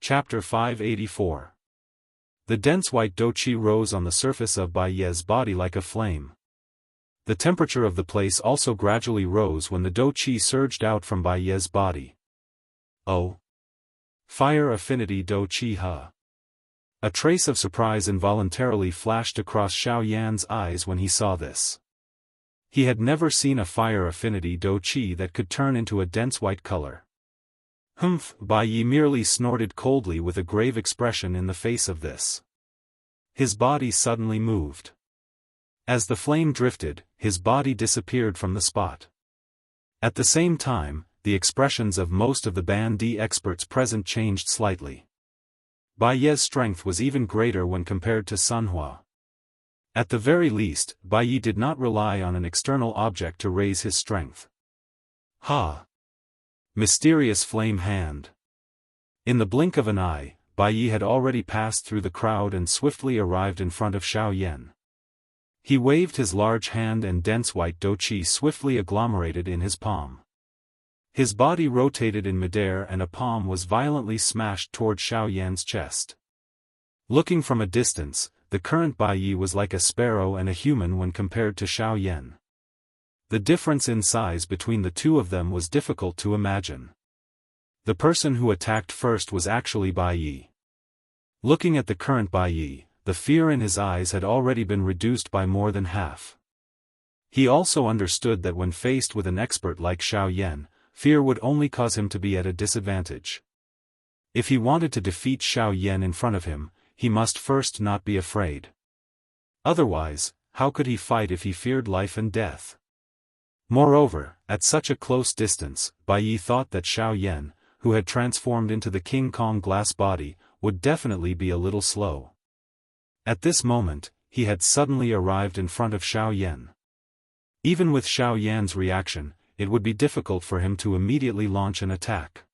Chapter 584. The dense white douqi rose on the surface of Bai Ye's body like a flame. The temperature of the place also gradually rose when the douqi surged out from Bai Ye's body. Oh! Fire affinity douqi ha! A trace of surprise involuntarily flashed across Xiao Yan's eyes when he saw this. He had never seen a fire affinity douqi that could turn into a dense white color. Humph! Bai Ye merely snorted coldly with a grave expression in the face of this. His body suddenly moved. As the flame drifted, his body disappeared from the spot. At the same time, the expressions of most of the Bandi experts present changed slightly. Bai Ye's strength was even greater when compared to Sun Hua. At the very least, Bai Ye did not rely on an external object to raise his strength. Ha! Mysterious flame hand. In the blink of an eye, Bai Ye had already passed through the crowd and swiftly arrived in front of Xiao Yan. He waved his large hand and dense white douqi swiftly agglomerated in his palm. His body rotated in midair and a palm was violently smashed toward Xiao Yan's chest. Looking from a distance, the current Bai Ye was like a sparrow and a human when compared to Xiao Yan. The difference in size between the two of them was difficult to imagine. The person who attacked first was actually Bai Ye. Looking at the current Bai Ye, the fear in his eyes had already been reduced by more than half. He also understood that when faced with an expert like Xiao Yan, fear would only cause him to be at a disadvantage. If he wanted to defeat Xiao Yan in front of him, he must first not be afraid. Otherwise, how could he fight if he feared life and death? Moreover, at such a close distance, Bai Ye thought that Xiao Yan, who had transformed into the King Kong glass body, would definitely be a little slow. At this moment, he had suddenly arrived in front of Xiao Yan. Even with Xiao Yan's reaction, it would be difficult for him to immediately launch an attack.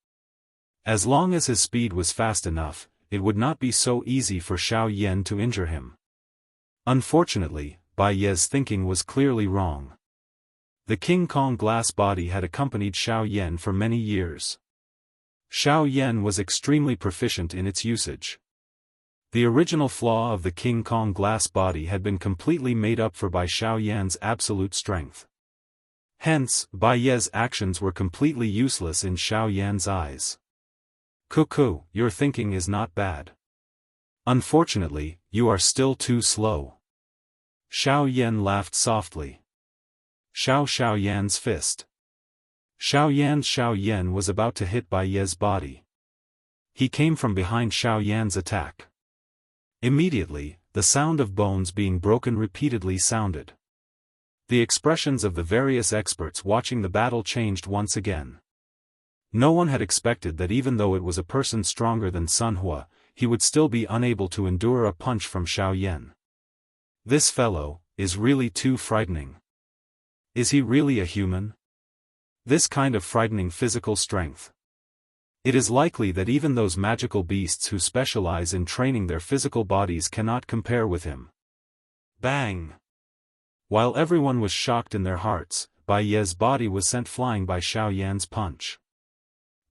As long as his speed was fast enough, it would not be so easy for Xiao Yan to injure him. Unfortunately, Bai Ye's thinking was clearly wrong. The King Kong glass body had accompanied Xiao Yan for many years. Xiao Yan was extremely proficient in its usage. The original flaw of the King Kong glass body had been completely made up for by Xiao Yan's absolute strength. Hence, Bai Ye's actions were completely useless in Xiao Yan's eyes. Cuckoo, your thinking is not bad. Unfortunately, you are still too slow. Xiao Yan laughed softly. Xiao Yan's fist. Xiao Yan was about to hit Bai Ye's body. He came from behind Xiao Yan's attack. Immediately, the sound of bones being broken repeatedly sounded. The expressions of the various experts watching the battle changed once again. No one had expected that even though it was a person stronger than Sun Hua, he would still be unable to endure a punch from Xiao Yan. This fellow is really too frightening. Is he really a human? This kind of frightening physical strength. It is likely that even those magical beasts who specialize in training their physical bodies cannot compare with him. Bang! While everyone was shocked in their hearts, Bai Ye's body was sent flying by Xiao Yan's punch.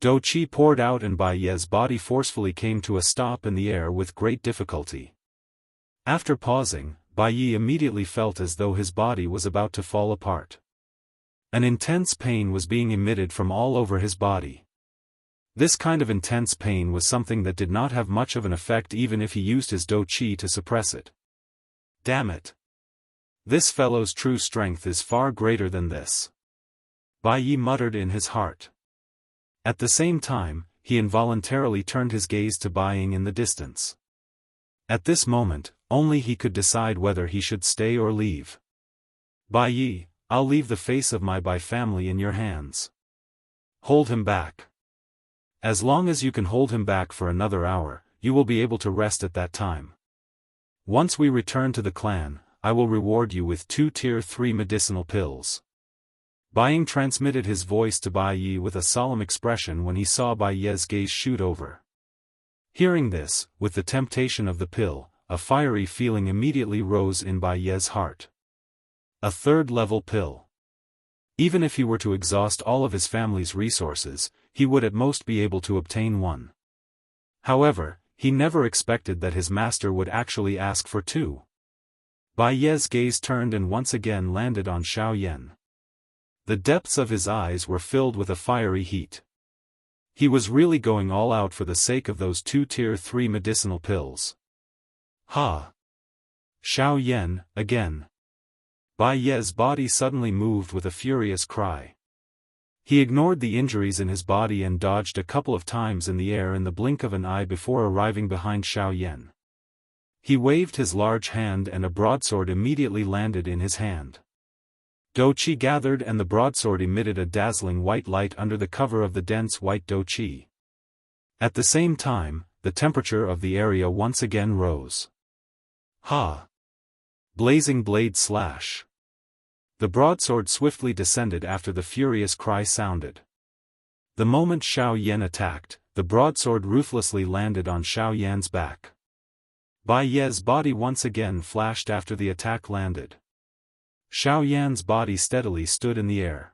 Douqi poured out and Bai Ye's body forcefully came to a stop in the air with great difficulty. After pausing, Bai Ye immediately felt as though his body was about to fall apart. An intense pain was being emitted from all over his body. This kind of intense pain was something that did not have much of an effect even if he used his douqi to suppress it. Damn it! This fellow's true strength is far greater than this. Bai Ye muttered in his heart. At the same time, he involuntarily turned his gaze to Bai Ying in the distance. At this moment, only he could decide whether he should stay or leave. Bai Ye, I'll leave the face of my Bai family in your hands. Hold him back. As long as you can hold him back for another hour, you will be able to rest at that time. Once we return to the clan, I will reward you with 2 Tier 3 medicinal pills. Bai Ying transmitted his voice to Bai Ye with a solemn expression when he saw Bai Ye's gaze shoot over. Hearing this, with the temptation of the pill, a fiery feeling immediately rose in Bai Ye's heart. A 3rd-level pill. Even if he were to exhaust all of his family's resources, he would at most be able to obtain one. However, he never expected that his master would actually ask for two. Bai Ye's gaze turned and once again landed on Xiao Yan. The depths of his eyes were filled with a fiery heat. He was really going all out for the sake of those 2 Tier 3 medicinal pills. Ha! Xiao Yan, again. Bai Ye's body suddenly moved with a furious cry. He ignored the injuries in his body and dodged a couple of times in the air in the blink of an eye before arriving behind Xiao Yan. He waved his large hand and a broadsword immediately landed in his hand. Do Qi gathered and the broadsword emitted a dazzling white light under the cover of the dense white Do Qi. At the same time, the temperature of the area once again rose. Ha! Blazing blade slash. The broadsword swiftly descended after the furious cry sounded. The moment Xiao Yan attacked, the broadsword ruthlessly landed on Xiao Yan's back. Bai Ye's body once again flashed after the attack landed. Xiao Yan's body steadily stood in the air.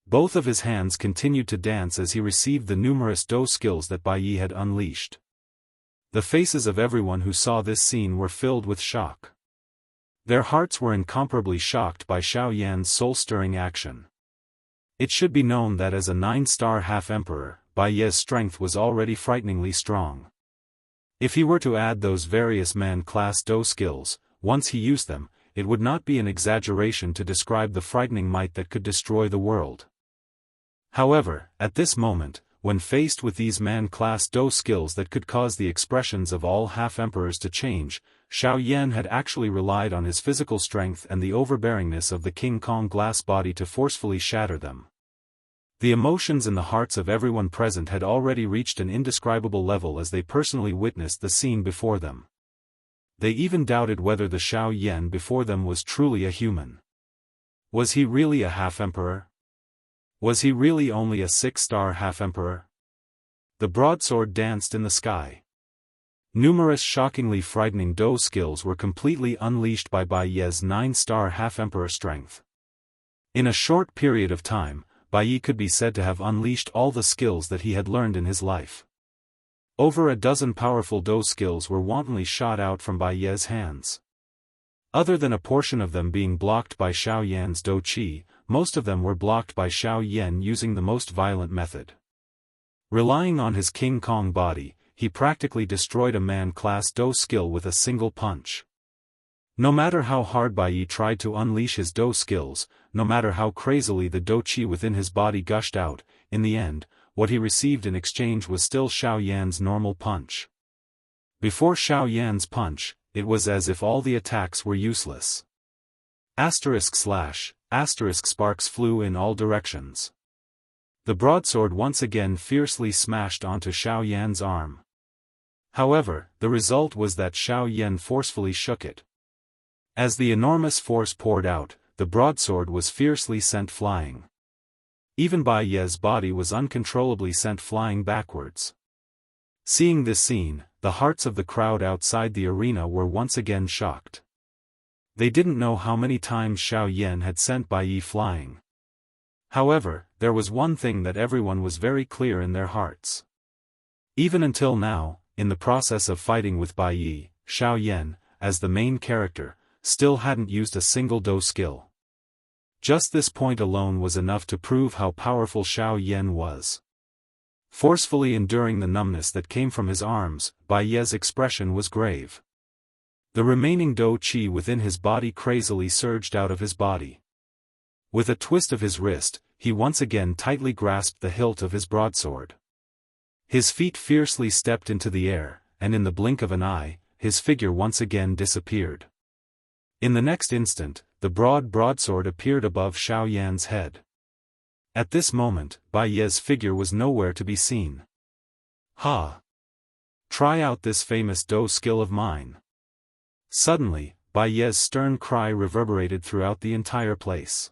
Both of his hands continued to dance as he received the numerous Do skills that Bai Ye had unleashed. The faces of everyone who saw this scene were filled with shock. Their hearts were incomparably shocked by Xiao Yan's soul-stirring action. It should be known that as a 9-star half-emperor, Bai Ye's strength was already frighteningly strong. If he were to add those various man-class Do skills, once he used them, it would not be an exaggeration to describe the frightening might that could destroy the world. However, at this moment, when faced with these man-class Do skills that could cause the expressions of all half-emperors to change, Xiao Yan had actually relied on his physical strength and the overbearingness of the King Kong glass body to forcefully shatter them. The emotions in the hearts of everyone present had already reached an indescribable level as they personally witnessed the scene before them. They even doubted whether the Xiao Yan before them was truly a human. Was he really a half-emperor? Was he really only a 6-star half-emperor? The broadsword danced in the sky. Numerous shockingly frightening Do skills were completely unleashed by Bai Ye's 9-star half-emperor strength. In a short period of time, Bai Ye could be said to have unleashed all the skills that he had learned in his life. Over a dozen powerful Do skills were wantonly shot out from Bai Ye's hands. Other than a portion of them being blocked by Xiao Yan's Do Qi, most of them were blocked by Xiao Yan using the most violent method. Relying on his King Kong body, he practically destroyed a man-class Do skill with a single punch. No matter how hard Bai Ye tried to unleash his Do skills, no matter how crazily the Do Qi within his body gushed out, in the end, what he received in exchange was still Xiao Yan's normal punch. Before Xiao Yan's punch, it was as if all the attacks were useless. */ sparks flew in all directions. The broadsword once again fiercely smashed onto Xiao Yan's arm. However, the result was that Xiao Yan forcefully shook it. As the enormous force poured out, the broadsword was fiercely sent flying. Even Bai Ye's body was uncontrollably sent flying backwards. Seeing this scene, the hearts of the crowd outside the arena were once again shocked. They didn't know how many times Xiao Yan had sent Bai Ye flying. However, there was one thing that everyone was very clear in their hearts. Even until now, in the process of fighting with Bai Ye, Xiao Yan, as the main character, still hadn't used a single Do skill. Just this point alone was enough to prove how powerful Xiao Yan was. Forcefully enduring the numbness that came from his arms, Bai Ye's expression was grave. The remaining Do Qi within his body crazily surged out of his body. With a twist of his wrist, he once again tightly grasped the hilt of his broadsword. His feet fiercely stepped into the air, and in the blink of an eye, his figure once again disappeared. In the next instant, the broadsword appeared above Xiao Yan's head. At this moment, Bai Ye's figure was nowhere to be seen. Ha! Try out this famous Do skill of mine. Suddenly, Bai Ye's stern cry reverberated throughout the entire place.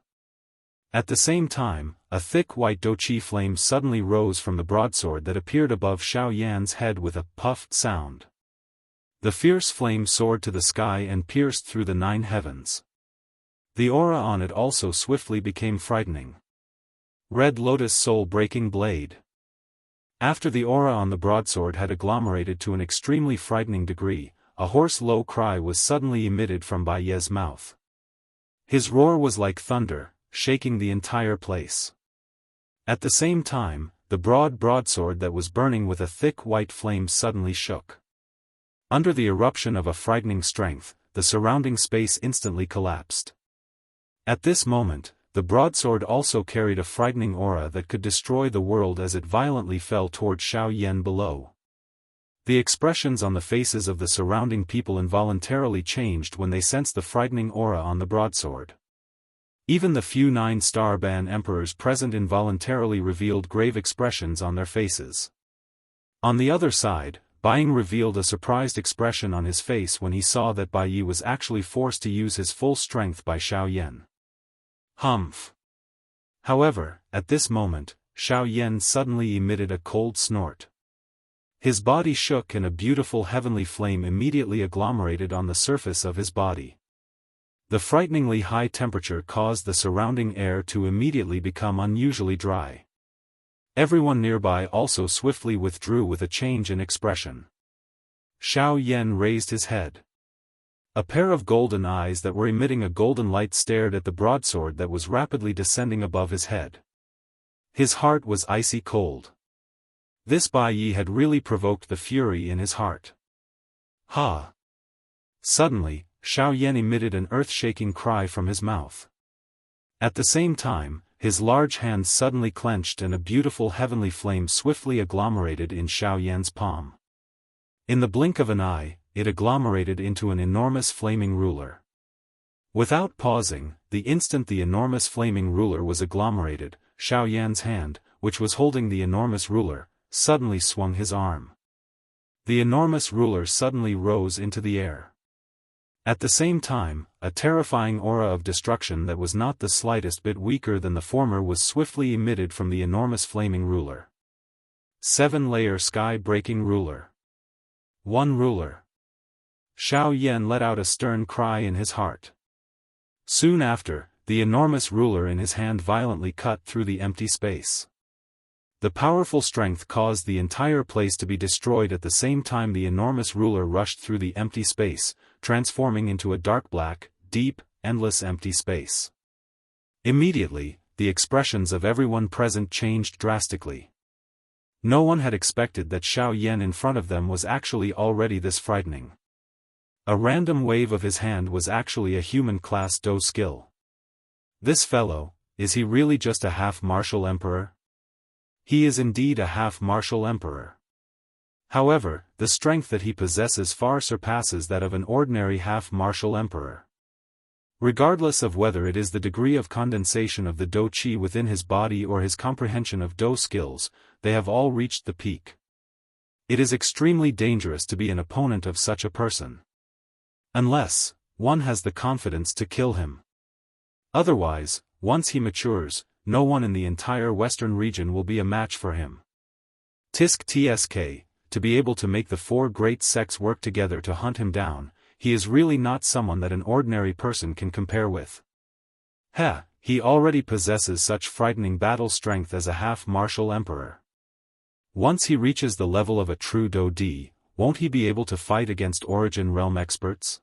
At the same time, a thick white Do Qi flame suddenly rose from the broadsword that appeared above Xiao Yan's head with a puffed sound. The fierce flame soared to the sky and pierced through the 9 heavens. The aura on it also swiftly became frightening. Red Lotus Soul-Breaking Blade. After the aura on the broadsword had agglomerated to an extremely frightening degree, a hoarse low cry was suddenly emitted from Bai Ye's mouth. His roar was like thunder, shaking the entire place. At the same time, the broadsword that was burning with a thick white flame suddenly shook. Under the eruption of a frightening strength, the surrounding space instantly collapsed. At this moment, the broadsword also carried a frightening aura that could destroy the world as it violently fell toward Xiaoyan below. The expressions on the faces of the surrounding people involuntarily changed when they sensed the frightening aura on the broadsword. Even the few 9-star ban emperors present involuntarily revealed grave expressions on their faces. On the other side, Bai Ying revealed a surprised expression on his face when he saw that Bai Yi was actually forced to use his full strength by Xiaoyan. Humph! However, at this moment, Xiaoyan suddenly emitted a cold snort. His body shook and a beautiful heavenly flame immediately agglomerated on the surface of his body. The frighteningly high temperature caused the surrounding air to immediately become unusually dry. Everyone nearby also swiftly withdrew with a change in expression. Xiaoyan raised his head. A pair of golden eyes that were emitting a golden light stared at the broadsword that was rapidly descending above his head. His heart was icy cold. This Bai Yi had really provoked the fury in his heart. Ha! Suddenly, Xiaoyan emitted an earth-shaking cry from his mouth. At the same time, his large hands suddenly clenched and a beautiful heavenly flame swiftly agglomerated in Xiaoyan's palm. In the blink of an eye, it agglomerated into an enormous flaming ruler. Without pausing, the instant the enormous flaming ruler was agglomerated, Xiaoyan's hand, which was holding the enormous ruler, suddenly swung his arm. The enormous ruler suddenly rose into the air. At the same time, a terrifying aura of destruction that was not the slightest bit weaker than the former was swiftly emitted from the enormous flaming ruler. 7-layer sky-breaking ruler. 1 ruler. Xiaoyan let out a stern cry in his heart. Soon after, the enormous ruler in his hand violently cut through the empty space. The powerful strength caused the entire place to be destroyed. At the same time the enormous ruler rushed through the empty space, transforming into a dark black, deep, endless empty space. Immediately, the expressions of everyone present changed drastically. No one had expected that Xiaoyan in front of them was actually already this frightening. A random wave of his hand was actually a human-class Do skill. This fellow, is he really just a half-martial emperor? He is indeed a half-martial emperor. However, the strength that he possesses far surpasses that of an ordinary half-martial emperor. Regardless of whether it is the degree of condensation of the Do Qi within his body or his comprehension of Do skills, they have all reached the peak. It is extremely dangerous to be an opponent of such a person. Unless, one has the confidence to kill him. Otherwise, once he matures, no one in the entire western region will be a match for him. Tsk, to be able to make the 4 great sects work together to hunt him down, he is really not someone that an ordinary person can compare with. He already possesses such frightening battle strength as a half-martial emperor. Once he reaches the level of a true Do Di, won't he be able to fight against Origin Realm experts?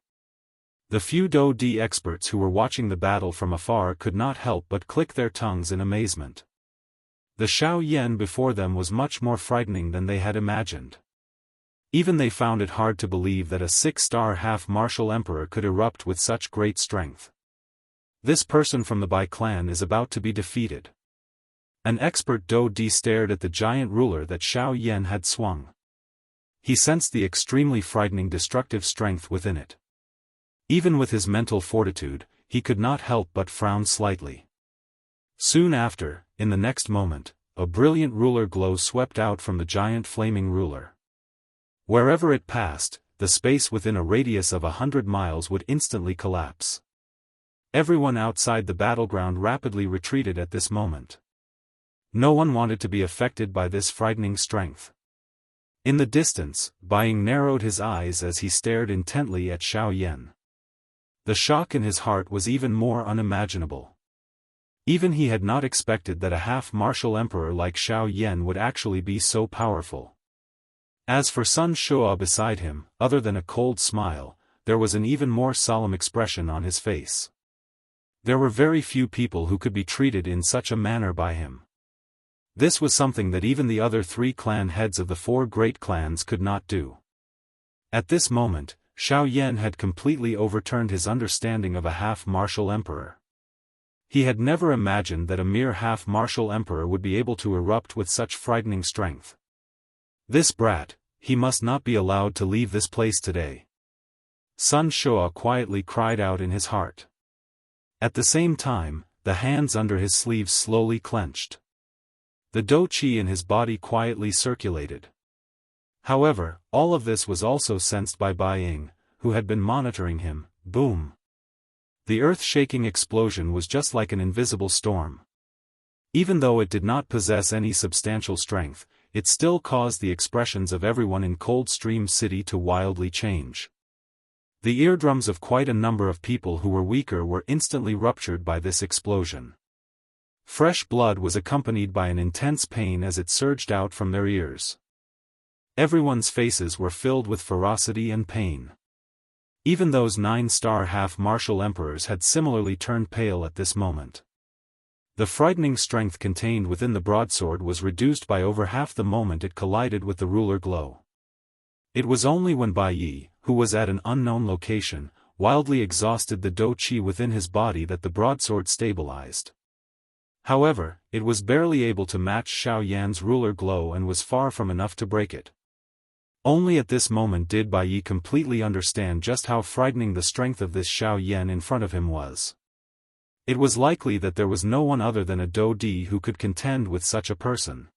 The few Do Di experts who were watching the battle from afar could not help but click their tongues in amazement. The Xiaoyan before them was much more frightening than they had imagined. Even they found it hard to believe that a 6-star half-martial emperor could erupt with such great strength. This person from the Bai clan is about to be defeated. An expert Do Di stared at the giant ruler that Xiaoyan had swung. He sensed the extremely frightening destructive strength within it. Even with his mental fortitude, he could not help but frown slightly. Soon after, in the next moment, a brilliant ruler glow swept out from the giant flaming ruler. Wherever it passed, the space within a radius of 100 miles would instantly collapse. Everyone outside the battleground rapidly retreated at this moment. No one wanted to be affected by this frightening strength. In the distance, Bai Ying narrowed his eyes as he stared intently at Xiaoyan. The shock in his heart was even more unimaginable. Even he had not expected that a half-martial emperor like Xiao Yan would actually be so powerful. As for Sun Shuo beside him, other than a cold smile, there was an even more solemn expression on his face. There were very few people who could be treated in such a manner by him. This was something that even the other 3 clan heads of the 4 great clans could not do. At this moment, Xiao Yan had completely overturned his understanding of a half-martial emperor. He had never imagined that a mere half-martial emperor would be able to erupt with such frightening strength. This brat, he must not be allowed to leave this place today. Sun Shuo quietly cried out in his heart. At the same time, the hands under his sleeves slowly clenched. The dou qi in his body quietly circulated. However, all of this was also sensed by Bai Ying, who had been monitoring him. Boom! The earth-shaking explosion was just like an invisible storm. Even though it did not possess any substantial strength, it still caused the expressions of everyone in Coldstream City to wildly change. The eardrums of quite a number of people who were weaker were instantly ruptured by this explosion. Fresh blood was accompanied by an intense pain as it surged out from their ears. Everyone's faces were filled with ferocity and pain. Even those 9-star half-martial emperors had similarly turned pale at this moment. The frightening strength contained within the broadsword was reduced by over half the moment it collided with the ruler glow. It was only when Bai Yi, who was at an unknown location, wildly exhausted the dou qi within his body that the broadsword stabilized. However, it was barely able to match Xiao Yan's ruler glow and was far from enough to break it. Only at this moment did Bai Yi completely understand just how frightening the strength of this Xiao Yan in front of him was. It was likely that there was no one other than a Dou Di who could contend with such a person.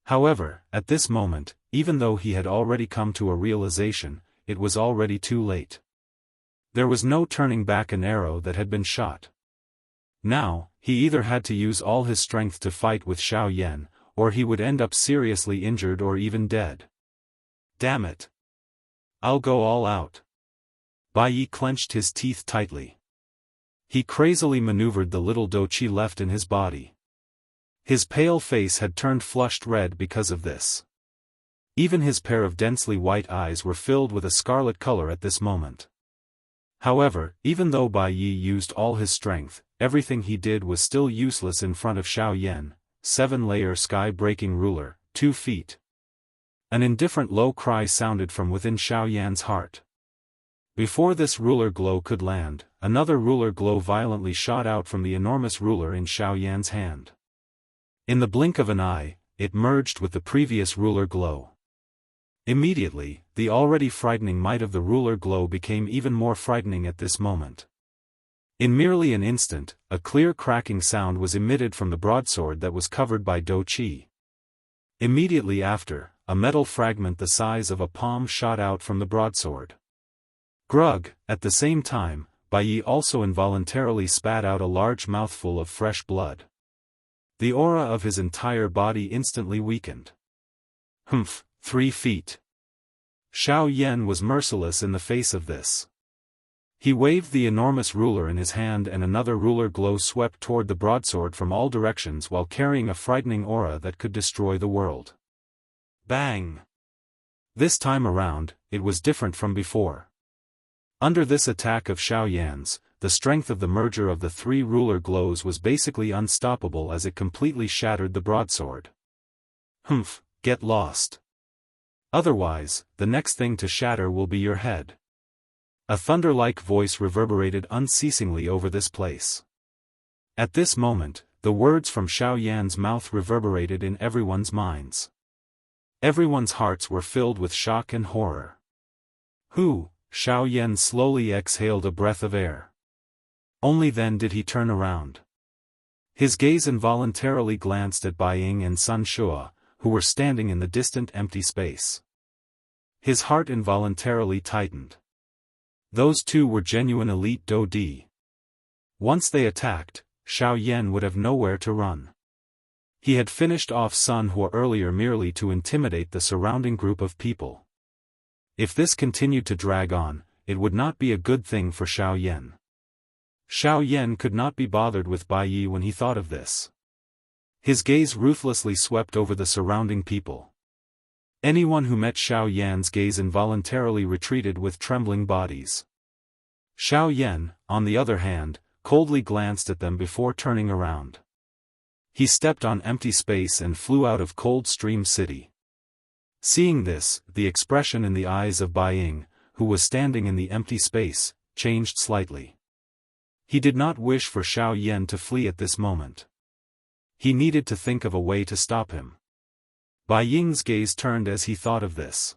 However, at this moment, even though he had already come to a realization, it was already too late. There was no turning back an arrow that had been shot. Now, he either had to use all his strength to fight with Xiao Yan, or he would end up seriously injured or even dead. Damn it! I'll go all out. Bai Yi clenched his teeth tightly. He crazily maneuvered the little dou qi left in his body. His pale face had turned flushed red because of this. Even his pair of densely white eyes were filled with a scarlet color at this moment. However, even though Bai Yi used all his strength, everything he did was still useless in front of Xiao Yan, 7-layer sky-breaking ruler, 2 feet. An indifferent low cry sounded from within Xiao Yan's heart. Before this ruler glow could land, another ruler glow violently shot out from the enormous ruler in Xiao Yan's hand. In the blink of an eye, it merged with the previous ruler glow. Immediately, the already frightening might of the ruler glow became even more frightening at this moment. In merely an instant, a clear cracking sound was emitted from the broadsword that was covered by dou qi. Immediately after, a metal fragment the size of a palm shot out from the broadsword. Grug, at the same time, Bai Yi also involuntarily spat out a large mouthful of fresh blood. The aura of his entire body instantly weakened. 3 feet. Xiao Yan was merciless in the face of this. He waved the enormous ruler in his hand and another ruler glow swept toward the broadsword from all directions while carrying a frightening aura that could destroy the world. Bang! This time around, it was different from before. Under this attack of Xiao Yan's, the strength of the merger of the 3 ruler glows was basically unstoppable as it completely shattered the broadsword. Get lost. Otherwise, the next thing to shatter will be your head. A thunder-like voice reverberated unceasingly over this place. At this moment, the words from Xiao Yan's mouth reverberated in everyone's minds. Everyone's hearts were filled with shock and horror. Xiao Yan slowly exhaled a breath of air. Only then did he turn around. His gaze involuntarily glanced at Bai Ying and Sun Shuo, who were standing in the distant empty space. His heart involuntarily tightened. Those two were genuine elite Dou Di. Once they attacked, Xiao Yan would have nowhere to run. He had finished off Sun Hua earlier merely to intimidate the surrounding group of people. If this continued to drag on, it would not be a good thing for Xiao Yan. Xiao Yan could not be bothered with Bai Yi when he thought of this. His gaze ruthlessly swept over the surrounding people. Anyone who met Xiao Yan's gaze involuntarily retreated with trembling bodies. Xiao Yan, on the other hand, coldly glanced at them before turning around. He stepped on empty space and flew out of Cold Stream City. Seeing this, the expression in the eyes of Bai Ying, who was standing in the empty space, changed slightly. He did not wish for Xiao Yan to flee at this moment. He needed to think of a way to stop him. Bai Ying's gaze turned as he thought of this.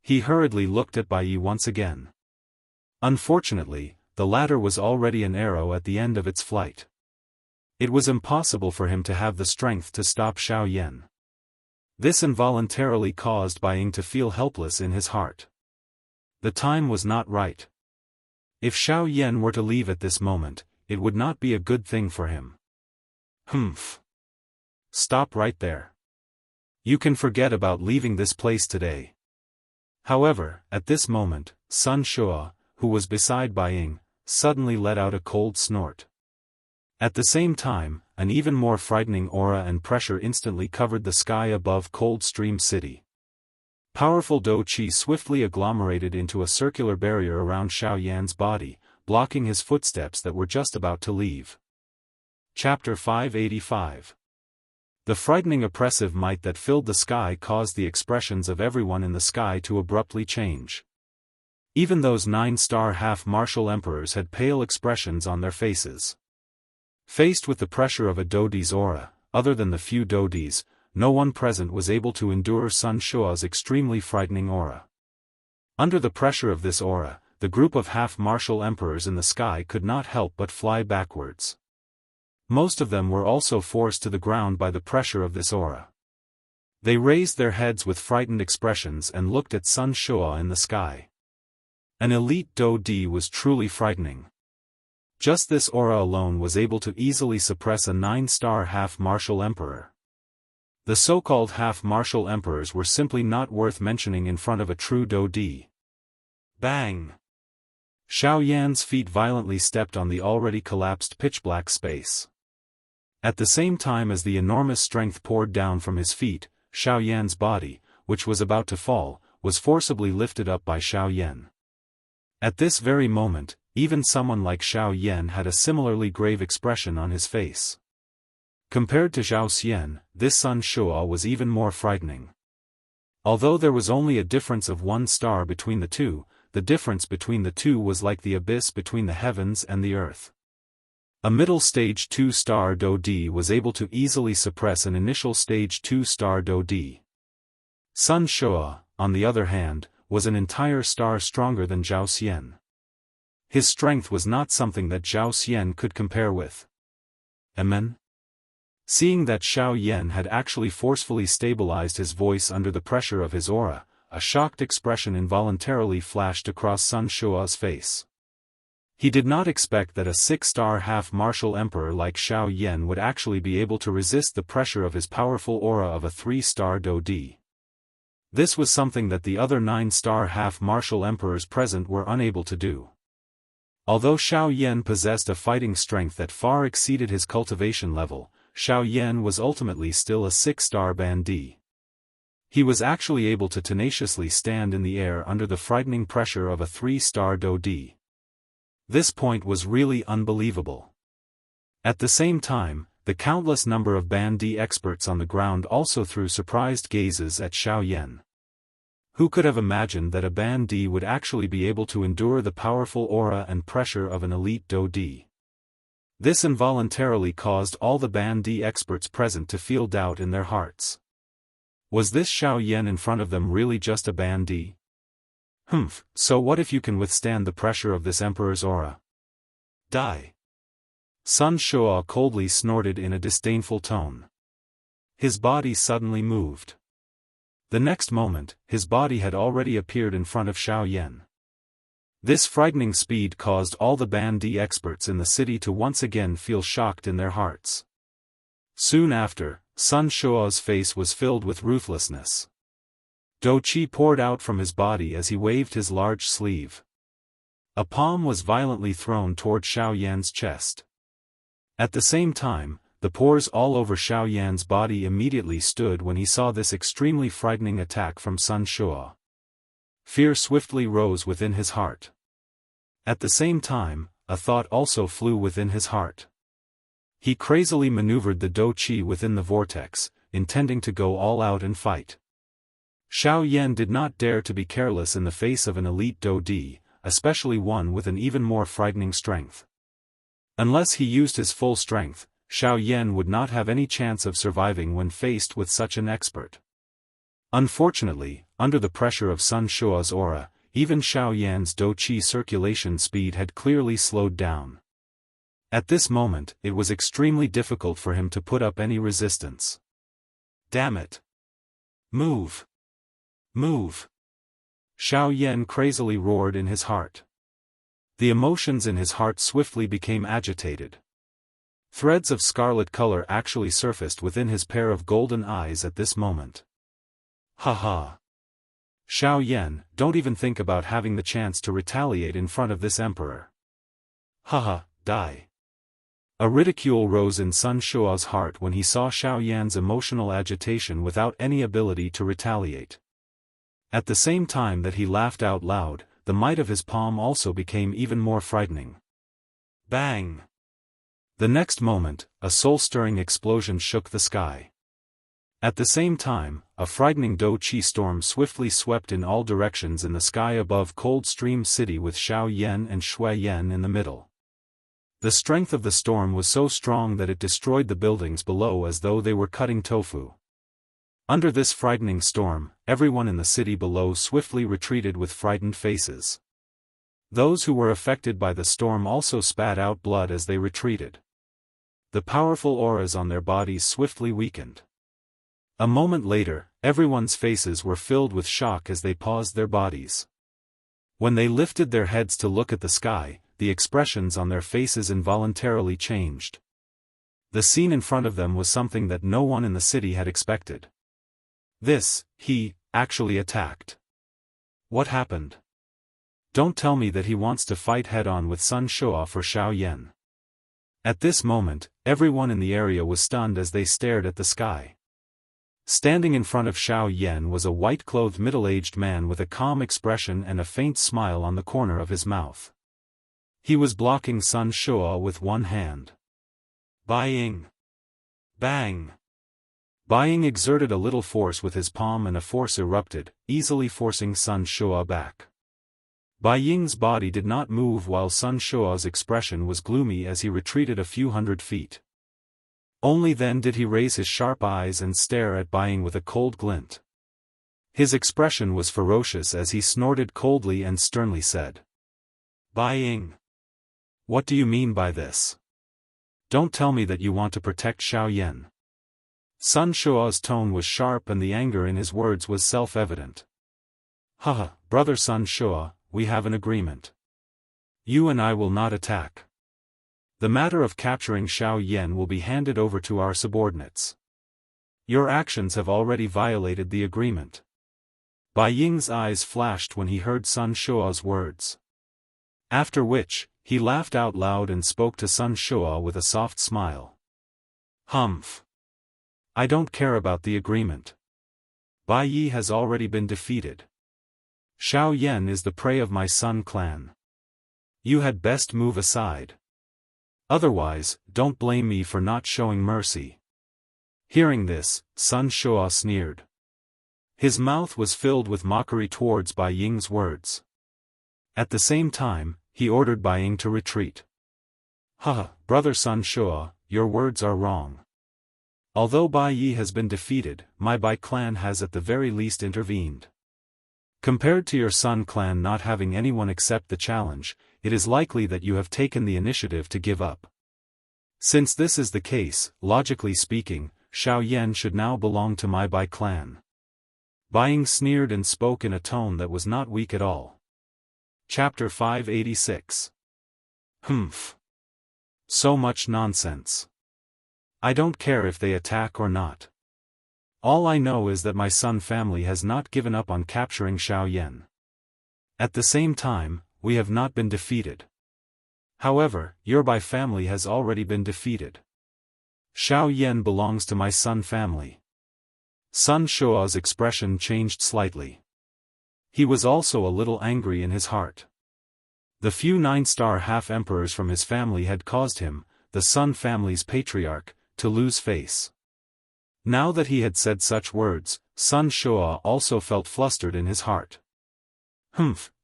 He hurriedly looked at Bai Yi once again. Unfortunately, the latter was already an arrow at the end of its flight. It was impossible for him to have the strength to stop Xiao Yan. This involuntarily caused Bai Ying to feel helpless in his heart. The time was not right. If Xiao Yan were to leave at this moment, it would not be a good thing for him. Humph. Stop right there. You can forget about leaving this place today. However, at this moment, Sun Shua, who was beside Bai Ying, suddenly let out a cold snort. At the same time, an even more frightening aura and pressure instantly covered the sky above Cold Stream City. Powerful Dou Qi swiftly agglomerated into a circular barrier around Xiao Yan's body, blocking his footsteps that were just about to leave. Chapter 585. The frightening oppressive might that filled the sky caused the expressions of everyone in the sky to abruptly change. Even those 9-star half-martial emperors had pale expressions on their faces. Faced with the pressure of a Doudi's aura, other than the few Doudis, no one present was able to endure Sun Shua's extremely frightening aura. Under the pressure of this aura, the group of half-martial emperors in the sky could not help but fly backwards. Most of them were also forced to the ground by the pressure of this aura. They raised their heads with frightened expressions and looked at Sun Shua in the sky. An elite Doudi was truly frightening. Just this aura alone was able to easily suppress a 9-star half-martial emperor. The so-called half-martial emperors were simply not worth mentioning in front of a true Doudi. Bang! Xiao Yan's feet violently stepped on the already collapsed pitch-black space. At the same time as the enormous strength poured down from his feet, Xiao Yan's body, which was about to fall, was forcibly lifted up by Xiao Yan. At this very moment, even someone like Xiao Yan had a similarly grave expression on his face. Compared to Zhao Xian, this Sun Shua was even more frightening. Although there was only a difference of 1 star between the two, the difference between the two was like the abyss between the heavens and the earth. A middle stage 2-star Doudi was able to easily suppress an initial stage 2-star Doudi. Sun Shua, on the other hand, was an entire star stronger than Zhao Xian. His strength was not something that Zhao Xian could compare with. Amen? Seeing that Xiao Yan had actually forcefully stabilized his voice under the pressure of his aura, a shocked expression involuntarily flashed across Sun Shua's face. He did not expect that a 6-star half-martial emperor like Xiao Yan would actually be able to resist the pressure of his powerful aura of a 3-star Doudi. This was something that the other 9-star half-martial emperors present were unable to do. Although Xiao Yan possessed a fighting strength that far exceeded his cultivation level, Xiao Yan was ultimately still a 6-star Bandi. He was actually able to tenaciously stand in the air under the frightening pressure of a 3-star Doudi. This point was really unbelievable. At the same time, the countless number of Bandi experts on the ground also threw surprised gazes at Xiao Yan. Who could have imagined that a Bandi would actually be able to endure the powerful aura and pressure of an elite Doudi? This involuntarily caused all the Bandi experts present to feel doubt in their hearts. Was this Xiao Yan in front of them really just a Bandi? Humph, so what if you can withstand the pressure of this emperor's aura? Die! Sun Shua coldly snorted in a disdainful tone. His body suddenly moved. The next moment, his body had already appeared in front of Xiao Yan. This frightening speed caused all the Bandi experts in the city to once again feel shocked in their hearts. Soon after, Sun Shua's face was filled with ruthlessness. Dou Qi poured out from his body as he waved his large sleeve. A palm was violently thrown toward Xiao Yan's chest. At the same time, the pores all over Xiao Yan's body immediately stood when he saw this extremely frightening attack from Sun Shuo. Fear swiftly rose within his heart. At the same time, a thought also flew within his heart. He crazily maneuvered the Do Qi within the vortex, intending to go all out and fight. Xiao Yan did not dare to be careless in the face of an elite Do Di, especially one with an even more frightening strength. Unless he used his full strength, Xiao Yan would not have any chance of surviving when faced with such an expert. Unfortunately, under the pressure of Sun Shuo's aura, even Xiao Yan's Do Qi circulation speed had clearly slowed down. At this moment, it was extremely difficult for him to put up any resistance. Damn it! Move! Move! Xiao Yan crazily roared in his heart. The emotions in his heart swiftly became agitated. Threads of scarlet color actually surfaced within his pair of golden eyes at this moment. Ha ha! Xiao Yan, don't even think about having the chance to retaliate in front of this emperor. Haha, die. A ridicule rose in Sun Shuo's heart when he saw Xiao Yan's emotional agitation without any ability to retaliate. At the same time that he laughed out loud, the might of his palm also became even more frightening. Bang! The next moment, a soul-stirring explosion shook the sky. At the same time, a frightening Do Qi storm swiftly swept in all directions in the sky above Coldstream City with Xiao Yan and Shui Yan in the middle. The strength of the storm was so strong that it destroyed the buildings below as though they were cutting tofu. Under this frightening storm, everyone in the city below swiftly retreated with frightened faces. Those who were affected by the storm also spat out blood as they retreated. The powerful auras on their bodies swiftly weakened. A moment later, everyone's faces were filled with shock as they paused their bodies. When they lifted their heads to look at the sky, the expressions on their faces involuntarily changed. The scene in front of them was something that no one in the city had expected. He actually attacked. What happened? Don't tell me that he wants to fight head-on with Sun Shuo for Xiao Yan. At this moment, everyone in the area was stunned as they stared at the sky. Standing in front of Xiao Yan was a white-clothed middle-aged man with a calm expression and a faint smile on the corner of his mouth. He was blocking Sun Shuo with one hand. Buying! Bang! Buying exerted a little force with his palm and a force erupted, easily forcing Sun Shuo back. Buying's body did not move while Sun Shuo's expression was gloomy as he retreated a few hundred feet. Only then did he raise his sharp eyes and stare at Buying with a cold glint. His expression was ferocious as he snorted coldly and sternly said. Buying! What do you mean by this? Don't tell me that you want to protect Xiao Yan. Sun Shuo's tone was sharp and the anger in his words was self-evident. Haha, brother Sun Shuo, we have an agreement. You and I will not attack. The matter of capturing Xiao Yan will be handed over to our subordinates. Your actions have already violated the agreement. Bai Ying's eyes flashed when he heard Sun Shuo's words. After which, he laughed out loud and spoke to Sun Shuo with a soft smile. Humph. I don't care about the agreement. Bai Yi has already been defeated. Xiao Yan is the prey of my Sun clan. You had best move aside. Otherwise, don't blame me for not showing mercy. Hearing this, Sun Shuo sneered. His mouth was filled with mockery towards Bai Ying's words. At the same time, he ordered Bai Ying to retreat. Haha, brother Sun Shuo, your words are wrong. Although Bai Yi has been defeated, my Bai clan has at the very least intervened. Compared to your Sun clan not having anyone accept the challenge, it is likely that you have taken the initiative to give up. Since this is the case, logically speaking, Xiao Yan should now belong to my Bai clan. Bai Ying sneered and spoke in a tone that was not weak at all. Chapter 586. Humph. So much nonsense. I don't care if they attack or not. All I know is that my Sun family has not given up on capturing Xiao Yan. At the same time, we have not been defeated. However, your Bai family has already been defeated. Xiao Yan belongs to my Sun family. Sun Shuo's expression changed slightly. He was also a little angry in his heart. The few 9-star half-emperors from his family had caused him, the Sun family's patriarch, to lose face. Now that he had said such words, Sun Shuo also felt flustered in his heart.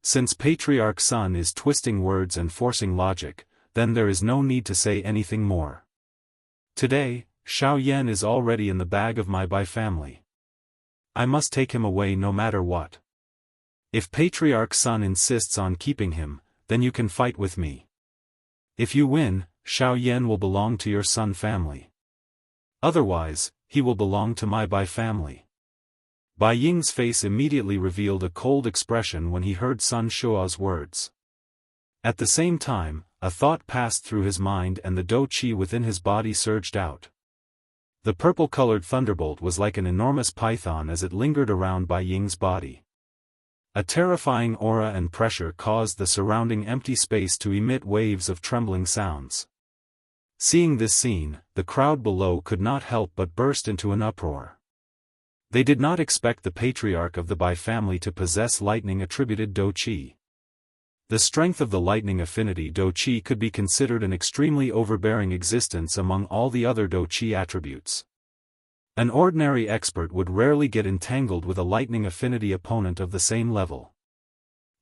Since Patriarch Sun is twisting words and forcing logic, then there is no need to say anything more. Today, Xiao Yan is already in the bag of my Bai family. I must take him away no matter what. If Patriarch Sun insists on keeping him, then you can fight with me. If you win, Xiao Yan will belong to your Sun family. Otherwise, he will belong to my Bai family. Bai Ying's face immediately revealed a cold expression when he heard Sun Shuo's words. At the same time, a thought passed through his mind and the dou qi within his body surged out. The purple-colored thunderbolt was like an enormous python as it lingered around Bai Ying's body. A terrifying aura and pressure caused the surrounding empty space to emit waves of trembling sounds. Seeing this scene, the crowd below could not help but burst into an uproar. They did not expect the patriarch of the Bai family to possess lightning-attributed dou qi. The strength of the lightning affinity dou qi could be considered an extremely overbearing existence among all the other dou qi attributes. An ordinary expert would rarely get entangled with a lightning affinity opponent of the same level.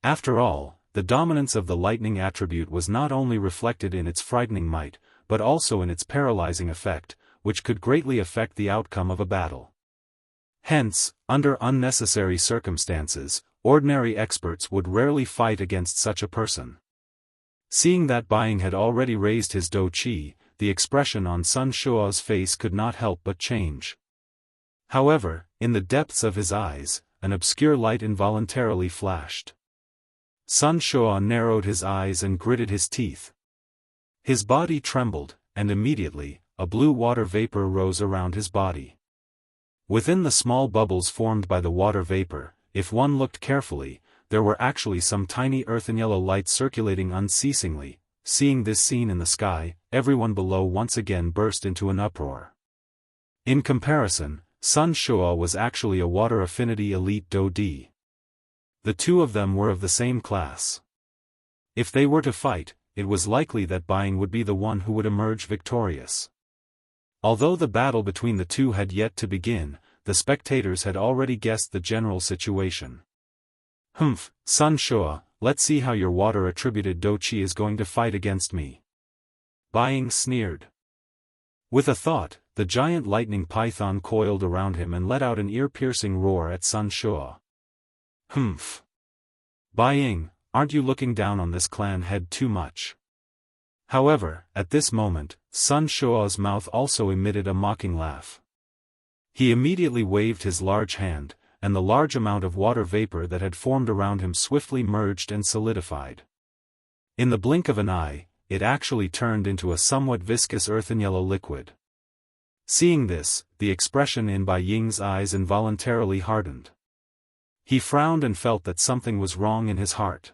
After all, the dominance of the lightning attribute was not only reflected in its frightening might, but also in its paralyzing effect, which could greatly affect the outcome of a battle. Hence, under unnecessary circumstances, ordinary experts would rarely fight against such a person. Seeing that Bai Ying had already raised his dou qi, the expression on Sun Shuo's face could not help but change. However, in the depths of his eyes, an obscure light involuntarily flashed. Sun Shuo narrowed his eyes and gritted his teeth. His body trembled, and immediately, a blue water vapor rose around his body. Within the small bubbles formed by the water vapor, if one looked carefully, there were actually some tiny earthen yellow lights circulating unceasingly. Seeing this scene in the sky, everyone below once again burst into an uproar. In comparison, Sun Shuo was actually a water affinity elite dou di. The two of them were of the same class. If they were to fight, it was likely that Bai Ying would be the one who would emerge victorious. Although the battle between the two had yet to begin, the spectators had already guessed the general situation. Sun Shuo, let's see how your water-attributed dou qi is going to fight against me. Bai Ying sneered. With a thought, the giant lightning python coiled around him and let out an ear-piercing roar at Sun Shuo. Bai Ying, aren't you looking down on this clan head too much? However, at this moment, Sun Shuo's mouth also emitted a mocking laugh. He immediately waved his large hand, and the large amount of water vapor that had formed around him swiftly merged and solidified. In the blink of an eye, it actually turned into a somewhat viscous earthen yellow liquid. Seeing this, the expression in Bai Ying's eyes involuntarily hardened. He frowned and felt that something was wrong in his heart.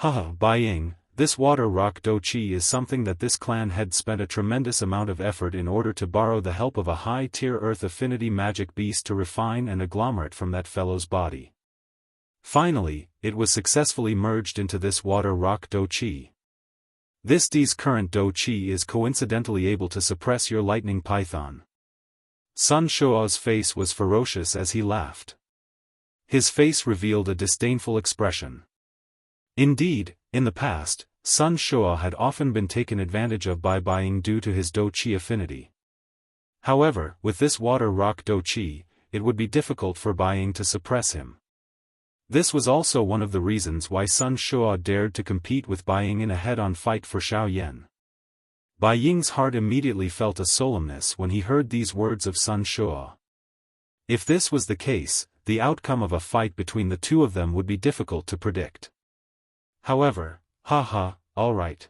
Bai Ying, this water rock dou qi is something that this clan had spent a tremendous amount of effort in order to borrow the help of a high-tier earth affinity magic beast to refine and agglomerate from that fellow's body. Finally, it was successfully merged into this water rock dou qi. This D's current dou qi is coincidentally able to suppress your lightning python. Sun Shuo's face was ferocious as he laughed. His face revealed a disdainful expression. Indeed, in the past, Sun Shuo had often been taken advantage of by Bai Ying due to his dou qi affinity. However, with this water rock dou qi, it would be difficult for Bai Ying to suppress him. This was also one of the reasons why Sun Shuo dared to compete with Bai Ying in a head-on fight for Xiao Yan. Bai Ying's heart immediately felt a solemnness when he heard these words of Sun Shuo. If this was the case, the outcome of a fight between the two of them would be difficult to predict. However, alright.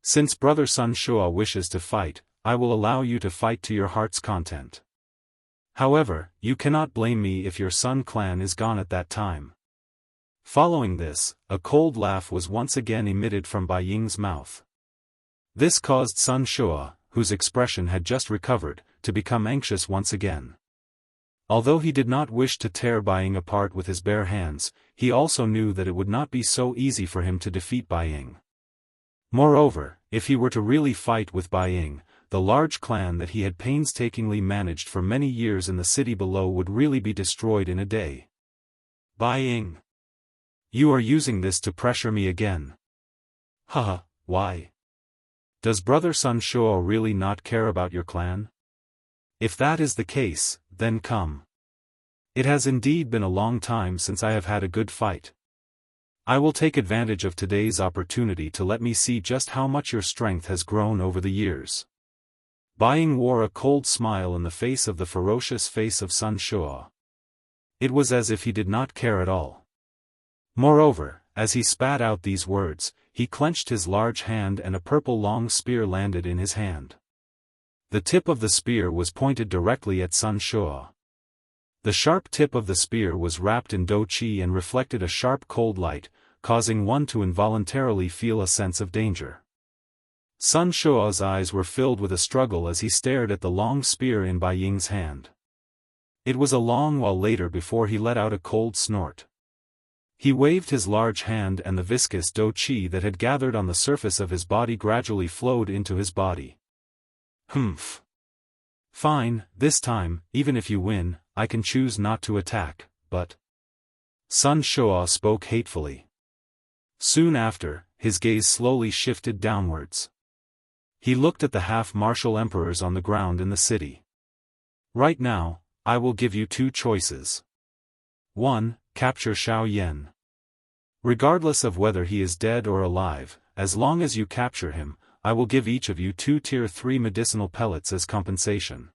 Since brother Sun Shuo wishes to fight, I will allow you to fight to your heart's content. However, you cannot blame me if your Sun clan is gone at that time. Following this, a cold laugh was once again emitted from Bai Ying's mouth. This caused Sun Shua, whose expression had just recovered, to become anxious once again. Although he did not wish to tear Bai Ying apart with his bare hands, he also knew that it would not be so easy for him to defeat Bai Ying. Moreover, if he were to really fight with Bai Ying, the large clan that he had painstakingly managed for many years in the city below would really be destroyed in a day. Bai Ying. You are using this to pressure me again. Haha, why? Does Brother Sun Shua really not care about your clan? If that is the case, then come. It has indeed been a long time since I have had a good fight. I will take advantage of today's opportunity to let me see just how much your strength has grown over the years. Bai Ying wore a cold smile in the face of the ferocious face of Sun Shua. It was as if he did not care at all. Moreover, as he spat out these words, he clenched his large hand and a purple long spear landed in his hand. The tip of the spear was pointed directly at Sun Shua. The sharp tip of the spear was wrapped in Do Qi and reflected a sharp cold light, causing one to involuntarily feel a sense of danger. Sun Shua's eyes were filled with a struggle as he stared at the long spear in Bai Ying's hand. It was a long while later before he let out a cold snort. He waved his large hand and the viscous Do Qi that had gathered on the surface of his body gradually flowed into his body. Humph. Fine, this time, even if you win, I can choose not to attack, but... Sun Shua spoke hatefully. Soon after, his gaze slowly shifted downwards. He looked at the half-martial emperors on the ground in the city. Right now, I will give you two choices. 1. Capture Xiao Yan. Regardless of whether he is dead or alive, as long as you capture him, I will give each of you 2 Tier 3 medicinal pellets as compensation.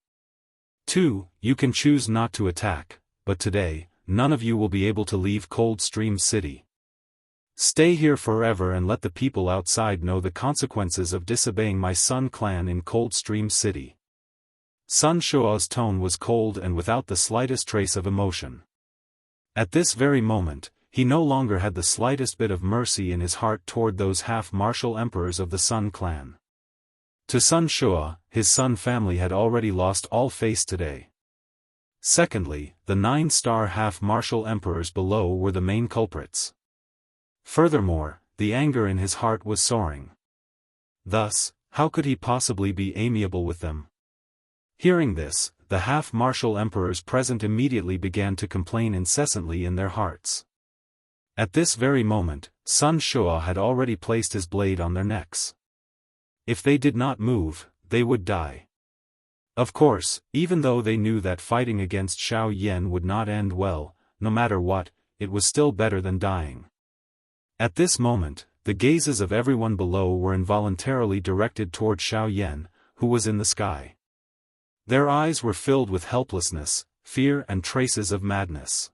2. You can choose not to attack, but today, none of you will be able to leave Coldstream City. Stay here forever and let the people outside know the consequences of disobeying my Sun clan in Coldstream City. Sun Shua's tone was cold and without the slightest trace of emotion. At this very moment, he no longer had the slightest bit of mercy in his heart toward those half-martial emperors of the Sun clan. To Sun Shua, his Sun family had already lost all face today. Secondly, the 9-star half-martial emperors below were the main culprits. Furthermore, the anger in his heart was soaring. Thus, how could he possibly be amiable with them? Hearing this, the half-martial emperors present immediately began to complain incessantly in their hearts. At this very moment, Sun Shua had already placed his blade on their necks. If they did not move, they would die. Of course, even though they knew that fighting against Xiao Yan would not end well, no matter what, it was still better than dying. At this moment, the gazes of everyone below were involuntarily directed toward Xiao Yan, who was in the sky. Their eyes were filled with helplessness, fear and traces of madness.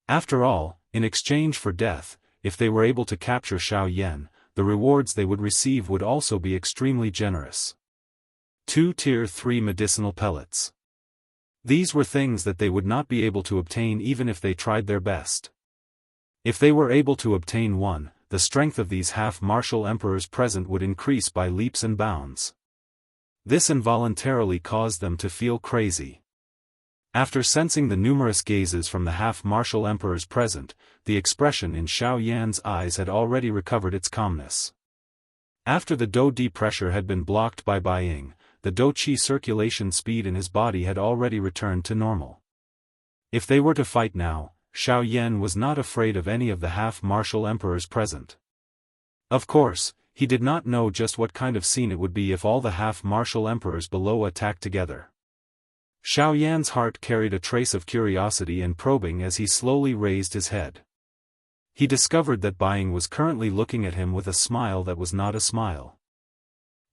After all, in exchange for death, if they were able to capture Xiao Yan, the rewards they would receive would also be extremely generous. 2 Tier 3 medicinal pellets. These were things that they would not be able to obtain even if they tried their best. If they were able to obtain one, the strength of these half-martial emperors present would increase by leaps and bounds. This involuntarily caused them to feel crazy. After sensing the numerous gazes from the half-martial emperors present, the expression in Xiao Yan's eyes had already recovered its calmness. After the Do Di pressure had been blocked by Bai Ying, the Do Qi circulation speed in his body had already returned to normal. If they were to fight now, Xiao Yan was not afraid of any of the half-martial emperors present. Of course, he did not know just what kind of scene it would be if all the half-martial emperors below attacked together. Xiao Yan's heart carried a trace of curiosity and probing as he slowly raised his head. He discovered that Bai Ying was currently looking at him with a smile that was not a smile.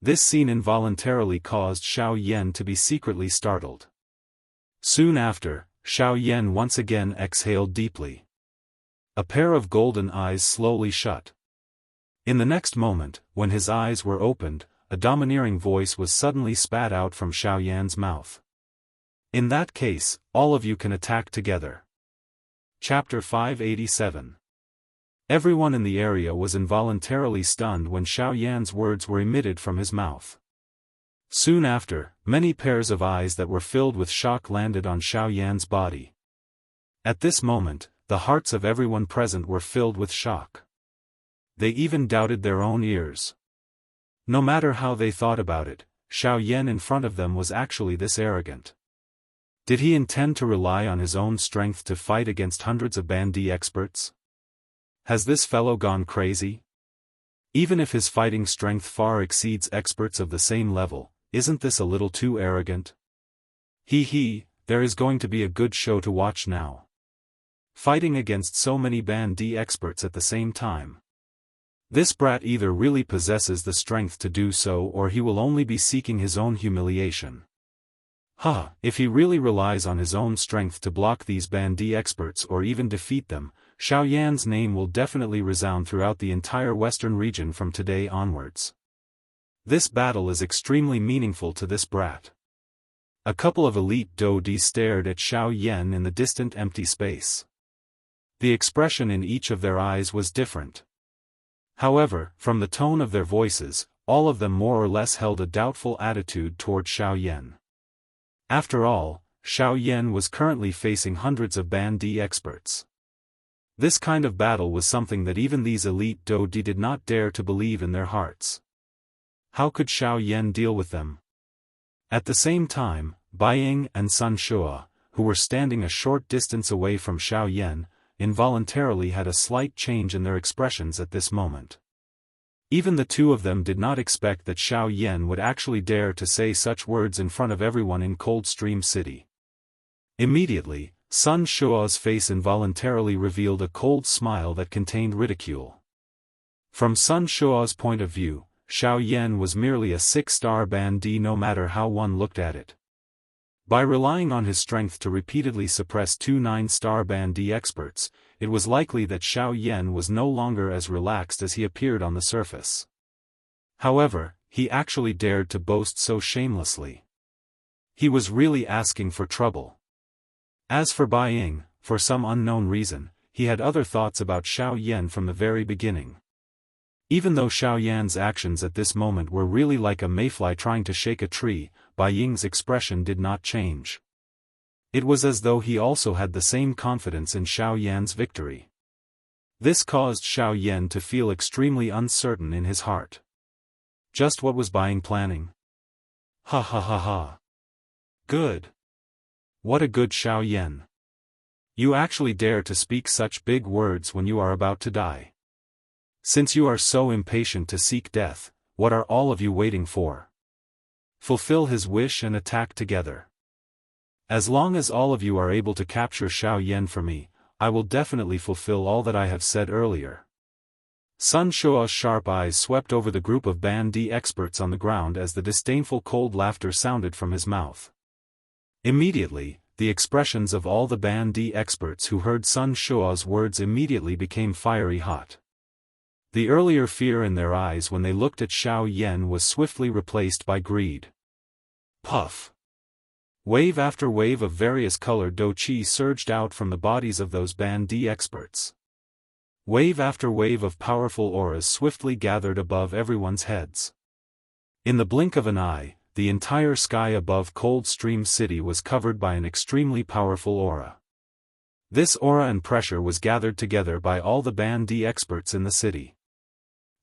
This scene involuntarily caused Xiao Yan to be secretly startled. Soon after, Xiao Yan once again exhaled deeply. A pair of golden eyes slowly shut. In the next moment, when his eyes were opened, a domineering voice was suddenly spat out from Xiao Yan's mouth. In that case, all of you can attack together. Chapter 587. Everyone in the area was involuntarily stunned when Xiao Yan's words were emitted from his mouth. Soon after, many pairs of eyes that were filled with shock landed on Xiao Yan's body. At this moment, the hearts of everyone present were filled with shock. They even doubted their own ears. No matter how they thought about it, Xiao Yan in front of them was actually this arrogant. Did he intend to rely on his own strength to fight against hundreds of Bandi experts? Has this fellow gone crazy? Even if his fighting strength far exceeds experts of the same level, isn't this a little too arrogant? There is going to be a good show to watch now. Fighting against so many Bandi experts at the same time. This brat either really possesses the strength to do so or he will only be seeking his own humiliation. If he really relies on his own strength to block these Bandi experts or even defeat them, Xiao Yan's name will definitely resound throughout the entire western region from today onwards. This battle is extremely meaningful to this brat. A couple of elite Daoist stared at Xiao Yan in the distant empty space. The expression in each of their eyes was different. However, from the tone of their voices, all of them more or less held a doubtful attitude toward Xiao Yan. After all, Xiao Yan was currently facing hundreds of Bandi experts. This kind of battle was something that even these elite Daoist did not dare to believe in their hearts. How could Xiao Yan deal with them? At the same time, Bai Ying and Sun Shua, who were standing a short distance away from Xiao Yan, involuntarily had a slight change in their expressions at this moment. Even the two of them did not expect that Xiao Yan would actually dare to say such words in front of everyone in Coldstream City. Immediately, Sun Shua's face involuntarily revealed a cold smile that contained ridicule. From Sun Shua's point of view, Xiao Yan was merely a 6-star Bandi no matter how one looked at it. By relying on his strength to repeatedly suppress 2 9-star Bandi experts, it was likely that Xiao Yan was no longer as relaxed as he appeared on the surface. However, he actually dared to boast so shamelessly. He was really asking for trouble. As for Bai Ying, for some unknown reason, he had other thoughts about Xiao Yan from the very beginning. Even though Xiao Yan's actions at this moment were really like a mayfly trying to shake a tree, Bai Ying's expression did not change. It was as though he also had the same confidence in Xiao Yan's victory. This caused Xiao Yan to feel extremely uncertain in his heart. Just what was Bai Ying planning? Good. What a good Xiao Yan. You actually dare to speak such big words when you are about to die. Since you are so impatient to seek death, what are all of you waiting for? Fulfill his wish and attack together. As long as all of you are able to capture Xiao Yan for me, I will definitely fulfill all that I have said earlier. Sun Shua's sharp eyes swept over the group of Bandi experts on the ground as the disdainful cold laughter sounded from his mouth. Immediately, the expressions of all the Bandi experts who heard Sun Shua's words immediately became fiery hot. The earlier fear in their eyes when they looked at Xiao Yan was swiftly replaced by greed. Puff! Wave after wave of various colored douqi surged out from the bodies of those Bandi experts. Wave after wave of powerful auras swiftly gathered above everyone's heads. In the blink of an eye, the entire sky above Coldstream City was covered by an extremely powerful aura. This aura and pressure was gathered together by all the Bandi experts in the city.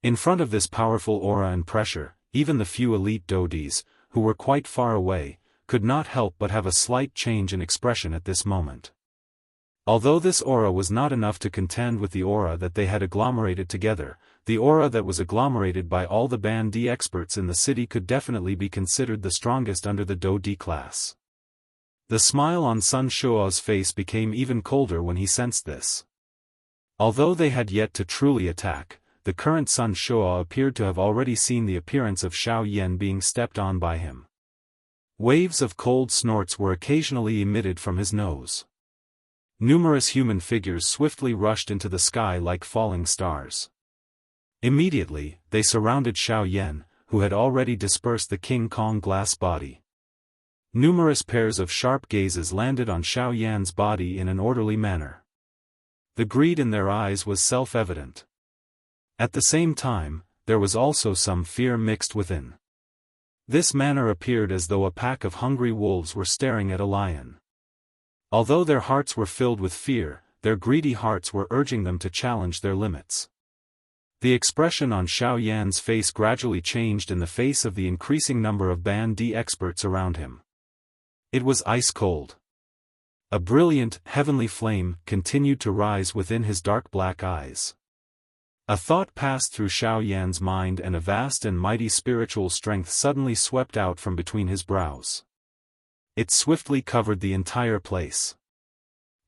In front of this powerful aura and pressure, even the few elite Daoist, who were quite far away, could not help but have a slight change in expression at this moment. Although this aura was not enough to contend with the aura that they had agglomerated together, the aura that was agglomerated by all the Bandi experts in the city could definitely be considered the strongest under the Daoist class. The smile on Sun Shua's face became even colder when he sensed this. Although they had yet to truly attack, the current Sun Shua appeared to have already seen the appearance of Xiao Yan being stepped on by him. Waves of cold snorts were occasionally emitted from his nose. Numerous human figures swiftly rushed into the sky like falling stars. Immediately, they surrounded Xiao Yan, who had already dispersed the King Kong glass body. Numerous pairs of sharp gazes landed on Xiao Yan's body in an orderly manner. The greed in their eyes was self-evident. At the same time, there was also some fear mixed within. This manner appeared as though a pack of hungry wolves were staring at a lion. Although their hearts were filled with fear, their greedy hearts were urging them to challenge their limits. The expression on Xiao Yan's face gradually changed in the face of the increasing number of Ban Di experts around him. It was ice-cold. A brilliant, heavenly flame continued to rise within his dark black eyes. A thought passed through Xiao Yan's mind and a vast and mighty spiritual strength suddenly swept out from between his brows. It swiftly covered the entire place.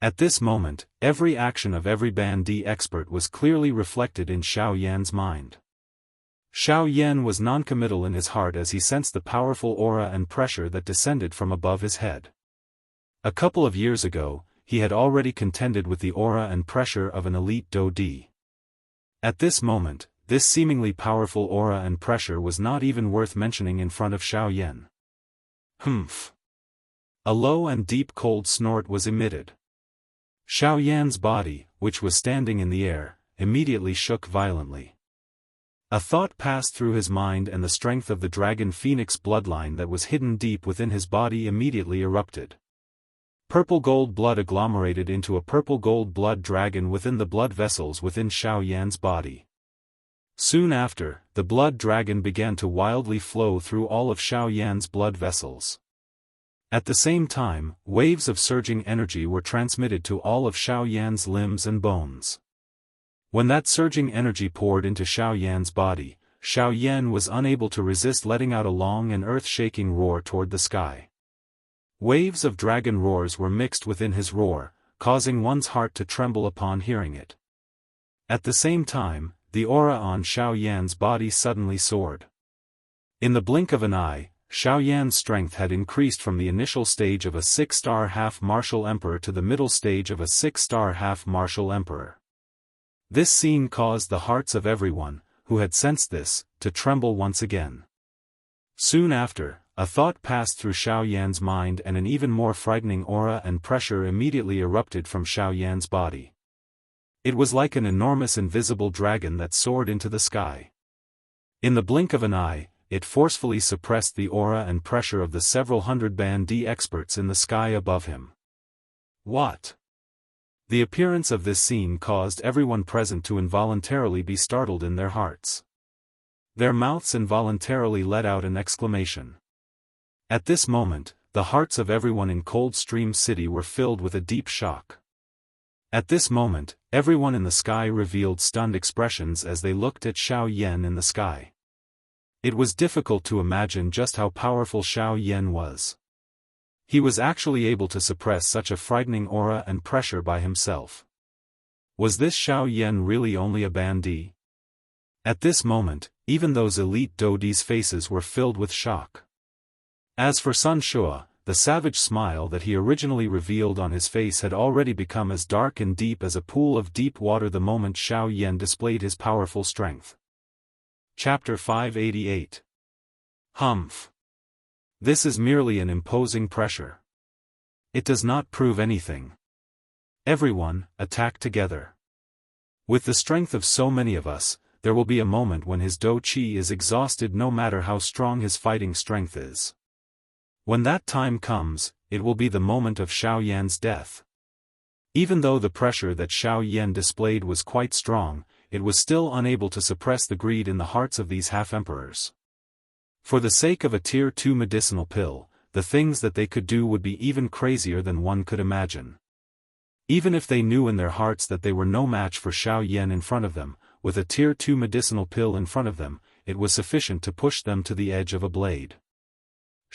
At this moment, every action of every Ban Di expert was clearly reflected in Xiao Yan's mind. Xiao Yan was noncommittal in his heart as he sensed the powerful aura and pressure that descended from above his head. A couple of years ago, he had already contended with the aura and pressure of an elite Do Di. At this moment, this seemingly powerful aura and pressure was not even worth mentioning in front of Xiao Yan. Humph! A low and deep cold snort was emitted. Xiao Yan's body, which was standing in the air, immediately shook violently. A thought passed through his mind and the strength of the dragon phoenix bloodline that was hidden deep within his body immediately erupted. Purple gold blood agglomerated into a purple gold blood dragon within the blood vessels within Xiao Yan's body. Soon after, the blood dragon began to wildly flow through all of Xiao Yan's blood vessels. At the same time, waves of surging energy were transmitted to all of Xiao Yan's limbs and bones. When that surging energy poured into Xiao Yan's body, Xiao Yan was unable to resist letting out a long and earth-shaking roar toward the sky. Waves of dragon roars were mixed within his roar, causing one's heart to tremble upon hearing it. At the same time, the aura on Xiao Yan's body suddenly soared. In the blink of an eye, Xiao Yan's strength had increased from the initial stage of a 6-star half-martial emperor to the middle stage of a 6-star half-martial emperor. This scene caused the hearts of everyone, who had sensed this, to tremble once again. Soon after, a thought passed through Xiao Yan's mind and an even more frightening aura and pressure immediately erupted from Xiao Yan's body. It was like an enormous invisible dragon that soared into the sky. In the blink of an eye, it forcefully suppressed the aura and pressure of the several hundred Ban Di experts in the sky above him. What? The appearance of this scene caused everyone present to involuntarily be startled in their hearts. Their mouths involuntarily let out an exclamation. At this moment, the hearts of everyone in Coldstream City were filled with a deep shock. At this moment, everyone in the sky revealed stunned expressions as they looked at Xiao Yan in the sky. It was difficult to imagine just how powerful Xiao Yan was. He was actually able to suppress such a frightening aura and pressure by himself. Was this Xiao Yan really only a Ban Di? At this moment, even those elite Do Di's faces were filled with shock. As for Sun Shua, the savage smile that he originally revealed on his face had already become as dark and deep as a pool of deep water the moment Xiao Yan displayed his powerful strength. Chapter 588. Humph. This is merely an imposing pressure. It does not prove anything. Everyone, attack together. With the strength of so many of us, there will be a moment when his Do Qi is exhausted no matter how strong his fighting strength is. When that time comes, it will be the moment of Xiao Yan's death. Even though the pressure that Xiao Yan displayed was quite strong, it was still unable to suppress the greed in the hearts of these half-emperors. For the sake of a Tier 2 medicinal pill, the things that they could do would be even crazier than one could imagine. Even if they knew in their hearts that they were no match for Xiao Yan in front of them, with a Tier 2 medicinal pill in front of them, it was sufficient to push them to the edge of a blade.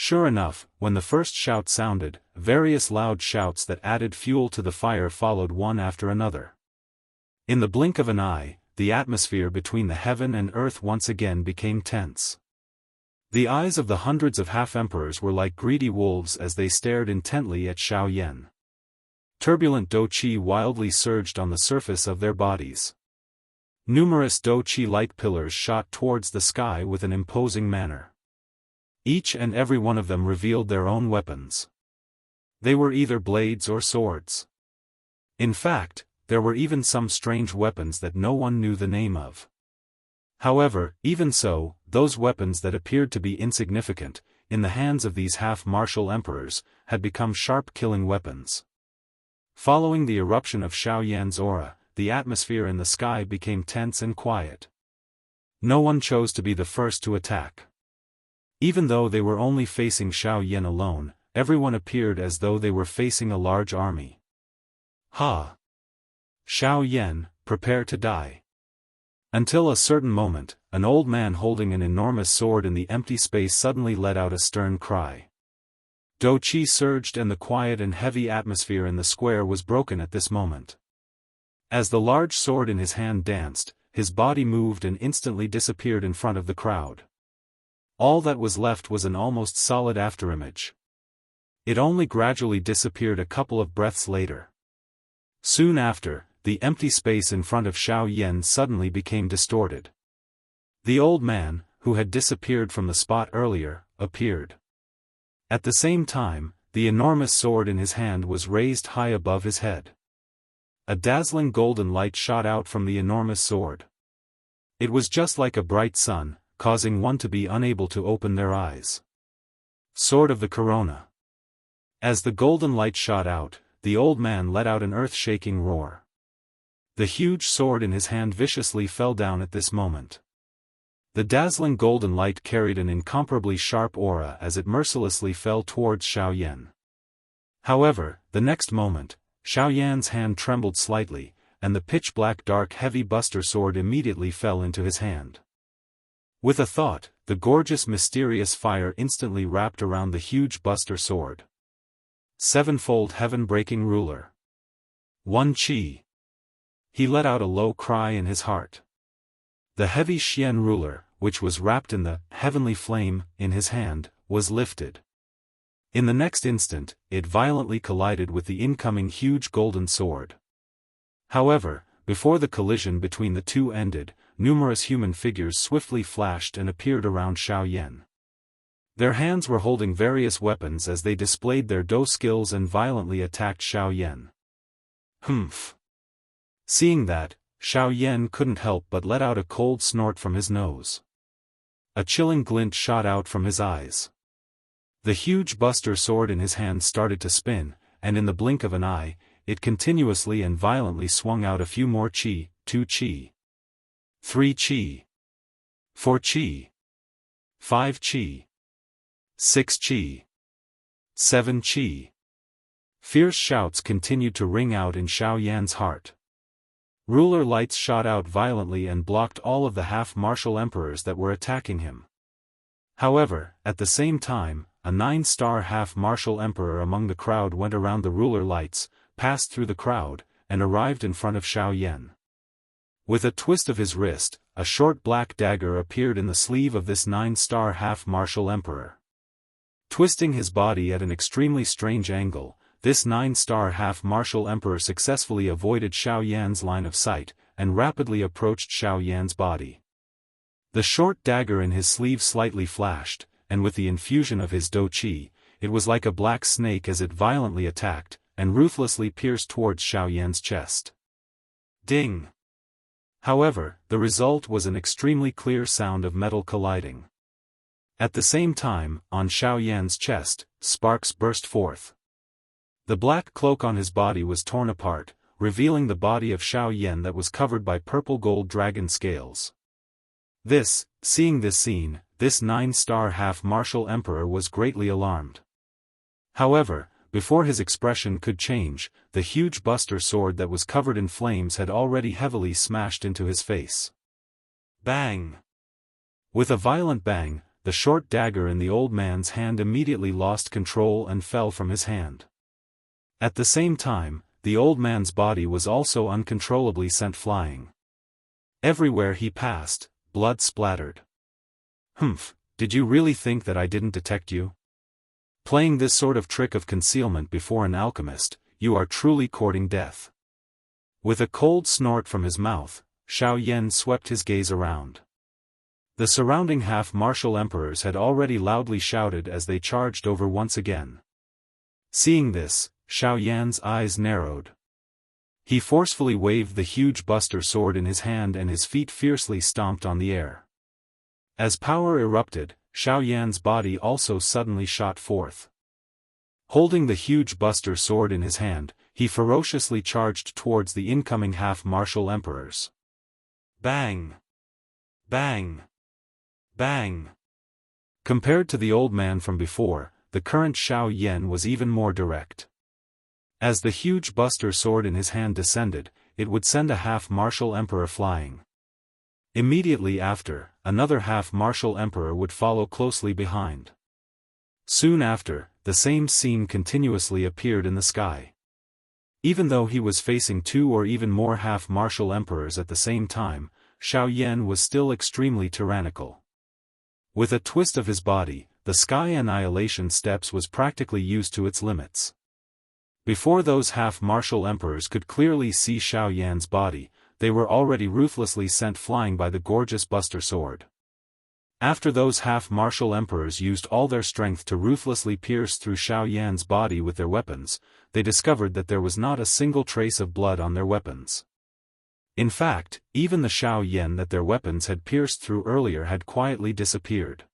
Sure enough, when the first shout sounded, various loud shouts that added fuel to the fire followed one after another. In the blink of an eye, the atmosphere between the heaven and earth once again became tense. The eyes of the hundreds of half-emperors were like greedy wolves as they stared intently at Xiao Yan. Turbulent Do Qi wildly surged on the surface of their bodies. Numerous Do Qi light pillars shot towards the sky with an imposing manner. Each and every one of them revealed their own weapons. They were either blades or swords. In fact, there were even some strange weapons that no one knew the name of. However, even so, those weapons that appeared to be insignificant, in the hands of these half-martial emperors, had become sharp killing weapons. Following the eruption of Xiao Yan's aura, the atmosphere in the sky became tense and quiet. No one chose to be the first to attack. Even though they were only facing Xiao Yan alone, everyone appeared as though they were facing a large army. Ha! Xiao Yan, prepare to die. Until a certain moment, an old man holding an enormous sword in the empty space suddenly let out a stern cry. Do Qi surged and the quiet and heavy atmosphere in the square was broken at this moment. As the large sword in his hand danced, his body moved and instantly disappeared in front of the crowd. All that was left was an almost solid afterimage. It only gradually disappeared a couple of breaths later. Soon after, the empty space in front of Xiao Yan suddenly became distorted. The old man, who had disappeared from the spot earlier, appeared. At the same time, the enormous sword in his hand was raised high above his head. A dazzling golden light shot out from the enormous sword. It was just like a bright sun, causing one to be unable to open their eyes. Sword of the Corona. As the golden light shot out, the old man let out an earth-shaking roar. The huge sword in his hand viciously fell down at this moment. The dazzling golden light carried an incomparably sharp aura as it mercilessly fell towards Xiao Yan. However, the next moment, Xiao Yan's hand trembled slightly, and the pitch-black dark heavy buster sword immediately fell into his hand. With a thought, the gorgeous mysterious fire instantly wrapped around the huge buster sword. Sevenfold heaven-breaking ruler. 1 Qi. He let out a low cry in his heart. The heavy Xian ruler, which was wrapped in the heavenly flame in his hand, was lifted. In the next instant, it violently collided with the incoming huge golden sword. However, before the collision between the two ended, numerous human figures swiftly flashed and appeared around Xiao Yan. Their hands were holding various weapons as they displayed their Do skills and violently attacked Xiao Yan. Humph! Seeing that, Xiao Yan couldn't help but let out a cold snort from his nose. A chilling glint shot out from his eyes. The huge buster sword in his hand started to spin, and in the blink of an eye, it continuously and violently swung out a few more Qi, 2 Qi, 3 Qi, 4 Qi, 5 Qi, 6 Qi, 7 Qi. Fierce shouts continued to ring out in Xiao Yan's heart. Ruler lights shot out violently and blocked all of the half-martial emperors that were attacking him. However, at the same time, a 9-star half-martial emperor among the crowd went around the ruler lights, passed through the crowd, and arrived in front of Xiao Yan. With a twist of his wrist, a short black dagger appeared in the sleeve of this 9-star half-martial emperor. Twisting his body at an extremely strange angle, this 9-star half-martial emperor successfully avoided Xiao Yan's line of sight, and rapidly approached Xiao Yan's body. The short dagger in his sleeve slightly flashed, and with the infusion of his Do Qi, it was like a black snake as it violently attacked, and ruthlessly pierced towards Xiao Yan's chest. Ding! However, the result was an extremely clear sound of metal colliding. At the same time, on Xiao Yan's chest, sparks burst forth. The black cloak on his body was torn apart, revealing the body of Xiao Yan that was covered by purple-gold dragon scales. Seeing this scene, this 9-star half-martial emperor was greatly alarmed. However, before his expression could change, the huge buster sword that was covered in flames had already heavily smashed into his face. Bang! With a violent bang, the short dagger in the old man's hand immediately lost control and fell from his hand. At the same time, the old man's body was also uncontrollably sent flying. Everywhere he passed, blood splattered. Humph, did you really think that I didn't detect you? Playing this sort of trick of concealment before an alchemist, you are truly courting death. With a cold snort from his mouth, Xiao Yan swept his gaze around. The surrounding half-martial emperors had already loudly shouted as they charged over once again. Seeing this, Xiao Yan's eyes narrowed. He forcefully waved the huge buster sword in his hand and his feet fiercely stomped on the air. As power erupted, Xiao Yan's body also suddenly shot forth. Holding the huge buster sword in his hand, he ferociously charged towards the incoming half-martial emperors. Bang! Bang! Bang! Compared to the old man from before, the current Xiao Yan was even more direct. As the huge buster sword in his hand descended, it would send a half-martial emperor flying. Immediately after, another half-martial emperor would follow closely behind. Soon after, the same scene continuously appeared in the sky. Even though he was facing 2 or even more half-martial emperors at the same time, Xiao Yan was still extremely tyrannical. With a twist of his body, the sky annihilation steps was practically used to its limits. Before those half-martial emperors could clearly see Xiao Yan's body, they were already ruthlessly sent flying by the gorgeous buster sword. After those half-martial emperors used all their strength to ruthlessly pierce through Xiao Yan's body with their weapons, they discovered that there was not a single trace of blood on their weapons. In fact, even the Xiao Yan that their weapons had pierced through earlier had quietly disappeared.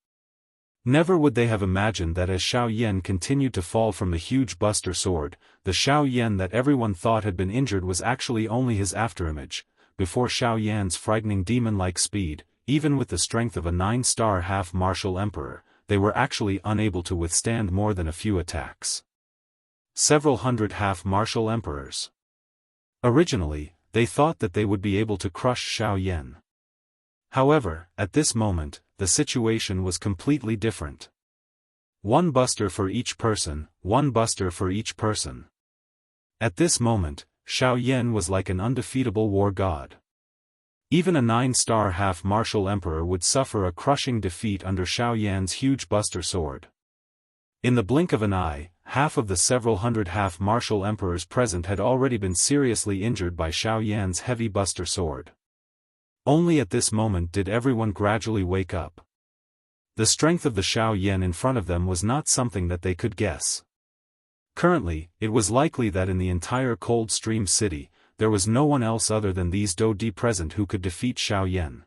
Never would they have imagined that as Xiao Yan continued to fall from the huge buster sword, the Xiao Yan that everyone thought had been injured was actually only his afterimage. Before Xiao Yan's frightening demon-like speed, even with the strength of a 9-star half-martial emperor, they were actually unable to withstand more than a few attacks. Several hundred half-martial emperors. Originally, they thought that they would be able to crush Xiao Yan. However, at this moment, the situation was completely different. 1 buster for each person, 1 buster for each person. At this moment, Xiao Yan was like an undefeatable war god. Even a 9-star half-martial emperor would suffer a crushing defeat under Xiao Yan's huge buster sword. In the blink of an eye, half of the several hundred half-martial emperors present had already been seriously injured by Xiao Yan's heavy buster sword. Only at this moment did everyone gradually wake up. The strength of the Xiao Yan in front of them was not something that they could guess. Currently, it was likely that in the entire Cold Stream City, there was no one else other than these Dodi present who could defeat Xiao Yan.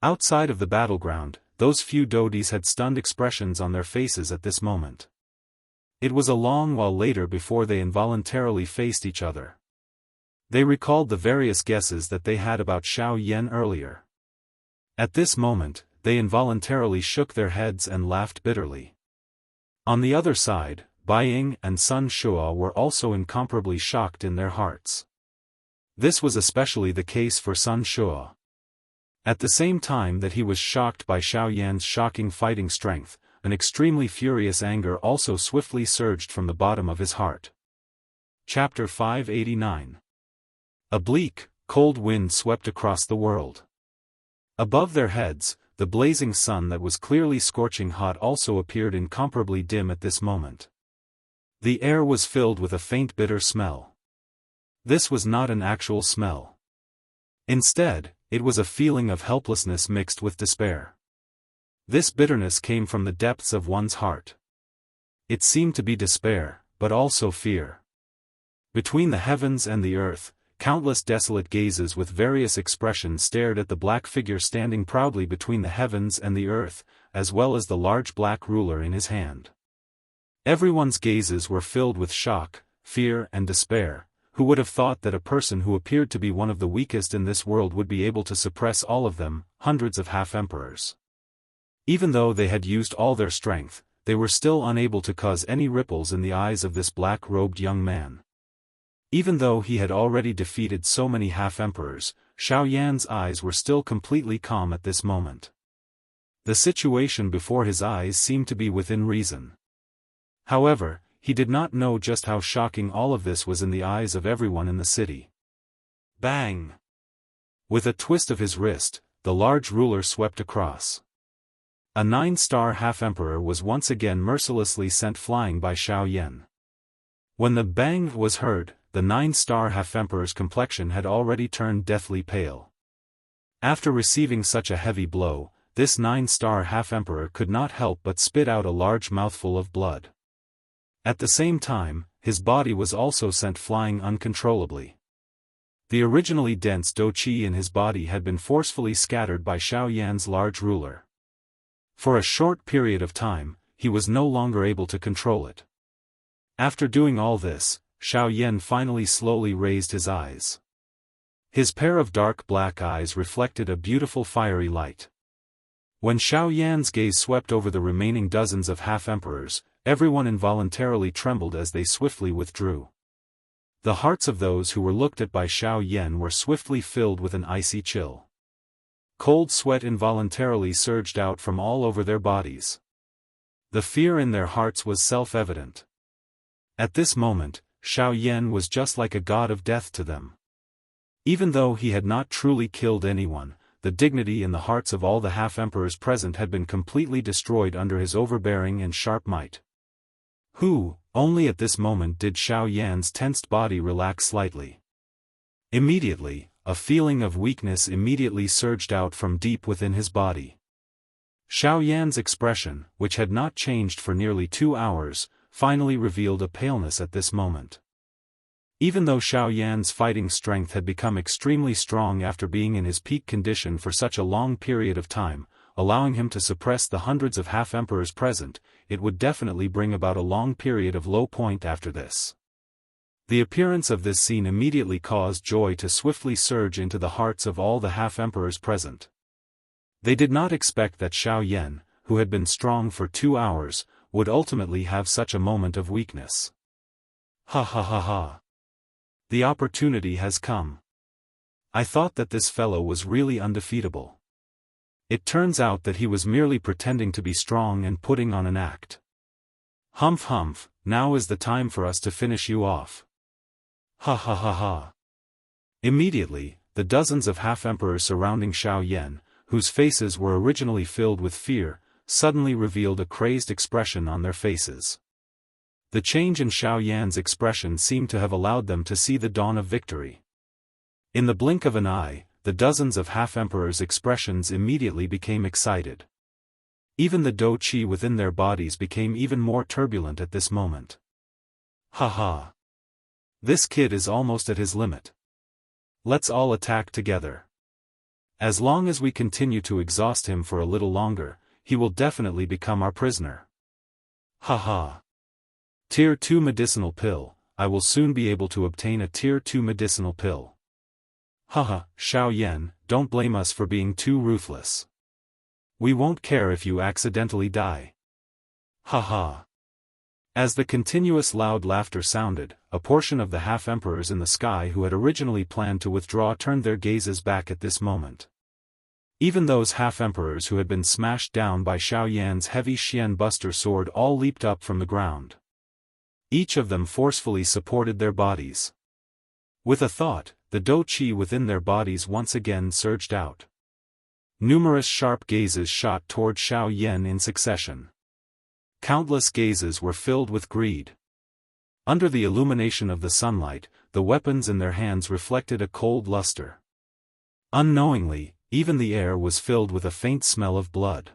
Outside of the battleground, those few Dodis had stunned expressions on their faces at this moment. It was a long while later before they involuntarily faced each other. They recalled the various guesses that they had about Xiao Yan earlier. At this moment, they involuntarily shook their heads and laughed bitterly. On the other side, Bai Ying and Sun Shua were also incomparably shocked in their hearts. This was especially the case for Sun Shua. At the same time that he was shocked by Xiao Yan's shocking fighting strength, an extremely furious anger also swiftly surged from the bottom of his heart. Chapter 589. A bleak, cold wind swept across the world. Above their heads, the blazing sun that was clearly scorching hot also appeared incomparably dim at this moment. The air was filled with a faint bitter smell. This was not an actual smell. Instead, it was a feeling of helplessness mixed with despair. This bitterness came from the depths of one's heart. It seemed to be despair, but also fear. Between the heavens and the earth, countless desolate gazes with various expressions stared at the black figure standing proudly between the heavens and the earth, as well as the large black ruler in his hand. Everyone's gazes were filled with shock, fear and despair. Who would have thought that a person who appeared to be one of the weakest in this world would be able to suppress all of them, hundreds of half-emperors? Even though they had used all their strength, they were still unable to cause any ripples in the eyes of this black-robed young man. Even though he had already defeated so many half-emperors, Xiao Yan's eyes were still completely calm at this moment. The situation before his eyes seemed to be within reason. However, he did not know just how shocking all of this was in the eyes of everyone in the city. Bang! With a twist of his wrist, the large ruler swept across. A 9-star half-emperor was once again mercilessly sent flying by Xiao Yan. When the bang was heard, the 9-star half-emperor's complexion had already turned deathly pale. After receiving such a heavy blow, this 9-star half-emperor could not help but spit out a large mouthful of blood. At the same time, his body was also sent flying uncontrollably. The originally dense dou qi in his body had been forcefully scattered by Xiao Yan's large ruler. For a short period of time, he was no longer able to control it. After doing all this, Xiao Yan finally slowly raised his eyes. His pair of dark black eyes reflected a beautiful fiery light. When Xiao Yan's gaze swept over the remaining dozens of half-emperors, everyone involuntarily trembled as they swiftly withdrew. The hearts of those who were looked at by Xiao Yan were swiftly filled with an icy chill. Cold sweat involuntarily surged out from all over their bodies. The fear in their hearts was self-evident. At this moment, Xiao Yan was just like a god of death to them. Even though he had not truly killed anyone, the dignity in the hearts of all the half-emperors present had been completely destroyed under his overbearing and sharp might. Only at this moment did Xiao Yan's tensed body relax slightly. Immediately, a feeling of weakness immediately surged out from deep within his body. Xiao Yan's expression, which had not changed for nearly 2 hours, finally revealed a paleness at this moment. Even though Xiao Yan's fighting strength had become extremely strong after being in his peak condition for such a long period of time, allowing him to suppress the hundreds of half-emperors present, it would definitely bring about a long period of low point after this. The appearance of this scene immediately caused joy to swiftly surge into the hearts of all the half-emperors present. They did not expect that Xiao Yan, who had been strong for 2 hours, would ultimately have such a moment of weakness. Ha ha ha ha. The opportunity has come. I thought that this fellow was really undefeatable. It turns out that he was merely pretending to be strong and putting on an act. Humph humph, now is the time for us to finish you off. Ha ha ha ha. Immediately, the dozens of half-emperors surrounding Xiao Yan, whose faces were originally filled with fear, suddenly revealed a crazed expression on their faces. The change in Xiao Yan's expression seemed to have allowed them to see the dawn of victory. In the blink of an eye, the dozens of half-emperors' expressions immediately became excited. Even the dou qi within their bodies became even more turbulent at this moment. Ha ha. This kid is almost at his limit. Let's all attack together. As long as we continue to exhaust him for a little longer, he will definitely become our prisoner. Ha ha. Tier 2 medicinal pill, I will soon be able to obtain a Tier 2 medicinal pill. Haha, Xiao Yan, don't blame us for being too ruthless. We won't care if you accidentally die. Haha. As the continuous loud laughter sounded, a portion of the half-emperors in the sky who had originally planned to withdraw turned their gazes back at this moment. Even those half-emperors who had been smashed down by Xiao Yan's heavy Xian Buster sword all leaped up from the ground. Each of them forcefully supported their bodies. With a thought, the dou qi within their bodies once again surged out. Numerous sharp gazes shot toward Xiao Yan in succession. Countless gazes were filled with greed. Under the illumination of the sunlight, the weapons in their hands reflected a cold luster. Unknowingly, even the air was filled with a faint smell of blood.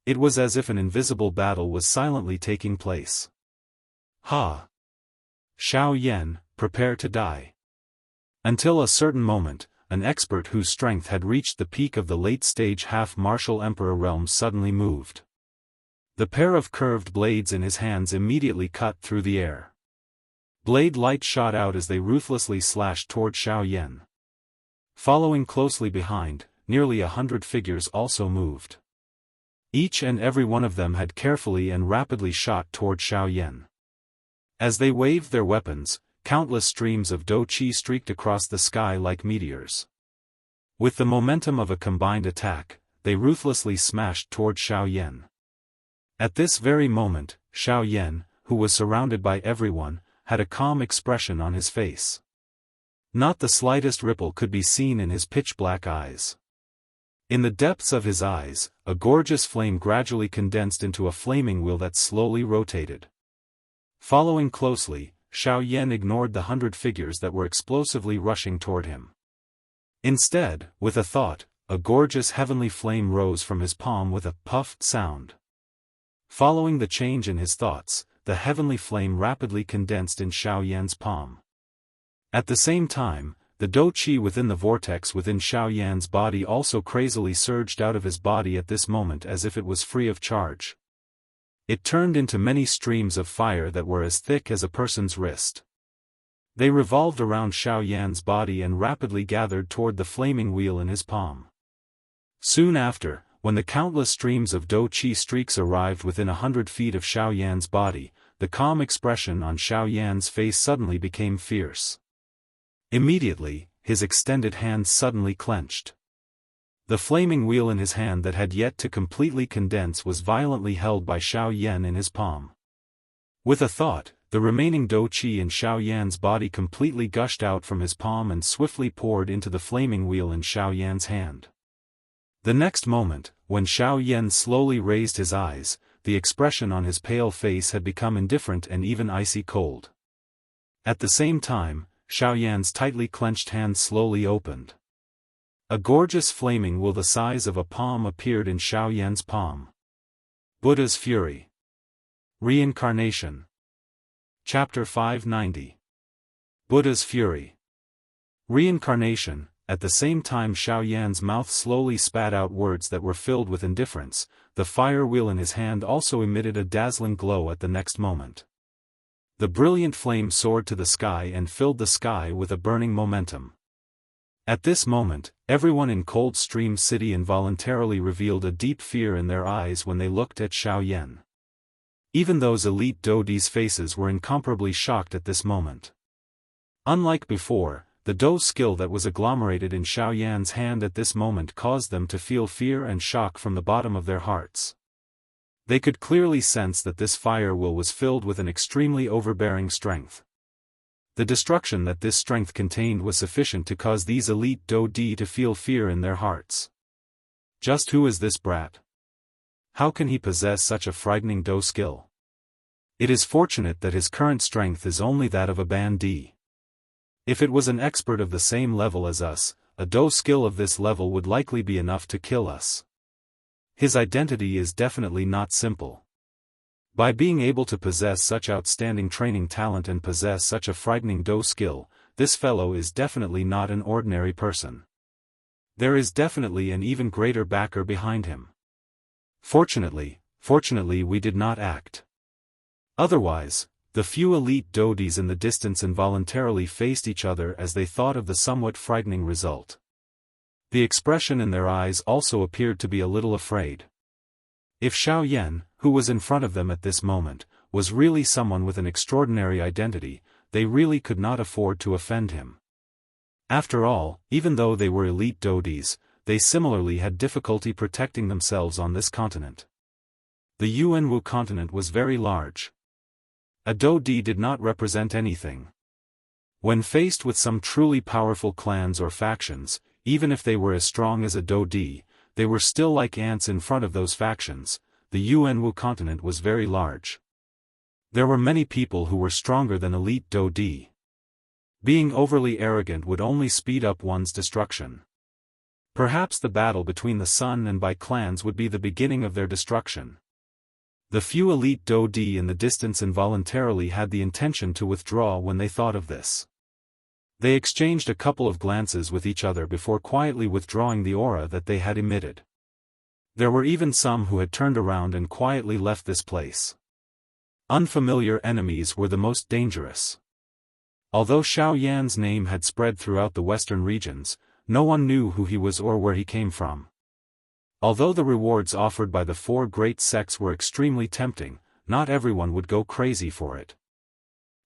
It was as if an invisible battle was silently taking place. Ha! Xiao Yan, prepare to die. Until a certain moment, an expert whose strength had reached the peak of the late-stage half-martial emperor realm suddenly moved. The pair of curved blades in his hands immediately cut through the air. Blade light shot out as they ruthlessly slashed toward Xiao Yan. Following closely behind, nearly 100 figures also moved. Each and every one of them had carefully and rapidly shot toward Xiao Yan. As they waved their weapons, countless streams of dou qi streaked across the sky like meteors. With the momentum of a combined attack, they ruthlessly smashed toward Xiao Yan. At this very moment, Xiao Yan, who was surrounded by everyone, had a calm expression on his face. Not the slightest ripple could be seen in his pitch-black eyes. In the depths of his eyes, a gorgeous flame gradually condensed into a flaming wheel that slowly rotated. Following closely, Xiao Yan ignored the 100 figures that were explosively rushing toward him. Instead, with a thought, a gorgeous heavenly flame rose from his palm with a puffed sound. Following the change in his thoughts, the heavenly flame rapidly condensed in Xiao Yan's palm. At the same time, the dou qi within the vortex within Xiaoyan's body also crazily surged out of his body at this moment as if it was free of charge. It turned into many streams of fire that were as thick as a person's wrist. They revolved around Xiaoyan's body and rapidly gathered toward the flaming wheel in his palm. Soon after, when the countless streams of dou qi streaks arrived within 100 feet of Xiaoyan's body, the calm expression on Xiaoyan's face suddenly became fierce. Immediately, his extended hand suddenly clenched. The flaming wheel in his hand that had yet to completely condense was violently held by Xiaoyan in his palm. With a thought, the remaining dou qi in Xiaoyan's body completely gushed out from his palm and swiftly poured into the flaming wheel in Xiaoyan's hand. The next moment, when Xiaoyan slowly raised his eyes, the expression on his pale face had become indifferent and even icy cold. At the same time, Xiaoyan's tightly clenched hand slowly opened. A gorgeous flaming wheel the size of a palm appeared in Xiaoyan's palm. Buddha's Fury. Reincarnation. Chapter 590. Buddha's Fury. Reincarnation. At the same time Xiaoyan's mouth slowly spat out words that were filled with indifference, the fire wheel in his hand also emitted a dazzling glow at the next moment. The brilliant flame soared to the sky and filled the sky with a burning momentum. At this moment, everyone in Cold Stream City involuntarily revealed a deep fear in their eyes when they looked at Xiaoyan. Even those elite doudis' faces were incomparably shocked at this moment. Unlike before, the dou skill that was agglomerated in Xiaoyan's hand at this moment caused them to feel fear and shock from the bottom of their hearts. They could clearly sense that this fire wheel was filled with an extremely overbearing strength. The destruction that this strength contained was sufficient to cause these elite doudi to feel fear in their hearts. Just who is this brat? How can he possess such a frightening dou skill? It is fortunate that his current strength is only that of a bandit. If it was an expert of the same level as us, a dou skill of this level would likely be enough to kill us. His identity is definitely not simple. By being able to possess such outstanding training talent and possess such a frightening dou skill, this fellow is definitely not an ordinary person. There is definitely an even greater backer behind him. Fortunately we did not act. Otherwise, the few elite doudis in the distance involuntarily faced each other as they thought of the somewhat frightening result. The expression in their eyes also appeared to be a little afraid. If Xiaoyan, who was in front of them at this moment, was really someone with an extraordinary identity, they really could not afford to offend him. After all, even though they were elite doudis, they similarly had difficulty protecting themselves on this continent. The Yuanwu continent was very large. A doudi did not represent anything. When faced with some truly powerful clans or factions, even if they were as strong as a doudi, they were still like ants in front of those factions. The Yuanwu continent was very large. There were many people who were stronger than elite doudi. Being overly arrogant would only speed up one's destruction. Perhaps the battle between the Sun and Bai clans would be the beginning of their destruction. The few elite doudi in the distance involuntarily had the intention to withdraw when they thought of this. They exchanged a couple of glances with each other before quietly withdrawing the aura that they had emitted. There were even some who had turned around and quietly left this place. Unfamiliar enemies were the most dangerous. Although Xiaoyan's name had spread throughout the western regions, no one knew who he was or where he came from. Although the rewards offered by the four great sects were extremely tempting, not everyone would go crazy for it.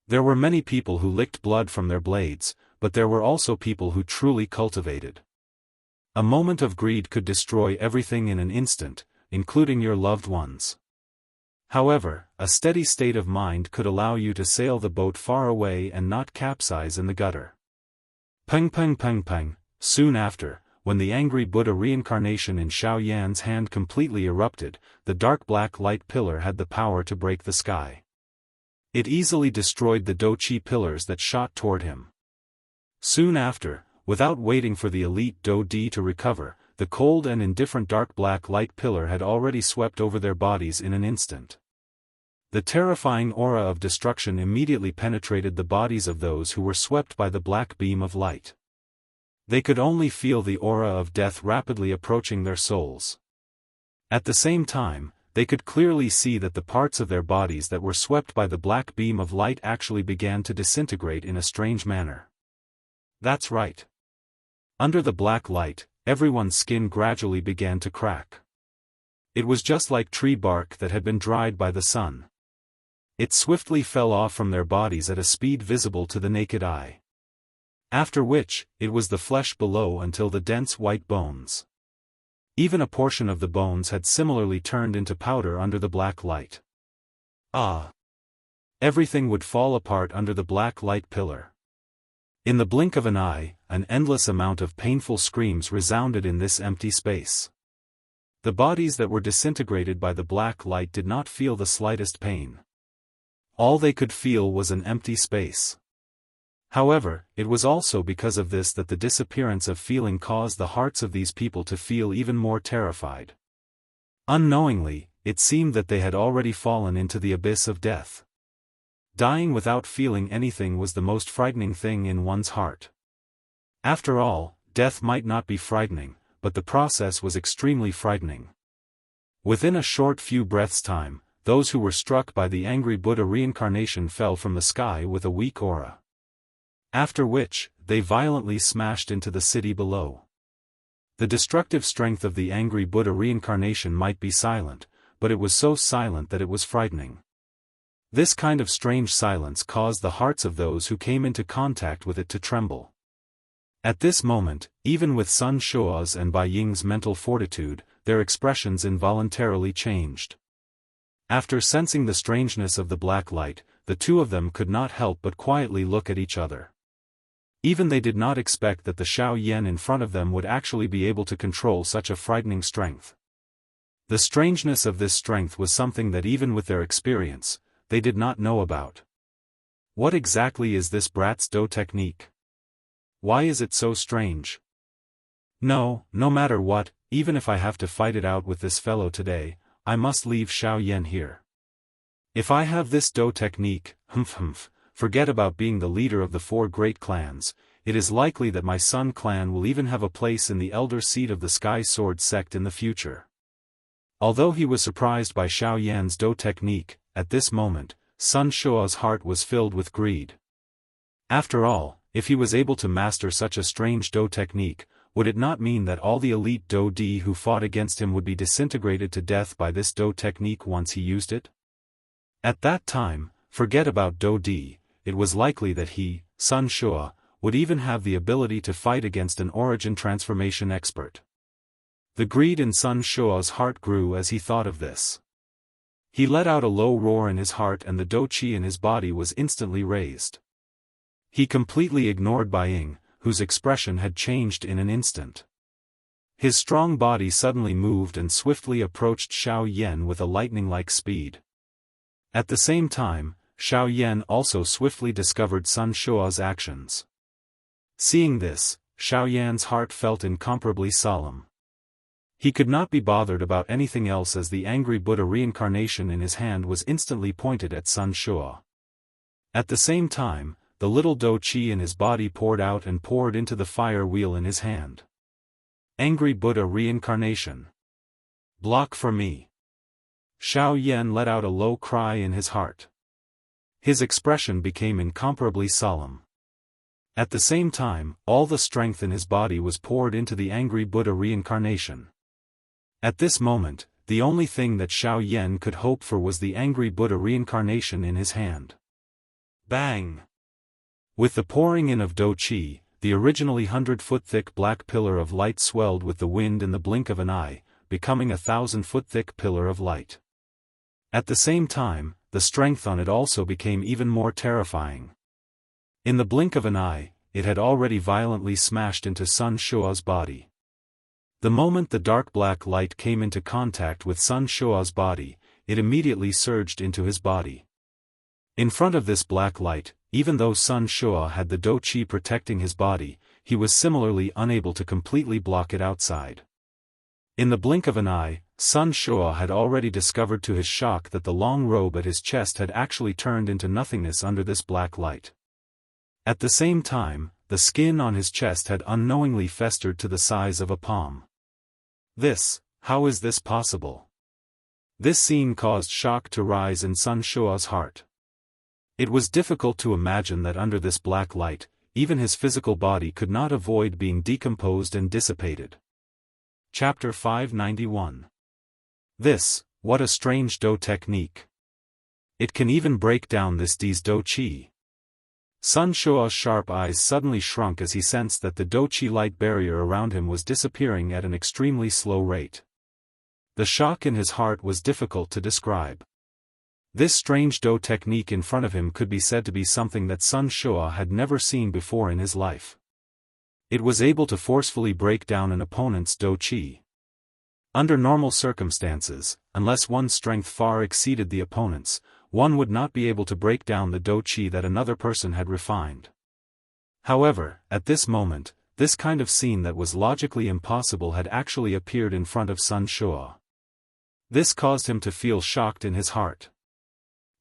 There were many people who licked blood from their blades, but there were also people who truly cultivated. A moment of greed could destroy everything in an instant, including your loved ones. However, a steady state of mind could allow you to sail the boat far away and not capsize in the gutter. Peng peng peng peng. Soon after, when the angry Buddha reincarnation in Xiaoyan's hand completely erupted, the dark black light pillar had the power to break the sky. It easily destroyed the dou qi pillars that shot toward him. Soon after, without waiting for the elite doudi to recover, the cold and indifferent dark black light pillar had already swept over their bodies in an instant. The terrifying aura of destruction immediately penetrated the bodies of those who were swept by the black beam of light. They could only feel the aura of death rapidly approaching their souls. At the same time, they could clearly see that the parts of their bodies that were swept by the black beam of light actually began to disintegrate in a strange manner. That's right. Under the black light, everyone's skin gradually began to crack. It was just like tree bark that had been dried by the sun. It swiftly fell off from their bodies at a speed visible to the naked eye. After which, it was the flesh below until the dense white bones. Even a portion of the bones had similarly turned into powder under the black light. Ah! Everything would fall apart under the black light pillar. In the blink of an eye, an endless amount of painful screams resounded in this empty space. The bodies that were disintegrated by the black light did not feel the slightest pain. All they could feel was an empty space. However, it was also because of this that the disappearance of feeling caused the hearts of these people to feel even more terrified. Unknowingly, it seemed that they had already fallen into the abyss of death. Dying without feeling anything was the most frightening thing in one's heart. After all, death might not be frightening, but the process was extremely frightening. Within a short few breaths' time, those who were struck by the angry Buddha reincarnation fell from the sky with a weak aura. After which, they violently smashed into the city below. The destructive strength of the angry Buddha reincarnation might be silent, but it was so silent that it was frightening. This kind of strange silence caused the hearts of those who came into contact with it to tremble. At this moment, even with Sun Shua's and Bai Ying's mental fortitude, their expressions involuntarily changed. After sensing the strangeness of the black light, the two of them could not help but quietly look at each other. Even they did not expect that the Xiao Yan in front of them would actually be able to control such a frightening strength. The strangeness of this strength was something that even with their experience, they did not know about. What exactly is this brat's Do technique? Why is it so strange? No matter what, even if I have to fight it out with this fellow today, I must leave Xiao Yan here. If I have this Do technique, forget about being the leader of the 4 great clans, it is likely that my Sun clan will even have a place in the elder seat of the Sky Sword sect in the future. Although he was surprised by Xiao Yan's Do technique, at this moment, Sun Shua's heart was filled with greed. After all, if he was able to master such a strange Do technique, would it not mean that all the elite Do Di who fought against him would be disintegrated to death by this Do technique once he used it? At that time, forget about Do Di, it was likely that he, Sun Shua, would even have the ability to fight against an origin transformation expert. The greed in Sun Shua's heart grew as he thought of this. He let out a low roar in his heart and the Do Qi in his body was instantly raised. He completely ignored Bai Ying, whose expression had changed in an instant. His strong body suddenly moved and swiftly approached Xiao Yan with a lightning-like speed. At the same time, Xiao Yan also swiftly discovered Sun Shua's actions. Seeing this, Xiao Yan's heart felt incomparably solemn. He could not be bothered about anything else as the angry Buddha reincarnation in his hand was instantly pointed at Sun Shua. At the same time, the little Do Qi in his body poured out and poured into the fire wheel in his hand. Angry Buddha reincarnation. Block for me. Xiao Yan let out a low cry in his heart. His expression became incomparably solemn. At the same time, all the strength in his body was poured into the angry Buddha reincarnation. At this moment, the only thing that Xiao Yan could hope for was the angry Buddha reincarnation in his hand. Bang! With the pouring in of Do Qi, the originally 100-foot-thick black pillar of light swelled with the wind in the blink of an eye, becoming a 1,000-foot-thick pillar of light. At the same time, the strength on it also became even more terrifying. In the blink of an eye, it had already violently smashed into Sun Shua's body. The moment the dark black light came into contact with Sun Shua's body, it immediately surged into his body. In front of this black light, even though Sun Shua had the Do Qi protecting his body, he was similarly unable to completely block it outside. In the blink of an eye, Sun Shua had already discovered to his shock that the long robe at his chest had actually turned into nothingness under this black light. At the same time, the skin on his chest had unknowingly festered to the size of a palm. How is this possible? This scene caused shock to rise in Sun Shua's heart. It was difficult to imagine that under this black light, even his physical body could not avoid being decomposed and dissipated. Chapter 591. What a strange Do technique. It can even break down this D's Do Qi. Sun Shua's sharp eyes suddenly shrunk as he sensed that the Do Qi light barrier around him was disappearing at an extremely slow rate. The shock in his heart was difficult to describe. This strange Do technique in front of him could be said to be something that Sun Shua had never seen before in his life. It was able to forcefully break down an opponent's Do Qi. Under normal circumstances, unless one's strength far exceeded the opponent's, one would not be able to break down the Do Qi that another person had refined. However, at this moment, this kind of scene that was logically impossible had actually appeared in front of Sun Shua. This caused him to feel shocked in his heart.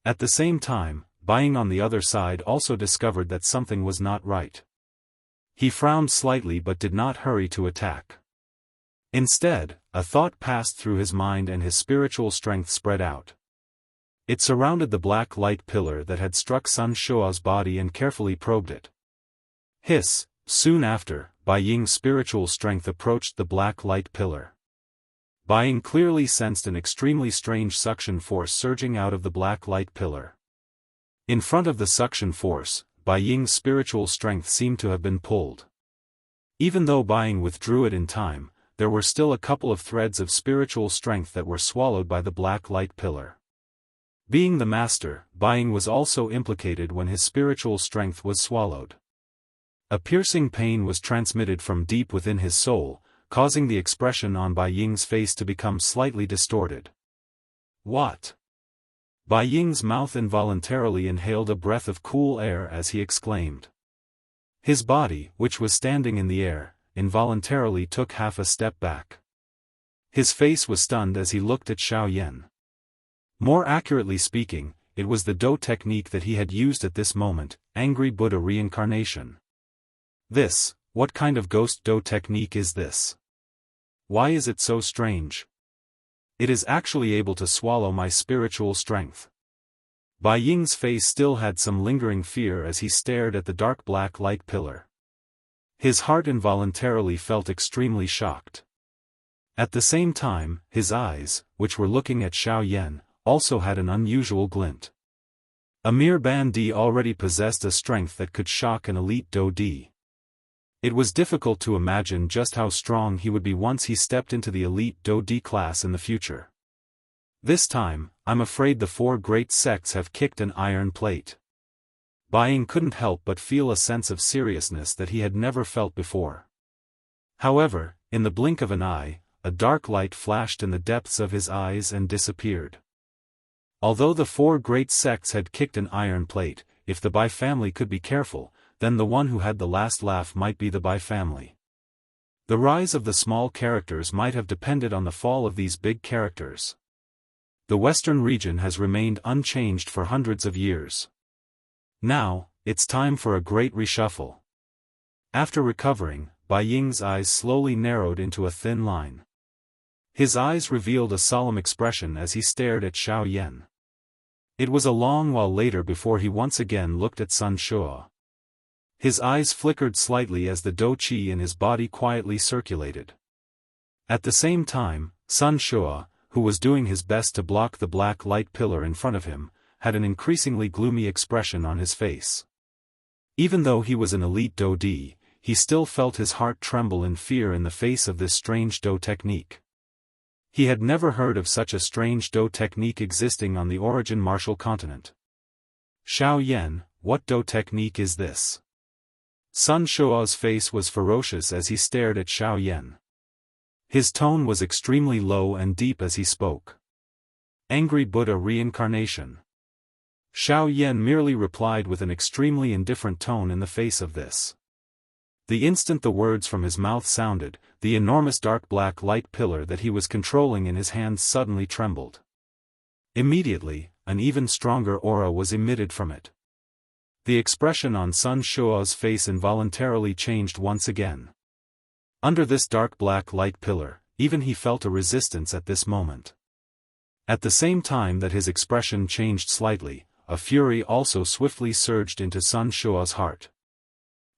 At the same time, Bai Ying on the other side also discovered that something was not right. He frowned slightly but did not hurry to attack. Instead, a thought passed through his mind and his spiritual strength spread out. It surrounded the black light pillar that had struck Sun Shua's body and carefully probed it. Soon after, Bai Ying's spiritual strength approached the black light pillar. Bai Ying clearly sensed an extremely strange suction force surging out of the black light pillar. In front of the suction force, Bai Ying's spiritual strength seemed to have been pulled. Even though Bai Ying withdrew it in time, there were still a couple of threads of spiritual strength that were swallowed by the black light pillar. Being the master, Bai Ying was also implicated when his spiritual strength was swallowed. A piercing pain was transmitted from deep within his soul, causing the expression on Bai Ying's face to become slightly distorted. What? Bai Ying's mouth involuntarily inhaled a breath of cool air as he exclaimed. His body, which was standing in the air, involuntarily took half a step back. His face was stunned as he looked at Xiao Yan. More accurately speaking, it was the Do technique that he had used at this moment, Angry Buddha reincarnation. What kind of ghost Do technique is this? Why is it so strange? It is actually able to swallow my spiritual strength. Bai Ying's face still had some lingering fear as he stared at the dark black light pillar. His heart involuntarily felt extremely shocked. At the same time, his eyes, which were looking at Xiao Yan, also had an unusual glint. Amir Ban Di already possessed a strength that could shock an elite Do Di. It was difficult to imagine just how strong he would be once he stepped into the elite Do Di class in the future. This time, I'm afraid the four great sects have kicked an iron plate. Bai Ying couldn't help but feel a sense of seriousness that he had never felt before. However, in the blink of an eye, a dark light flashed in the depths of his eyes and disappeared. Although the four great sects had kicked an iron plate, if the Bai family could be careful, then the one who had the last laugh might be the Bai family. The rise of the small characters might have depended on the fall of these big characters. The western region has remained unchanged for hundreds of years. Now, it's time for a great reshuffle. After recovering, Bai Ying's eyes slowly narrowed into a thin line. His eyes revealed a solemn expression as he stared at Xiao Yan. It was a long while later before he once again looked at Sun Shua. His eyes flickered slightly as the Do Qi in his body quietly circulated. At the same time, Sun Shua, who was doing his best to block the black light pillar in front of him, had an increasingly gloomy expression on his face. Even though he was an elite Do Di, he still felt his heart tremble in fear in the face of this strange Do technique. He had never heard of such a strange Do technique existing on the Origin Martial Continent. Xiao Yan, what Do technique is this? Sun Shua's face was ferocious as he stared at Xiao Yan. His tone was extremely low and deep as he spoke. Angry Buddha reincarnation. Xiao Yan merely replied with an extremely indifferent tone in the face of this. The instant the words from his mouth sounded, the enormous dark black light pillar that he was controlling in his hands suddenly trembled. Immediately, an even stronger aura was emitted from it. The expression on Sun Shuo's face involuntarily changed once again. Under this dark black light pillar, even he felt a resistance at this moment. At the same time that his expression changed slightly, a fury also swiftly surged into Sun Shuo's heart.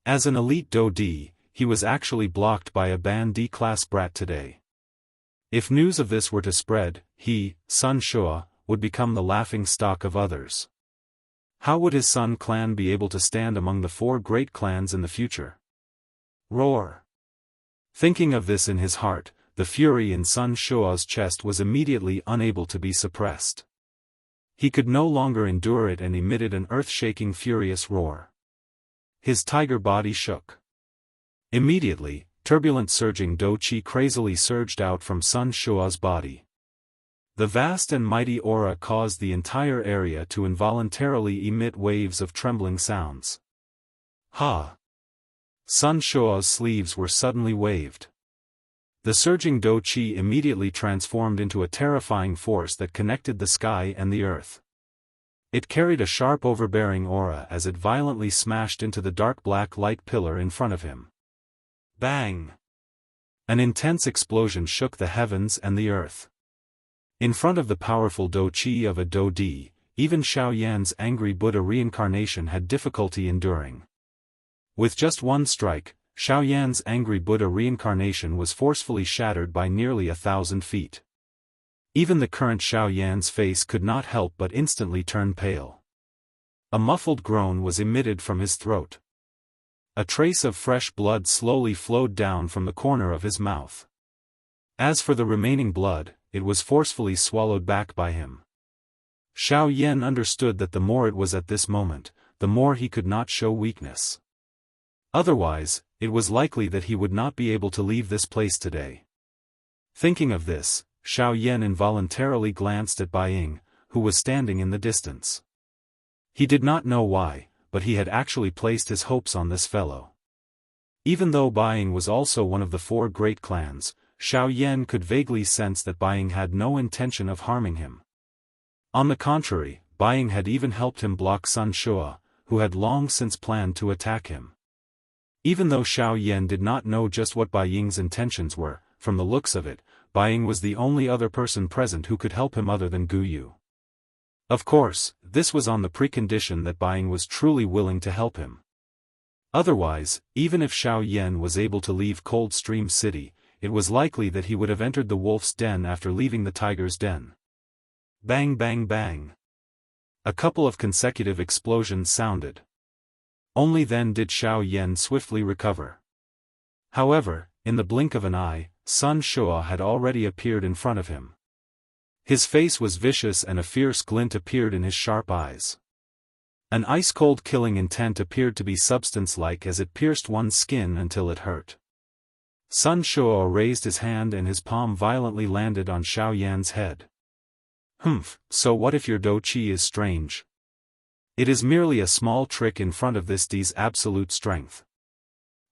As an elite Do Di, he was actually blocked by a Ban D-class brat today. If news of this were to spread, he, Sun Shuo, would become the laughing stock of others. How would his Sun clan be able to stand among the 4 great clans in the future? Roar! Thinking of this in his heart, the fury in Sun Shuo's chest was immediately unable to be suppressed. He could no longer endure it and emitted an earth-shaking furious roar. His tiger body shook. Immediately, turbulent surging Do Qi crazily surged out from Sun Shuo's body. The vast and mighty aura caused the entire area to involuntarily emit waves of trembling sounds. Ha! Sun Shuo's sleeves were suddenly waved. The surging Do Qi immediately transformed into a terrifying force that connected the sky and the earth. It carried a sharp overbearing aura as it violently smashed into the dark black light pillar in front of him. Bang! An intense explosion shook the heavens and the earth. In front of the powerful Do Qi of a Do Di, even Xiao Yan's angry Buddha reincarnation had difficulty enduring. With just one strike, Xiao Yan's angry Buddha reincarnation was forcefully shattered by nearly 1,000 feet. Even the current Xiao Yan's face could not help but instantly turn pale. A muffled groan was emitted from his throat. A trace of fresh blood slowly flowed down from the corner of his mouth. As for the remaining blood, it was forcefully swallowed back by him. Xiao Yan understood that the more it was at this moment, the more he could not show weakness. Otherwise, it was likely that he would not be able to leave this place today. Thinking of this, Xiao Yan involuntarily glanced at Bai Ying, who was standing in the distance. He did not know why, but he had actually placed his hopes on this fellow. Even though Bai Ying was also one of the 4 great clans, Xiao Yan could vaguely sense that Bai Ying had no intention of harming him. On the contrary, Bai Ying had even helped him block Sun Shuo, who had long since planned to attack him. Even though Xiao Yan did not know just what Bai Ying's intentions were, from the looks of it, Bai Ying was the only other person present who could help him other than Gu Yu. Of course, this was on the precondition that Bai Ying was truly willing to help him. Otherwise, even if Xiao Yan was able to leave Cold Stream City, it was likely that he would have entered the wolf's den after leaving the tiger's den. Bang bang bang. A couple of consecutive explosions sounded. Only then did Xiao Yan swiftly recover. However, in the blink of an eye, Sun Shuo had already appeared in front of him. His face was vicious and a fierce glint appeared in his sharp eyes. An ice-cold killing intent appeared to be substance-like as it pierced one's skin until it hurt. Sun Shuo raised his hand and his palm violently landed on Xiao Yan's head. Humph, so what if your Do Qi is strange? It is merely a small trick in front of this D's absolute strength.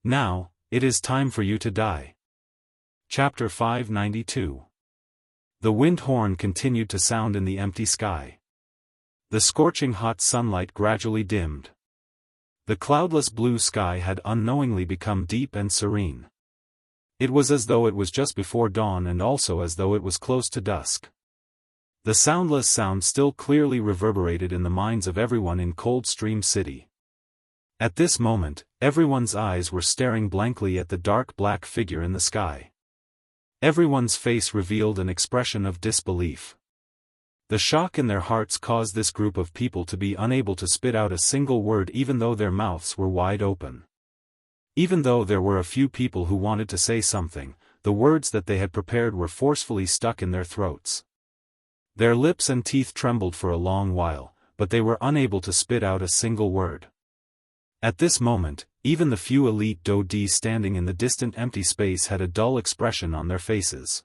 Now, it is time for you to die. Chapter 592. The wind horn continued to sound in the empty sky. The scorching hot sunlight gradually dimmed. The cloudless blue sky had unknowingly become deep and serene. It was as though it was just before dawn and also as though it was close to dusk. The soundless sound still clearly reverberated in the minds of everyone in Cold Stream City. At this moment, everyone's eyes were staring blankly at the dark black figure in the sky. Everyone's face revealed an expression of disbelief. The shock in their hearts caused this group of people to be unable to spit out a single word even though their mouths were wide open. Even though there were a few people who wanted to say something, the words that they had prepared were forcefully stuck in their throats. Their lips and teeth trembled for a long while, but they were unable to spit out a single word. At this moment, even the few elite Do Di standing in the distant empty space had a dull expression on their faces.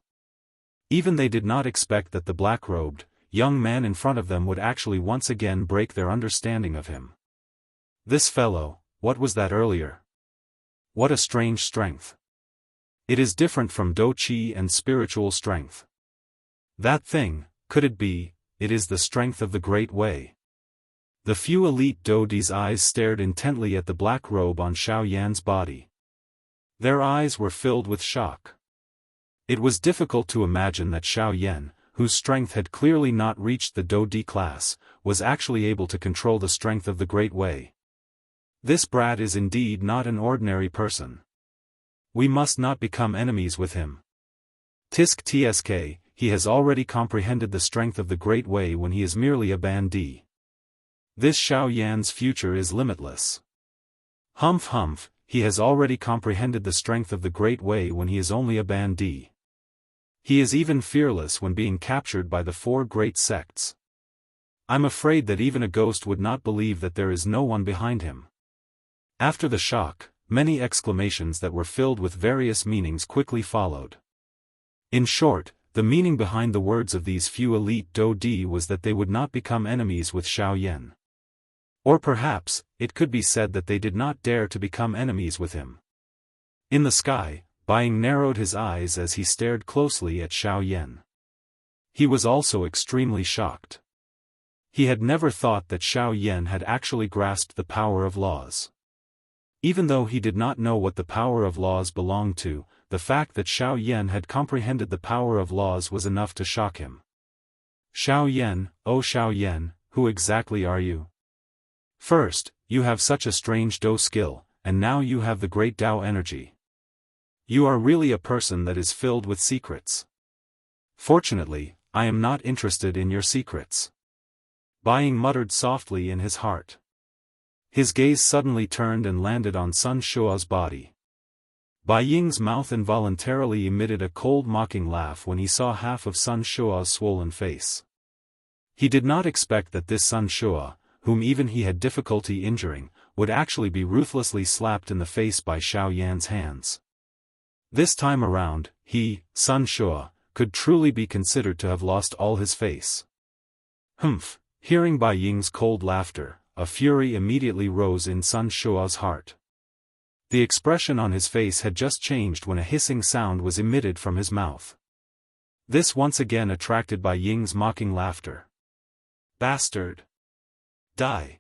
Even they did not expect that the black-robed, young man in front of them would actually once again break their understanding of him. This fellow, what was that earlier? What a strange strength. It is different from Do Qi and spiritual strength. That thing, could it be, it is the strength of the Great Way. The few elite Dodi's eyes stared intently at the black robe on Xiao Yan's body. Their eyes were filled with shock. It was difficult to imagine that Xiao Yan, whose strength had clearly not reached the Dodi class, was actually able to control the strength of the Great Way. This brat is indeed not an ordinary person. We must not become enemies with him. Tisk tsk, he has already comprehended the strength of the Great Way when he is merely a bandit. This Xiao Yan's future is limitless. Humph humph, he has already comprehended the strength of the Great Way when he is only a bandit. He is even fearless when being captured by the 4 great sects. I'm afraid that even a ghost would not believe that there is no one behind him. After the shock, many exclamations that were filled with various meanings quickly followed. In short, the meaning behind the words of these few elite Dodi was that they would not become enemies with Xiao Yan. Or perhaps, it could be said that they did not dare to become enemies with him. In the sky, Buying narrowed his eyes as he stared closely at Xiao Yan. He was also extremely shocked. He had never thought that Xiao Yan had actually grasped the power of laws. Even though he did not know what the power of laws belonged to, the fact that Xiao Yan had comprehended the power of laws was enough to shock him. Xiao Yan, oh Xiao Yan, who exactly are you? First, you have such a strange Dao skill, and now you have the great Dao energy. You are really a person that is filled with secrets. Fortunately, I am not interested in your secrets. Buying muttered softly in his heart. His gaze suddenly turned and landed on Sun Shua's body. Bai Ying's mouth involuntarily emitted a cold mocking laugh when he saw half of Sun Shua's swollen face. He did not expect that this Sun Shua, whom even he had difficulty injuring, would actually be ruthlessly slapped in the face by Xiao Yan's hands. This time around, he, Sun Shua, could truly be considered to have lost all his face. Humph! Hearing Bai Ying's cold laughter, a fury immediately rose in Sun Shua's heart. The expression on his face had just changed when a hissing sound was emitted from his mouth. This once again attracted Bai Ying's mocking laughter. Bastard! Die!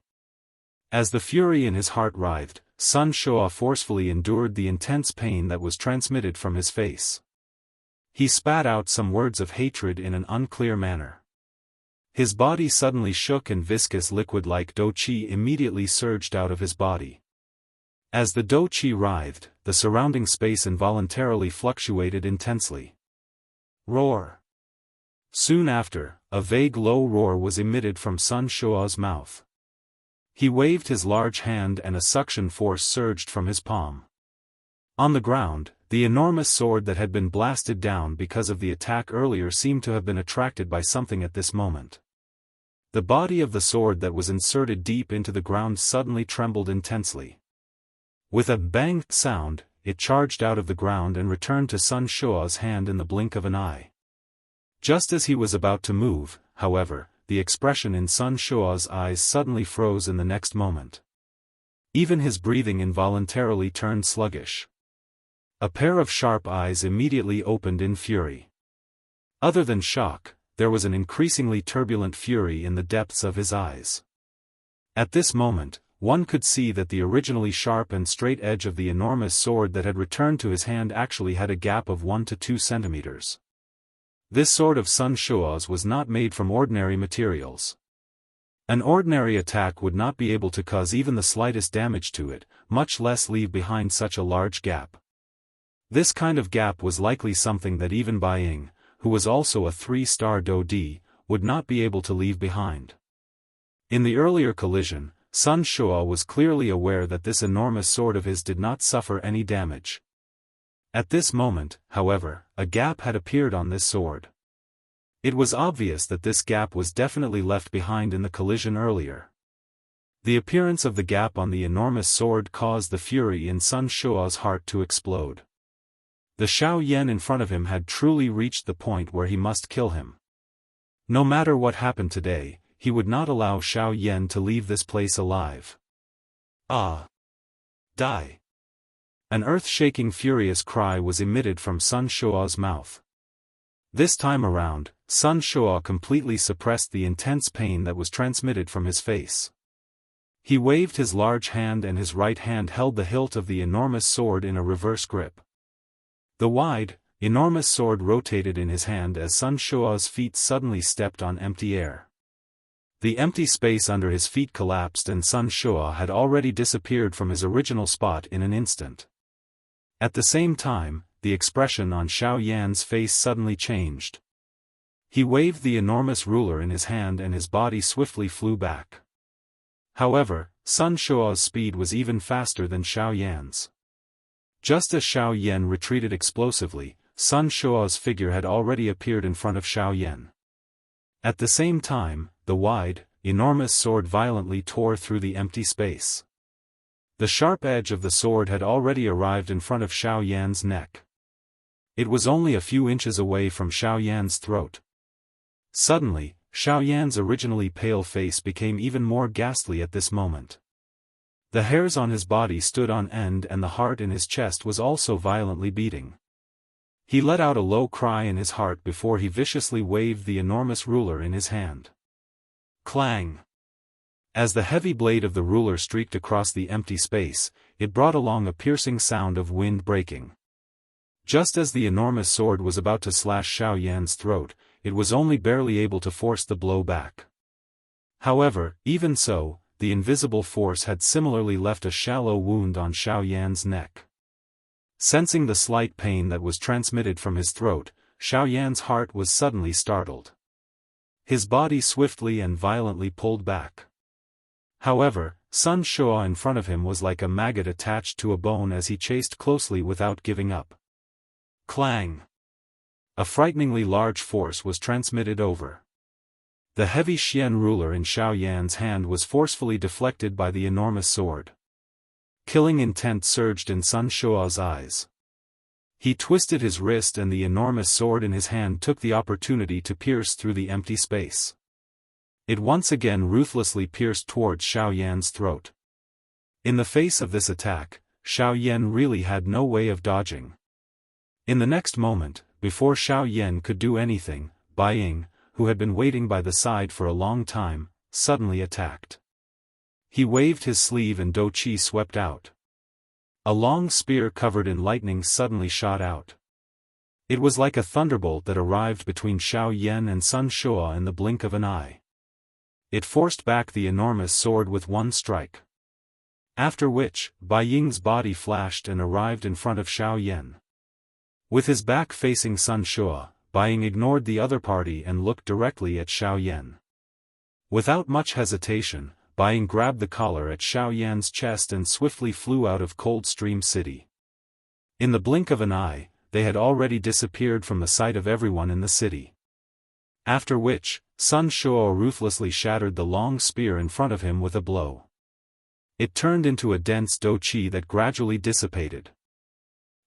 As the fury in his heart writhed, Sun Shua forcefully endured the intense pain that was transmitted from his face. He spat out some words of hatred in an unclear manner. His body suddenly shook and viscous liquid like Dou Qi immediately surged out of his body. As the Dou Qi writhed, the surrounding space involuntarily fluctuated intensely. Roar! Soon after, a vague low roar was emitted from Sun Shua's mouth. He waved his large hand and a suction force surged from his palm. On the ground, the enormous sword that had been blasted down because of the attack earlier seemed to have been attracted by something at this moment. The body of the sword that was inserted deep into the ground suddenly trembled intensely. With a bang sound, it charged out of the ground and returned to Sun Shua's hand in the blink of an eye. Just as he was about to move, however, the expression in Sun Shua's eyes suddenly froze in the next moment. Even his breathing involuntarily turned sluggish. A pair of sharp eyes immediately opened in fury. Other than shock, there was an increasingly turbulent fury in the depths of his eyes. At this moment, one could see that the originally sharp and straight edge of the enormous sword that had returned to his hand actually had a gap of 1 to 2 centimeters. This sword of Sun Shua's was not made from ordinary materials. An ordinary attack would not be able to cause even the slightest damage to it, much less leave behind such a large gap. This kind of gap was likely something that even Bai Ying, who was also a 3-star Dou Di, would not be able to leave behind. In the earlier collision, Sun Shua was clearly aware that this enormous sword of his did not suffer any damage. At this moment, however, a gap had appeared on this sword. It was obvious that this gap was definitely left behind in the collision earlier. The appearance of the gap on the enormous sword caused the fury in Sun Shua's heart to explode. The Xiao Yan in front of him had truly reached the point where he must kill him. No matter what happened today, he would not allow Xiao Yan to leave this place alive. Ah! Die! An earth-shaking furious cry was emitted from Sun Shua's mouth. This time around, Sun Shua completely suppressed the intense pain that was transmitted from his face. He waved his large hand and his right hand held the hilt of the enormous sword in a reverse grip. The wide, enormous sword rotated in his hand as Sun Shuo's feet suddenly stepped on empty air. The empty space under his feet collapsed and Sun Shuo had already disappeared from his original spot in an instant. At the same time, the expression on Xiao Yan's face suddenly changed. He waved the enormous ruler in his hand and his body swiftly flew back. However, Sun Shuo's speed was even faster than Xiao Yan's. Just as Xiao Yan retreated explosively, Sun Shuo's figure had already appeared in front of Xiao Yan. At the same time, the wide, enormous sword violently tore through the empty space. The sharp edge of the sword had already arrived in front of Xiao Yan's neck. It was only a few inches away from Xiao Yan's throat. Suddenly, Xiao Yan's originally pale face became even more ghastly at this moment. The hairs on his body stood on end and the heart in his chest was also violently beating. He let out a low cry in his heart before he viciously waved the enormous ruler in his hand. Clang! As the heavy blade of the ruler streaked across the empty space, it brought along a piercing sound of wind breaking. Just as the enormous sword was about to slash Xiao Yan's throat, it was only barely able to force the blow back. However, even so, the invisible force had similarly left a shallow wound on Xiao Yan's neck. Sensing the slight pain that was transmitted from his throat, Xiao Yan's heart was suddenly startled. His body swiftly and violently pulled back. However, Sun Shuo in front of him was like a maggot attached to a bone as he chased closely without giving up. Clang! A frighteningly large force was transmitted over. The heavy Xian ruler in Xiao Yan's hand was forcefully deflected by the enormous sword. Killing intent surged in Sun Shuo's eyes. He twisted his wrist and the enormous sword in his hand took the opportunity to pierce through the empty space. It once again ruthlessly pierced towards Xiao Yan's throat. In the face of this attack, Xiao Yan really had no way of dodging. In the next moment, before Xiao Yan could do anything, Bai Ying, who had been waiting by the side for a long time, suddenly attacked. He waved his sleeve and Do Qi swept out. A long spear covered in lightning suddenly shot out. It was like a thunderbolt that arrived between Xiao Yan and Sun Shuo in the blink of an eye. It forced back the enormous sword with one strike. After which, Bai Ying's body flashed and arrived in front of Xiao Yan. With his back facing Sun Shuo, Bai Ying ignored the other party and looked directly at Xiao Yan. Without much hesitation, Bai Ying grabbed the collar at Xiao Yan's chest and swiftly flew out of Cold Stream City. In the blink of an eye, they had already disappeared from the sight of everyone in the city. After which, Sun Shuo ruthlessly shattered the long spear in front of him with a blow. It turned into a dense Do Qi that gradually dissipated.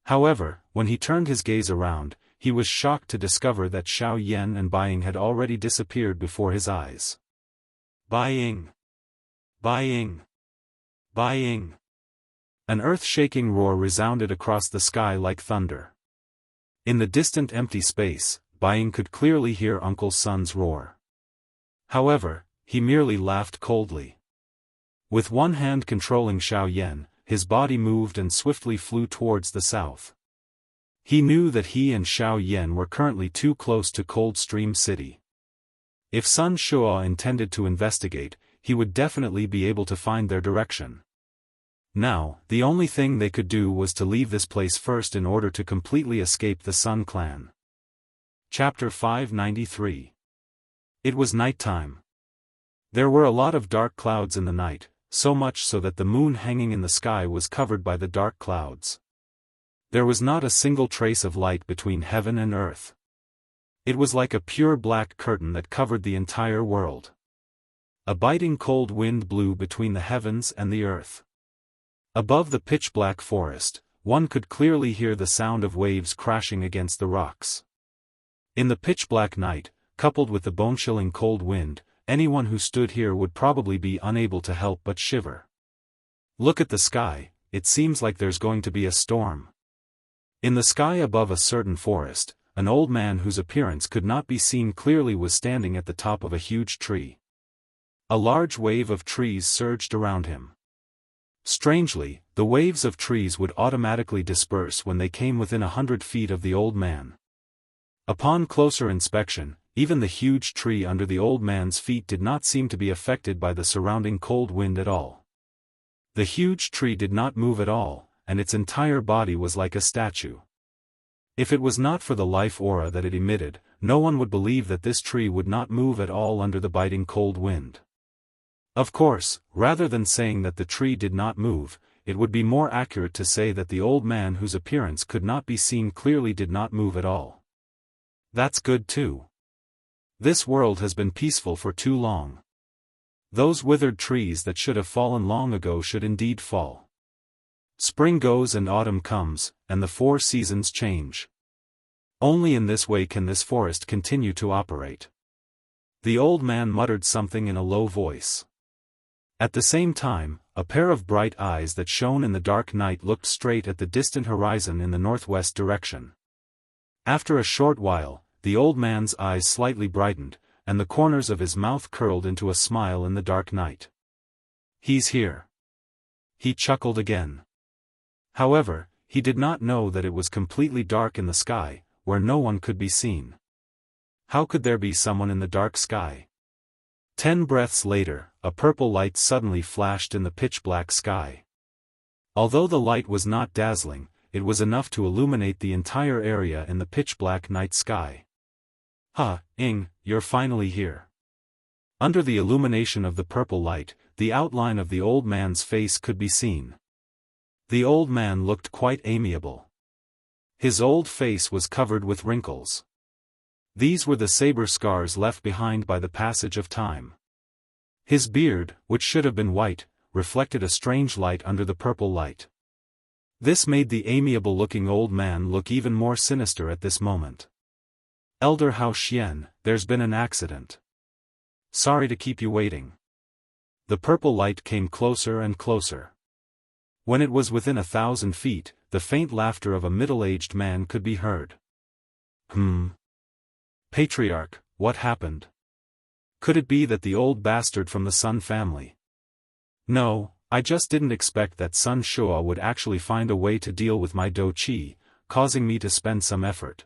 However, when he turned his gaze around, he was shocked to discover that Xiao Yan and Bai Ying had already disappeared before his eyes. Bai Ying! Bai Ying! Bai Ying! An earth-shaking roar resounded across the sky like thunder. In the distant empty space, Bai Ying could clearly hear Uncle Sun's roar. However, he merely laughed coldly. With one hand controlling Xiao Yan, his body moved and swiftly flew towards the south. He knew that he and Xiao Yan were currently too close to Cold Stream City. If Sun Shuo intended to investigate, he would definitely be able to find their direction. Now, the only thing they could do was to leave this place first in order to completely escape the Sun Clan. Chapter 593. It was nighttime. There were a lot of dark clouds in the night, so much so that the moon hanging in the sky was covered by the dark clouds. There was not a single trace of light between heaven and earth. It was like a pure black curtain that covered the entire world. A biting cold wind blew between the heavens and the earth. Above the pitch-black forest, one could clearly hear the sound of waves crashing against the rocks. In the pitch-black night, coupled with the bone-chilling cold wind, anyone who stood here would probably be unable to help but shiver. Look at the sky, it seems like there's going to be a storm. In the sky above a certain forest, an old man whose appearance could not be seen clearly was standing at the top of a huge tree. A large wave of trees surged around him. Strangely, the waves of trees would automatically disperse when they came within 100 feet of the old man. Upon closer inspection, even the huge tree under the old man's feet did not seem to be affected by the surrounding cold wind at all. The huge tree did not move at all, and its entire body was like a statue. If it was not for the life aura that it emitted, no one would believe that this tree would not move at all under the biting cold wind. Of course, rather than saying that the tree did not move, it would be more accurate to say that the old man whose appearance could not be seen clearly did not move at all. That's good too. This world has been peaceful for too long. Those withered trees that should have fallen long ago should indeed fall. Spring goes and autumn comes, and the 4 seasons change. Only in this way can this forest continue to operate. The old man muttered something in a low voice. At the same time, a pair of bright eyes that shone in the dark night looked straight at the distant horizon in the northwest direction. After a short while, the old man's eyes slightly brightened, and the corners of his mouth curled into a smile in the dark night. He's here. He chuckled again. However, he did not know that it was completely dark in the sky, where no one could be seen. How could there be someone in the dark sky? 10 breaths later, a purple light suddenly flashed in the pitch-black sky. Although the light was not dazzling, it was enough to illuminate the entire area in the pitch-black night sky. Ing, you're finally here. Under the illumination of the purple light, the outline of the old man's face could be seen. The old man looked quite amiable. His old face was covered with wrinkles. These were the saber scars left behind by the passage of time. His beard, which should have been white, reflected a strange light under the purple light. This made the amiable-looking old man look even more sinister at this moment. Elder Hao Xian, there's been an accident. Sorry to keep you waiting. The purple light came closer and closer. When it was within 1,000 feet, the faint laughter of a middle-aged man could be heard. Patriarch, what happened? Could it be that the old bastard from the Sun family? No, I just didn't expect that Sun Shua would actually find a way to deal with my Do Qi, causing me to spend some effort.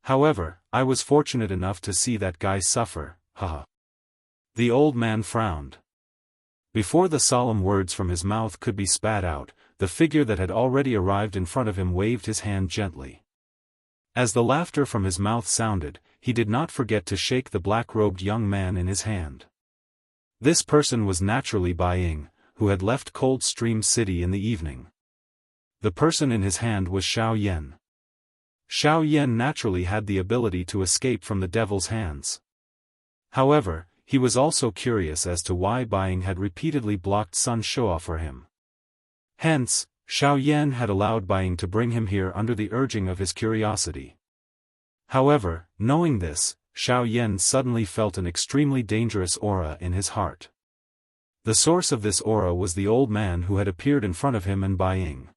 However, I was fortunate enough to see that guy suffer, haha. The old man frowned. Before the solemn words from his mouth could be spat out, the figure that had already arrived in front of him waved his hand gently. As the laughter from his mouth sounded, he did not forget to shake the black-robed young man in his hand. This person was naturally Bai Ying, who had left Cold Stream City in the evening. The person in his hand was Xiao Yan. Xiao Yan naturally had the ability to escape from the devil's hands. However, he was also curious as to why Bai Ying had repeatedly blocked Sun Shua for him. Hence, Xiao Yan had allowed Bai Ying to bring him here under the urging of his curiosity. However, knowing this, Xiao Yan suddenly felt an extremely dangerous aura in his heart. The source of this aura was the old man who had appeared in front of him and Bai Ying.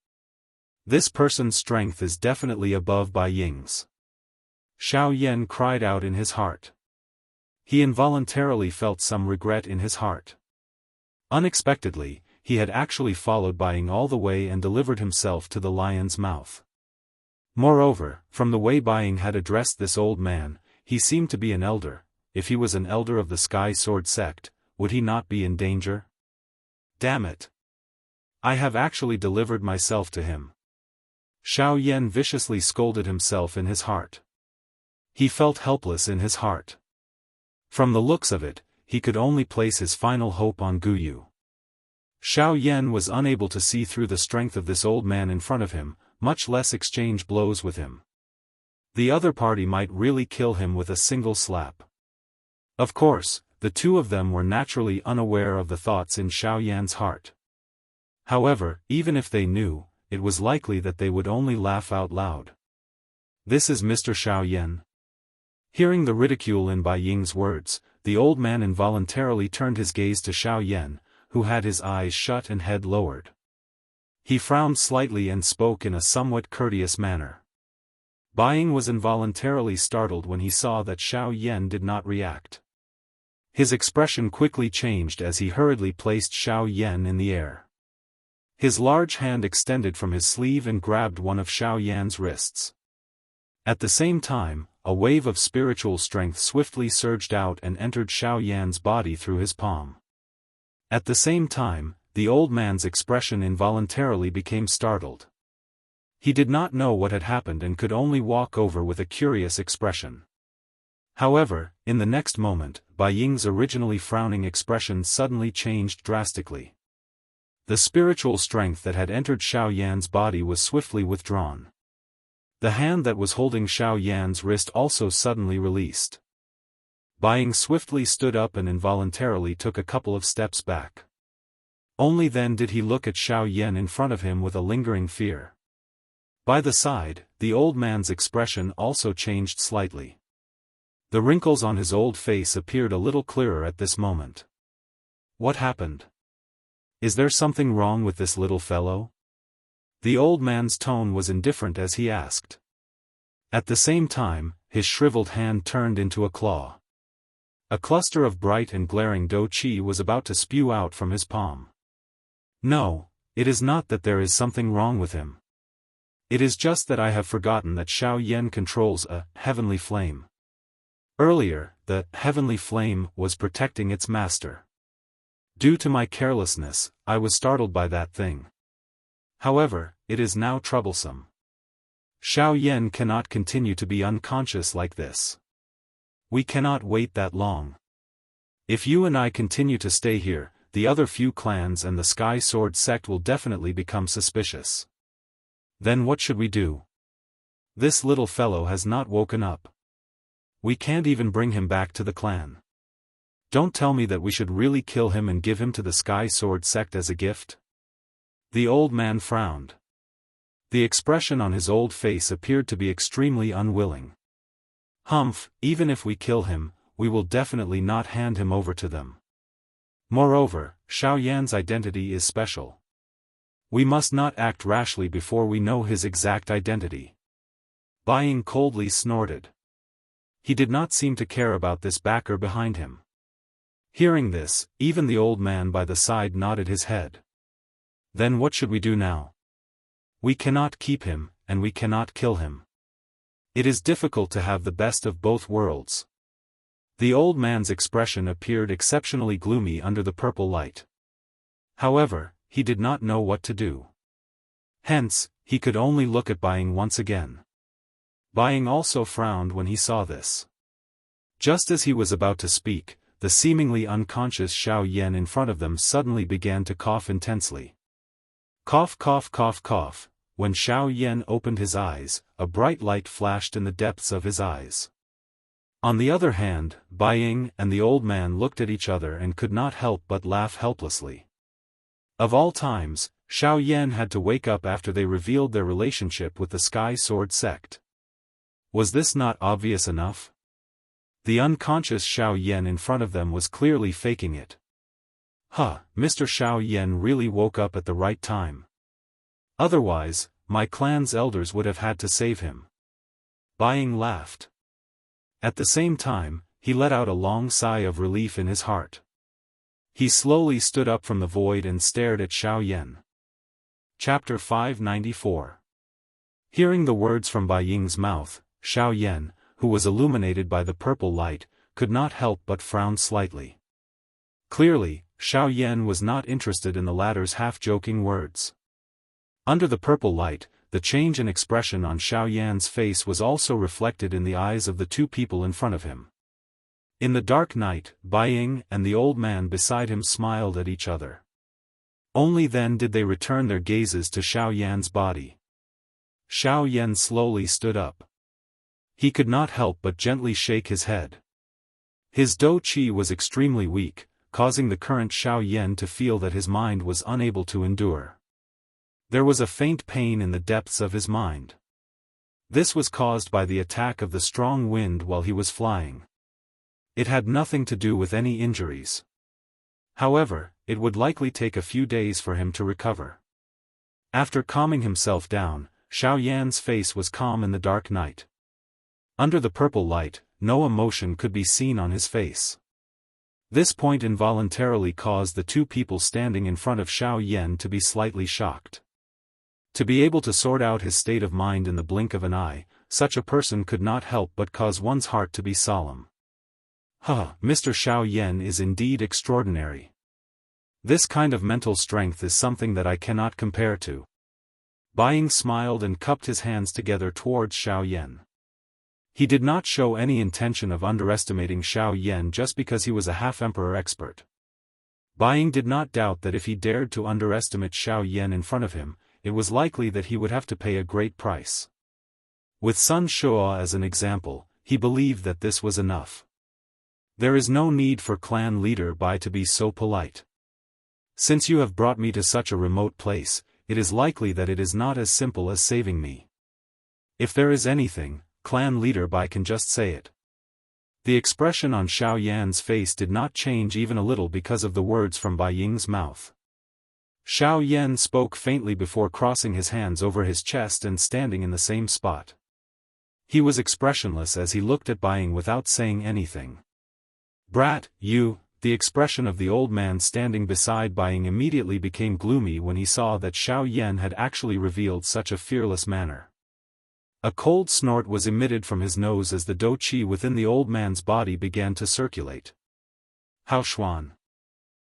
This person's strength is definitely above Bai Ying's. Xiao Yan cried out in his heart. He involuntarily felt some regret in his heart. Unexpectedly, he had actually followed Bai Ying all the way and delivered himself to the lion's mouth. Moreover, from the way Bai Ying had addressed this old man, he seemed to be an elder. If he was an elder of the Sky Sword sect, would he not be in danger? Damn it! I have actually delivered myself to him. Xiao Yan viciously scolded himself in his heart. He felt helpless in his heart. From the looks of it, he could only place his final hope on Guyu. Xiao Yan was unable to see through the strength of this old man in front of him, much less exchange blows with him. The other party might really kill him with a single slap. Of course, the two of them were naturally unaware of the thoughts in Xiao Yan's heart. However, even if they knew, it was likely that they would only laugh out loud. This is Mr. Xiao Yan. Hearing the ridicule in Bai Ying's words, the old man involuntarily turned his gaze to Xiao Yan, who had his eyes shut and head lowered. He frowned slightly and spoke in a somewhat courteous manner. Bai Ying was involuntarily startled when he saw that Xiao Yan did not react. His expression quickly changed as he hurriedly placed Xiao Yan in the air. His large hand extended from his sleeve and grabbed one of Xiao Yan's wrists. At the same time, a wave of spiritual strength swiftly surged out and entered Xiao Yan's body through his palm. At the same time, the old man's expression involuntarily became startled. He did not know what had happened and could only walk over with a curious expression. However, in the next moment, Bai Ying's originally frowning expression suddenly changed drastically. The spiritual strength that had entered Xiao Yan's body was swiftly withdrawn. The hand that was holding Xiao Yan's wrist also suddenly released. Bai Ying swiftly stood up and involuntarily took a couple of steps back. Only then did he look at Xiao Yan in front of him with a lingering fear. By the side, the old man's expression also changed slightly. The wrinkles on his old face appeared a little clearer at this moment. What happened? Is there something wrong with this little fellow? The old man's tone was indifferent as he asked. At the same time, his shriveled hand turned into a claw. A cluster of bright and glaring dou qi was about to spew out from his palm. No, it is not that there is something wrong with him. It is just that I have forgotten that Xiao Yan controls a heavenly flame. Earlier, the heavenly flame was protecting its master. Due to my carelessness, I was startled by that thing. However, it is now troublesome. Xiao Yan cannot continue to be unconscious like this. We cannot wait that long. If you and I continue to stay here, the other few clans and the Sky Sword sect will definitely become suspicious. Then what should we do? This little fellow has not woken up. We can't even bring him back to the clan. Don't tell me that we should really kill him and give him to the Sky Sword sect as a gift? The old man frowned. The expression on his old face appeared to be extremely unwilling. Humph, even if we kill him, we will definitely not hand him over to them. Moreover, Xiao Yan's identity is special. We must not act rashly before we know his exact identity. Bai Ying coldly snorted. He did not seem to care about this backer behind him. Hearing this, even the old man by the side nodded his head. Then what should we do now? We cannot keep him, and we cannot kill him. It is difficult to have the best of both worlds. The old man's expression appeared exceptionally gloomy under the purple light. However, he did not know what to do. Hence, he could only look at Bai Ying once again. Bai Ying also frowned when he saw this. Just as he was about to speak, the seemingly unconscious Xiao Yan in front of them suddenly began to cough intensely. Cough cough cough cough. When Xiao Yan opened his eyes, a bright light flashed in the depths of his eyes. On the other hand, Bai Ying and the old man looked at each other and could not help but laugh helplessly. Of all times, Xiao Yan had to wake up after they revealed their relationship with the Sky Sword sect. Was this not obvious enough? The unconscious Xiao Yan in front of them was clearly faking it. Mr. Xiao Yan really woke up at the right time. Otherwise, my clan's elders would have had to save him. Bai Ying laughed. At the same time, he let out a long sigh of relief in his heart. He slowly stood up from the void and stared at Xiao Yan. Chapter 594. Hearing the words from Bai Ying's mouth, Xiao Yan, who was illuminated by the purple light, could not help but frown slightly. Clearly, Xiao Yan was not interested in the latter's half-joking words. Under the purple light, the change in expression on Xiao Yan's face was also reflected in the eyes of the two people in front of him. In the dark night, Bai Ying and the old man beside him smiled at each other. Only then did they return their gazes to Xiao Yan's body. Xiao Yan slowly stood up. He could not help but gently shake his head. His dou qi was extremely weak, causing the current Xiao Yan to feel that his mind was unable to endure. There was a faint pain in the depths of his mind. This was caused by the attack of the strong wind while he was flying. It had nothing to do with any injuries. However, it would likely take a few days for him to recover. After calming himself down, Xiao Yan's face was calm in the dark night. Under the purple light, no emotion could be seen on his face. This point involuntarily caused the two people standing in front of Xiao Yan to be slightly shocked. To be able to sort out his state of mind in the blink of an eye, such a person could not help but cause one's heart to be solemn. Mr. Xiao Yan is indeed extraordinary. This kind of mental strength is something that I cannot compare to. Bai Ying smiled and cupped his hands together towards Xiao Yan. He did not show any intention of underestimating Xiao Yan just because he was a half-emperor expert. Bai Ying did not doubt that if he dared to underestimate Xiao Yan in front of him, it was likely that he would have to pay a great price. With Sun Shuo as an example, he believed that this was enough. There is no need for clan leader Bai to be so polite. Since you have brought me to such a remote place, it is likely that it is not as simple as saving me. If there is anything, clan leader Bai can just say it. The expression on Xiao Yan's face did not change even a little because of the words from Bai Ying's mouth. Xiao Yan spoke faintly before crossing his hands over his chest and standing in the same spot. He was expressionless as he looked at Bai Ying without saying anything. Brat, you. The expression of the old man standing beside Bai Ying immediately became gloomy when he saw that Xiao Yan had actually revealed such a fearless manner. A cold snort was emitted from his nose as the dou qi within the old man's body began to circulate. Hao Xuan.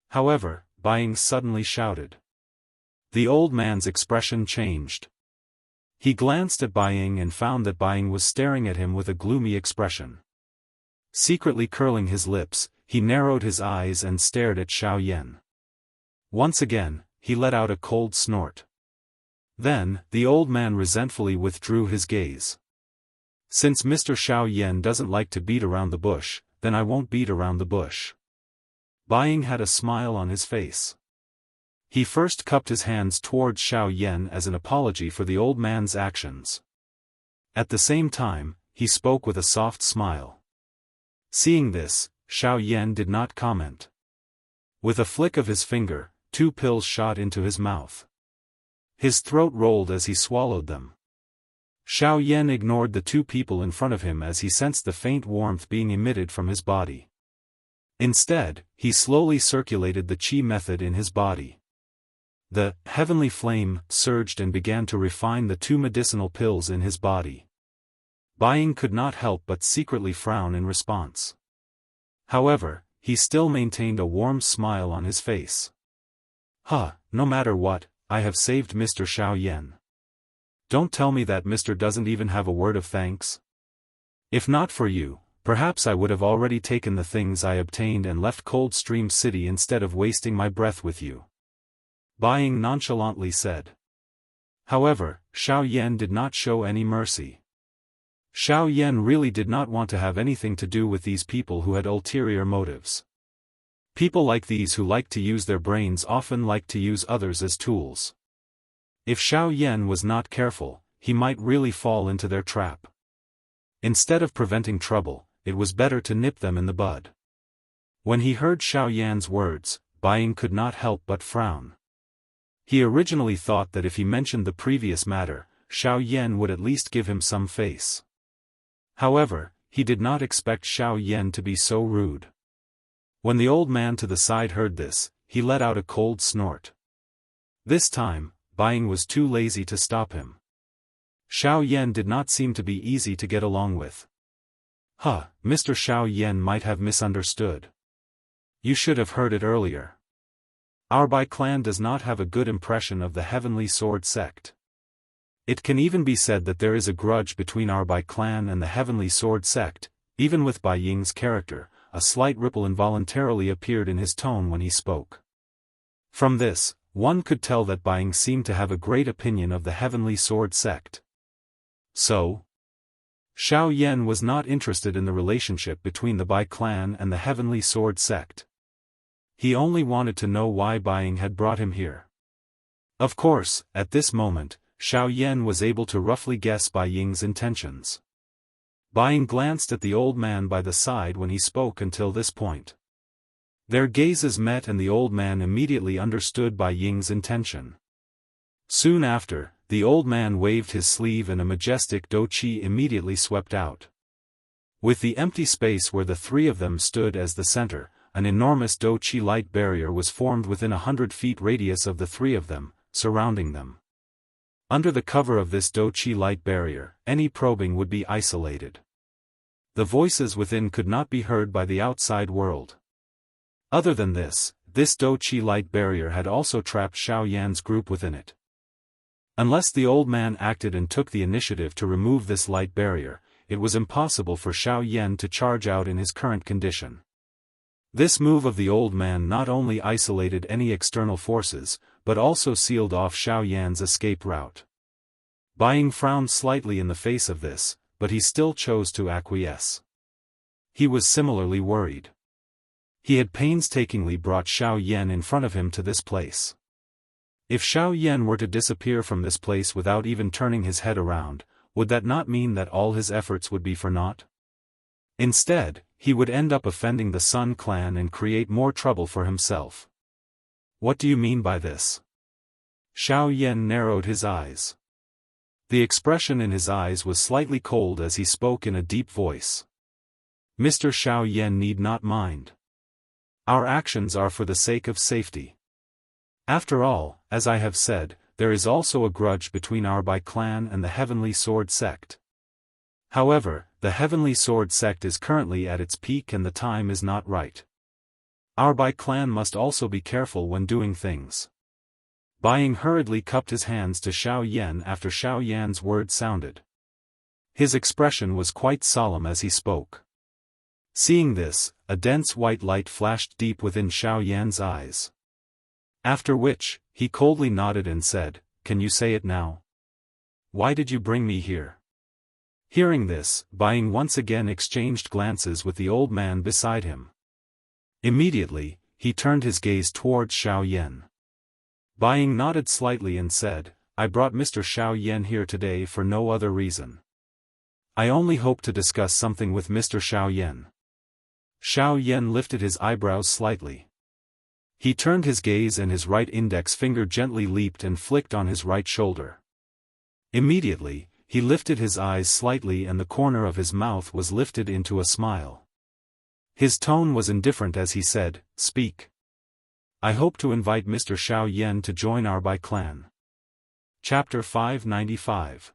However, Bai Ying suddenly shouted. The old man's expression changed. He glanced at Bai Ying and found that Bai Ying was staring at him with a gloomy expression. Secretly curling his lips, he narrowed his eyes and stared at Xiao Yan. Once again, he let out a cold snort. Then, the old man resentfully withdrew his gaze. Since Mr. Xiao Yan doesn't like to beat around the bush, then I won't beat around the bush. Bai Ying had a smile on his face. He first cupped his hands towards Xiao Yan as an apology for the old man's actions. At the same time, he spoke with a soft smile. Seeing this, Xiao Yan did not comment. With a flick of his finger, 2 pills shot into his mouth. His throat rolled as he swallowed them. Xiao Yan ignored the 2 people in front of him as he sensed the faint warmth being emitted from his body. Instead, he slowly circulated the qi method in his body. The heavenly flame surged and began to refine the 2 medicinal pills in his body. Bai Ying could not help but secretly frown in response. However, he still maintained a warm smile on his face. No matter what, I have saved Mr. Xiao Yan. Don't tell me that Mr. doesn't even have a word of thanks. If not for you, perhaps I would have already taken the things I obtained and left Cold Stream City instead of wasting my breath with you. Bai Ying nonchalantly said. However, Xiao Yan did not show any mercy. Xiao Yan really did not want to have anything to do with these people who had ulterior motives. People like these who like to use their brains often like to use others as tools. If Xiao Yan was not careful, he might really fall into their trap. Instead of preventing trouble, it was better to nip them in the bud. When he heard Xiao Yan's words, Bai Ying could not help but frown. He originally thought that if he mentioned the previous matter, Xiao Yan would at least give him some face. However, he did not expect Xiao Yan to be so rude. When the old man to the side heard this, he let out a cold snort. This time, Bai Ying was too lazy to stop him. Xiao Yan did not seem to be easy to get along with. Mr. Xiao Yan might have misunderstood. You should have heard it earlier. Our Bai clan does not have a good impression of the Heavenly Sword sect. It can even be said that there is a grudge between our Bai clan and the Heavenly Sword sect. Even with Bai Ying's character, a slight ripple involuntarily appeared in his tone when he spoke. From this, one could tell that Bai Ying seemed to have a great opinion of the Heavenly Sword sect. So? Xiao Yan was not interested in the relationship between the Bai clan and the Heavenly Sword sect. He only wanted to know why Bai Ying had brought him here. Of course, at this moment, Xiao Yan was able to roughly guess Bai Ying's intentions. Bai Ying glanced at the old man by the side when he spoke until this point. Their gazes met and the old man immediately understood Bai Ying's intention. Soon after, the old man waved his sleeve and a majestic dou qi immediately swept out. With the empty space where the 3 of them stood as the center, an enormous Do Qi light barrier was formed within 100 feet radius of the three of them, surrounding them. Under the cover of this Do Qi light barrier, any probing would be isolated. The voices within could not be heard by the outside world. Other than this Do Qi light barrier had also trapped Xiao Yan's group within it. Unless the old man acted and took the initiative to remove this light barrier, it was impossible for Xiao Yan to charge out in his current condition. This move of the old man not only isolated any external forces, but also sealed off Xiao Yan's escape route. Bai Ying frowned slightly in the face of this, but he still chose to acquiesce. He was similarly worried. He had painstakingly brought Xiao Yan in front of him to this place. If Xiao Yan were to disappear from this place without even turning his head around, would that not mean that all his efforts would be for naught? Instead, he would end up offending the Sun clan and create more trouble for himself. What do you mean by this? Xiao Yan narrowed his eyes. The expression in his eyes was slightly cold as he spoke in a deep voice. Mr. Xiao Yan need not mind. Our actions are for the sake of safety. After all, as I have said, there is also a grudge between our Bai clan and the Heavenly Sword sect. However, the Heavenly Sword sect is currently at its peak and the time is not right. Our Bai clan must also be careful when doing things. Bai Ying hurriedly cupped his hands to Xiao Yan after Xiao Yan's words sounded. His expression was quite solemn as he spoke. Seeing this, a dense white light flashed deep within Xiao Yan's eyes. After which, he coldly nodded and said, "Can you say it now? Why did you bring me here?" Hearing this, Bai Ying once again exchanged glances with the old man beside him. Immediately, he turned his gaze towards Xiao Yan. Bai Ying nodded slightly and said, "I brought Mr. Xiao Yan here today for no other reason. I only hope to discuss something with Mr. Xiao Yan." Xiao Yan lifted his eyebrows slightly. He turned his gaze and his right index finger gently leaped and flicked on his right shoulder. Immediately, he lifted his eyes slightly and the corner of his mouth was lifted into a smile. His tone was indifferent as he said, "Speak. I hope to invite Mr. Xiao Yan to join our Bai clan." Chapter 595.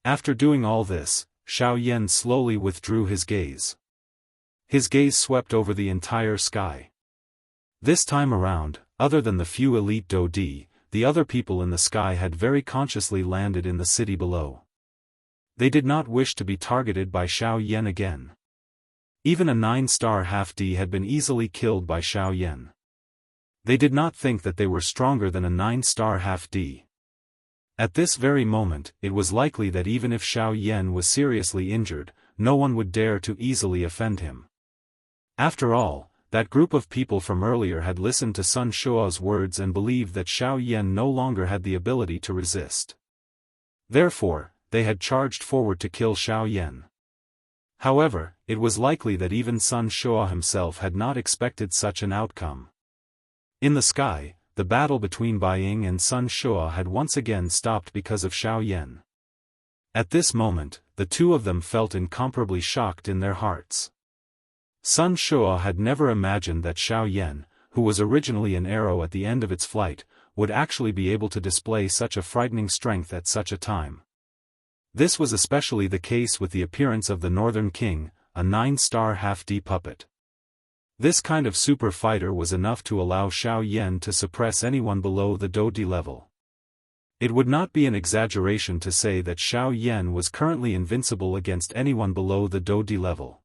After doing all this, Xiao Yan slowly withdrew his gaze. His gaze swept over the entire sky. This time around, other than the few elite Do Di, the other people in the sky had very consciously landed in the city below. They did not wish to be targeted by Xiao Yan again. Even a 9-star half-D had been easily killed by Xiao Yan. They did not think that they were stronger than a 9-star half-D. At this very moment, it was likely that even if Xiao Yan was seriously injured, no one would dare to easily offend him. After all, that group of people from earlier had listened to Sun Shuo's words and believed that Xiao Yan no longer had the ability to resist. Therefore, they had charged forward to kill Xiao Yan. However, it was likely that even Sun Shuo himself had not expected such an outcome. In the sky, the battle between Bai Ying and Sun Shuo had once again stopped because of Xiao Yan. At this moment, the two of them felt incomparably shocked in their hearts. Sun Shuo had never imagined that Xiao Yan, who was originally an arrow at the end of its flight, would actually be able to display such a frightening strength at such a time. This was especially the case with the appearance of the Northern King, a 9-star half-D puppet. This kind of super fighter was enough to allow Xiao Yan to suppress anyone below the Do Di level. It would not be an exaggeration to say that Xiao Yan was currently invincible against anyone below the Do Di level.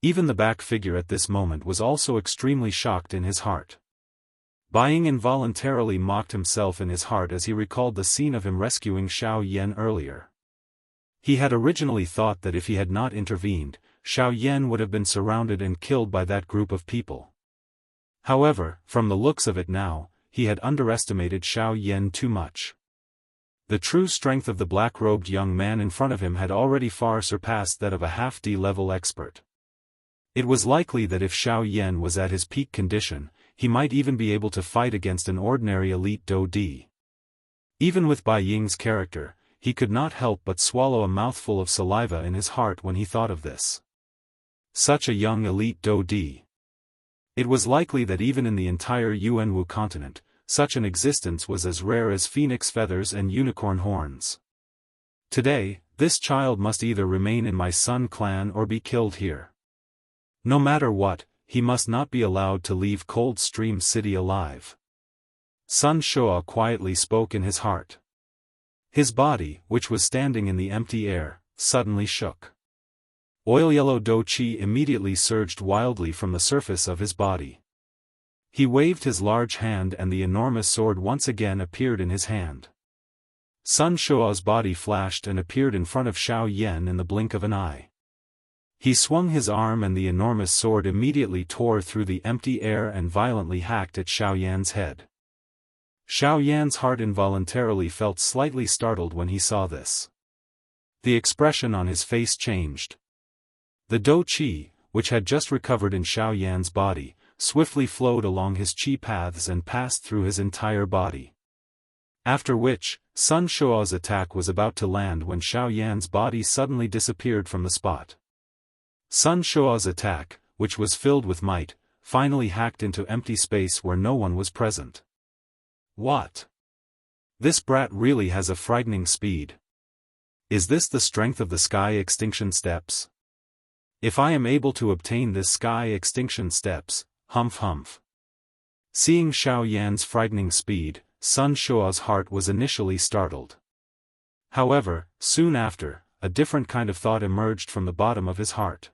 Even the back figure at this moment was also extremely shocked in his heart. Bai Ying involuntarily mocked himself in his heart as he recalled the scene of him rescuing Xiao Yan earlier. He had originally thought that if he had not intervened, Xiao Yan would have been surrounded and killed by that group of people. However, from the looks of it now, he had underestimated Xiao Yan too much. The true strength of the black-robed young man in front of him had already far surpassed that of a half-D level expert. It was likely that if Xiao Yan was at his peak condition, he might even be able to fight against an ordinary elite Do Di. Even with Bai Ying's character, he could not help but swallow a mouthful of saliva in his heart when he thought of this. Such a young elite Do Di. It was likely that even in the entire Yuanwu continent, such an existence was as rare as phoenix feathers and unicorn horns. Today, this child must either remain in my Sun clan or be killed here. No matter what, he must not be allowed to leave Cold Stream City alive. Sun Shua quietly spoke in his heart. His body, which was standing in the empty air, suddenly shook. Oil-yellow Do Qi immediately surged wildly from the surface of his body. He waved his large hand and the enormous sword once again appeared in his hand. Sun Shua's body flashed and appeared in front of Xiao Yan in the blink of an eye. He swung his arm and the enormous sword immediately tore through the empty air and violently hacked at Xiao Yan's head. Xiao Yan's heart involuntarily felt slightly startled when he saw this. The expression on his face changed. The Do Qi, which had just recovered in Xiao Yan's body, swiftly flowed along his qi paths and passed through his entire body. After which, Sun Shua's attack was about to land when Xiao Yan's body suddenly disappeared from the spot. Sun Shua's attack, which was filled with might, finally hacked into empty space where no one was present. What? This brat really has a frightening speed. Is this the strength of the sky extinction steps? If I am able to obtain this sky extinction steps, humph humph. Seeing Xiao Yan's frightening speed, Sun Shua's heart was initially startled. However, soon after, a different kind of thought emerged from the bottom of his heart.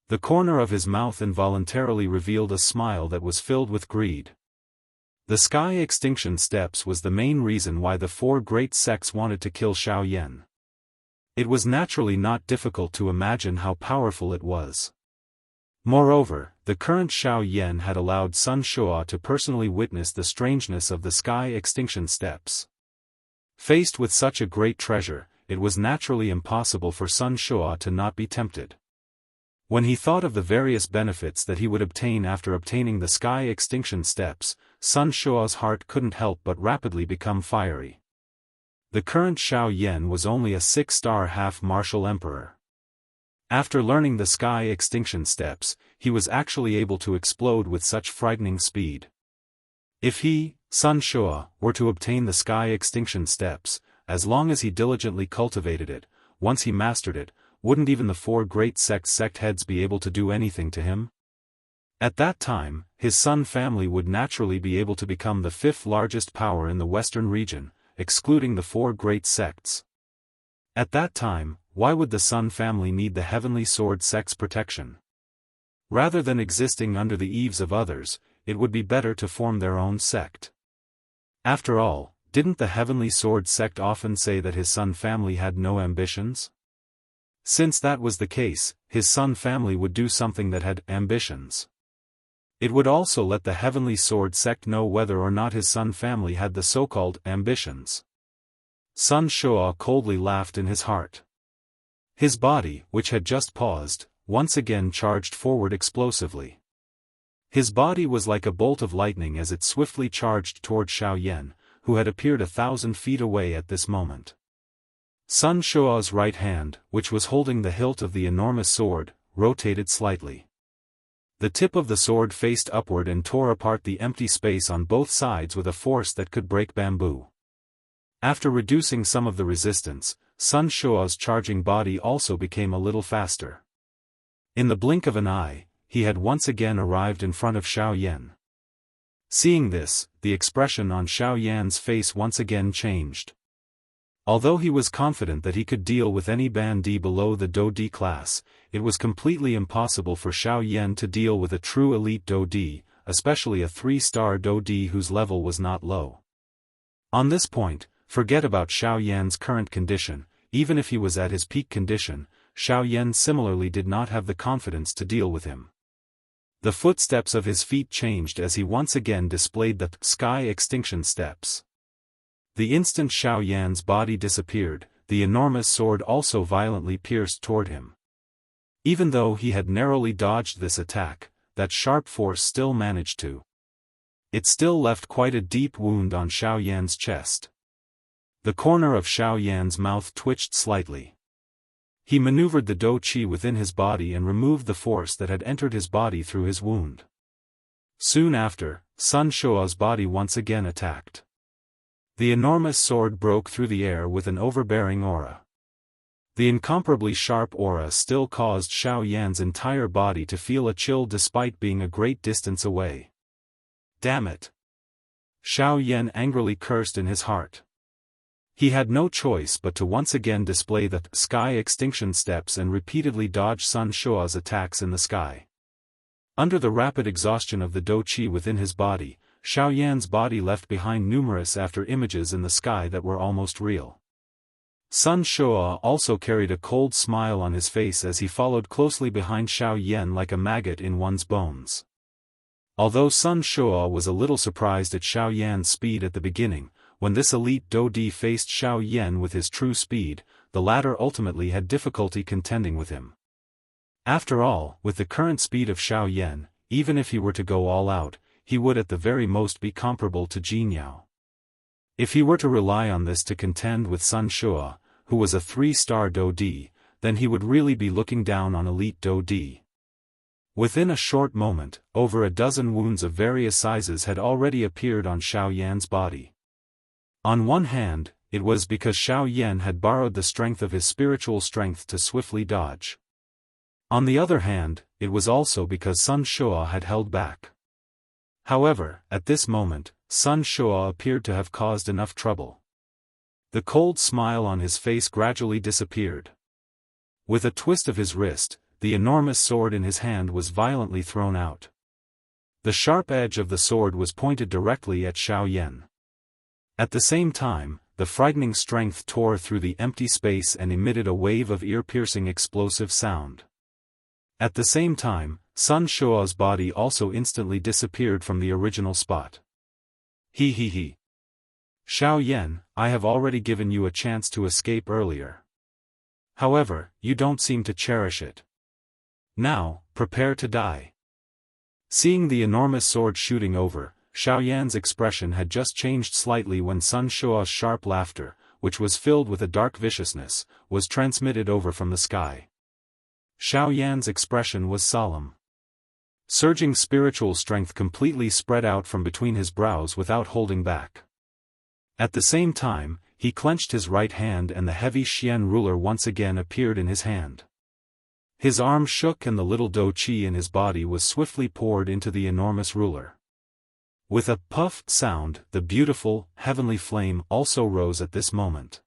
The corner of his mouth involuntarily revealed a smile that was filled with greed. The sky extinction steps was the main reason why the four great sects wanted to kill Xiao Yan. It was naturally not difficult to imagine how powerful it was. Moreover, the current Xiao Yan had allowed Sun Shua to personally witness the strangeness of the sky extinction steps. Faced with such a great treasure, it was naturally impossible for Sun Shua to not be tempted. When he thought of the various benefits that he would obtain after obtaining the sky extinction steps, Sun Shua's heart couldn't help but rapidly become fiery. The current Xiao Yan was only a 6-star half-martial emperor. After learning the sky extinction steps, he was actually able to explode with such frightening speed. If he, Sun Shua, were to obtain the sky extinction steps, as long as he diligently cultivated it, once he mastered it, wouldn't even the four great sect heads be able to do anything to him? At that time, his Sun family would naturally be able to become the 5th largest power in the western region, excluding the four great sects. At that time, why would the Sun family need the Heavenly Sword sect's protection? Rather than existing under the eaves of others, it would be better to form their own sect. After all, didn't the Heavenly Sword sect often say that his Sun family had no ambitions? Since that was the case, his Sun family would do something that had ambitions. It would also let the Heavenly Sword sect know whether or not his Sun family had the so-called ambitions. Sun Shua coldly laughed in his heart. His body, which had just paused, once again charged forward explosively. His body was like a bolt of lightning as it swiftly charged toward Xiao Yan, who had appeared 1,000 feet away at this moment. Sun Shua's right hand, which was holding the hilt of the enormous sword, rotated slightly. The tip of the sword faced upward and tore apart the empty space on both sides with a force that could break bamboo. After reducing some of the resistance, Sun Shua's charging body also became a little faster. In the blink of an eye, he had once again arrived in front of Xiao Yan. Seeing this, the expression on Xiao Yan's face once again changed. Although he was confident that he could deal with any bandit below the Do D class, it was completely impossible for Xiao Yan to deal with a true elite Do D, especially a 3-star Do D whose level was not low. On this point, forget about Xiao Yan's current condition. Even if he was at his peak condition, Xiao Yan similarly did not have the confidence to deal with him. The footsteps of his feet changed as he once again displayed the sky extinction steps. The instant Xiao Yan's body disappeared, the enormous sword also violently pierced toward him. Even though he had narrowly dodged this attack, that sharp force still managed to. It still left quite a deep wound on Xiao Yan's chest. The corner of Xiao Yan's mouth twitched slightly. He maneuvered the Do Qi within his body and removed the force that had entered his body through his wound. Soon after, Sun Shuo's body once again attacked. The enormous sword broke through the air with an overbearing aura. The incomparably sharp aura still caused Xiao Yan's entire body to feel a chill despite being a great distance away. Damn it! Xiao Yan angrily cursed in his heart. He had no choice but to once again display the sky extinction steps and repeatedly dodge Sun Shuo's attacks in the sky. Under the rapid exhaustion of the dou qi within his body, Xiao Yan's body left behind numerous after images in the sky that were almost real. Sun Shuo also carried a cold smile on his face as he followed closely behind Xiao Yan like a maggot in one's bones. Although Sun Shuo was a little surprised at Xiao Yan's speed at the beginning, when this elite dou di faced Xiao Yan with his true speed, the latter ultimately had difficulty contending with him. After all, with the current speed of Xiao Yan, even if he were to go all out, he would at the very most be comparable to Jianghu. If he were to rely on this to contend with Sun Shuo, who was a 3-star dou di, then he would really be looking down on elite dou di. Within a short moment, over a dozen wounds of various sizes had already appeared on Xiao Yan's body. On one hand, it was because Xiao Yan had borrowed the strength of his spiritual strength to swiftly dodge. On the other hand, it was also because Sun Shuo had held back. However, at this moment, Sun Shuo appeared to have caused enough trouble. The cold smile on his face gradually disappeared. With a twist of his wrist, the enormous sword in his hand was violently thrown out. The sharp edge of the sword was pointed directly at Xiao Yan. At the same time, the frightening strength tore through the empty space and emitted a wave of ear-piercing explosive sound. At the same time, Sun Shuo's body also instantly disappeared from the original spot. He. Xiao Yan, I have already given you a chance to escape earlier. However, you don't seem to cherish it. Now, prepare to die. Seeing the enormous sword shooting over, Xiao Yan's expression had just changed slightly when Sun Shuo's sharp laughter, which was filled with a dark viciousness, was transmitted over from the sky. Xiao Yan's expression was solemn. Surging spiritual strength completely spread out from between his brows without holding back. At the same time, he clenched his right hand and the heavy Xian ruler once again appeared in his hand. His arm shook and the little dou qi in his body was swiftly poured into the enormous ruler. With a puff sound, the beautiful, heavenly flame also rose at this moment.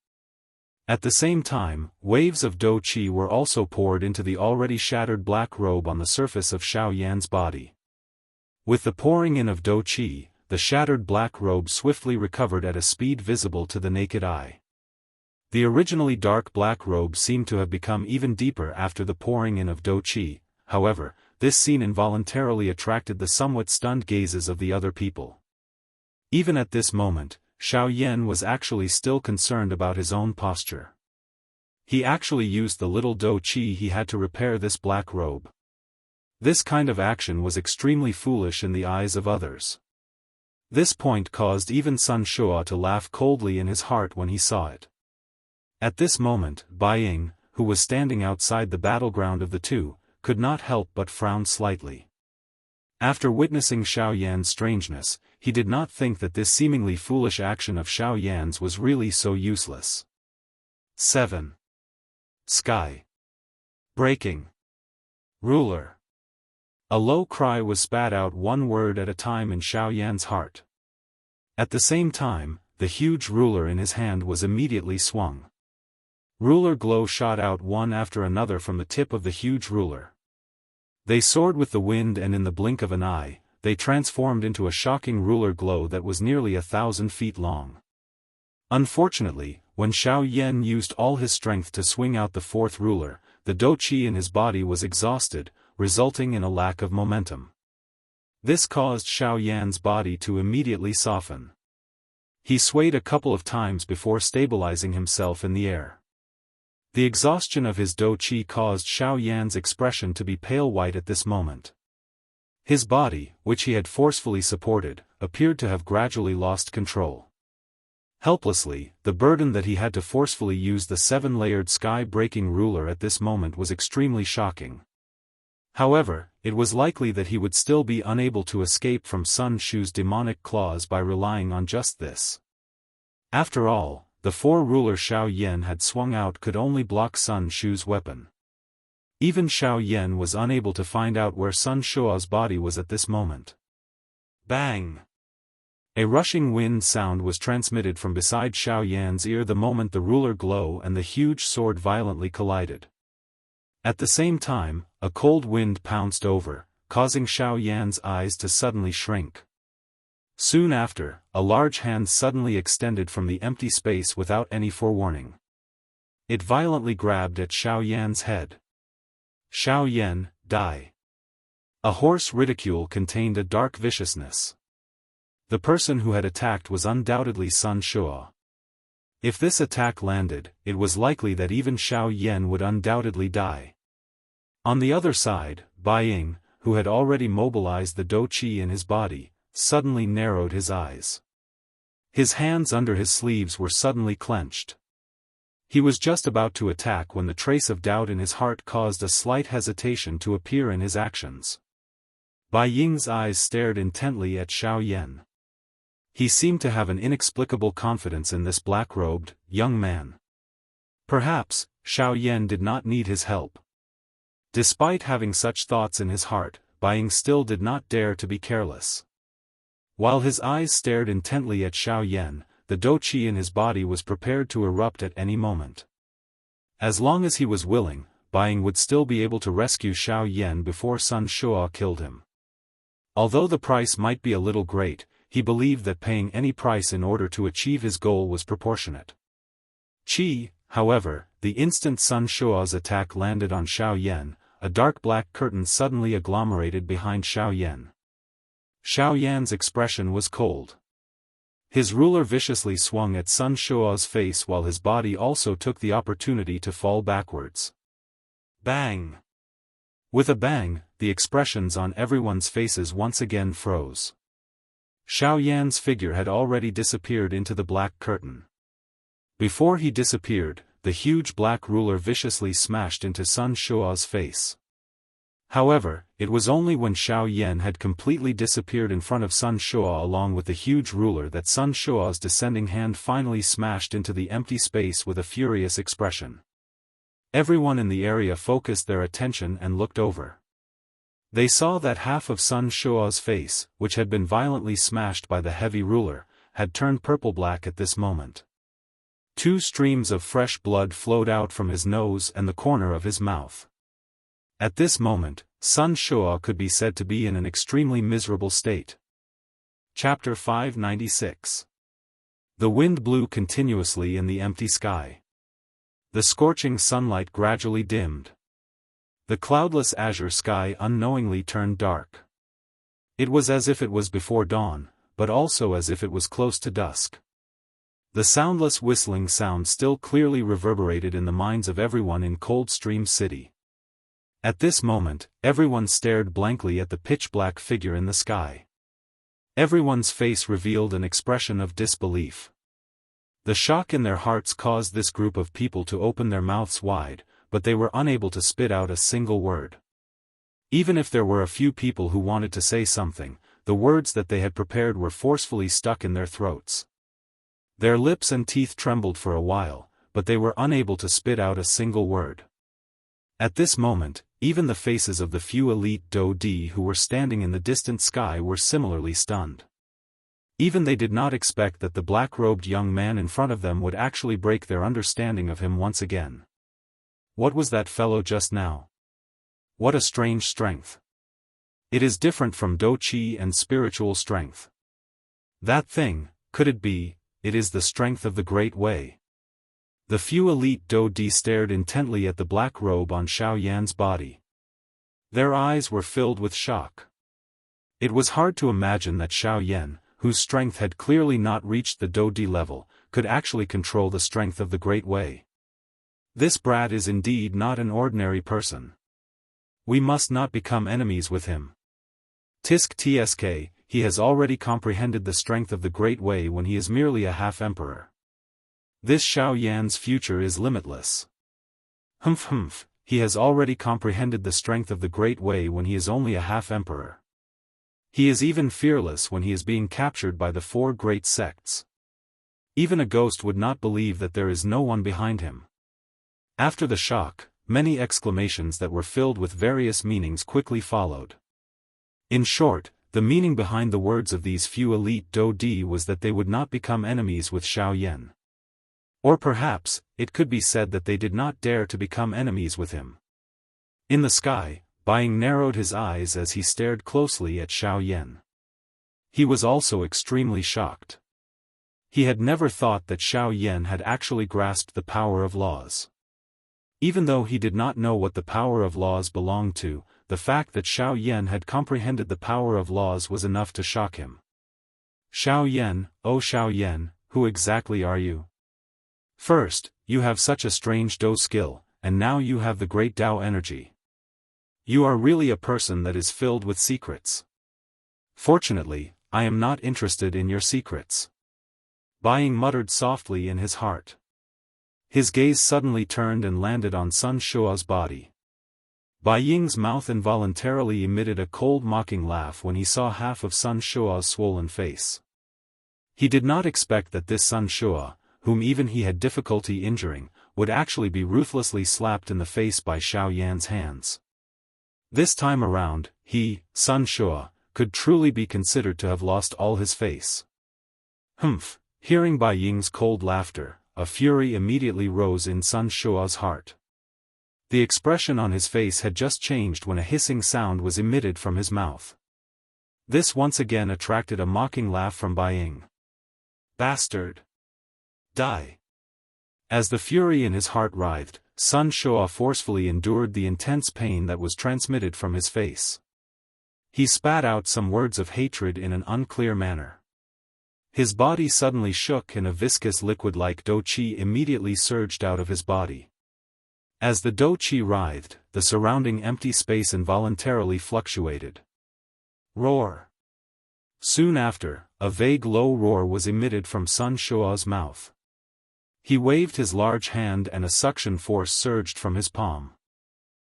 At the same time, waves of dou qi were also poured into the already shattered black robe on the surface of Xiao Yan's body. With the pouring in of dou qi, the shattered black robe swiftly recovered at a speed visible to the naked eye. The originally dark black robe seemed to have become even deeper after the pouring in of dou qi. However, this scene involuntarily attracted the somewhat stunned gazes of the other people. Even at this moment, Xiao Yan was actually still concerned about his own posture. He actually used the little dou qi he had to repair this black robe. This kind of action was extremely foolish in the eyes of others. This point caused even Sun Shuo to laugh coldly in his heart when he saw it. At this moment, Bai Ying, who was standing outside the battleground of the two, could not help but frown slightly. After witnessing Xiao Yan's strangeness, he did not think that this seemingly foolish action of Xiao Yan's was really so useless. 7. Sky. Breaking. Ruler. A low cry was spat out one word at a time in Xiao Yan's heart. At the same time, the huge ruler in his hand was immediately swung. Ruler glow shot out one after another from the tip of the huge ruler. They soared with the wind and in the blink of an eye, they transformed into a shocking ruler glow that was nearly 1,000 feet long. Unfortunately, when Xiao Yan used all his strength to swing out the fourth ruler, the dou qi in his body was exhausted, resulting in a lack of momentum. This caused Xiao Yan's body to immediately soften. He swayed a couple of times before stabilizing himself in the air. The exhaustion of his dou qi caused Xiao Yan's expression to be pale white at this moment. His body, which he had forcefully supported, appeared to have gradually lost control. Helplessly, the burden that he had to forcefully use the 7-layered sky-breaking ruler at this moment was extremely shocking. However, it was likely that he would still be unable to escape from Sun Shu's demonic claws by relying on just this. After all, the four-ruler Xiao Yan had swung out could only block Sun Shu's weapon. Even Xiao Yan was unable to find out where Sun Shu's body was at this moment. Bang! A rushing wind sound was transmitted from beside Xiao Yan's ear the moment the ruler glow and the huge sword violently collided. At the same time, a cold wind pounced over, causing Xiao Yan's eyes to suddenly shrink. Soon after, a large hand suddenly extended from the empty space without any forewarning. It violently grabbed at Xiao Yan's head. Xiao Yan, die. A hoarse ridicule contained a dark viciousness. The person who had attacked was undoubtedly Sun Shu. If this attack landed, it was likely that even Xiao Yan would undoubtedly die. On the other side, Bai Ying, who had already mobilized the dou qi in his body, suddenly narrowed his eyes. His hands under his sleeves were suddenly clenched. He was just about to attack when the trace of doubt in his heart caused a slight hesitation to appear in his actions. Bai Ying's eyes stared intently at Xiao Yan. He seemed to have an inexplicable confidence in this black-robed, young man. Perhaps, Xiao Yan did not need his help. Despite having such thoughts in his heart, Bai Ying still did not dare to be careless. While his eyes stared intently at Xiao Yan, the dou qi in his body was prepared to erupt at any moment. As long as he was willing, Bai Ying would still be able to rescue Xiao Yan before Sun Shu killed him. Although the price might be a little great, he believed that paying any price in order to achieve his goal was proportionate. However, the instant Sun Shu's attack landed on Xiao Yan, a dark black curtain suddenly agglomerated behind Xiao Yan. Xiao Yan's expression was cold. His ruler viciously swung at Sun Shu's face while his body also took the opportunity to fall backwards. Bang! With a bang, the expressions on everyone's faces once again froze. Xiao Yan's figure had already disappeared into the black curtain. Before he disappeared, the huge black ruler viciously smashed into Sun Shu's face. However, it was only when Xiao Yan had completely disappeared in front of Sun Shu along with the huge ruler that Sun Shu's descending hand finally smashed into the empty space with a furious expression. Everyone in the area focused their attention and looked over. They saw that half of Sun Shu's face, which had been violently smashed by the heavy ruler, had turned purple-black at this moment. 2 streams of fresh blood flowed out from his nose and the corner of his mouth. At this moment, Sun Shu could be said to be in an extremely miserable state. Chapter 596. The wind blew continuously in the empty sky. The scorching sunlight gradually dimmed. The cloudless azure sky unknowingly turned dark. It was as if it was before dawn, but also as if it was close to dusk. The soundless whistling sound still clearly reverberated in the minds of everyone in Coldstream City. At this moment, everyone stared blankly at the pitch-black figure in the sky. Everyone's face revealed an expression of disbelief. The shock in their hearts caused this group of people to open their mouths wide, but they were unable to spit out a single word. Even if there were a few people who wanted to say something, the words that they had prepared were forcefully stuck in their throats. Their lips and teeth trembled for a while, but they were unable to spit out a single word. At this moment, even the faces of the few elite dou di who were standing in the distant sky were similarly stunned. Even they did not expect that the black-robed young man in front of them would actually break their understanding of him once again. What was that fellow just now? What a strange strength. It is different from dou qi and spiritual strength. That thing, could it be, it is the strength of the Great Way. The few elite dou di stared intently at the black robe on Xiao Yan's body. Their eyes were filled with shock. It was hard to imagine that Xiao Yan, whose strength had clearly not reached the dou di level, could actually control the strength of the Great Way. This brat is indeed not an ordinary person. We must not become enemies with him. Tisk tsk, he has already comprehended the strength of the Great Way when he is merely a half-emperor. This Xiao Yan's future is limitless. Humph, he has already comprehended the strength of the Great Way when he is only a half-emperor. He is even fearless when he is being captured by the 4 great sects. Even a ghost would not believe that there is no one behind him. After the shock, many exclamations that were filled with various meanings quickly followed. In short, the meaning behind the words of these few elite Dou-di was that they would not become enemies with Xiao Yan. Or perhaps, it could be said that they did not dare to become enemies with him. In the sky, Baiying narrowed his eyes as he stared closely at Xiao Yan. He was also extremely shocked. He had never thought that Xiao Yan had actually grasped the power of laws. Even though he did not know what the power of laws belonged to, the fact that Xiao Yan had comprehended the power of laws was enough to shock him. Xiao Yan, oh Xiao Yan, who exactly are you? First, you have such a strange Dou skill, and now you have the great Dao energy. You are really a person that is filled with secrets. Fortunately, I am not interested in your secrets. Baiying muttered softly in his heart. His gaze suddenly turned and landed on Sun Shua's body. Baiying's mouth involuntarily emitted a cold mocking laugh when he saw half of Sun Shua's swollen face. He did not expect that this Sun Shua, whom even he had difficulty injuring, would actually be ruthlessly slapped in the face by Xiao Yan's hands. This time around, he, Sun Shua, could truly be considered to have lost all his face. Humph! Hearing Baiying's cold laughter, a fury immediately rose in Sun Shua's heart. The expression on his face had just changed when a hissing sound was emitted from his mouth. This once again attracted a mocking laugh from Baiying. Bastard! Die! As the fury in his heart writhed, Sun Shua forcefully endured the intense pain that was transmitted from his face. He spat out some words of hatred in an unclear manner. His body suddenly shook and a viscous liquid like Dou Qi immediately surged out of his body. As the Dou Qi writhed, the surrounding empty space involuntarily fluctuated. Roar! Soon after, a vague low roar was emitted from Sun Shua's mouth. He waved his large hand and a suction force surged from his palm.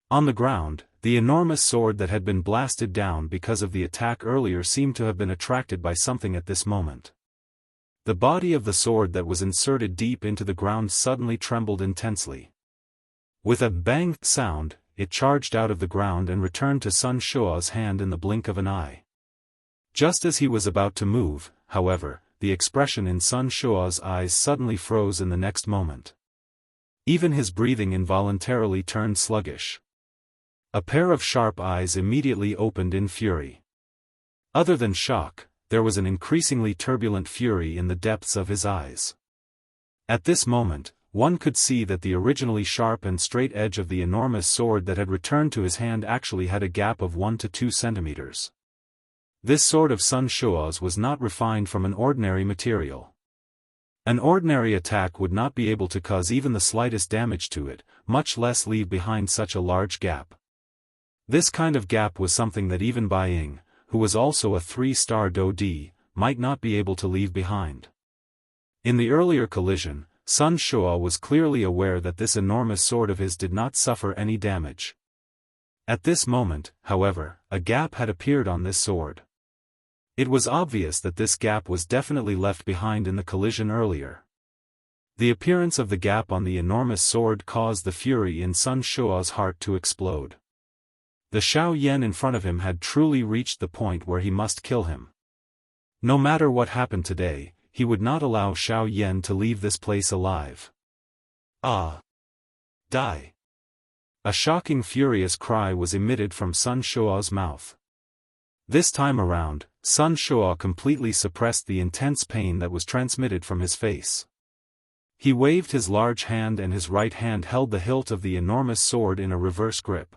On the ground, the enormous sword that had been blasted down because of the attack earlier seemed to have been attracted by something at this moment. The body of the sword that was inserted deep into the ground suddenly trembled intensely. With a bang sound, it charged out of the ground and returned to Sun Shua's hand in the blink of an eye. Just as he was about to move, however, the expression in Sun Shua's eyes suddenly froze in the next moment. Even his breathing involuntarily turned sluggish. A pair of sharp eyes immediately opened in fury. Other than shock, there was an increasingly turbulent fury in the depths of his eyes. At this moment, one could see that the originally sharp and straight edge of the enormous sword that had returned to his hand actually had a gap of 1 to 2 centimeters. This sword of Sun Shua's was not refined from an ordinary material. An ordinary attack would not be able to cause even the slightest damage to it, much less leave behind such a large gap. This kind of gap was something that even Baiying, who was also a 3-star Dou-di, might not be able to leave behind. In the earlier collision, Sun Shua was clearly aware that this enormous sword of his did not suffer any damage. At this moment, however, a gap had appeared on this sword. It was obvious that this gap was definitely left behind in the collision earlier. The appearance of the gap on the enormous sword caused the fury in Sun Shua's heart to explode. The Xiao Yan in front of him had truly reached the point where he must kill him. No matter what happened today, he would not allow Xiao Yan to leave this place alive. Ah! Die! A shocking furious cry was emitted from Sun Shua's mouth. This time around, Sun Shua completely suppressed the intense pain that was transmitted from his face. He waved his large hand and his right hand held the hilt of the enormous sword in a reverse grip.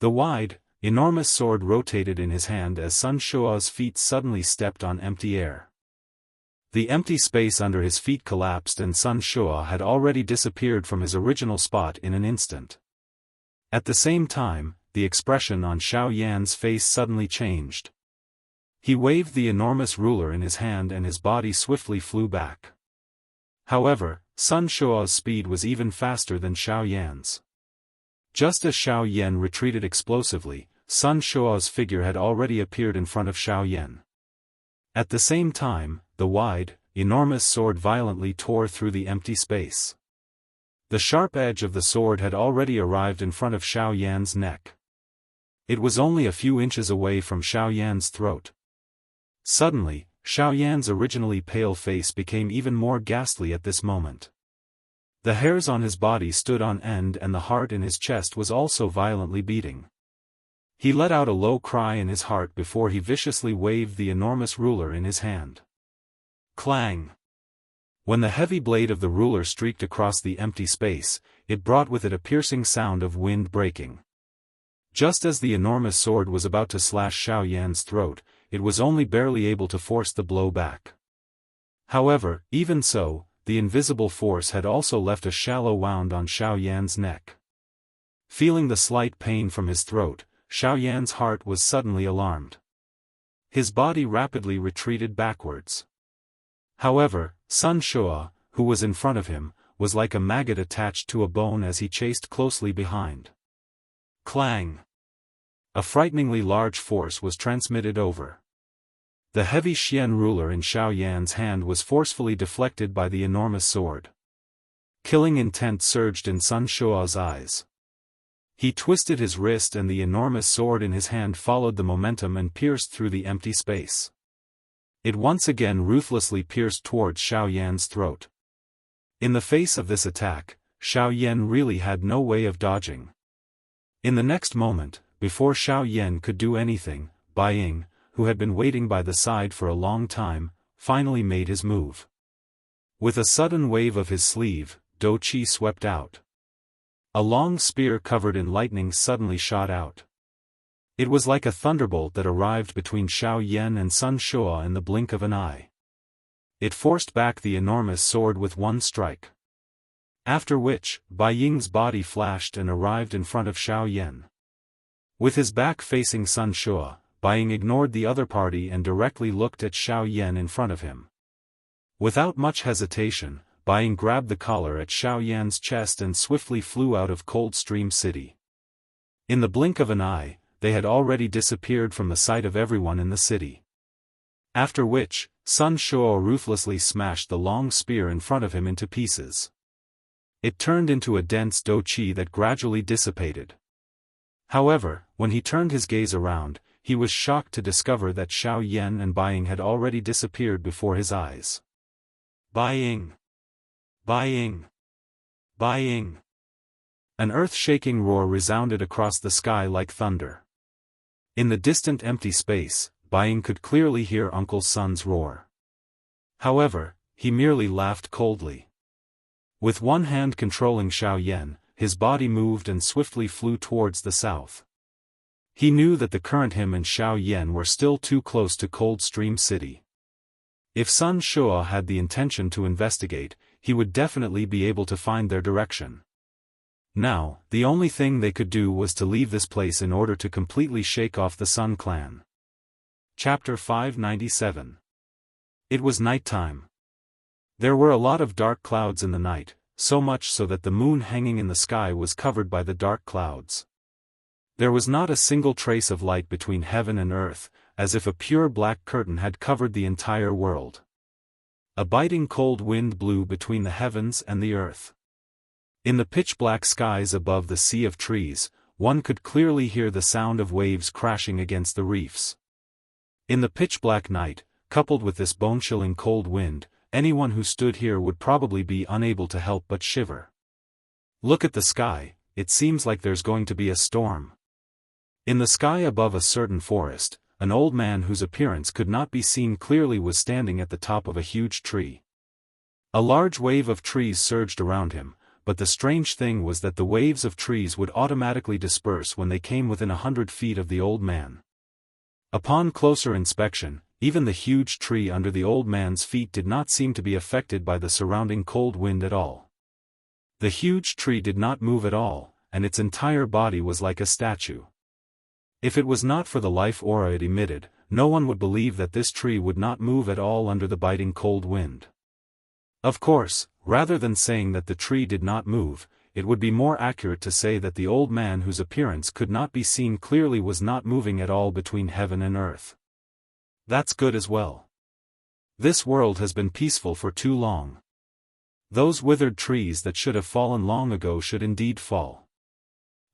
The wide, enormous sword rotated in his hand as Sun Shua's feet suddenly stepped on empty air. The empty space under his feet collapsed and Sun Shua had already disappeared from his original spot in an instant. At the same time, the expression on Xiao Yan's face suddenly changed. He waved the enormous ruler in his hand and his body swiftly flew back. However, Sun Shua's speed was even faster than Xiao Yan's. Just as Xiao Yan retreated explosively, Sun Shuo's figure had already appeared in front of Xiao Yan. At the same time, the wide, enormous sword violently tore through the empty space. The sharp edge of the sword had already arrived in front of Xiao Yan's neck. It was only a few inches away from Xiao Yan's throat. Suddenly, Xiao Yan's originally pale face became even more ghastly at this moment. The hairs on his body stood on end and the heart in his chest was also violently beating. He let out a low cry in his heart before he viciously waved the enormous ruler in his hand. Clang! When the heavy blade of the ruler streaked across the empty space, it brought with it a piercing sound of wind breaking. Just as the enormous sword was about to slash Xiao Yan's throat, it was only barely able to force the blow back. However, even so, the invisible force had also left a shallow wound on Xiao Yan's neck. Feeling the slight pain from his throat, Xiao Yan's heart was suddenly alarmed. His body rapidly retreated backwards. However, Sun Shuo, who was in front of him, was like a maggot attached to a bone as he chased closely behind. Clang! A frighteningly large force was transmitted over. The heavy Xian ruler in Xiao Yan's hand was forcefully deflected by the enormous sword. Killing intent surged in Sun Shuo's eyes. He twisted his wrist and the enormous sword in his hand followed the momentum and pierced through the empty space. It once again ruthlessly pierced towards Xiao Yan's throat. In the face of this attack, Xiao Yan really had no way of dodging. In the next moment, before Xiao Yan could do anything, Bai Ying, who had been waiting by the side for a long time, finally made his move. With a sudden wave of his sleeve, Dou Qi swept out. A long spear covered in lightning suddenly shot out. It was like a thunderbolt that arrived between Xiao Yan and Sun Shuo in the blink of an eye. It forced back the enormous sword with one strike. After which, Bai Ying's body flashed and arrived in front of Xiao Yan. With his back facing Sun Shuo, Bai Ying ignored the other party and directly looked at Xiao Yan in front of him. Without much hesitation, Bai Ying grabbed the collar at Xiao Yan's chest and swiftly flew out of Coldstream City. In the blink of an eye, they had already disappeared from the sight of everyone in the city. After which, Sun Shuo ruthlessly smashed the long spear in front of him into pieces. It turned into a dense Dou Qi that gradually dissipated. However, when he turned his gaze around, he was shocked to discover that Xiao Yan and Bai Ying had already disappeared before his eyes. Bai Ying! Bai Ying! Bai Ying! An earth-shaking roar resounded across the sky like thunder. In the distant empty space, Bai Ying could clearly hear Uncle Sun's roar. However, he merely laughed coldly. With one hand controlling Xiao Yan, his body moved and swiftly flew towards the south. He knew that the current him and Xiao Yan were still too close to Coldstream City. If Sun Shuo had the intention to investigate, he would definitely be able to find their direction. Now, the only thing they could do was to leave this place in order to completely shake off the Sun clan. Chapter 597. It was night time. There were a lot of dark clouds in the night, so much so that the moon hanging in the sky was covered by the dark clouds. There was not a single trace of light between heaven and earth, as if a pure black curtain had covered the entire world. A biting cold wind blew between the heavens and the earth. In the pitch-black skies above the sea of trees, one could clearly hear the sound of waves crashing against the reefs. In the pitch-black night, coupled with this bone-chilling cold wind, anyone who stood here would probably be unable to help but shiver. Look at the sky, it seems like there's going to be a storm. In the sky above a certain forest, an old man whose appearance could not be seen clearly was standing at the top of a huge tree. A large wave of trees surged around him, but the strange thing was that the waves of trees would automatically disperse when they came within 100 feet of the old man. Upon closer inspection, even the huge tree under the old man's feet did not seem to be affected by the surrounding cold wind at all. The huge tree did not move at all, and its entire body was like a statue. If it was not for the life aura it emitted, no one would believe that this tree would not move at all under the biting cold wind. Of course, rather than saying that the tree did not move, it would be more accurate to say that the old man whose appearance could not be seen clearly was not moving at all between heaven and earth. That's good as well. This world has been peaceful for too long. Those withered trees that should have fallen long ago should indeed fall.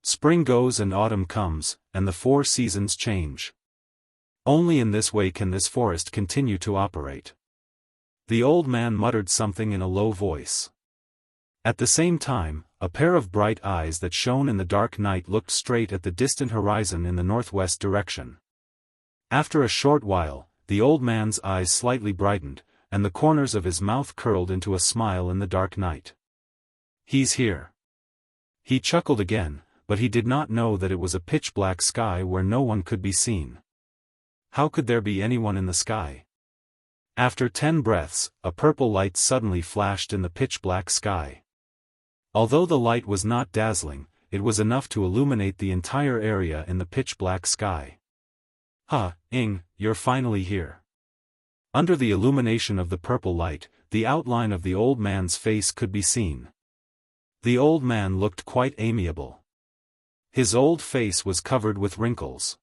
Spring goes and autumn comes, and the 4 seasons change. Only in this way can this forest continue to operate. The old man muttered something in a low voice. At the same time, a pair of bright eyes that shone in the dark night looked straight at the distant horizon in the northwest direction. After a short while, the old man's eyes slightly brightened, and the corners of his mouth curled into a smile in the dark night. He's here. He chuckled again, but he did not know that it was a pitch-black sky where no one could be seen. How could there be anyone in the sky? After 10 breaths, a purple light suddenly flashed in the pitch-black sky. Although the light was not dazzling, it was enough to illuminate the entire area in the pitch-black sky. Ing, you're finally here. Under the illumination of the purple light, the outline of the old man's face could be seen. The old man looked quite amiable. His old face was covered with wrinkles.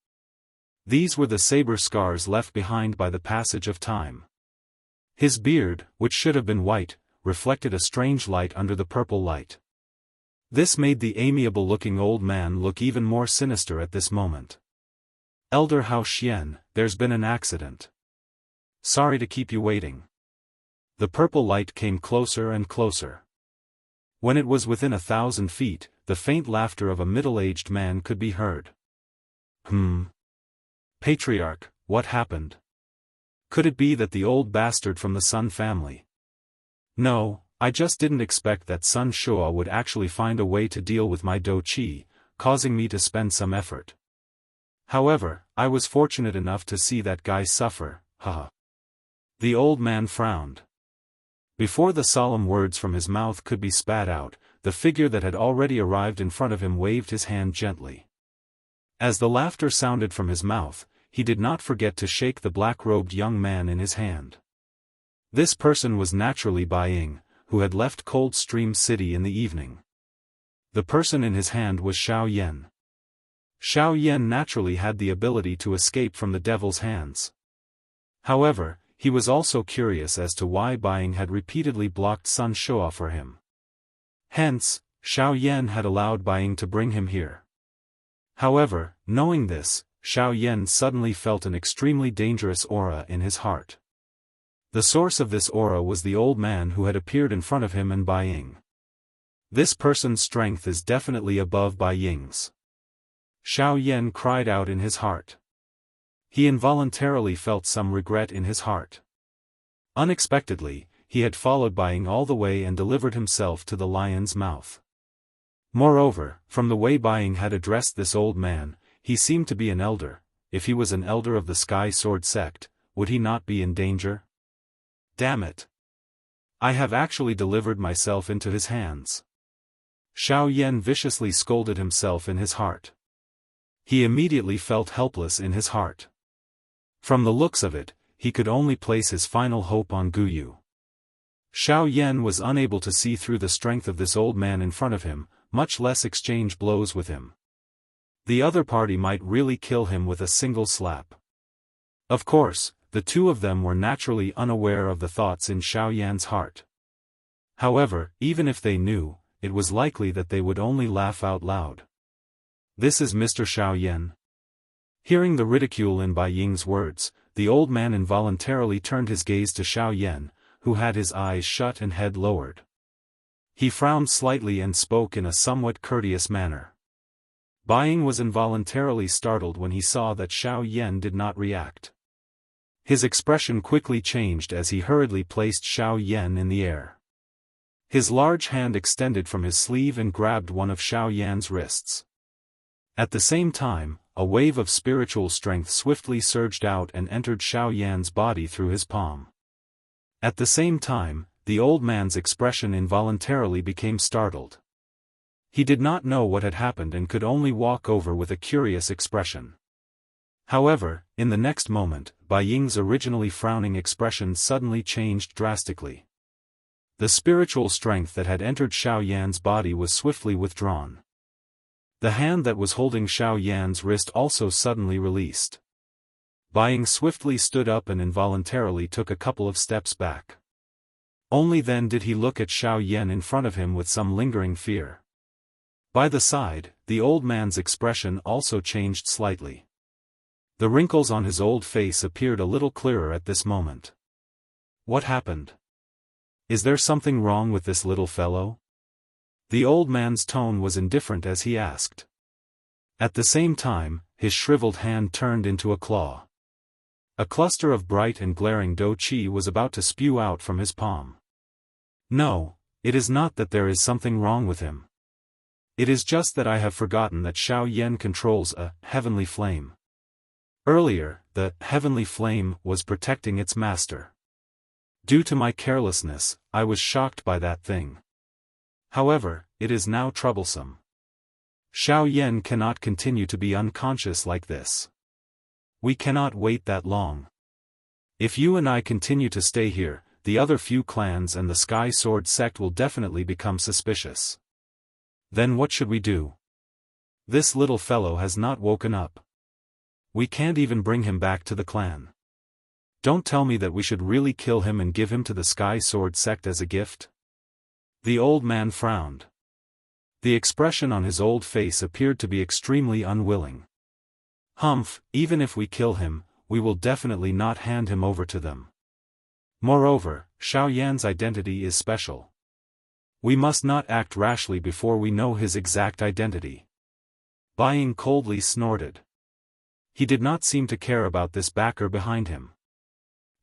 These were the saber scars left behind by the passage of time. His beard, which should have been white, reflected a strange light under the purple light. This made the amiable-looking old man look even more sinister at this moment. Elder Hao Xian, there's been an accident. Sorry to keep you waiting. The purple light came closer and closer. When it was within 1,000 feet, the faint laughter of a middle-aged man could be heard. Patriarch, what happened? Could it be that the old bastard from the Sun family? No, I just didn't expect that Sun Shua would actually find a way to deal with my Do Qi, causing me to spend some effort. However, I was fortunate enough to see that guy suffer, haha. The old man frowned. Before the solemn words from his mouth could be spat out, the figure that had already arrived in front of him waved his hand gently. As the laughter sounded from his mouth, he did not forget to shake the black-robed young man in his hand. This person was naturally Bai Ying, who had left Cold Stream City in the evening. The person in his hand was Xiao Yan. Xiao Yan naturally had the ability to escape from the devil's hands. However, he was also curious as to why Bai Ying had repeatedly blocked Sun Shua for him. Hence, Xiao Yan had allowed Bai Ying to bring him here. However, knowing this, Xiao Yan suddenly felt an extremely dangerous aura in his heart. The source of this aura was the old man who had appeared in front of him and Bai Ying. This person's strength is definitely above Bai Ying's. Xiao Yan cried out in his heart. He involuntarily felt some regret in his heart. Unexpectedly, he had followed Bai Ying all the way and delivered himself to the lion's mouth. Moreover, from the way Bai Ying had addressed this old man, he seemed to be an elder. If he was an elder of the Sky Sword sect, would he not be in danger? Damn it! I have actually delivered myself into his hands. Xiao Yan viciously scolded himself in his heart. He immediately felt helpless in his heart. From the looks of it, he could only place his final hope on Guyu. Xiao Yan was unable to see through the strength of this old man in front of him, much less exchange blows with him. The other party might really kill him with a single slap. Of course, the two of them were naturally unaware of the thoughts in Xiao Yan's heart. However, even if they knew, it was likely that they would only laugh out loud. This is Mr. Xiao Yan. Hearing the ridicule in Bai Ying's words, the old man involuntarily turned his gaze to Xiao Yan, who had his eyes shut and head lowered. He frowned slightly and spoke in a somewhat courteous manner. Bai Ying was involuntarily startled when he saw that Xiao Yan did not react. His expression quickly changed as he hurriedly placed Xiao Yan in the air. His large hand extended from his sleeve and grabbed one of Xiao Yan's wrists. At the same time, a wave of spiritual strength swiftly surged out and entered Xiao Yan's body through his palm. At the same time, the old man's expression involuntarily became startled. He did not know what had happened and could only walk over with a curious expression. However, in the next moment, Bai Ying's originally frowning expression suddenly changed drastically. The spiritual strength that had entered Xiao Yan's body was swiftly withdrawn. The hand that was holding Xiao Yan's wrist also suddenly released. Bai Ying swiftly stood up and involuntarily took a couple of steps back. Only then did he look at Xiao Yan in front of him with some lingering fear. By the side, the old man's expression also changed slightly. The wrinkles on his old face appeared a little clearer at this moment. What happened? Is there something wrong with this little fellow? The old man's tone was indifferent as he asked. At the same time, his shriveled hand turned into a claw. A cluster of bright and glaring dou qi was about to spew out from his palm. No, it is not that there is something wrong with him. It is just that I have forgotten that Xiao Yan controls a heavenly flame. Earlier, the heavenly flame was protecting its master. Due to my carelessness, I was shocked by that thing. However, it is now troublesome. Xiao Yan cannot continue to be unconscious like this. We cannot wait that long. If you and I continue to stay here, the other few clans and the Sky Sword sect will definitely become suspicious. Then what should we do? This little fellow has not woken up. We can't even bring him back to the clan. Don't tell me that we should really kill him and give him to the Sky Sword sect as a gift? The old man frowned. The expression on his old face appeared to be extremely unwilling. Humph, even if we kill him, we will definitely not hand him over to them. Moreover, Xiao Yan's identity is special. We must not act rashly before we know his exact identity. Bai Ying coldly snorted. He did not seem to care about this backer behind him.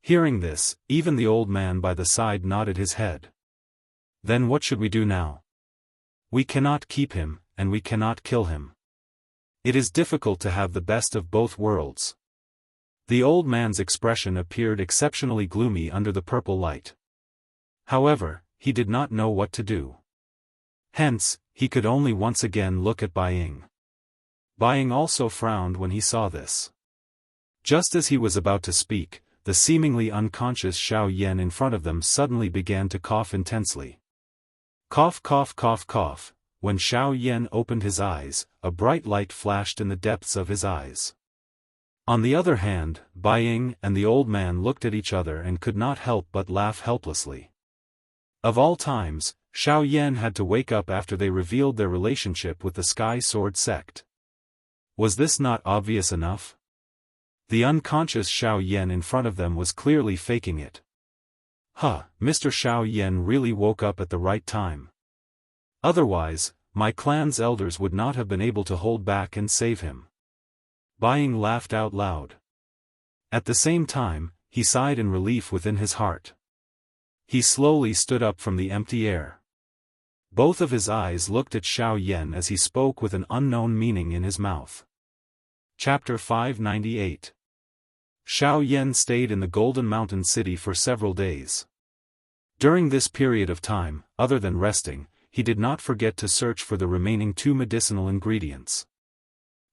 Hearing this, even the old man by the side nodded his head. Then what should we do now? We cannot keep him, and we cannot kill him. It is difficult to have the best of both worlds. The old man's expression appeared exceptionally gloomy under the purple light. However, he did not know what to do. Hence, he could only once again look at Bai Ying. Bai Ying also frowned when he saw this. Just as he was about to speak, the seemingly unconscious Xiao Yan in front of them suddenly began to cough intensely. Cough cough cough cough. When Xiao Yan opened his eyes, a bright light flashed in the depths of his eyes. On the other hand, Bai Ying and the old man looked at each other and could not help but laugh helplessly. Of all times, Xiao Yan had to wake up after they revealed their relationship with the Sky Sword sect. Was this not obvious enough? The unconscious Xiao Yan in front of them was clearly faking it. Mr. Xiao Yan really woke up at the right time. Otherwise, my clan's elders would not have been able to hold back and save him. Bai Ying laughed out loud. At the same time, he sighed in relief within his heart. He slowly stood up from the empty air. Both of his eyes looked at Xiao Yan as he spoke with an unknown meaning in his mouth. Chapter 598. Xiao Yan stayed in the Golden Mountain City for several days. During this period of time, other than resting, he did not forget to search for the remaining 2 medicinal ingredients.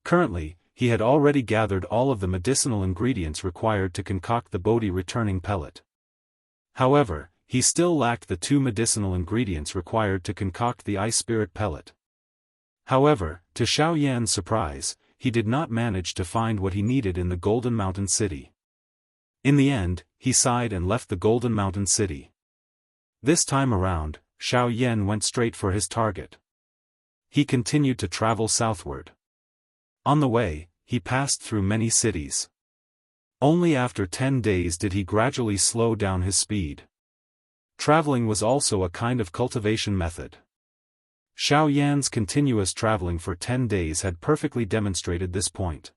Currently, he had already gathered all of the medicinal ingredients required to concoct the Bodhi returning pellet. However, he still lacked the 2 medicinal ingredients required to concoct the Ice Spirit pellet. However, to Xiao Yan's surprise, he did not manage to find what he needed in the Golden Mountain City. In the end, he sighed and left the Golden Mountain City. This time around, Xiao Yan went straight for his target. He continued to travel southward. On the way, he passed through many cities. Only after 10 days did he gradually slow down his speed. Traveling was also a kind of cultivation method. Xiao Yan's continuous traveling for 10 days had perfectly demonstrated this point.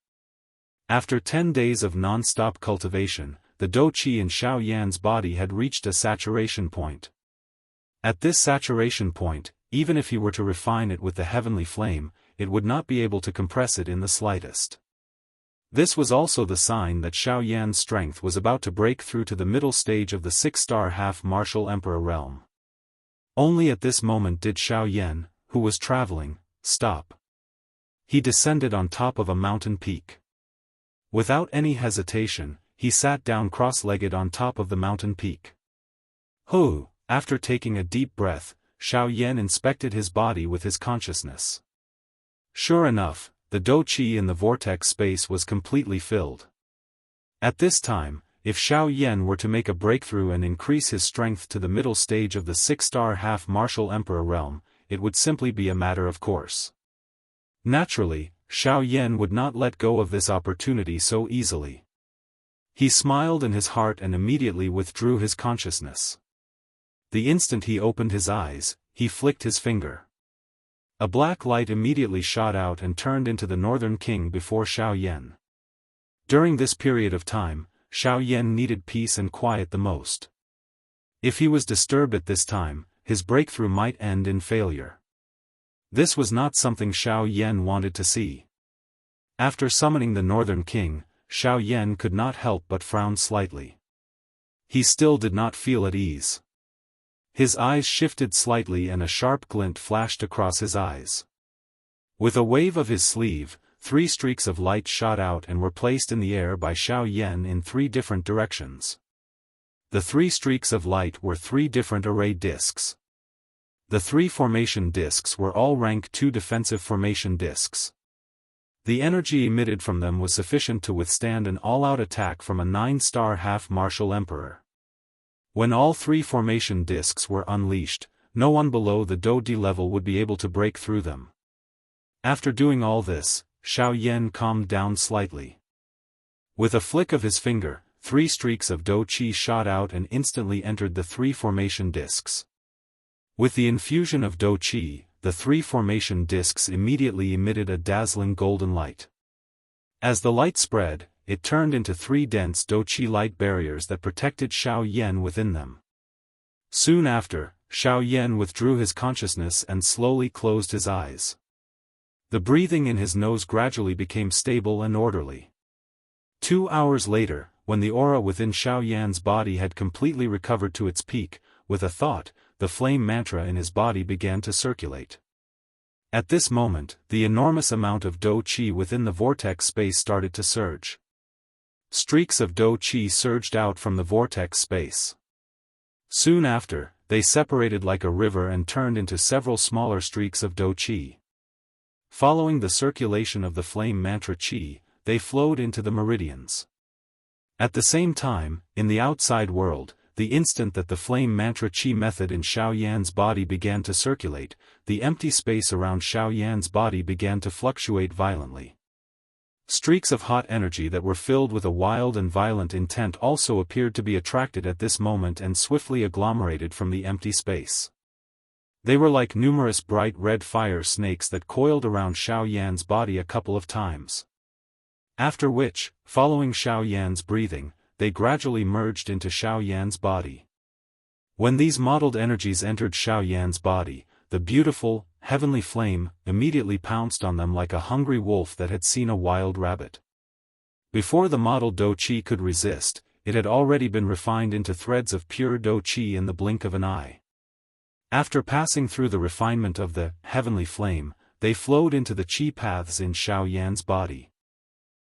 After 10 days of non-stop cultivation, the dou qi in Xiao Yan's body had reached a saturation point. At this saturation point, even if he were to refine it with the heavenly flame, it would not be able to compress it in the slightest. This was also the sign that Xiao Yan's strength was about to break through to the middle stage of the 6-star half-martial emperor realm. Only at this moment did Xiao Yan, who was traveling, stop. He descended on top of a mountain peak. Without any hesitation, he sat down cross-legged on top of the mountain peak. After taking a deep breath, Xiao Yan inspected his body with his consciousness. Sure enough, the dou qi in the vortex space was completely filled. At this time, if Xiao Yan were to make a breakthrough and increase his strength to the middle stage of the 6-star half-martial emperor realm, it would simply be a matter of course. Naturally, Xiao Yan would not let go of this opportunity so easily. He smiled in his heart and immediately withdrew his consciousness. The instant he opened his eyes, he flicked his finger. A black light immediately shot out and turned into the Northern King before Xiao Yan. During this period of time, Xiao Yan needed peace and quiet the most. If he was disturbed at this time, his breakthrough might end in failure. This was not something Xiao Yan wanted to see. After summoning the Northern King, Xiao Yan could not help but frown slightly. He still did not feel at ease. His eyes shifted slightly and a sharp glint flashed across his eyes. With a wave of his sleeve, 3 streaks of light shot out and were placed in the air by Xiao Yan in 3 different directions. The 3 streaks of light were 3 different array discs. The 3 formation discs were all rank 2 defensive formation discs. The energy emitted from them was sufficient to withstand an all-out attack from a 9-star half-martial emperor. When all 3 formation discs were unleashed, no one below the dou di level would be able to break through them. After doing all this, Xiao Yan calmed down slightly. With a flick of his finger, 3 streaks of dou qi shot out and instantly entered the 3 formation discs. With the infusion of dou qi, the 3 formation discs immediately emitted a dazzling golden light. As the light spread, it turned into 3 dense dou qi light barriers that protected Xiao Yan within them. Soon after, Xiao Yan withdrew his consciousness and slowly closed his eyes. The breathing in his nose gradually became stable and orderly. 2 hours later, when the aura within Xiao Yan's body had completely recovered to its peak, with a thought, the flame mantra in his body began to circulate. At this moment, the enormous amount of dou qi within the vortex space started to surge. Streaks of dou qi surged out from the vortex space. Soon after, they separated like a river and turned into several smaller streaks of dou qi. Following the circulation of the flame mantra qi, they flowed into the meridians. At the same time, in the outside world, the instant that the flame mantra qi method in Xiao Yan's body began to circulate, the empty space around Xiao Yan's body began to fluctuate violently. Streaks of hot energy that were filled with a wild and violent intent also appeared to be attracted at this moment and swiftly agglomerated from the empty space. They were like numerous bright red fire snakes that coiled around Xiao Yan's body a couple of times. After which, following Xiao Yan's breathing, they gradually merged into Xiao Yan's body. When these mottled energies entered Xiao Yan's body, the beautiful, heavenly flame immediately pounced on them like a hungry wolf that had seen a wild rabbit. Before the mottled dou qi could resist, it had already been refined into threads of pure dou qi in the blink of an eye. After passing through the refinement of the heavenly flame, they flowed into the qi paths in Xiao Yan's body.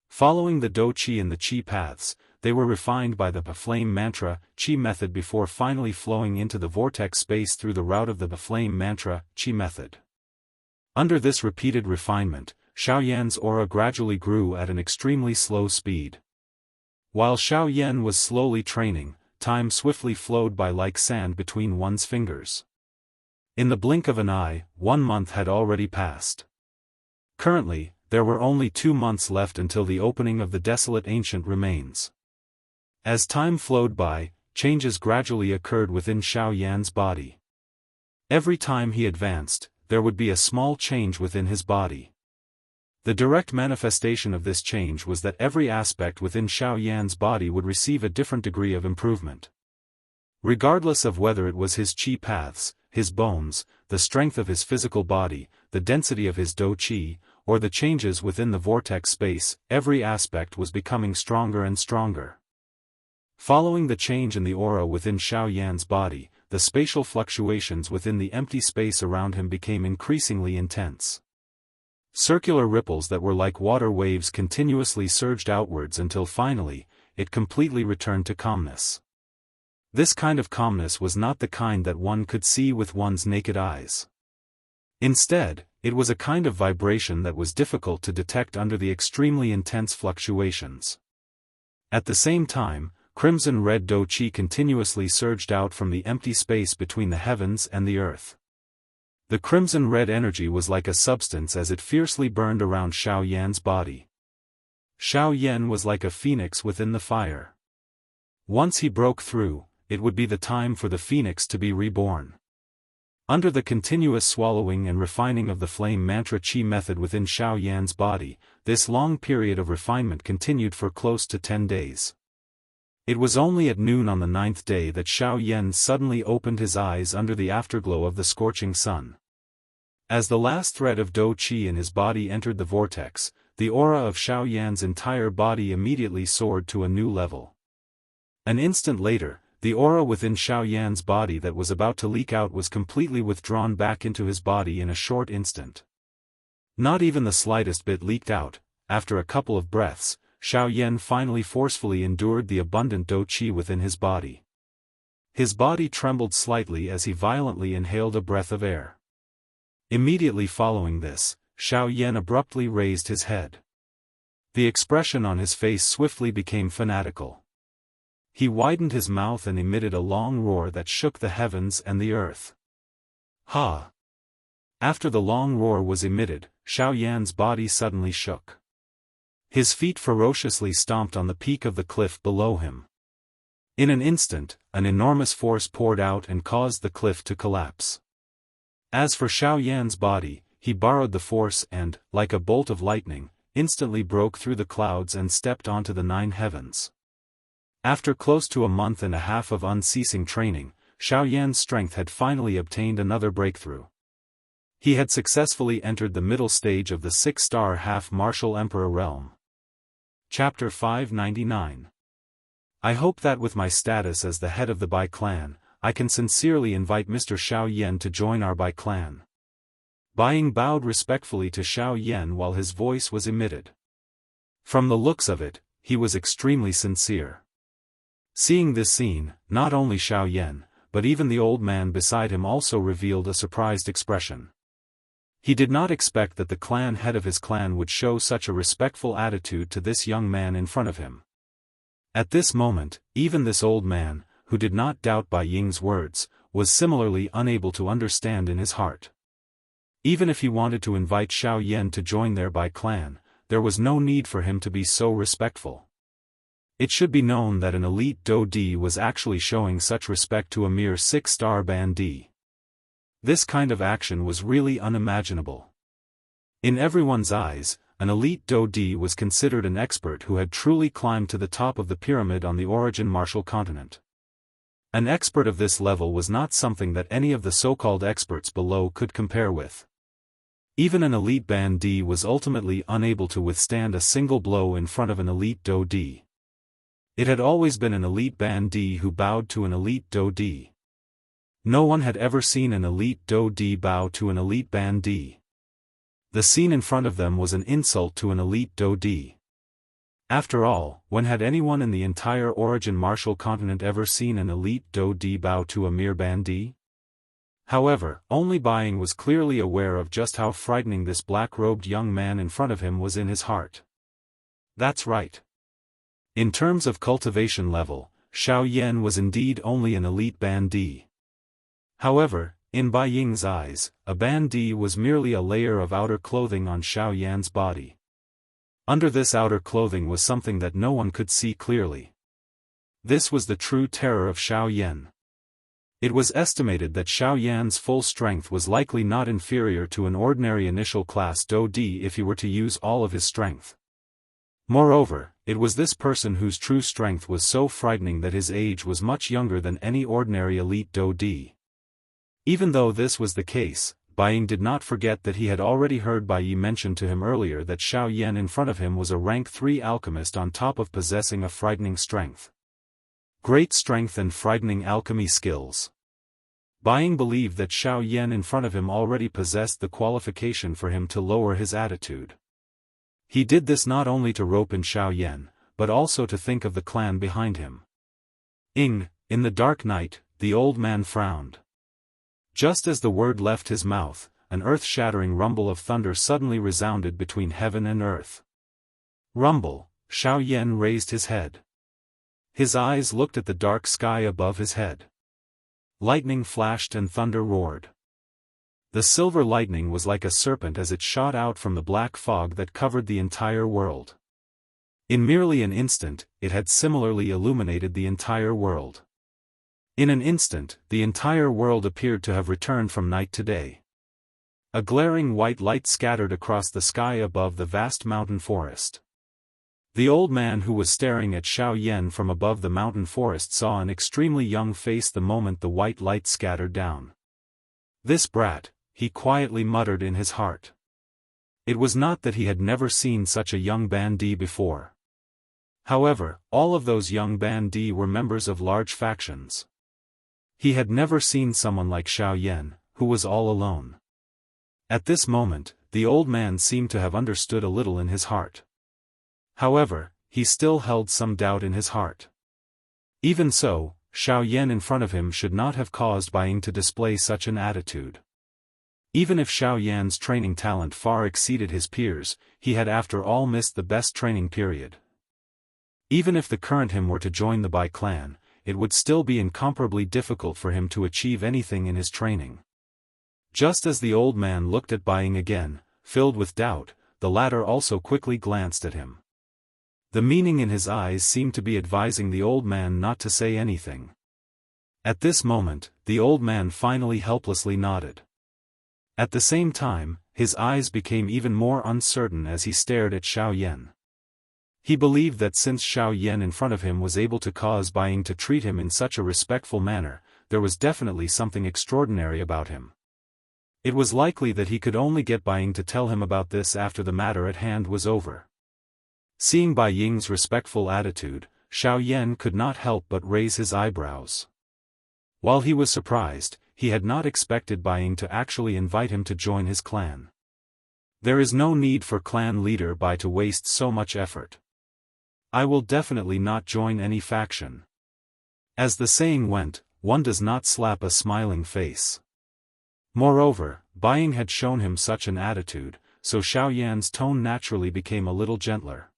Following the dou qi in the qi paths, they were refined by the flame mantra qi method before finally flowing into the vortex space through the route of the flame mantra qi method. Under this repeated refinement, Xiao Yan's aura gradually grew at an extremely slow speed. While Xiao Yan was slowly training, time swiftly flowed by like sand between one's fingers. In the blink of an eye, 1 month had already passed. Currently, there were only 2 months left until the opening of the desolate ancient remains. As time flowed by, changes gradually occurred within Xiao Yan's body. Every time he advanced, there would be a small change within his body. The direct manifestation of this change was that every aspect within Xiao Yan's body would receive a different degree of improvement. Regardless of whether it was his qi paths, his bones, the strength of his physical body, the density of his dou qi, or the changes within the vortex space, every aspect was becoming stronger and stronger. Following the change in the aura within Xiao Yan's body, the spatial fluctuations within the empty space around him became increasingly intense. Circular ripples that were like water waves continuously surged outwards until finally, it completely returned to calmness. This kind of calmness was not the kind that one could see with one's naked eyes. Instead, it was a kind of vibration that was difficult to detect under the extremely intense fluctuations. At the same time, crimson-red Do Qi continuously surged out from the empty space between the heavens and the earth. The crimson-red energy was like a substance as it fiercely burned around Xiao Yan's body. Xiao Yan was like a phoenix within the fire. Once he broke through, it would be the time for the phoenix to be reborn. Under the continuous swallowing and refining of the flame mantra Qi method within Xiao Yan's body, this long period of refinement continued for close to 10 days. It was only at noon on the 9th day that Xiao Yan suddenly opened his eyes under the afterglow of the scorching sun. As the last thread of Do Qi in his body entered the vortex, the aura of Xiao Yan's entire body immediately soared to a new level. An instant later, the aura within Xiao Yan's body that was about to leak out was completely withdrawn back into his body in a short instant. Not even the slightest bit leaked out. After a couple of breaths, Xiao Yan finally forcefully endured the abundant Do Qi within his body. His body trembled slightly as he violently inhaled a breath of air. Immediately following this, Xiao Yan abruptly raised his head. The expression on his face swiftly became fanatical. He widened his mouth and emitted a long roar that shook the heavens and the earth. Ha! After the long roar was emitted, Xiao Yan's body suddenly shook. His feet ferociously stomped on the peak of the cliff below him. In an instant, an enormous force poured out and caused the cliff to collapse. As for Xiao Yan's body, he borrowed the force and, like a bolt of lightning, instantly broke through the clouds and stepped onto the 9 heavens. After close to a month and a half of unceasing training, Xiao Yan's strength had finally obtained another breakthrough. He had successfully entered the middle stage of the 6-star half-martial emperor realm. Chapter 599. I hope that with my status as the head of the Bai clan, I can sincerely invite Mr. Xiao Yan to join our Bai clan. Bai Ying bowed respectfully to Xiao Yan while his voice was emitted. From the looks of it, he was extremely sincere. Seeing this scene, not only Xiao Yan, but even the old man beside him also revealed a surprised expression. He did not expect that the clan head of his clan would show such a respectful attitude to this young man in front of him. At this moment, even this old man, who did not doubt Bai Ying's words, was similarly unable to understand in his heart. Even if he wanted to invite Xiao Yan to join their Bai clan, there was no need for him to be so respectful. It should be known that an elite Do Di was actually showing such respect to a mere 6-star Ban Di. This kind of action was really unimaginable. In everyone's eyes, an elite Do Di was considered an expert who had truly climbed to the top of the pyramid on the origin martial continent. An expert of this level was not something that any of the so-called experts below could compare with. Even an elite Ban Di was ultimately unable to withstand a single blow in front of an elite Do Di. It had always been an elite Ban Di who bowed to an elite Do Di. No one had ever seen an elite Do Di bow to an elite Ban Di. The scene in front of them was an insult to an elite Do Di. After all, when had anyone in the entire origin martial continent ever seen an elite Do Di bow to a mere Ban Di? However, only Bai Ying was clearly aware of just how frightening this black-robed young man in front of him was in his heart. That's right. In terms of cultivation level, Xiao Yan was indeed only an elite Ban Di. However, in Bai Ying's eyes, a Ban Di was merely a layer of outer clothing on Xiao Yan's body. Under this outer clothing was something that no one could see clearly. This was the true terror of Xiao Yan. It was estimated that Xiao Yan's full strength was likely not inferior to an ordinary initial class Do Di if he were to use all of his strength. Moreover, it was this person whose true strength was so frightening that his age was much younger than any ordinary elite Do Di. Even though this was the case, Bai Ying did not forget that he had already heard Bai Yi mention to him earlier that Xiao Yan in front of him was a rank 3 alchemist on top of possessing a frightening strength. Great strength and frightening alchemy skills. Bai Ying believed that Xiao Yan in front of him already possessed the qualification for him to lower his attitude. He did this not only to rope in Xiao Yan, but also to think of the clan behind him. In the dark night, the old man frowned. Just as the word left his mouth, an earth-shattering rumble of thunder suddenly resounded between heaven and earth. Rumble, Xiaoyan raised his head. His eyes looked at the dark sky above his head. Lightning flashed and thunder roared. The silver lightning was like a serpent as it shot out from the black fog that covered the entire world. In merely an instant, it had similarly illuminated the entire world. In an instant, the entire world appeared to have returned from night to day. A glaring white light scattered across the sky above the vast mountain forest. The old man who was staring at Xiaoyan from above the mountain forest saw an extremely young face the moment the white light scattered down. "This brat," he quietly muttered in his heart. It was not that he had never seen such a young bandit before. However, all of those young bandits were members of large factions. He had never seen someone like Xiaoyan, who was all alone. At this moment, the old man seemed to have understood a little in his heart. However, he still held some doubt in his heart. Even so, Xiaoyan in front of him should not have caused Bai Ying to display such an attitude. Even if Xiaoyan's training talent far exceeded his peers, he had after all missed the best training period. Even if the current him were to join the Bai clan, it would still be incomparably difficult for him to achieve anything in his training. Just as the old man looked at Bai Ying again, filled with doubt, the latter also quickly glanced at him. The meaning in his eyes seemed to be advising the old man not to say anything. At this moment, the old man finally helplessly nodded. At the same time, his eyes became even more uncertain as he stared at Xiaoyan. He believed that since Xiaoyan in front of him was able to cause Bai Ying to treat him in such a respectful manner, there was definitely something extraordinary about him. It was likely that he could only get Bai Ying to tell him about this after the matter at hand was over. Seeing Bai Ying's respectful attitude, Xiaoyan could not help but raise his eyebrows. While he was surprised, he had not expected Bai Ying to actually invite him to join his clan. There is no need for clan leader Bai to waste so much effort. I will definitely not join any faction. As the saying went, one does not slap a smiling face. Moreover, Bai Ying had shown him such an attitude, so Xiaoyan's tone naturally became a little gentler.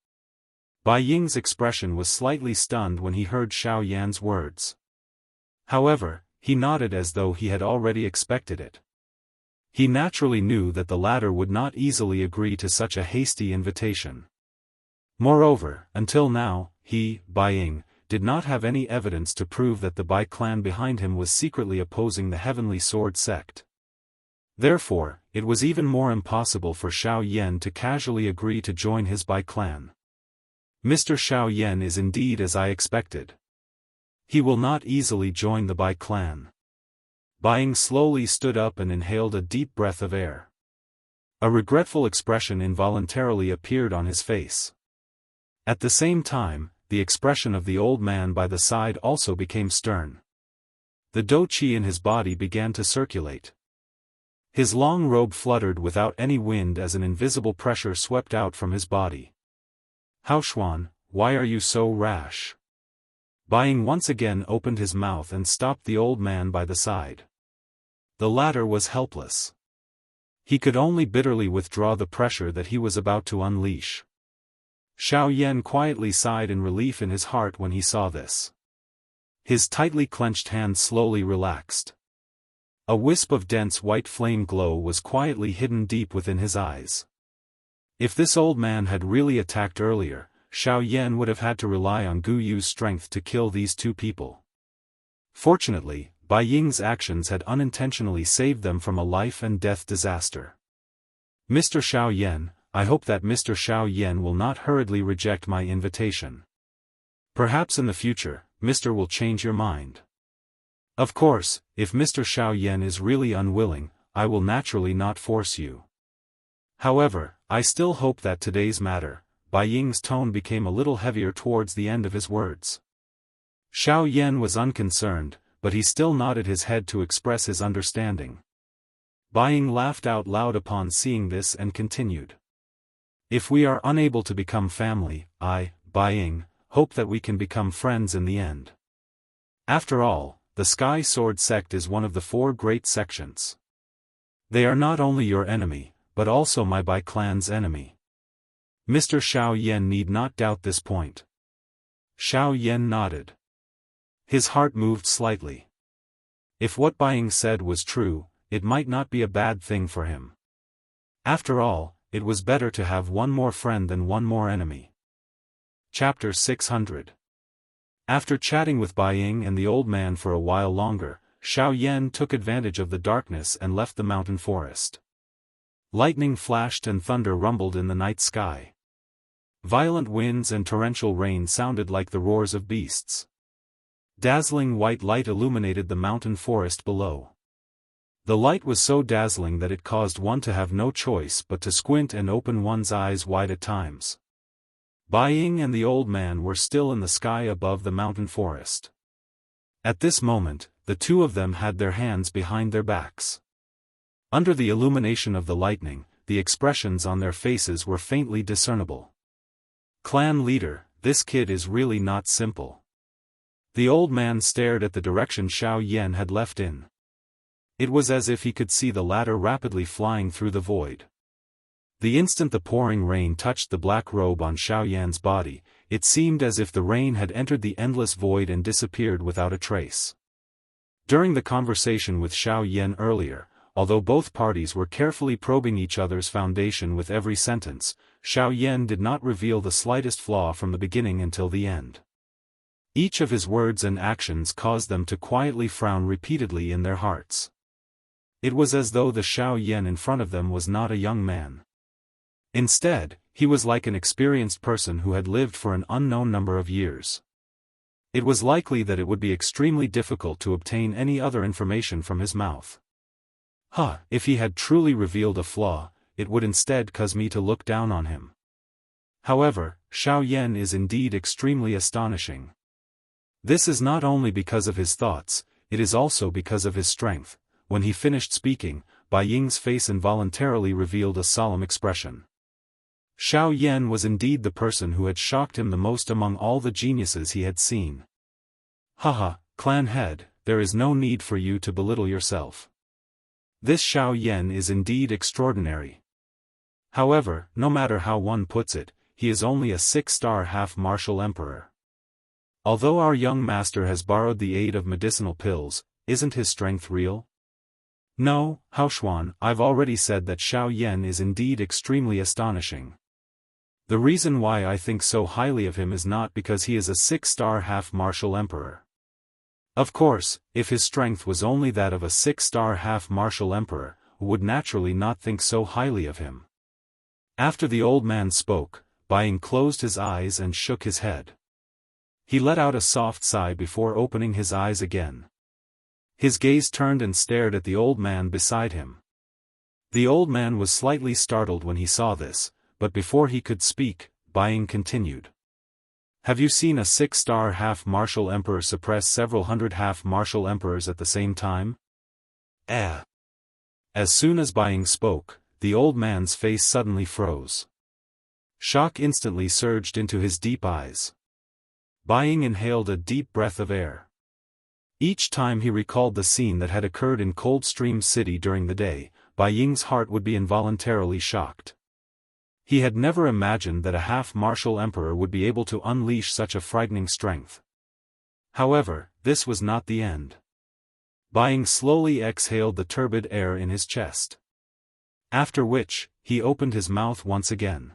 Bai Ying's expression was slightly stunned when he heard Xiaoyan's words. However, he nodded as though he had already expected it. He naturally knew that the latter would not easily agree to such a hasty invitation. Moreover, until now, he, Bai Ying, did not have any evidence to prove that the Bai clan behind him was secretly opposing the Heavenly Sword sect. Therefore, it was even more impossible for Xiaoyan to casually agree to join his Bai clan. Mr. Xiaoyan is indeed as I expected. He will not easily join the Bai clan. Bai Ying slowly stood up and inhaled a deep breath of air. A regretful expression involuntarily appeared on his face. At the same time, the expression of the old man by the side also became stern. The dou qi in his body began to circulate. His long robe fluttered without any wind as an invisible pressure swept out from his body. Hao Xuan, why are you so rash? Bai Ying once again opened his mouth and stopped the old man by the side. The latter was helpless. He could only bitterly withdraw the pressure that he was about to unleash. Xiaoyan quietly sighed in relief in his heart when he saw this. His tightly clenched hand slowly relaxed. A wisp of dense white flame glow was quietly hidden deep within his eyes. If this old man had really attacked earlier, Xiaoyan would have had to rely on Gu Yu's strength to kill these two people. Fortunately, Bai Ying's actions had unintentionally saved them from a life-and-death disaster. Mr. Xiaoyan, I hope that Mr. Xiaoyan will not hurriedly reject my invitation. Perhaps in the future, Mr. will change your mind. Of course, if Mr. Xiaoyan is really unwilling, I will naturally not force you. However, I still hope that today's matter. Bai Ying's tone became a little heavier towards the end of his words. Xiaoyan was unconcerned, but he still nodded his head to express his understanding. Bai Ying laughed out loud upon seeing this and continued. If we are unable to become family, I, Bai Ying, hope that we can become friends in the end. After all, the Sky Sword sect is one of the 4 great sections. They are not only your enemy, but also my Bai clan's enemy. Mr. Xiao Yan need not doubt this point. Xiao Yan nodded. His heart moved slightly. If what Bai Ying said was true, it might not be a bad thing for him. After all, it was better to have one more friend than one more enemy. Chapter 600. After chatting with Bai Ying and the old man for a while longer, Xiao Yan took advantage of the darkness and left the mountain forest. Lightning flashed and thunder rumbled in the night sky. Violent winds and torrential rain sounded like the roars of beasts. Dazzling white light illuminated the mountain forest below. The light was so dazzling that it caused one to have no choice but to squint and open one's eyes wide at times. Bai Ying and the old man were still in the sky above the mountain forest. At this moment, the two of them had their hands behind their backs. Under the illumination of the lightning, the expressions on their faces were faintly discernible. Clan leader, this kid is really not simple. The old man stared at the direction Xiao Yan had left in. It was as if he could see the latter rapidly flying through the void. The instant the pouring rain touched the black robe on Xiao Yan's body, it seemed as if the rain had entered the endless void and disappeared without a trace. During the conversation with Xiao Yan earlier, although both parties were carefully probing each other's foundation with every sentence, Xiao Yan did not reveal the slightest flaw from the beginning until the end. Each of his words and actions caused them to quietly frown repeatedly in their hearts. It was as though the Xiao Yan in front of them was not a young man. Instead, he was like an experienced person who had lived for an unknown number of years. It was likely that it would be extremely difficult to obtain any other information from his mouth. If he had truly revealed a flaw, it would instead cause me to look down on him. However, Xiao Yan is indeed extremely astonishing. This is not only because of his thoughts, it is also because of his strength. When he finished speaking, Bai Ying's face involuntarily revealed a solemn expression. Xiao Yan was indeed the person who had shocked him the most among all the geniuses he had seen. Clan head, there is no need for you to belittle yourself. This Xiao Yan is indeed extraordinary. However, no matter how one puts it, he is only a 6-star half-martial emperor. Although our young master has borrowed the aid of medicinal pills, isn't his strength real? No, Haoshuan, I've already said that Xiao Yan is indeed extremely astonishing. The reason why I think so highly of him is not because he is a 6-star half-martial emperor. Of course, if his strength was only that of a 6-star half-martial emperor, I would naturally not think so highly of him. After the old man spoke, Bai Ying closed his eyes and shook his head. He let out a soft sigh before opening his eyes again. His gaze turned and stared at the old man beside him. The old man was slightly startled when he saw this, but before he could speak, Bai Ying continued. Have you seen a 6-star half-martial emperor suppress several hundred half-martial emperors at the same time? As soon as Bai Ying spoke, the old man's face suddenly froze. Shock instantly surged into his deep eyes. Bai Ying inhaled a deep breath of air. Each time he recalled the scene that had occurred in Coldstream City during the day, Bai Ying's heart would be involuntarily shocked. He had never imagined that a half-martial emperor would be able to unleash such a frightening strength. However, this was not the end. Bai Ying slowly exhaled the turbid air in his chest. After which, he opened his mouth once again.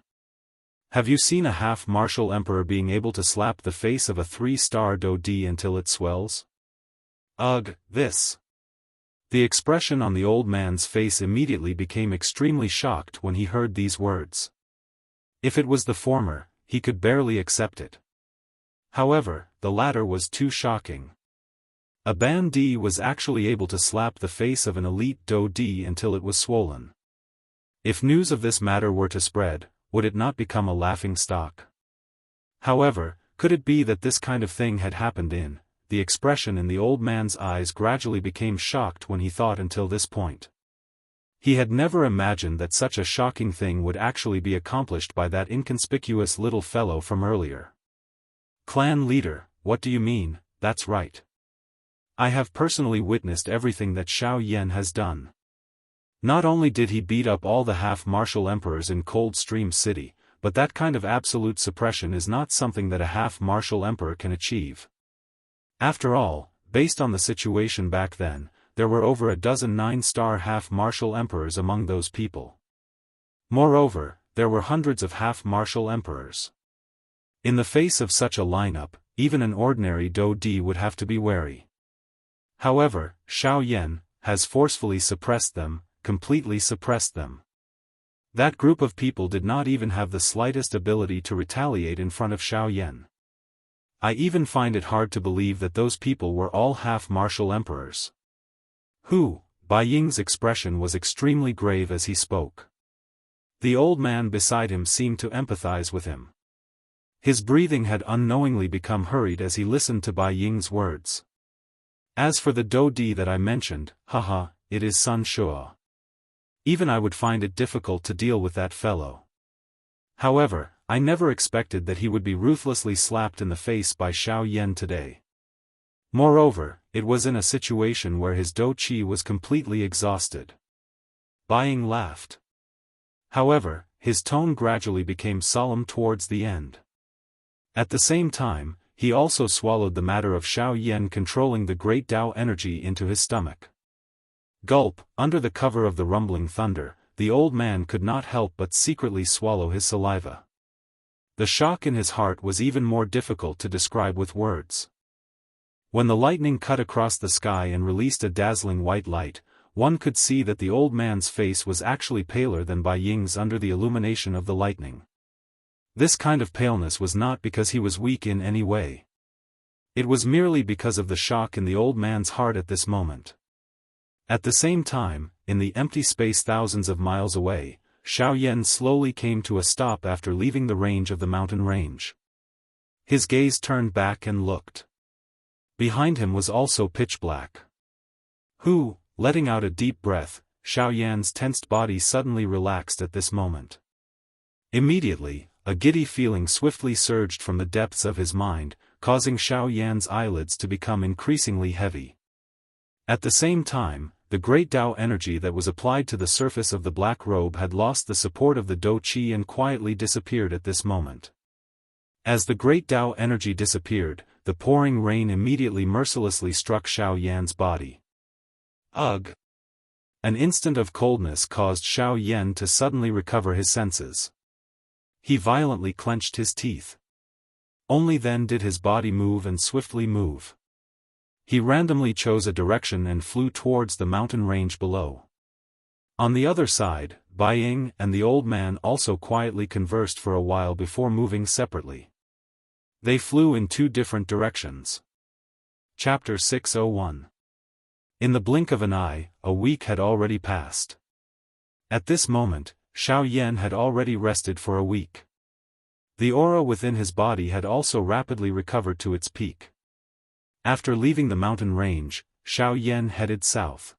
Have you seen a half-martial emperor being able to slap the face of a 3-star Do-D until it swells? Ugh, this. The expression on the old man's face immediately became extremely shocked when he heard these words. If it was the former, he could barely accept it. However, the latter was too shocking. A Ban-D was actually able to slap the face of an elite Do-D until it was swollen. If news of this matter were to spread, would it not become a laughing stock? However, could it be that this kind of thing had happened in? The expression in the old man's eyes gradually became shocked when he thought until this point. He had never imagined that such a shocking thing would actually be accomplished by that inconspicuous little fellow from earlier. Clan leader, what do you mean? That's right. I have personally witnessed everything that Xiao Yan has done. Not only did he beat up all the half-martial emperors in Coldstream City, but that kind of absolute suppression is not something that a half-martial emperor can achieve. After all, based on the situation back then, there were over a dozen 9-star half-martial emperors among those people. Moreover, there were hundreds of half-martial emperors. In the face of such a lineup, even an ordinary Dou Di would have to be wary. However, Xiao Yan has forcefully suppressed them, completely suppressed them. That group of people did not even have the slightest ability to retaliate in front of Xiao Yan. I even find it hard to believe that those people were all half-martial emperors. Bai Ying's expression was extremely grave as he spoke. The old man beside him seemed to empathize with him. His breathing had unknowingly become hurried as he listened to Bai Ying's words. As for the Dou Di that I mentioned, it is Sun Shua. Even I would find it difficult to deal with that fellow. However, I never expected that he would be ruthlessly slapped in the face by Xiao Yan today. Moreover, it was in a situation where his Dou Qi was completely exhausted. Bai Ying laughed. However, his tone gradually became solemn towards the end. At the same time, he also swallowed the matter of Xiao Yan controlling the great Tao energy into his stomach. Gulp, under the cover of the rumbling thunder, the old man could not help but secretly swallow his saliva. The shock in his heart was even more difficult to describe with words. When the lightning cut across the sky and released a dazzling white light, one could see that the old man's face was actually paler than Bai Ying's under the illumination of the lightning. This kind of paleness was not because he was weak in any way. It was merely because of the shock in the old man's heart at this moment. At the same time, in the empty space thousands of miles away, Xiao Yan slowly came to a stop after leaving the range of the mountain range. His gaze turned back and looked. Behind him was also pitch black. Letting out a deep breath, Xiao Yan's tensed body suddenly relaxed at this moment. Immediately, a giddy feeling swiftly surged from the depths of his mind, causing Xiao Yan's eyelids to become increasingly heavy. At the same time, the great Tao energy that was applied to the surface of the black robe had lost the support of the Dou Qi and quietly disappeared at this moment. As the great Tao energy disappeared, the pouring rain immediately mercilessly struck Xiao Yan's body. Ugh! An instant of coldness caused Xiao Yan to suddenly recover his senses. He violently clenched his teeth. Only then did his body move and swiftly move. He randomly chose a direction and flew towards the mountain range below. On the other side, Bai Ying and the old man also quietly conversed for a while before moving separately. They flew in two different directions. Chapter 601. In the blink of an eye, a week had already passed. At this moment, Xiao Yan had already rested for a week. The aura within his body had also rapidly recovered to its peak. After leaving the mountain range, Xiao Yan headed south.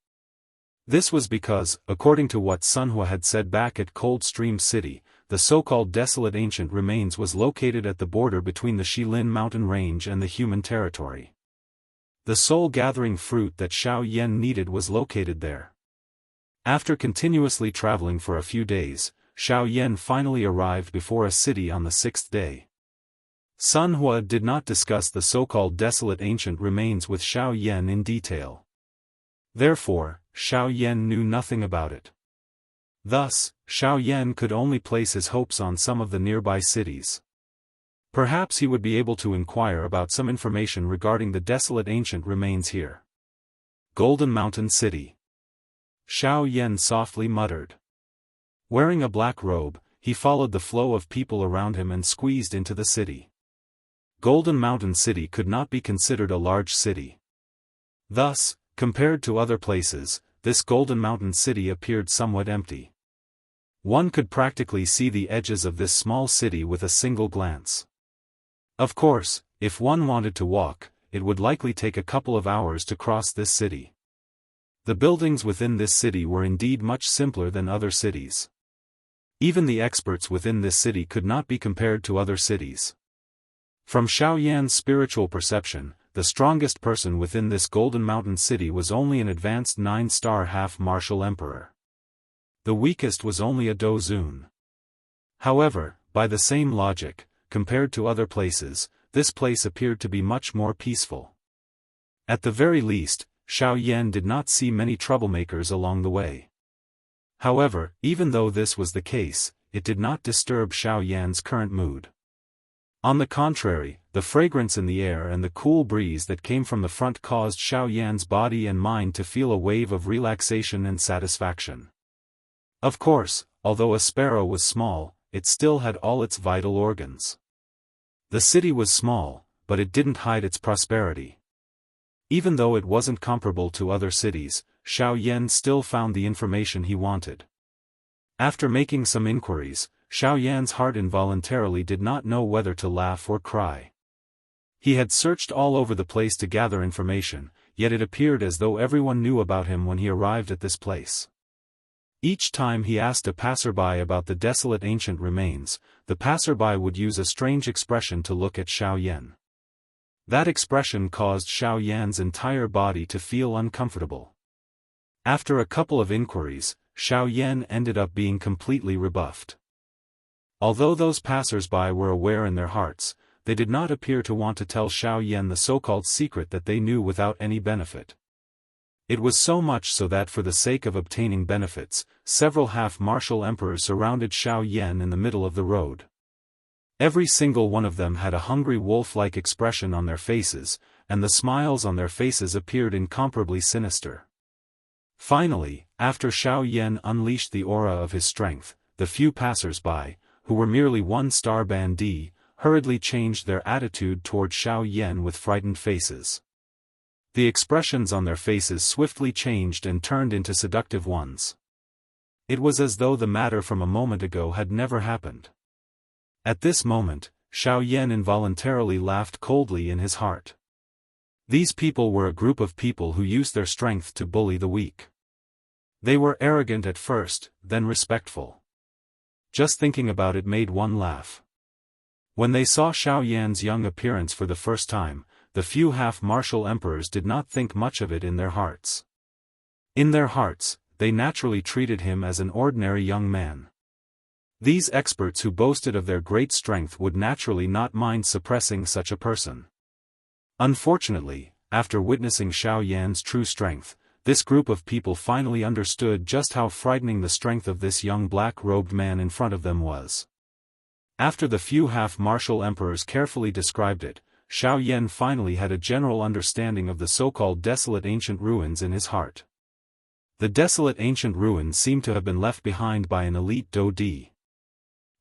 This was because, according to what Sunhua had said back at Coldstream City, the so-called desolate ancient remains was located at the border between the Shilin mountain range and the human territory. The soul-gathering fruit that Xiao Yan needed was located there. After continuously traveling for a few days, Xiao Yan finally arrived before a city on the 6th day. Sunhua did not discuss the so-called desolate ancient remains with Xiao Yan in detail. Therefore, Xiao Yan knew nothing about it. Thus, Xiao Yan could only place his hopes on some of the nearby cities. Perhaps he would be able to inquire about some information regarding the desolate ancient remains here. Golden Mountain City. Xiao Yan softly muttered. Wearing a black robe, he followed the flow of people around him and squeezed into the city. Golden Mountain City could not be considered a large city. Thus, compared to other places, this Golden Mountain City appeared somewhat empty. One could practically see the edges of this small city with a single glance. Of course, if one wanted to walk, it would likely take a couple of hours to cross this city. The buildings within this city were indeed much simpler than other cities. Even the experts within this city could not be compared to other cities. From Xiao Yan's spiritual perception, the strongest person within this Golden Mountain city was only an advanced 9-star half-martial emperor. The weakest was only a Dozun. However, by the same logic, compared to other places, this place appeared to be much more peaceful. At the very least, Xiao Yan did not see many troublemakers along the way. However, even though this was the case, it did not disturb Xiao Yan's current mood. On the contrary, the fragrance in the air and the cool breeze that came from the front caused Xiao Yan's body and mind to feel a wave of relaxation and satisfaction. Of course, although a sparrow was small, it still had all its vital organs. The city was small, but it didn't hide its prosperity. Even though it wasn't comparable to other cities, Xiao Yan still found the information he wanted. After making some inquiries, Xiao Yan's heart involuntarily did not know whether to laugh or cry. He had searched all over the place to gather information, yet it appeared as though everyone knew about him when he arrived at this place. Each time he asked a passerby about the desolate ancient remains, the passerby would use a strange expression to look at Xiao Yan. That expression caused Xiao Yan's entire body to feel uncomfortable. After a couple of inquiries, Xiao Yan ended up being completely rebuffed. Although those passers-by were aware in their hearts, they did not appear to want to tell Xiao Yan the so-called secret that they knew without any benefit. It was so much so that for the sake of obtaining benefits, several half-martial emperors surrounded Xiao Yan in the middle of the road. Every single one of them had a hungry wolf-like expression on their faces, and the smiles on their faces appeared incomparably sinister. Finally, after Xiao Yan unleashed the aura of his strength, the few passers-by, who were merely 1-star bandits, hurriedly changed their attitude toward Xiao Yan with frightened faces. The expressions on their faces swiftly changed and turned into seductive ones. It was as though the matter from a moment ago had never happened. At this moment, Xiao Yan involuntarily laughed coldly in his heart. These people were a group of people who used their strength to bully the weak. They were arrogant at first, then respectful. Just thinking about it made one laugh. When they saw Xiao Yan's young appearance for the first time, the few half-martial emperors did not think much of it in their hearts. In their hearts, they naturally treated him as an ordinary young man. These experts who boasted of their great strength would naturally not mind suppressing such a person. Unfortunately, after witnessing Xiao Yan's true strength, this group of people finally understood just how frightening the strength of this young black-robed man in front of them was. After the few half-martial emperors carefully described it, Xiao Yan finally had a general understanding of the so-called desolate ancient ruins in his heart. The desolate ancient ruins seemed to have been left behind by an elite Dodi.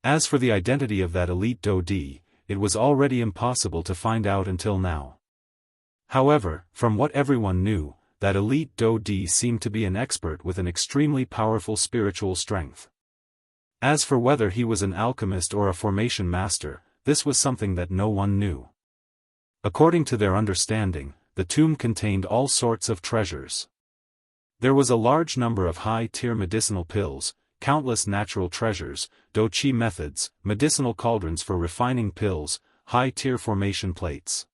As for the identity of that elite Dodi, it was already impossible to find out until now. However, from what everyone knew, that elite Dodi seemed to be an expert with an extremely powerful spiritual strength. As for whether he was an alchemist or a formation master, this was something that no one knew. According to their understanding, the tomb contained all sorts of treasures. There was a large number of high-tier medicinal pills, countless natural treasures, doqi methods, medicinal cauldrons for refining pills, high-tier formation plates.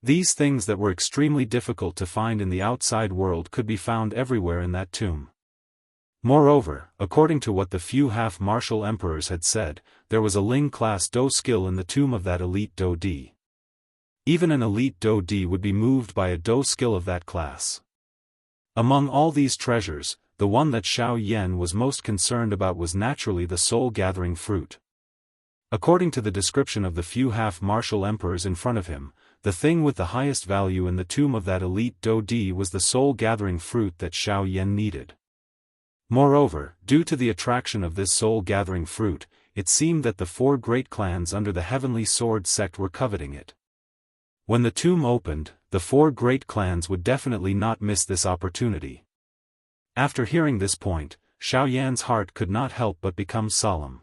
These things that were extremely difficult to find in the outside world could be found everywhere in that tomb. Moreover, according to what the few half-martial emperors had said, there was a Ling-class Do skill in the tomb of that elite Dodi. Even an elite Dodi would be moved by a Do skill of that class. Among all these treasures, the one that Xiao Yan was most concerned about was naturally the soul-gathering fruit. According to the description of the few half-martial emperors in front of him, the thing with the highest value in the tomb of that elite Dodi was the soul-gathering fruit that Xiao Yan needed. Moreover, due to the attraction of this soul-gathering fruit, it seemed that the 4 great clans under the Heavenly Sword sect were coveting it. When the tomb opened, the 4 great clans would definitely not miss this opportunity. After hearing this point, Xiao Yan's heart could not help but become solemn.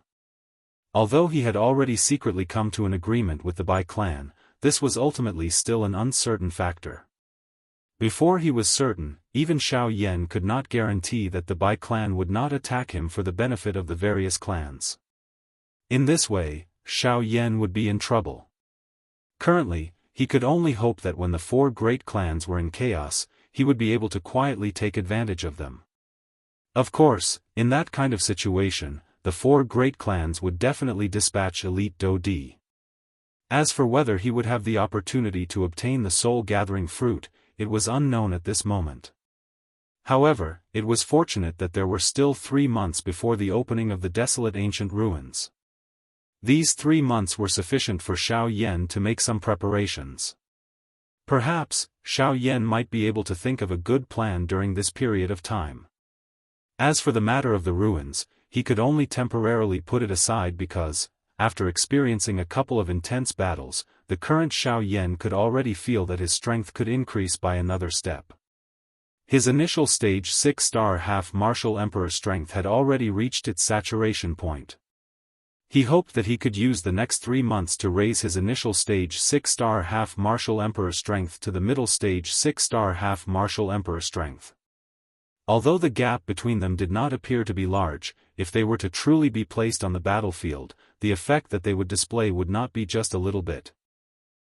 Although he had already secretly come to an agreement with the Bai clan, this was ultimately still an uncertain factor. Before he was certain, even Xiao Yan could not guarantee that the Bai clan would not attack him for the benefit of the various clans. In this way, Xiao Yan would be in trouble. Currently, he could only hope that when the four great clans were in chaos, he would be able to quietly take advantage of them. Of course, in that kind of situation, the four great clans would definitely dispatch elite Daoist. As for whether he would have the opportunity to obtain the soul-gathering fruit, it was unknown at this moment. However, it was fortunate that there were still 3 months before the opening of the desolate ancient ruins. These 3 months were sufficient for Xiao Yan to make some preparations. Perhaps, Xiao Yan might be able to think of a good plan during this period of time. As for the matter of the ruins, he could only temporarily put it aside because, after experiencing a couple of intense battles, the current Xiao Yan could already feel that his strength could increase by another step. His initial stage 6-star half-martial emperor strength had already reached its saturation point. He hoped that he could use the next 3 months to raise his initial stage 6-star half-martial emperor strength to the middle stage 6-star half-martial emperor strength. Although the gap between them did not appear to be large, if they were to truly be placed on the battlefield, the effect that they would display would not be just a little bit.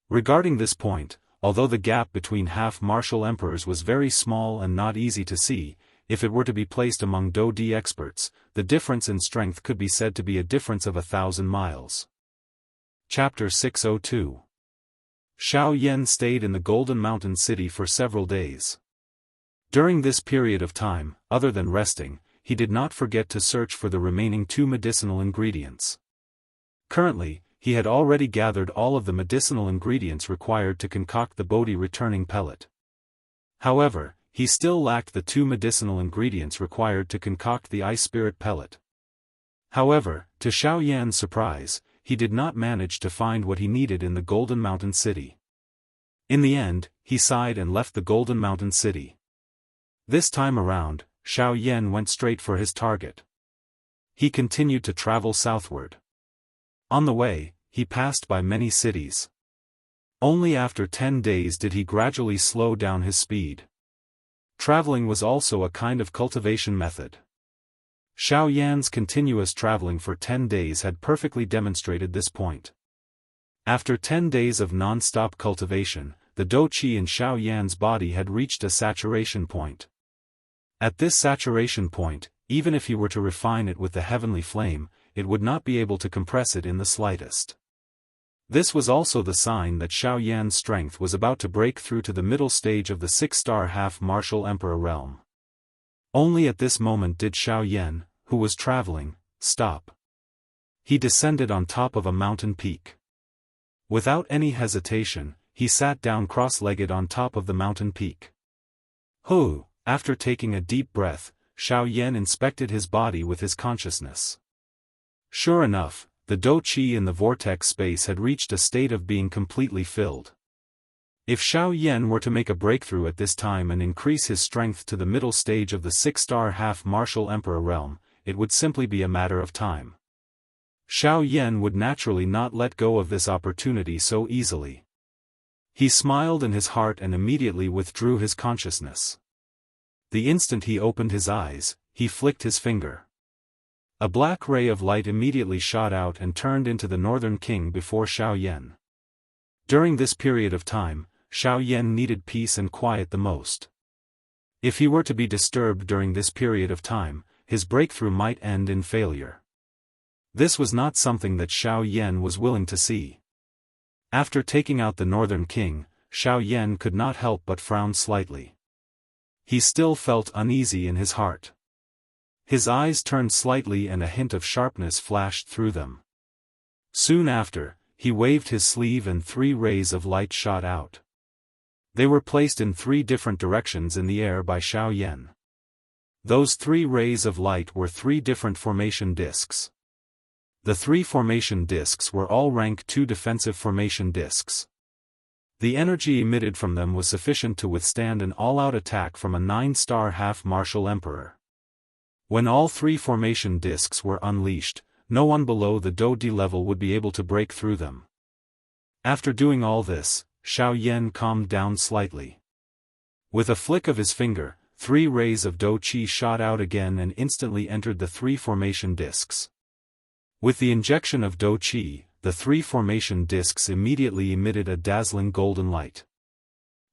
Regarding this point, although the gap between half-martial emperors was very small and not easy to see, if it were to be placed among Daoist experts, the difference in strength could be said to be a difference of 1,000 miles. Chapter 602. Xiao Yan stayed in the Golden Mountain City for several days. During this period of time, other than resting, he did not forget to search for the remaining 2 medicinal ingredients. Currently, he had already gathered all of the medicinal ingredients required to concoct the Bodhi returning pellet. However, he still lacked the 2 medicinal ingredients required to concoct the ice spirit pellet. However, to Xiao Yan's surprise, he did not manage to find what he needed in the Golden Mountain City. In the end, he sighed and left the Golden Mountain City. This time around, Xiao Yan went straight for his target. He continued to travel southward. On the way, he passed by many cities. Only after 10 days did he gradually slow down his speed. Traveling was also a kind of cultivation method. Xiao Yan's continuous traveling for 10 days had perfectly demonstrated this point. After 10 days of non-stop cultivation, the Dou Qi in Xiao Yan's body had reached a saturation point. At this saturation point, even if he were to refine it with the heavenly flame, it would not be able to compress it in the slightest. This was also the sign that Xiao Yan's strength was about to break through to the middle stage of the 6-star half-martial emperor realm. Only at this moment did Xiao Yan, who was traveling, stop. He descended on top of a mountain peak. Without any hesitation, he sat down cross-legged on top of the mountain peak. After taking a deep breath, Xiao Yan inspected his body with his consciousness. Sure enough, the Dou Qi in the vortex space had reached a state of being completely filled. If Xiao Yan were to make a breakthrough at this time and increase his strength to the middle stage of the 6-star half-martial emperor realm, it would simply be a matter of time. Xiao Yan would naturally not let go of this opportunity so easily. He smiled in his heart and immediately withdrew his consciousness. The instant he opened his eyes, he flicked his finger. A black ray of light immediately shot out and turned into the Northern King before Xiao Yan. During this period of time, Xiao Yan needed peace and quiet the most. If he were to be disturbed during this period of time, his breakthrough might end in failure. This was not something that Xiao Yan was willing to see. After taking out the Northern King, Xiao Yan could not help but frown slightly. He still felt uneasy in his heart. His eyes turned slightly and a hint of sharpness flashed through them. Soon after, he waved his sleeve and 3 rays of light shot out. They were placed in 3 different directions in the air by Xiao Yan. Those 3 rays of light were 3 different formation discs. The 3 formation discs were all rank 2 defensive formation discs. The energy emitted from them was sufficient to withstand an all-out attack from a 9-star half-martial emperor. When all 3 formation discs were unleashed, no one below the Daoist level would be able to break through them. After doing all this, Xiao Yan calmed down slightly. With a flick of his finger, 3 rays of Dou Qi shot out again and instantly entered the 3 formation discs. With the injection of Dou Qi, the three formation discs immediately emitted a dazzling golden light.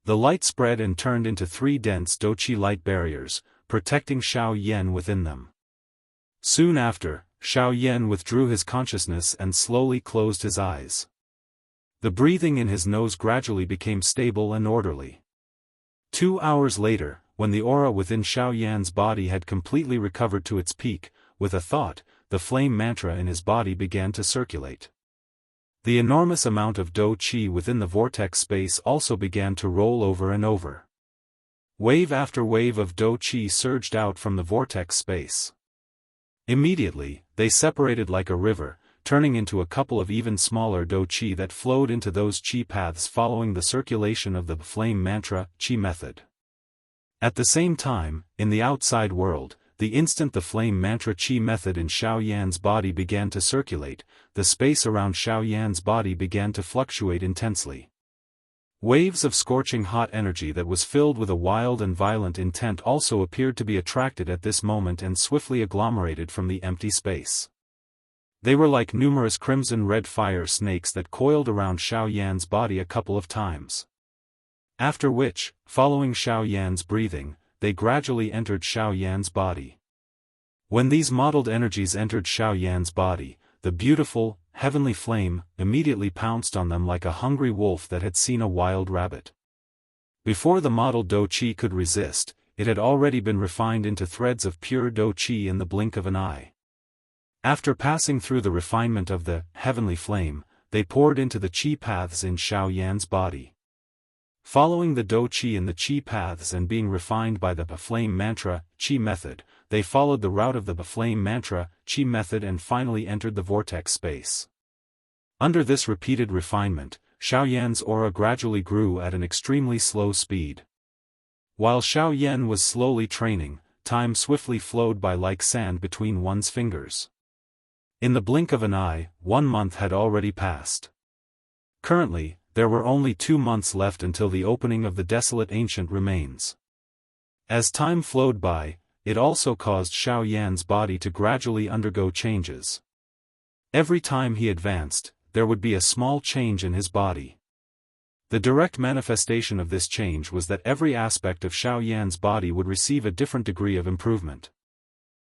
The light spread and turned into three dense Douqi light barriers, protecting Xiao Yan within them. Soon after, Xiao Yan withdrew his consciousness and slowly closed his eyes. The breathing in his nose gradually became stable and orderly. 2 hours later, when the aura within Xiao Yan's body had completely recovered to its peak, with a thought, the flame mantra in his body began to circulate. The enormous amount of Do Qi within the vortex space also began to roll over and over. Wave after wave of Do Qi surged out from the vortex space. Immediately, they separated like a river, turning into a couple of even smaller Do Qi that flowed into those Qi paths following the circulation of the flame mantra Qi method. At the same time, in the outside world, the instant the flame mantra Qi method in Xiao Yan's body began to circulate, the space around Xiao Yan's body began to fluctuate intensely. Waves of scorching hot energy that was filled with a wild and violent intent also appeared to be attracted at this moment and swiftly agglomerated from the empty space. They were like numerous crimson-red fire snakes that coiled around Xiao Yan's body a couple of times. After which, following Xiao Yan's breathing, they gradually entered Xiao Yan's body. When these mottled energies entered Xiao Yan's body, the beautiful, heavenly flame immediately pounced on them like a hungry wolf that had seen a wild rabbit. Before the mottled Do Qi could resist, it had already been refined into threads of pure Do Qi in the blink of an eye. After passing through the refinement of the heavenly flame, they poured into the Qi paths in Xiao Yan's body. Following the Do Qi in the Qi paths and being refined by the flame mantra Qi method, they followed the route of the flame mantra Qi method and finally entered the vortex space. Under this repeated refinement, Xiao Yan's aura gradually grew at an extremely slow speed. While Xiao Yan was slowly training, time swiftly flowed by like sand between one's fingers. In the blink of an eye, 1 month had already passed. Currently, there were only 2 months left until the opening of the desolate ancient remains. As time flowed by, it also caused Xiao Yan's body to gradually undergo changes. Every time he advanced, there would be a small change in his body. The direct manifestation of this change was that every aspect of Xiao Yan's body would receive a different degree of improvement.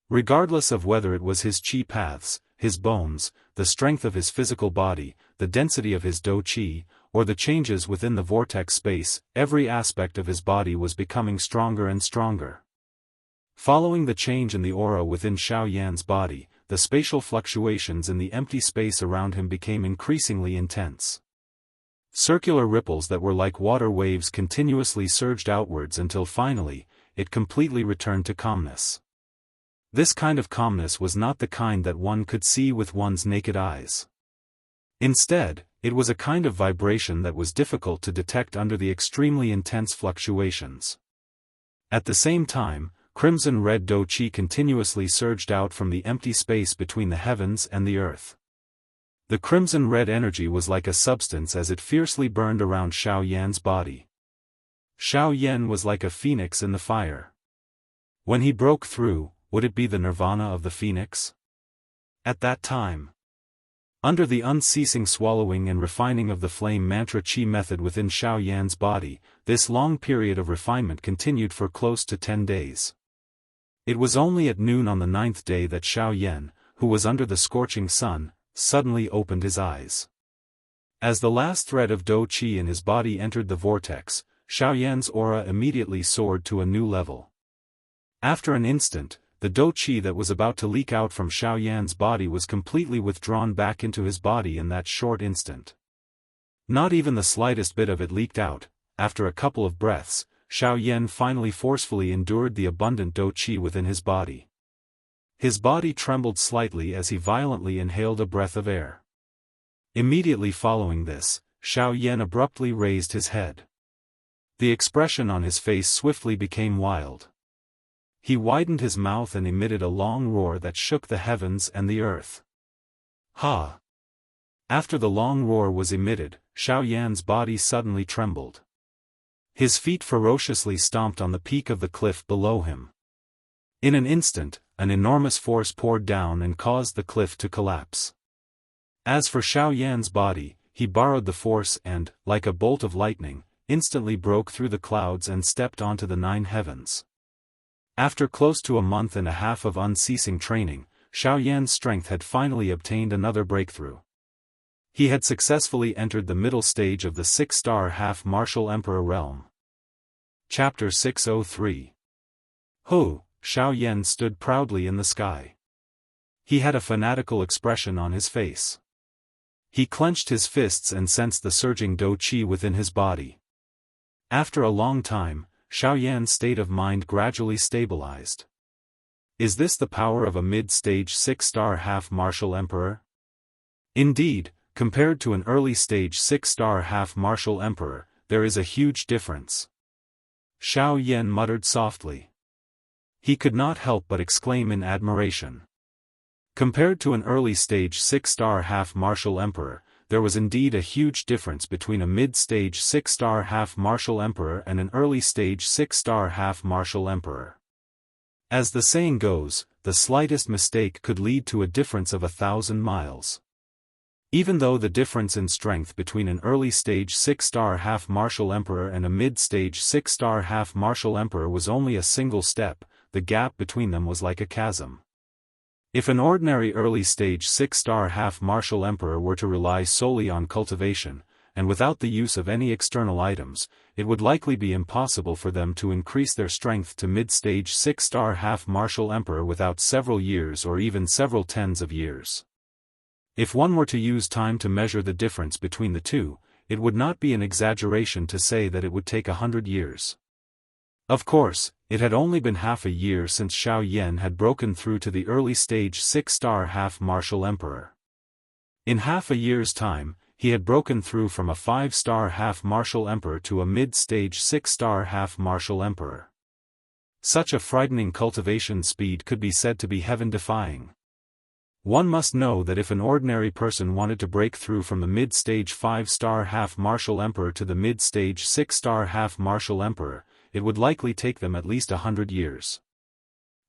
Regardless of whether it was his Qi paths, his bones, the strength of his physical body, the density of his Do Qi, or the changes within the vortex space, every aspect of his body was becoming stronger and stronger. Following the change in the aura within Xiao Yan's body, the spatial fluctuations in the empty space around him became increasingly intense. Circular ripples that were like water waves continuously surged outwards until finally, it completely returned to calmness. This kind of calmness was not the kind that one could see with one's naked eyes. Instead, it was a kind of vibration that was difficult to detect under the extremely intense fluctuations. At the same time, crimson-red Do Qi continuously surged out from the empty space between the heavens and the earth. The crimson-red energy was like a substance as it fiercely burned around Xiao Yan's body. Xiao Yan was like a phoenix in the fire. When he broke through, would it be the nirvana of the phoenix? At that time, under the unceasing swallowing and refining of the flame mantra Qi method within Xiao Yan's body, this long period of refinement continued for close to 10 days. It was only at noon on the 9th day that Xiao Yan, who was under the scorching sun, suddenly opened his eyes. As the last thread of Do Qi in his body entered the vortex, Xiao Yan's aura immediately soared to a new level. After an instant, the Do Qi that was about to leak out from Xiao Yan's body was completely withdrawn back into his body in that short instant. Not even the slightest bit of it leaked out. After a couple of breaths, Xiao Yan finally forcefully endured the abundant Do Qi within his body. His body trembled slightly as he violently inhaled a breath of air. Immediately following this, Xiao Yan abruptly raised his head. The expression on his face swiftly became wild. He widened his mouth and emitted a long roar that shook the heavens and the earth. Ha! After the long roar was emitted, Xiao Yan's body suddenly trembled. His feet ferociously stomped on the peak of the cliff below him. In an instant, an enormous force poured down and caused the cliff to collapse. As for Xiao Yan's body, he borrowed the force and, like a bolt of lightning, instantly broke through the clouds and stepped onto the 9 heavens. After close to a month and a half of unceasing training, Xiao Yan's strength had finally obtained another breakthrough. He had successfully entered the middle stage of the 6-star half-martial emperor realm. Chapter 603. Hu, Xiao Yan stood proudly in the sky. He had a fanatical expression on his face. He clenched his fists and sensed the surging dou qi within his body. After a long time, Xiao Yan's state of mind gradually stabilized. Is this the power of a mid-stage 6-star half-martial emperor? Indeed, compared to an early-stage 6-star half-martial emperor, there is a huge difference. Xiao Yan muttered softly. He could not help but exclaim in admiration. Compared to an early-stage 6-star half-martial emperor, there was indeed a huge difference between a mid-stage 6-star half-martial emperor and an early-stage 6-star half-martial emperor. As the saying goes, the slightest mistake could lead to a difference of 1,000 miles. Even though the difference in strength between an early-stage 6-star half-martial emperor and a mid-stage 6-star half-martial emperor was only a single step, the gap between them was like a chasm. If an ordinary early-stage 6-star half-martial emperor were to rely solely on cultivation, and without the use of any external items, it would likely be impossible for them to increase their strength to mid-stage 6-star half-martial emperor without several years or even several tens of years. If one were to use time to measure the difference between the two, it would not be an exaggeration to say that it would take 100 years. Of course, it had only been half a year since Xiao Yan had broken through to the early-stage 6-star half-martial emperor. In half a year's time, he had broken through from a 5-star half-martial emperor to a mid-stage 6-star half-martial emperor. Such a frightening cultivation speed could be said to be heaven-defying. One must know that if an ordinary person wanted to break through from the mid-stage 5-star half-martial emperor to the mid-stage 6-star half-martial emperor, it would likely take them at least 100 years.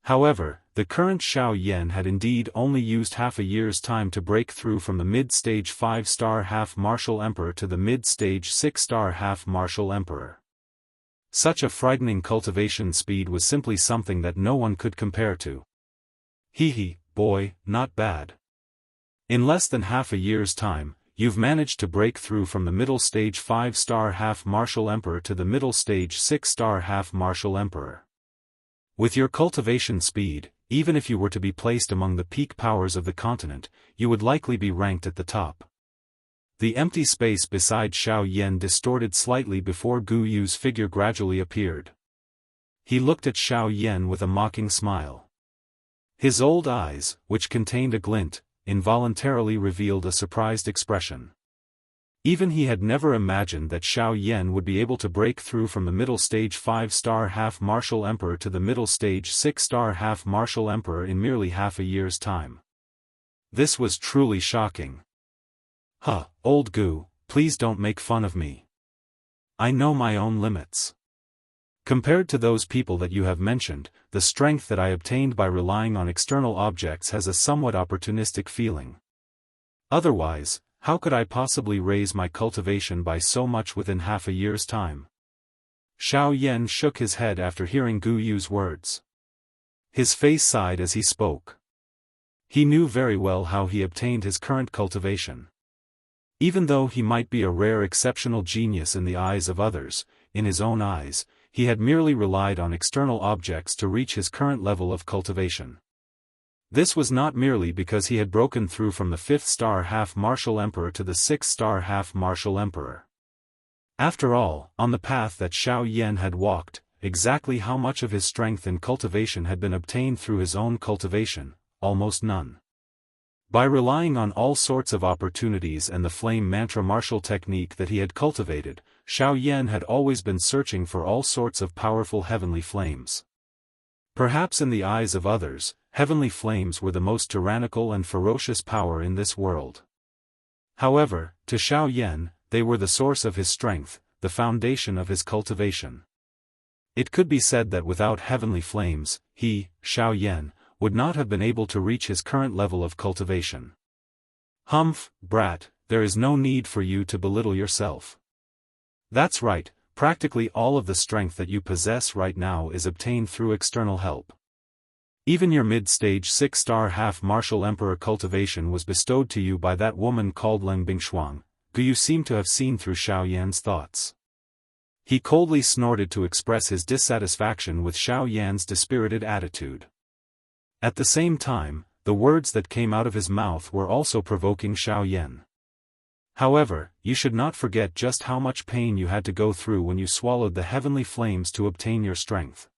However, the current Xiao Yan had indeed only used half a year's time to break through from the mid-stage 5-star half-martial emperor to the mid-stage 6-star half-martial emperor. Such a frightening cultivation speed was simply something that no one could compare to. Hee, boy, not bad. In less than half a year's time, you've managed to break through from the middle stage 5-star half-martial emperor to the middle stage 6-star half-martial emperor. With your cultivation speed, even if you were to be placed among the peak powers of the continent, you would likely be ranked at the top. The empty space beside Xiao Yan distorted slightly before Gu Yu's figure gradually appeared. He looked at Xiao Yan with a mocking smile. His old eyes, which contained a glint, involuntarily revealed a surprised expression. Even he had never imagined that Xiao Yan would be able to break through from the middle stage 5-star half-martial emperor to the middle stage 6-star half-martial emperor in merely half a year's time. This was truly shocking. Old Gu, please don't make fun of me. I know my own limits. Compared to those people that you have mentioned, the strength that I obtained by relying on external objects has a somewhat opportunistic feeling. Otherwise, how could I possibly raise my cultivation by so much within half a year's time? Xiao Yan shook his head after hearing Gu Yu's words. His face sighed as he spoke. He knew very well how he obtained his current cultivation. Even though he might be a rare exceptional genius in the eyes of others, in his own eyes, he had merely relied on external objects to reach his current level of cultivation. This was not merely because he had broken through from the 5th-star half-martial emperor to the 6th-star half-martial emperor. After all, on the path that Xiao Yan had walked, exactly how much of his strength and cultivation had been obtained through his own cultivation? Almost none. By relying on all sorts of opportunities and the flame mantra martial technique that he had cultivated, Xiao Yan had always been searching for all sorts of powerful heavenly flames. Perhaps in the eyes of others, heavenly flames were the most tyrannical and ferocious power in this world. However, to Xiao Yan, they were the source of his strength, the foundation of his cultivation. It could be said that without heavenly flames, he, Xiao Yan, would not have been able to reach his current level of cultivation. Humph, brat, there is no need for you to belittle yourself. That's right, practically all of the strength that you possess right now is obtained through external help. Even your mid-stage 6-star half-martial emperor cultivation was bestowed to you by that woman called Leng Bingshuang, who you seem to have seen through Xiao Yan's thoughts. He coldly snorted to express his dissatisfaction with Xiao Yan's dispirited attitude. At the same time, the words that came out of his mouth were also provoking Xiao Yan. However, you should not forget just how much pain you had to go through when you swallowed the heavenly flames to obtain your strength.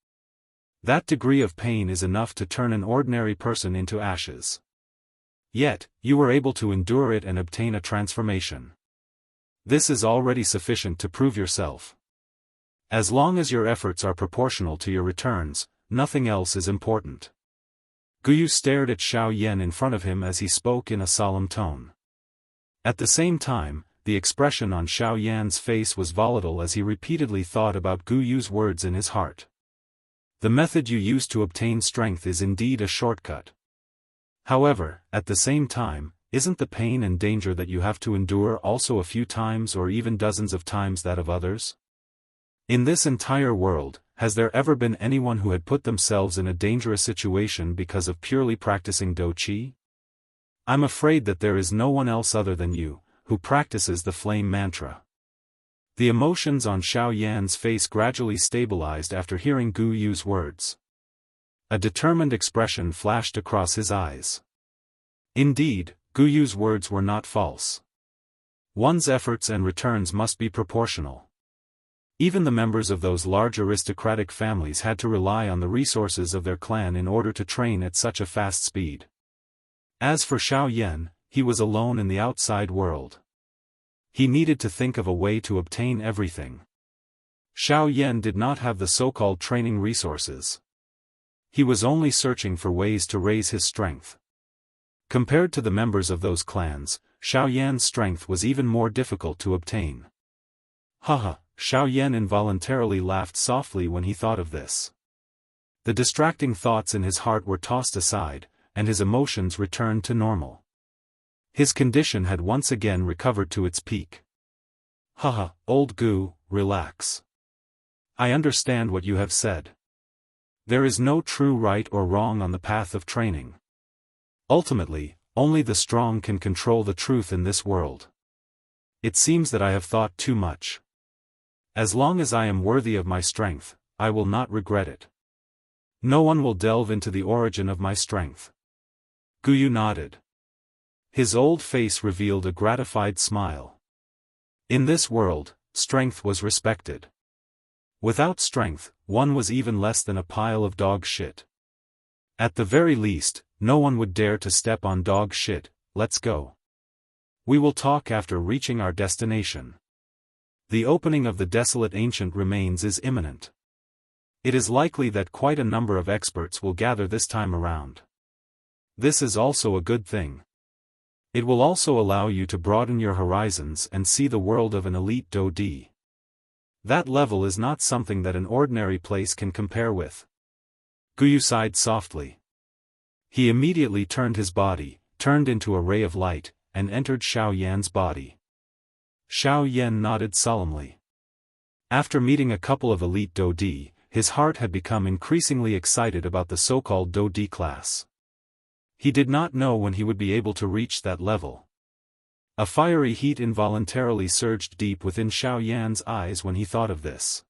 That degree of pain is enough to turn an ordinary person into ashes. Yet, you were able to endure it and obtain a transformation. This is already sufficient to prove yourself. As long as your efforts are proportional to your returns, nothing else is important. Guyu stared at Xiao Yan in front of him as he spoke in a solemn tone. At the same time, the expression on Xiao Yan's face was volatile as he repeatedly thought about Guyu's words in his heart. The method you use to obtain strength is indeed a shortcut. However, at the same time, isn't the pain and danger that you have to endure also a few times or even dozens of times that of others? In this entire world, has there ever been anyone who had put themselves in a dangerous situation because of purely practicing Do Qi? I'm afraid that there is no one else other than you, who practices the flame mantra. The emotions on Xiao Yan's face gradually stabilized after hearing Gu Yu's words. A determined expression flashed across his eyes. Indeed, Gu Yu's words were not false. One's efforts and returns must be proportional. Even the members of those large aristocratic families had to rely on the resources of their clan in order to train at such a fast speed. As for Xiao Yan, he was alone in the outside world. He needed to think of a way to obtain everything. Xiao Yan did not have the so-called training resources. He was only searching for ways to raise his strength. Compared to the members of those clans, Xiao Yan's strength was even more difficult to obtain. Haha, Xiao Yan involuntarily laughed softly when he thought of this. The distracting thoughts in his heart were tossed aside, and his emotions returned to normal. His condition had once again recovered to its peak. Haha, old Gu, relax. I understand what you have said. There is no true right or wrong on the path of training. Ultimately, only the strong can control the truth in this world. It seems that I have thought too much. As long as I am worthy of my strength, I will not regret it. No one will delve into the origin of my strength. Guyu nodded. His old face revealed a gratified smile. In this world, strength was respected. Without strength, one was even less than a pile of dog shit. At the very least, no one would dare to step on dog shit. Let's go. We will talk after reaching our destination. The opening of the desolate ancient remains is imminent. It is likely that quite a number of experts will gather this time around. This is also a good thing. It will also allow you to broaden your horizons and see the world of an elite Do-di. That level is not something that an ordinary place can compare with. Guyu sighed softly. He immediately turned his body, turned into a ray of light, and entered Xiao Yan's body. Xiao Yan nodded solemnly. After meeting a couple of elite Do-di, his heart had become increasingly excited about the so-called Do-di class. He did not know when he would be able to reach that level. A fiery heat involuntarily surged deep within Xiao Yan's eyes when he thought of this.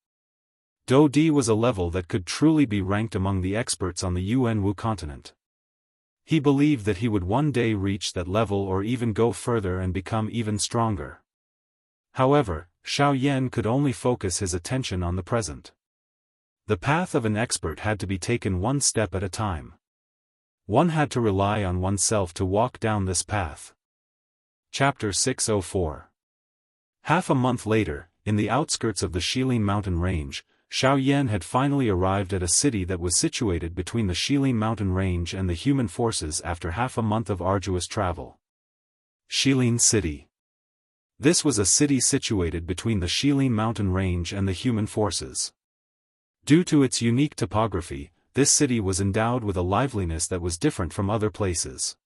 Do-di was a level that could truly be ranked among the experts on the Yuanwu continent. He believed that he would one day reach that level or even go further and become even stronger. However, Xiao Yan could only focus his attention on the present. The path of an expert had to be taken one step at a time. One had to rely on oneself to walk down this path. Chapter 604. Half a month later, in the outskirts of the Shilin mountain range, Xiao Yan had finally arrived at a city that was situated between the Shilin mountain range and the human forces after half a month of arduous travel. Shilin City. This was a city situated between the Shilin mountain range and the human forces. Due to its unique topography, this city was endowed with a liveliness that was different from other places.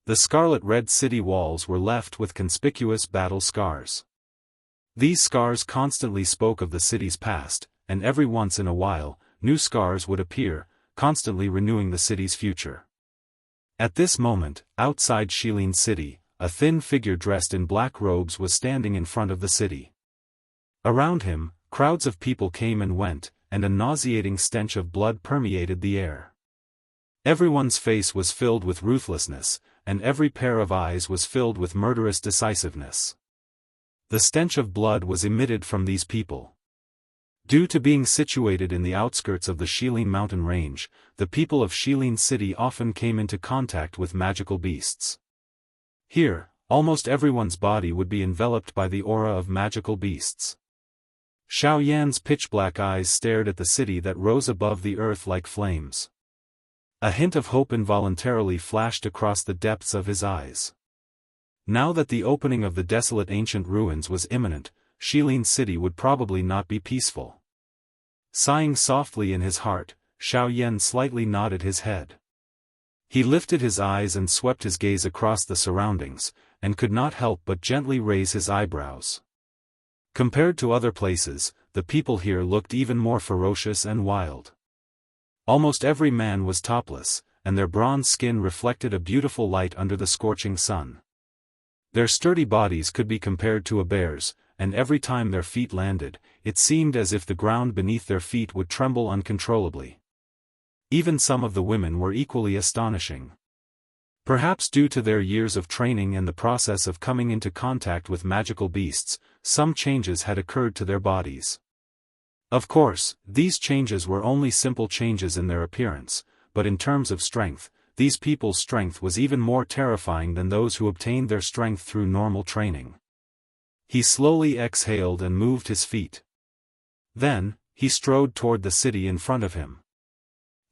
The scarlet-red city walls were left with conspicuous battle scars. These scars constantly spoke of the city's past, and every once in a while, new scars would appear, constantly renewing the city's future. At this moment, outside Shilin City, a thin figure dressed in black robes was standing in front of the city. Around him, crowds of people came and went, and a nauseating stench of blood permeated the air. Everyone's face was filled with ruthlessness, and every pair of eyes was filled with murderous decisiveness. The stench of blood was emitted from these people. Due to being situated in the outskirts of the Shilin mountain range, the people of Shilin City often came into contact with magical beasts. Here, almost everyone's body would be enveloped by the aura of magical beasts. Xiao Yan's pitch-black eyes stared at the city that rose above the earth like flames. A hint of hope involuntarily flashed across the depths of his eyes. Now that the opening of the desolate ancient ruins was imminent, Shilin City would probably not be peaceful. Sighing softly in his heart, Xiao Yan slightly nodded his head. He lifted his eyes and swept his gaze across the surroundings, and could not help but gently raise his eyebrows. Compared to other places, the people here looked even more ferocious and wild. Almost every man was topless, and their bronze skin reflected a beautiful light under the scorching sun. Their sturdy bodies could be compared to a bear's, and every time their feet landed, it seemed as if the ground beneath their feet would tremble uncontrollably. Even some of the women were equally astonishing. Perhaps due to their years of training and the process of coming into contact with magical beasts, some changes had occurred to their bodies. Of course, these changes were only simple changes in their appearance, but in terms of strength, these people's strength was even more terrifying than those who obtained their strength through normal training. He slowly exhaled and moved his feet. Then, he strode toward the city in front of him.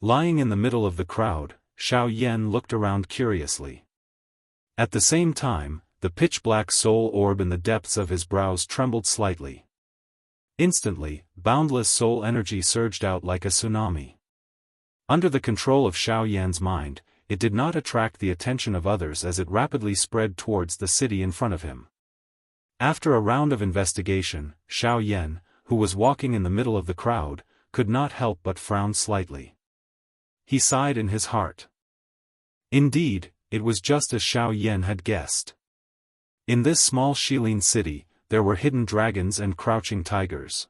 Lying in the middle of the crowd, Xiao Yan looked around curiously. At the same time, the pitch-black soul orb in the depths of his brows trembled slightly. Instantly, boundless soul energy surged out like a tsunami. Under the control of Xiao Yan's mind, it did not attract the attention of others as it rapidly spread towards the city in front of him. After a round of investigation, Xiao Yan, who was walking in the middle of the crowd, could not help but frown slightly. He sighed in his heart. Indeed, it was just as Xiao Yan had guessed. In this small Shilin city, there were hidden dragons and crouching tigers.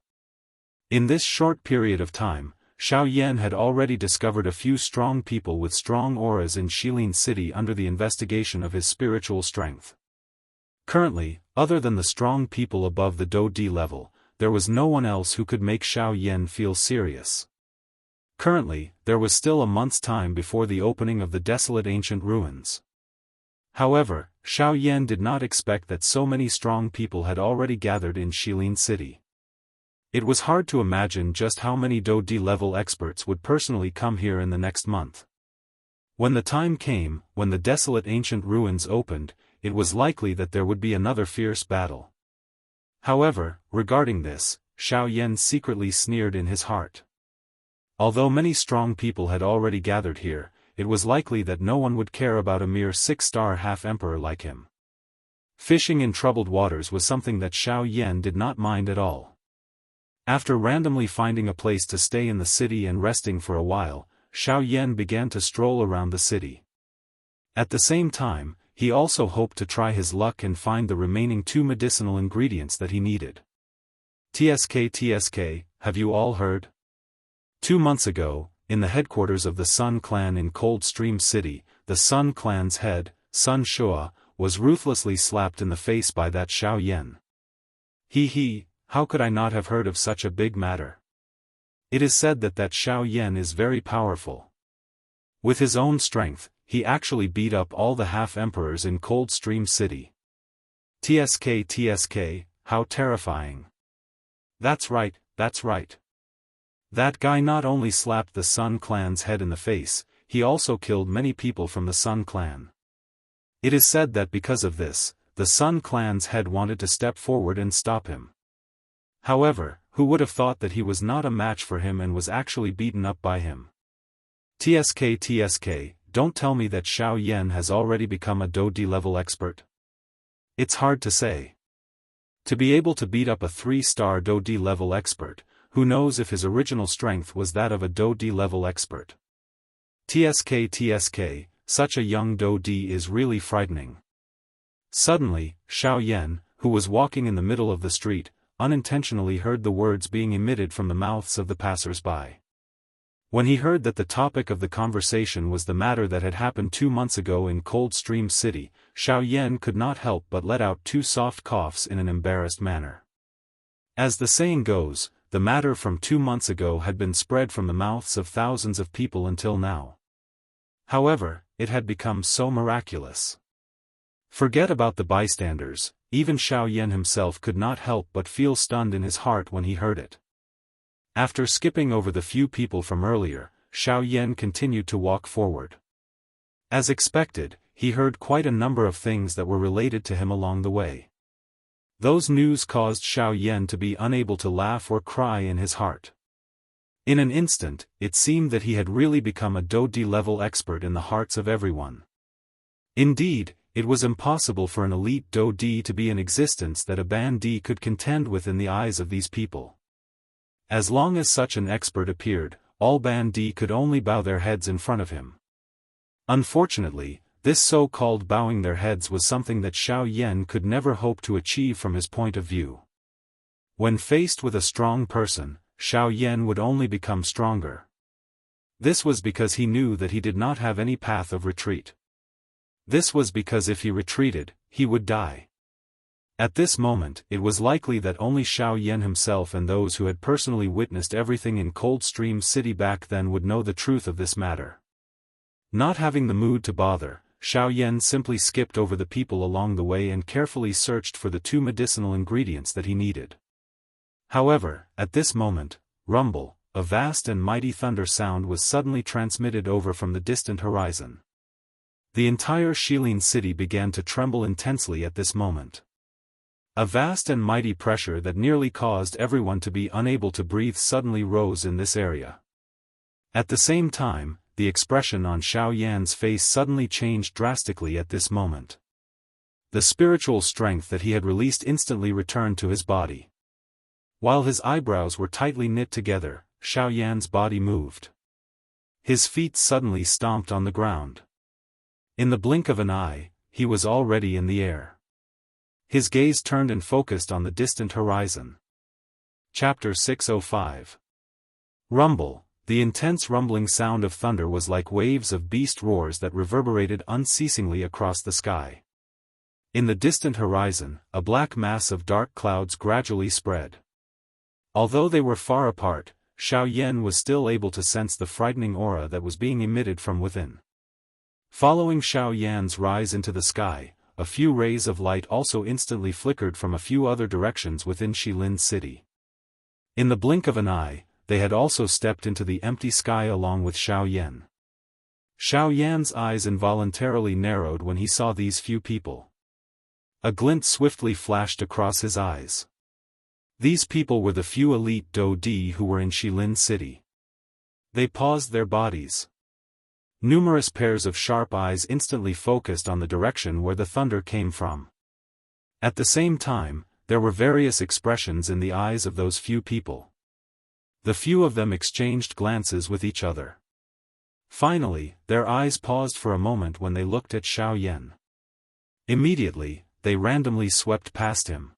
In this short period of time, Xiao Yan had already discovered a few strong people with strong auras in Shilin City under the investigation of his spiritual strength. Currently, other than the strong people above the Do-D level, there was no one else who could make Xiao Yan feel serious. Currently, there was still a month's time before the opening of the desolate ancient ruins. However, Xiao Yan did not expect that so many strong people had already gathered in Shilin City. It was hard to imagine just how many Do-D level experts would personally come here in the next month. When the time came, when the desolate ancient ruins opened, it was likely that there would be another fierce battle. However, regarding this, Xiao Yan secretly sneered in his heart. Although many strong people had already gathered here, it was likely that no one would care about a mere 6-star half-emperor like him. Fishing in troubled waters was something that Xiao Yan did not mind at all. After randomly finding a place to stay in the city and resting for a while, Xiao Yan began to stroll around the city. At the same time, he also hoped to try his luck and find the remaining 2 medicinal ingredients that he needed. TSK, have you all heard? 2 months ago, in the headquarters of the Sun Clan in Cold Stream City, the Sun Clan's head, Sun Shua, was ruthlessly slapped in the face by that Xiao Yan. How could I not have heard of such a big matter? It is said that Xiao Yan is very powerful. With his own strength, he actually beat up all the half-emperors in Cold Stream City. TSK, how terrifying. That's right. That guy not only slapped the Sun Clan's head in the face, he also killed many people from the Sun Clan. It is said that because of this, the Sun Clan's head wanted to step forward and stop him. However, who would have thought that he was not a match for him and was actually beaten up by him? TSK, don't tell me that Xiao Yan has already become a Do D level expert. It's hard to say. To be able to beat up a 3-star Do D level expert, who knows if his original strength was that of a Do D level expert. TSK, such a young Do D is really frightening. Suddenly, Xiao Yan, who was walking in the middle of the street, unintentionally heard the words being emitted from the mouths of the passers-by. When he heard that the topic of the conversation was the matter that had happened 2 months ago in Coldstream City, Xiao Yan could not help but let out 2 soft coughs in an embarrassed manner. As the saying goes, the matter from 2 months ago had been spread from the mouths of thousands of people until now. However, it had become so miraculous. Forget about the bystanders, even Xiao Yan himself could not help but feel stunned in his heart when he heard it. After skipping over the few people from earlier, Xiao Yan continued to walk forward. As expected, he heard quite a number of things that were related to him along the way. Those news caused Xiao Yan to be unable to laugh or cry in his heart. In an instant, it seemed that he had really become a Do D level expert in the hearts of everyone. Indeed, it was impossible for an elite Do D to be in existence that a Ban D could contend with in the eyes of these people. As long as such an expert appeared, all Ban D could only bow their heads in front of him. Unfortunately, this so-called bowing their heads was something that Xiao Yan could never hope to achieve from his point of view. When faced with a strong person, Xiao Yan would only become stronger. This was because he knew that he did not have any path of retreat. This was because if he retreated, he would die. At this moment, it was likely that only Xiao Yan himself and those who had personally witnessed everything in Coldstream City back then would know the truth of this matter. Not having the mood to bother, Xiao Yan simply skipped over the people along the way and carefully searched for the 2 medicinal ingredients that he needed. However, at this moment, rumble, a vast and mighty thunder sound was suddenly transmitted over from the distant horizon. The entire Shilin city began to tremble intensely at this moment. A vast and mighty pressure that nearly caused everyone to be unable to breathe suddenly rose in this area. At the same time, the expression on Xiao Yan's face suddenly changed drastically at this moment. The spiritual strength that he had released instantly returned to his body. While his eyebrows were tightly knit together, Xiao Yan's body moved. His feet suddenly stomped on the ground. In the blink of an eye, he was already in the air. His gaze turned and focused on the distant horizon. Chapter 605. Rumble. The intense rumbling sound of thunder was like waves of beast roars that reverberated unceasingly across the sky. In the distant horizon, a black mass of dark clouds gradually spread. Although they were far apart, Xiao Yan was still able to sense the frightening aura that was being emitted from within. Following Xiao Yan's rise into the sky, a few rays of light also instantly flickered from a few other directions within Shilin City. In the blink of an eye, they had also stepped into the empty sky along with Xiao Yan. Xiao Yan's eyes involuntarily narrowed when he saw these few people. A glint swiftly flashed across his eyes. These people were the few elite Do D who were in Shilin City. They paused their bodies. Numerous pairs of sharp eyes instantly focused on the direction where the thunder came from. At the same time, there were various expressions in the eyes of those few people. The few of them exchanged glances with each other. Finally, their eyes paused for a moment when they looked at Xiao Yan. Immediately, they randomly swept past him.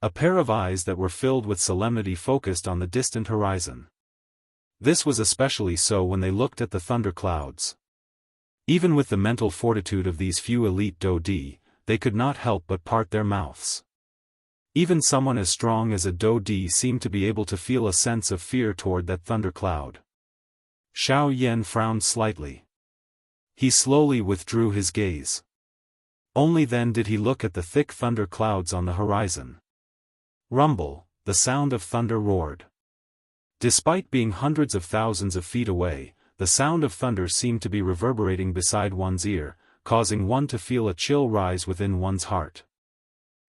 A pair of eyes that were filled with solemnity focused on the distant horizon. This was especially so when they looked at the thunder clouds. Even with the mental fortitude of these few elite Do D, they could not help but part their mouths. Even someone as strong as a Do D seemed to be able to feel a sense of fear toward that thunder cloud. Xiao Yan frowned slightly. He slowly withdrew his gaze. Only then did he look at the thick thunder clouds on the horizon. Rumble, the sound of thunder roared. Despite being hundreds of thousands of feet away, the sound of thunder seemed to be reverberating beside one's ear, causing one to feel a chill rise within one's heart.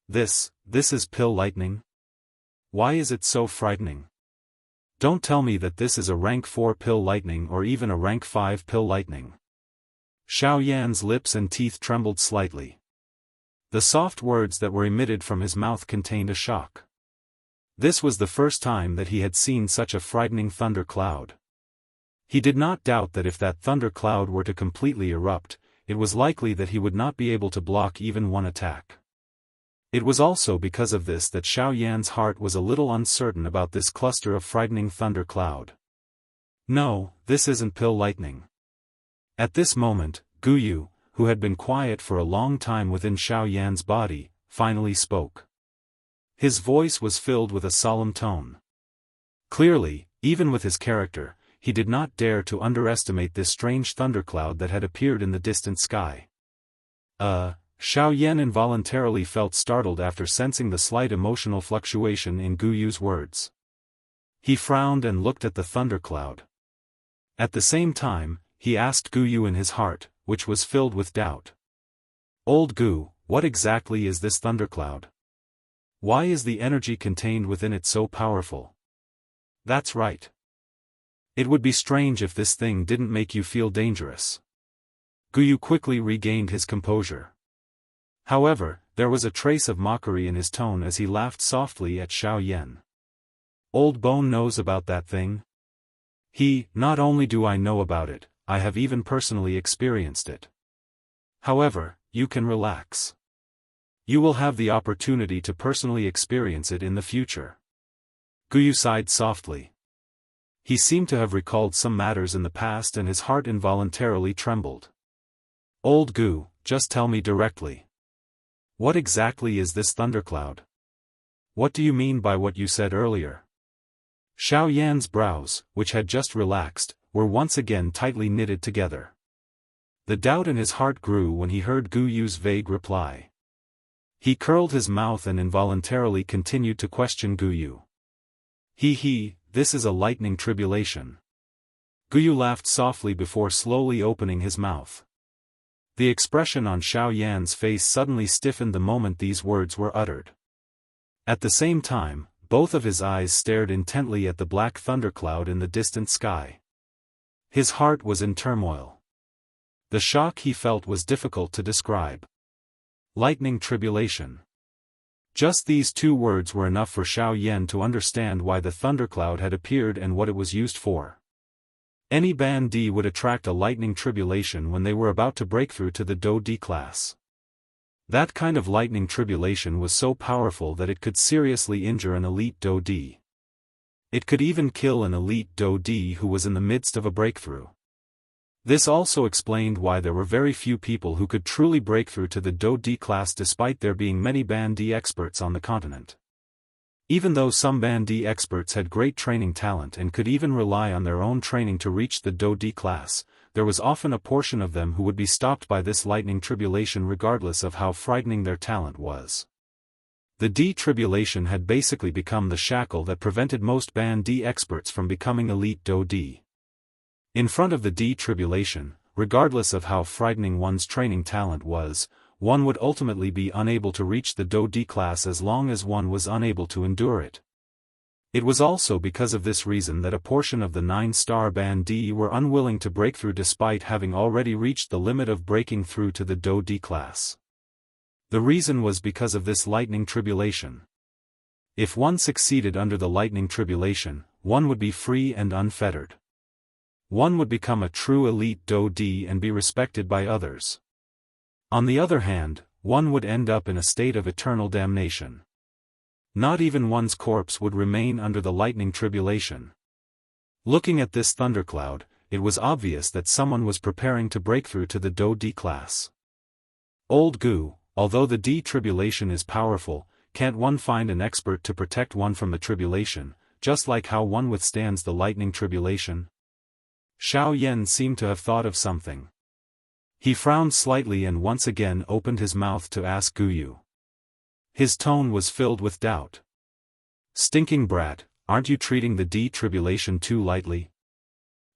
This is pill lightning? Why is it so frightening? Don't tell me that this is a rank 4 pill lightning or even a rank 5 pill lightning. Xiao Yan's lips and teeth trembled slightly. The soft words that were emitted from his mouth contained a shock. This was the first time that he had seen such a frightening thunder cloud. He did not doubt that if that thunder cloud were to completely erupt, it was likely that he would not be able to block even one attack. It was also because of this that Xiao Yan's heart was a little uncertain about this cluster of frightening thunder cloud. No, this isn't pill lightning. At this moment, Guyu, who had been quiet for a long time within Xiao Yan's body, finally spoke. His voice was filled with a solemn tone. Clearly, even with his character, he did not dare to underestimate this strange thundercloud that had appeared in the distant sky. Xiao Yan involuntarily felt startled after sensing the slight emotional fluctuation in Guyu's words. He frowned and looked at the thundercloud. At the same time, he asked Guyu in his heart, which was filled with doubt. Old Gu, what exactly is this thundercloud? Why is the energy contained within it so powerful? That's right. It would be strange if this thing didn't make you feel dangerous. Guyu quickly regained his composure. However, there was a trace of mockery in his tone as he laughed softly at Xiao Yan. Old Bone knows about that thing? Not only do I know about it, I have even personally experienced it. However, you can relax. You will have the opportunity to personally experience it in the future. Guyu sighed softly. He seemed to have recalled some matters in the past and his heart involuntarily trembled. Old Gu, just tell me directly. What exactly is this thundercloud? What do you mean by what you said earlier? Xiao Yan's brows, which had just relaxed, were once again tightly knitted together. The doubt in his heart grew when he heard Guyu's vague reply. He curled his mouth and involuntarily continued to question Guyu. This is a lightning tribulation. Guyu laughed softly before slowly opening his mouth. The expression on Xiao Yan's face suddenly stiffened the moment these words were uttered. At the same time, both of his eyes stared intently at the black thundercloud in the distant sky. His heart was in turmoil. The shock he felt was difficult to describe. Lightning tribulation. Just these two words were enough for Xiao Yan to understand why the thundercloud had appeared and what it was used for. Any bandit would attract a lightning tribulation when they were about to break through to the Do D class. That kind of lightning tribulation was so powerful that it could seriously injure an elite Do D. It could even kill an elite Do D who was in the midst of a breakthrough. This also explained why there were very few people who could truly break through to the Do D class despite there being many bandit experts on the continent. Even though some bandit experts had great training talent and could even rely on their own training to reach the Do D class, there was often a portion of them who would be stopped by this lightning tribulation regardless of how frightening their talent was. The D tribulation had basically become the shackle that prevented most bandit experts from becoming elite Do D. In front of the D tribulation, regardless of how frightening one's training talent was, one would ultimately be unable to reach the Do D class as long as one was unable to endure it. It was also because of this reason that a portion of the 9-star bandit were unwilling to break through despite having already reached the limit of breaking through to the Do D class. The reason was because of this lightning tribulation. If one succeeded under the lightning tribulation, one would be free and unfettered. One would become a true elite Do D and be respected by others. On the other hand, one would end up in a state of eternal damnation. Not even one's corpse would remain under the lightning tribulation. Looking at this thundercloud, it was obvious that someone was preparing to break through to the Do D class. Old Gu, although the D tribulation is powerful, can't one find an expert to protect one from the tribulation, just like how one withstands the lightning tribulation? Xiao Yan seemed to have thought of something. He frowned slightly and once again opened his mouth to ask Guyu. His tone was filled with doubt. Stinking brat, aren't you treating the D tribulation too lightly?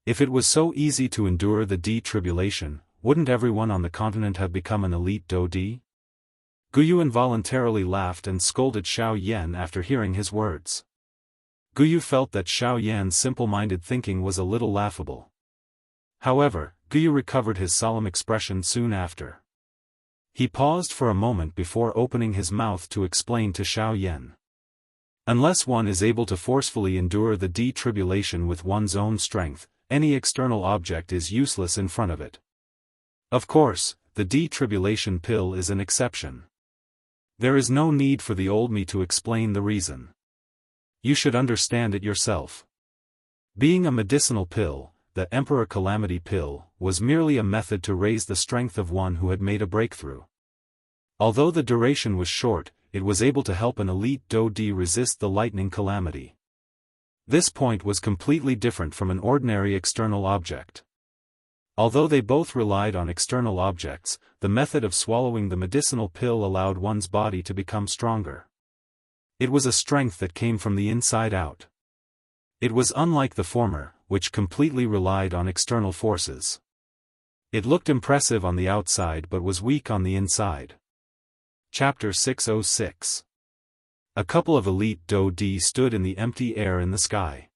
If it was so easy to endure the D tribulation, wouldn't everyone on the continent have become an elite Do D? Guyu involuntarily laughed and scolded Xiao Yan after hearing his words. Guyu felt that Xiao Yan's simple-minded thinking was a little laughable. However, Guyu recovered his solemn expression soon after. He paused for a moment before opening his mouth to explain to Xiao Yan. Unless one is able to forcefully endure the D-tribulation with one's own strength, any external object is useless in front of it. Of course, the D-tribulation pill is an exception. There is no need for the old me to explain the reason. You should understand it yourself. Being a medicinal pill, the Emperor Calamity pill was merely a method to raise the strength of one who had made a breakthrough. Although the duration was short, it was able to help an elite Do-D resist the lightning calamity. This point was completely different from an ordinary external object. Although they both relied on external objects, the method of swallowing the medicinal pill allowed one's body to become stronger. It was a strength that came from the inside out. It was unlike the former, which completely relied on external forces. It looked impressive on the outside but was weak on the inside. Chapter 606. A couple of elite Do-D stood in the empty air in the sky.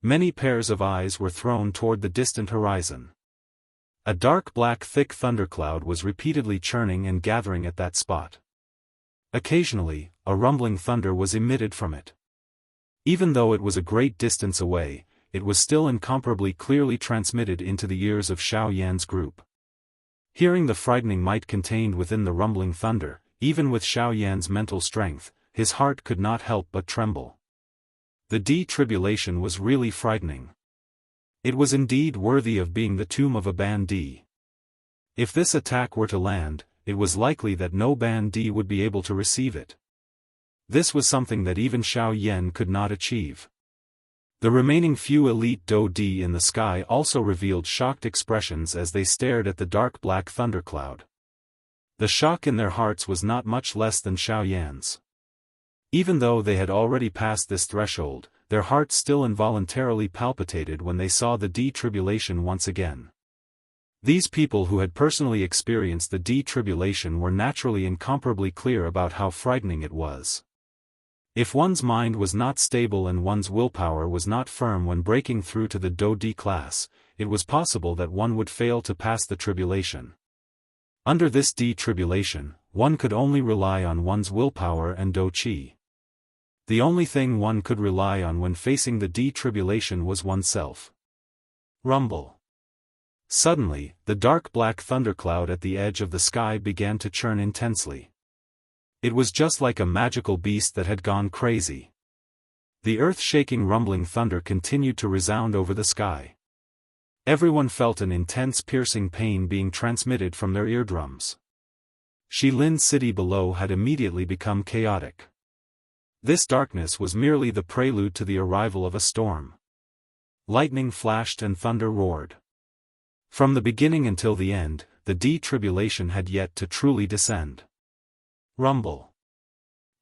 Many pairs of eyes were thrown toward the distant horizon. A dark black thick thundercloud was repeatedly churning and gathering at that spot. Occasionally, a rumbling thunder was emitted from it. Even though it was a great distance away, it was still incomparably clearly transmitted into the ears of Xiao Yan's group. Hearing the frightening might contained within the rumbling thunder, even with Xiao Yan's mental strength, his heart could not help but tremble. The D-tribulation was really frightening. It was indeed worthy of being the tomb of a bandit. If this attack were to land, it was likely that no bandit would be able to receive it. This was something that even Xiao Yan could not achieve. The remaining few elite Do-D in the sky also revealed shocked expressions as they stared at the dark black thundercloud. The shock in their hearts was not much less than Xiao Yan's. Even though they had already passed this threshold, their hearts still involuntarily palpitated when they saw the D-tribulation once again. These people who had personally experienced the D-tribulation were naturally incomparably clear about how frightening it was. If one's mind was not stable and one's willpower was not firm when breaking through to the Do-D class, it was possible that one would fail to pass the tribulation. Under this D-tribulation, one could only rely on one's willpower and Do-Chi. The only thing one could rely on when facing the D-tribulation was oneself. Rumble. Suddenly, the dark black thundercloud at the edge of the sky began to churn intensely. It was just like a magical beast that had gone crazy. The earth-shaking rumbling thunder continued to resound over the sky. Everyone felt an intense piercing pain being transmitted from their eardrums. Shilin's city below had immediately become chaotic. This darkness was merely the prelude to the arrival of a storm. Lightning flashed and thunder roared. From the beginning until the end, the D-tribulation had yet to truly descend. Rumble.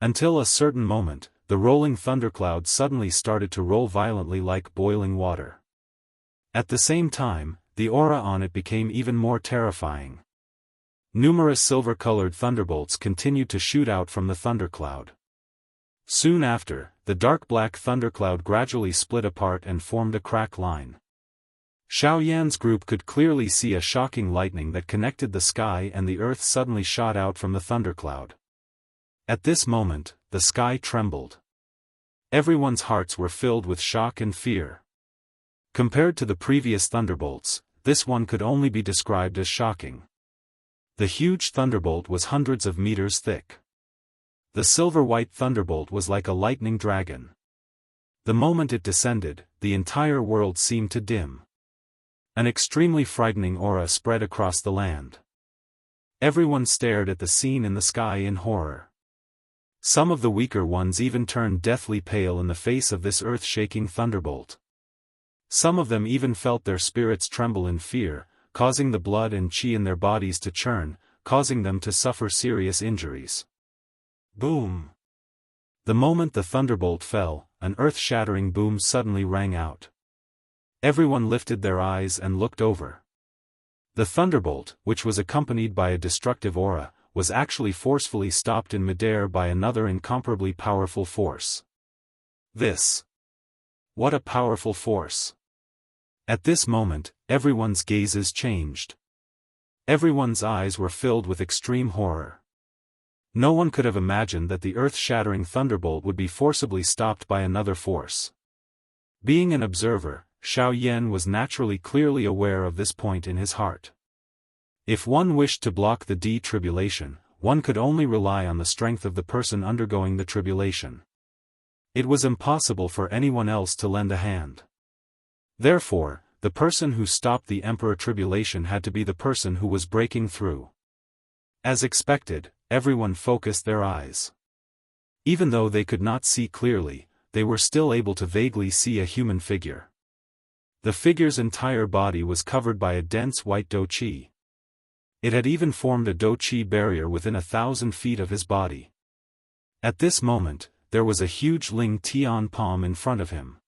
Until a certain moment, the rolling thundercloud suddenly started to roll violently like boiling water. At the same time, the aura on it became even more terrifying. Numerous silver-colored thunderbolts continued to shoot out from the thundercloud. Soon after, the dark black thundercloud gradually split apart and formed a crack line. Xiao Yan's group could clearly see a shocking lightning that connected the sky and the earth suddenly shot out from the thundercloud. At this moment, the sky trembled. Everyone's hearts were filled with shock and fear. Compared to the previous thunderbolts, this one could only be described as shocking. The huge thunderbolt was hundreds of meters thick. The silver-white thunderbolt was like a lightning dragon. The moment it descended, the entire world seemed to dim. An extremely frightening aura spread across the land. Everyone stared at the scene in the sky in horror. Some of the weaker ones even turned deathly pale in the face of this earth-shaking thunderbolt. Some of them even felt their spirits tremble in fear, causing the blood and chi in their bodies to churn, causing them to suffer serious injuries. Boom! The moment the thunderbolt fell, an earth-shattering boom suddenly rang out. Everyone lifted their eyes and looked over. The thunderbolt, which was accompanied by a destructive aura, was actually forcefully stopped in midair by another incomparably powerful force. What a powerful force! At this moment, everyone's gazes changed. Everyone's eyes were filled with extreme horror. No one could have imagined that the earth-shattering thunderbolt would be forcibly stopped by another force. Being an observer, Xiao Yan was naturally clearly aware of this point in his heart. If one wished to block the tribulation, one could only rely on the strength of the person undergoing the tribulation. It was impossible for anyone else to lend a hand. Therefore, the person who stopped the Emperor tribulation had to be the person who was breaking through. As expected, everyone focused their eyes. Even though they could not see clearly, they were still able to vaguely see a human figure. The figure's entire body was covered by a dense white douqi. It had even formed a douqi barrier within 1,000 feet of his body. At this moment, there was a huge Ling Tian palm in front of him.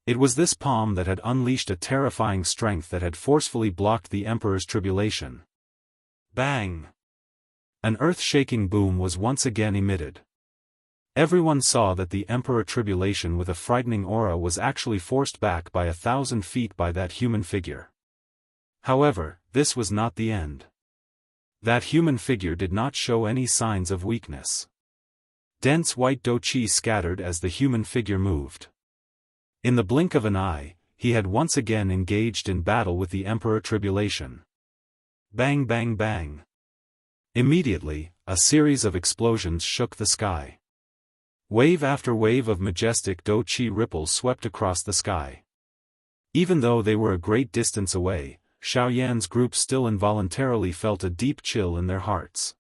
It was this palm that had unleashed a terrifying strength that had forcefully blocked the Emperor's tribulation. Bang! An earth-shaking boom was once again emitted. Everyone saw that the Emperor tribulation with a frightening aura was actually forced back by 1,000 feet by that human figure. However, this was not the end. That human figure did not show any signs of weakness. Dense white douqi scattered as the human figure moved. In the blink of an eye, he had once again engaged in battle with the Emperor tribulation. Bang bang bang. Immediately, a series of explosions shook the sky. Wave after wave of majestic douqi ripples swept across the sky. Even though they were a great distance away, Xiao Yan's group still involuntarily felt a deep chill in their hearts.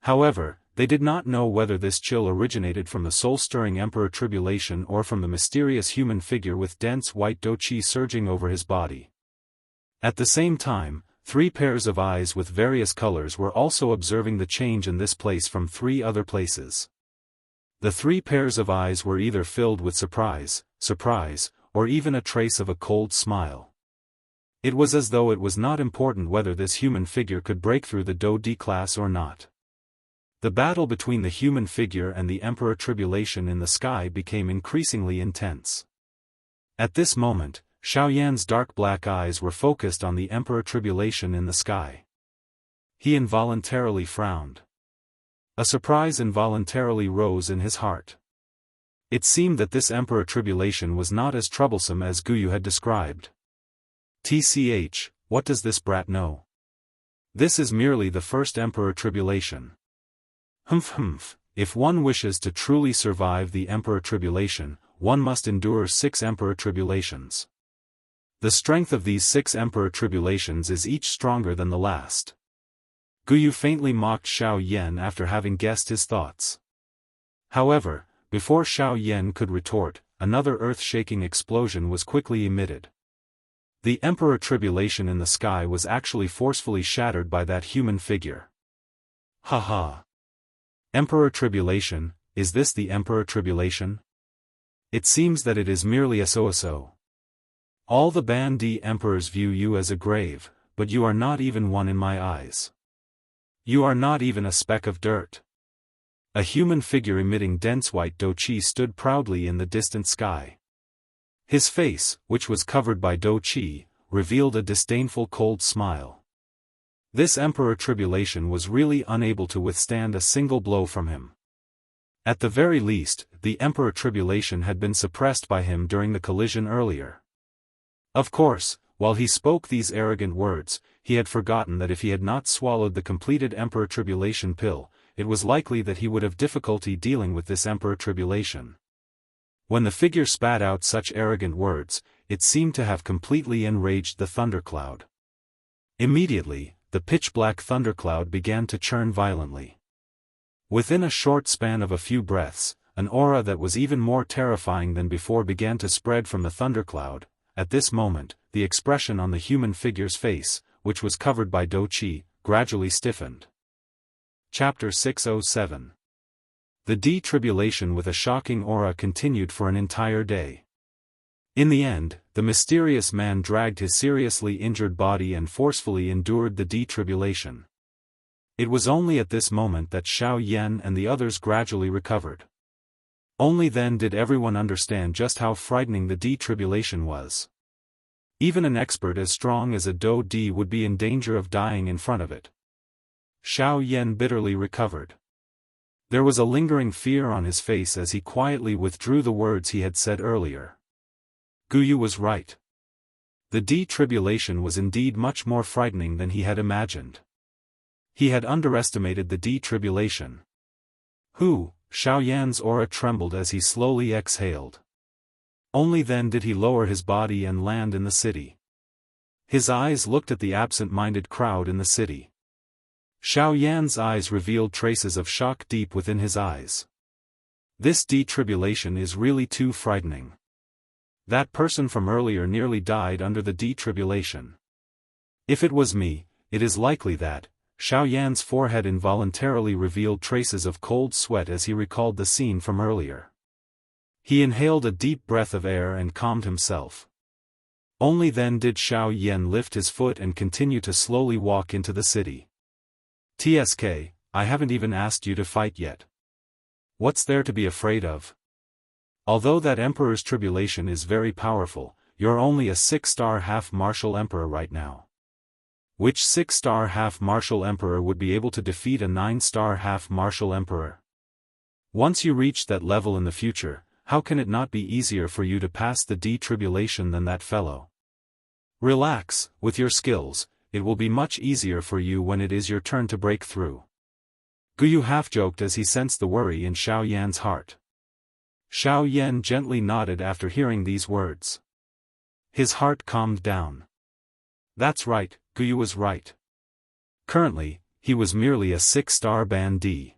However, they did not know whether this chill originated from the soul-stirring Emperor tribulation or from the mysterious human figure with dense white douqi surging over his body. At the same time, 3 pairs of eyes with various colors were also observing the change in this place from 3 other places. The 3 pairs of eyes were either filled with surprise, or even a trace of a cold smile. It was as though it was not important whether this human figure could break through the Dou Di class or not. The battle between the human figure and the Emperor tribulation in the sky became increasingly intense. At this moment, Xiao Yan's dark black eyes were focused on the Emperor tribulation in the sky. He involuntarily frowned. A surprise involuntarily rose in his heart. It seemed that this Emperor tribulation was not as troublesome as Guyu had described. TCH, what does this brat know? This is merely the first Emperor tribulation. If one wishes to truly survive the Emperor tribulation, one must endure 6 Emperor tribulations. The strength of these 6 Emperor tribulations is each stronger than the last. Guyu faintly mocked Xiao Yan after having guessed his thoughts. However, before Xiao Yan could retort, another earth-shaking explosion was quickly emitted. The Emperor tribulation in the sky was actually forcefully shattered by that human figure. Haha! Emperor tribulation, is this the Emperor tribulation? It seems that it is merely a so-so. All the Bandi emperors view you as a grave, but you are not even one in my eyes. You are not even a speck of dirt. A human figure emitting dense white douqi stood proudly in the distant sky. His face, which was covered by douqi, revealed a disdainful cold smile. This Emperor tribulation was really unable to withstand a single blow from him. At the very least, the Emperor tribulation had been suppressed by him during the collision earlier. Of course, while he spoke these arrogant words, he had forgotten that if he had not swallowed the completed Emperor tribulation pill, it was likely that he would have difficulty dealing with this Emperor tribulation. When the figure spat out such arrogant words, it seemed to have completely enraged the thundercloud. Immediately, the pitch-black thundercloud began to churn violently. Within a short span of a few breaths, an aura that was even more terrifying than before began to spread from the thundercloud. At this moment, the expression on the human figure's face, which was covered by douqi, gradually stiffened. Chapter 607. The tribulation with a shocking aura continued for an entire day. In the end, the mysterious man dragged his seriously injured body and forcefully endured the tribulation. It was only at this moment that Xiao Yan and the others gradually recovered. Only then did everyone understand just how frightening the tribulation was. Even an expert as strong as a Do Di would be in danger of dying in front of it. Xiao Yan bitterly recovered. There was a lingering fear on his face as he quietly withdrew the words he had said earlier. Guyu was right. The detribulation was indeed much more frightening than he had imagined. He had underestimated the detribulation. Xiao Yan's aura trembled as he slowly exhaled. Only then did he lower his body and land in the city. His eyes looked at the absent-minded crowd in the city. Xiao Yan's eyes revealed traces of shock deep within his eyes. This detribulation is really too frightening. That person from earlier nearly died under the detribulation. If it was me, it is likely that. Xiao Yan's forehead involuntarily revealed traces of cold sweat as he recalled the scene from earlier. He inhaled a deep breath of air and calmed himself. Only then did Xiao Yan lift his foot and continue to slowly walk into the city. "TSK, I haven't even asked you to fight yet. What's there to be afraid of? Although that Emperor's tribulation is very powerful, you're only a 6-star half-martial Emperor right now. Which 6-star half-martial Emperor would be able to defeat a 9-star half-martial Emperor? Once you reach that level in the future, how can it not be easier for you to pass the detribulation than that fellow? Relax, with your skills, it will be much easier for you when it is your turn to break through." Guyu half-joked as he sensed the worry in Xiao Yan's heart. Xiao Yan gently nodded after hearing these words. His heart calmed down. That's right, Guyu was right. Currently, he was merely a 6-star bandit.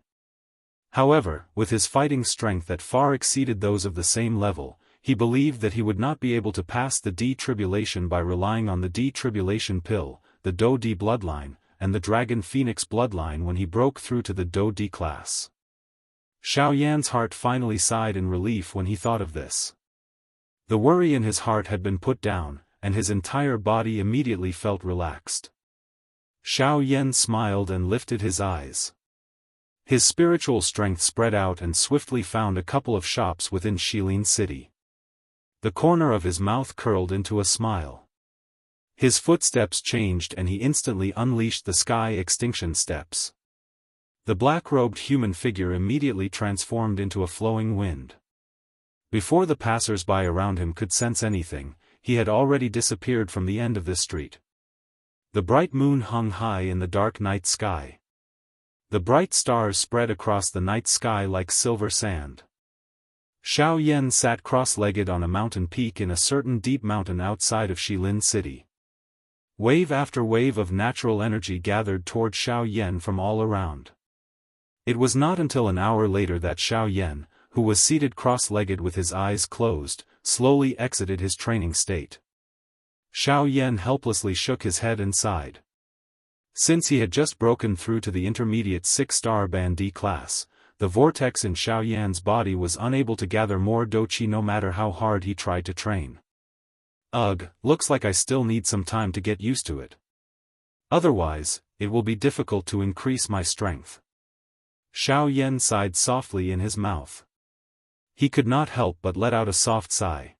However, with his fighting strength that far exceeded those of the same level, he believed that he would not be able to pass the detribulation by relying on the detribulation pill, the Do Di bloodline, and the Dragon Phoenix bloodline when he broke through to the Do Di class. Xiao Yan's heart finally sighed in relief when he thought of this. The worry in his heart had been put down, and his entire body immediately felt relaxed. Xiao Yan smiled and lifted his eyes. His spiritual strength spread out and swiftly found a couple of shops within Shilin City. The corner of his mouth curled into a smile. His footsteps changed and he instantly unleashed the sky extinction steps. The black-robed human figure immediately transformed into a flowing wind. Before the passers-by around him could sense anything, he had already disappeared from the end of this street. The bright moon hung high in the dark night sky. The bright stars spread across the night sky like silver sand. Xiao Yan sat cross-legged on a mountain peak in a certain deep mountain outside of Shilin City. Wave after wave of natural energy gathered toward Xiao Yan from all around. It was not until an hour later that Xiao Yan, who was seated cross-legged with his eyes closed, slowly exited his training state. Xiao Yan helplessly shook his head and sighed. Since he had just broken through to the intermediate 6-star bandit class, the vortex in Xiao Yan's body was unable to gather more Do Qi no matter how hard he tried to train. Ugh, looks like I still need some time to get used to it. Otherwise, it will be difficult to increase my strength. Xiao Yan sighed softly in his mouth. He could not help but let out a soft sigh.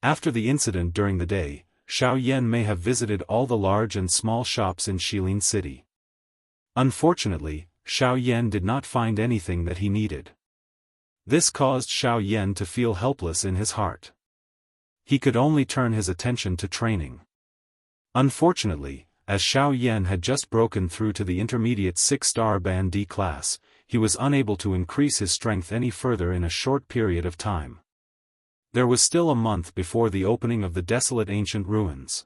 After the incident during the day, Xiao Yan may have visited all the large and small shops in Shilin City. Unfortunately, Xiao Yan did not find anything that he needed. This caused Xiao Yan to feel helpless in his heart. He could only turn his attention to training. Unfortunately, as Xiao Yan had just broken through to the intermediate 6-star bandit class, he was unable to increase his strength any further in a short period of time. There was still a month before the opening of the desolate ancient ruins.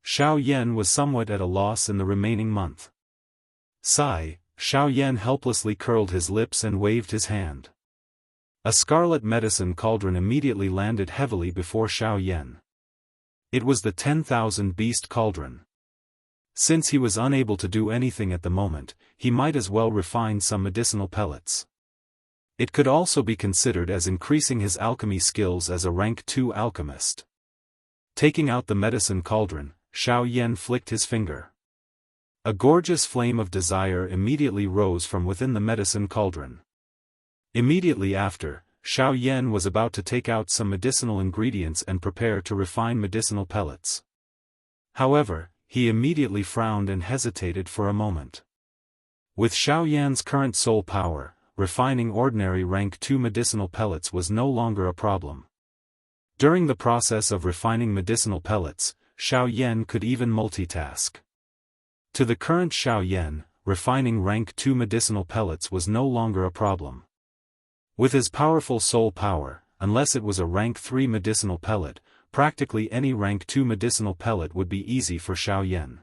Xiao Yan was somewhat at a loss in the remaining month. Sigh, Xiao Yan helplessly curled his lips and waved his hand. A scarlet medicine cauldron immediately landed heavily before Xiao Yan. It was the 10,000 beast cauldron. Since he was unable to do anything at the moment, he might as well refine some medicinal pellets. It could also be considered as increasing his alchemy skills as a rank 2 alchemist. Taking out the medicine cauldron, Xiao Yan flicked his finger. A gorgeous flame of desire immediately rose from within the medicine cauldron. Immediately after, Xiao Yan was about to take out some medicinal ingredients and prepare to refine medicinal pellets. However, he immediately frowned and hesitated for a moment. With Xiao Yan's current soul power, refining ordinary rank 2 medicinal pellets was no longer a problem. During the process of refining medicinal pellets, Xiao Yan could even multitask. To the current Xiao Yan, refining rank 2 medicinal pellets was no longer a problem. With his powerful soul power, unless it was a rank 3 medicinal pellet, practically any rank 2 medicinal pellet would be easy for Xiao Yan.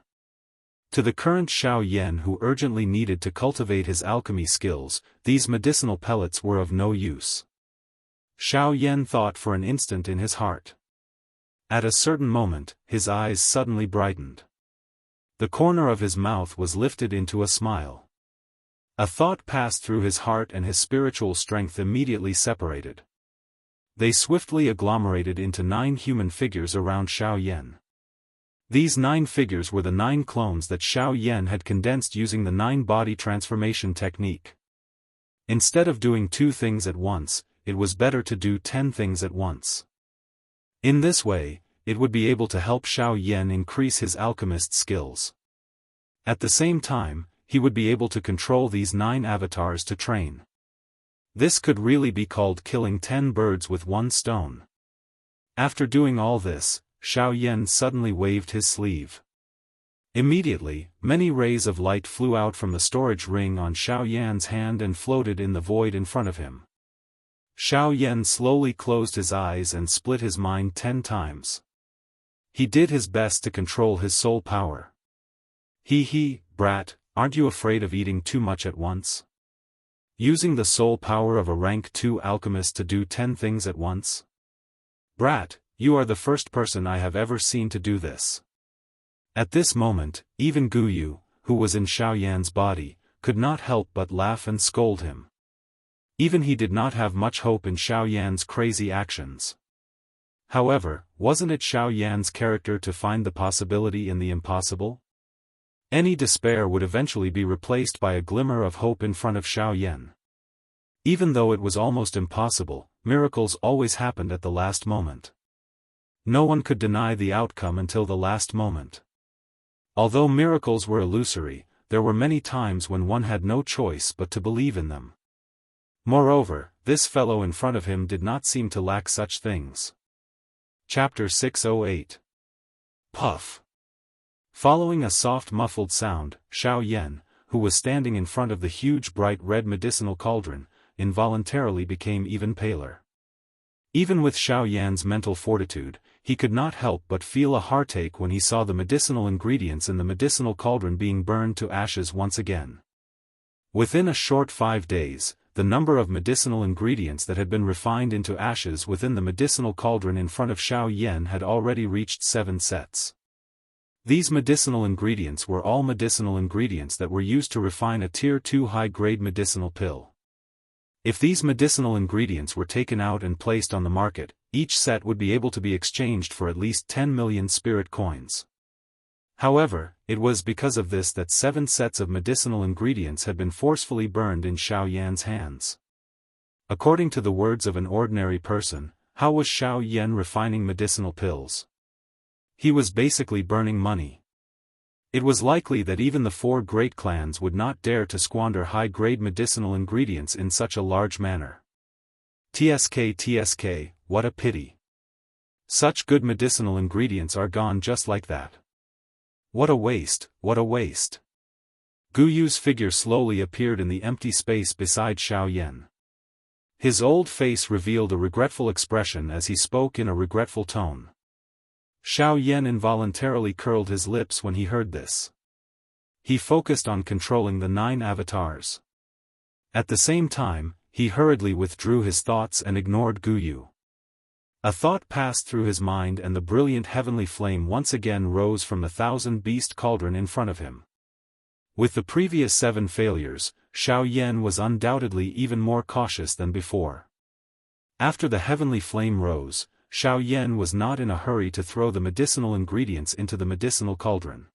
To the current Xiao Yan who urgently needed to cultivate his alchemy skills, these medicinal pellets were of no use. Xiao Yan thought for an instant in his heart. At a certain moment, his eyes suddenly brightened. The corner of his mouth was lifted into a smile. A thought passed through his heart and his spiritual strength immediately separated. They swiftly agglomerated into 9 human figures around Xiao Yan. These 9 figures were the 9 clones that Xiao Yan had condensed using the 9-body transformation technique. Instead of doing 2 things at once, it was better to do 10 things at once. In this way, it would be able to help Xiao Yan increase his alchemist skills. At the same time, he would be able to control these 9 avatars to train. This could really be called killing 10 birds with 1 stone. After doing all this, Xiao Yan suddenly waved his sleeve. Immediately, many rays of light flew out from the storage ring on Xiao Yan's hand and floated in the void in front of him. Xiao Yan slowly closed his eyes and split his mind 10 times. He did his best to control his soul power. Brat, aren't you afraid of eating too much at once? Using the soul power of a rank 2 alchemist to do 10 things at once? Brat, you are the first person I have ever seen to do this. At this moment, even Guyu, who was in Xiao Yan's body, could not help but laugh and scold him. Even he did not have much hope in Xiao Yan's crazy actions. However, wasn't it Xiao Yan's character to find the possibility in the impossible? Any despair would eventually be replaced by a glimmer of hope in front of Xiao Yan. Even though it was almost impossible, miracles always happened at the last moment. No one could deny the outcome until the last moment. Although miracles were illusory, there were many times when one had no choice but to believe in them. Moreover, this fellow in front of him did not seem to lack such things. Chapter 608. Puff. Following a soft muffled sound, Xiao Yan, who was standing in front of the huge bright red medicinal cauldron, involuntarily became even paler. Even with Xiao Yan's mental fortitude, he could not help but feel a heartache when he saw the medicinal ingredients in the medicinal cauldron being burned to ashes once again. Within a short 5 days, the number of medicinal ingredients that had been refined into ashes within the medicinal cauldron in front of Xiao Yan had already reached 7 sets. These medicinal ingredients were all medicinal ingredients that were used to refine a Tier 2 high-grade medicinal pill. If these medicinal ingredients were taken out and placed on the market, each set would be able to be exchanged for at least 10 million spirit coins. However, it was because of this that 7 sets of medicinal ingredients had been forcefully burned in Xiao Yan's hands. According to the words of an ordinary person, how was Xiao Yan refining medicinal pills? He was basically burning money. It was likely that even the 4 great clans would not dare to squander high-grade medicinal ingredients in such a large manner. TSK, what a pity. Such good medicinal ingredients are gone just like that. What a waste, what a waste. Guyu's figure slowly appeared in the empty space beside Xiao Yan. His old face revealed a regretful expression as he spoke in a regretful tone. Xiao Yan involuntarily curled his lips when he heard this. He focused on controlling the 9 avatars. At the same time, he hurriedly withdrew his thoughts and ignored Guyu. A thought passed through his mind and the brilliant heavenly flame once again rose from the 1,000-beast cauldron in front of him. With the previous 7 failures, Xiao Yan was undoubtedly even more cautious than before. After the heavenly flame rose, Xiao Yan was not in a hurry to throw the medicinal ingredients into the medicinal cauldron.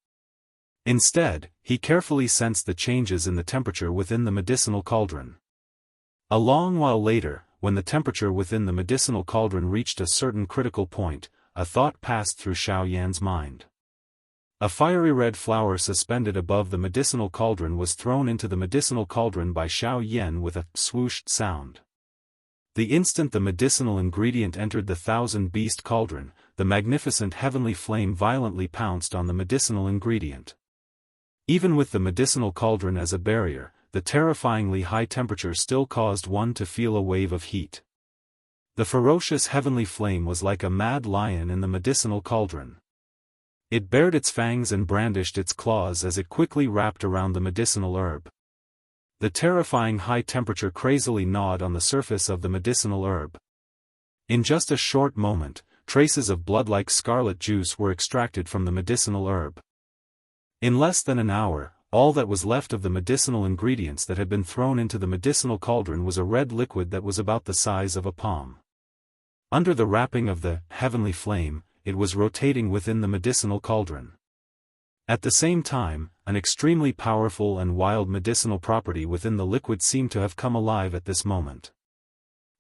Instead, he carefully sensed the changes in the temperature within the medicinal cauldron. A long while later, when the temperature within the medicinal cauldron reached a certain critical point, a thought passed through Xiao Yan's mind. A fiery red flower suspended above the medicinal cauldron was thrown into the medicinal cauldron by Xiao Yan with a swoosh sound. The instant the medicinal ingredient entered the thousand-beast cauldron, the magnificent heavenly flame violently pounced on the medicinal ingredient. Even with the medicinal cauldron as a barrier, the terrifyingly high temperature still caused one to feel a wave of heat. The ferocious heavenly flame was like a mad lion in the medicinal cauldron. It bared its fangs and brandished its claws as it quickly wrapped around the medicinal herb. The terrifying high temperature crazily gnawed on the surface of the medicinal herb. In just a short moment, traces of blood-like scarlet juice were extracted from the medicinal herb. In less than an hour, all that was left of the medicinal ingredients that had been thrown into the medicinal cauldron was a red liquid that was about the size of a palm. Under the wrapping of the heavenly flame, it was rotating within the medicinal cauldron. At the same time, an extremely powerful and wild medicinal property within the liquid seemed to have come alive at this moment.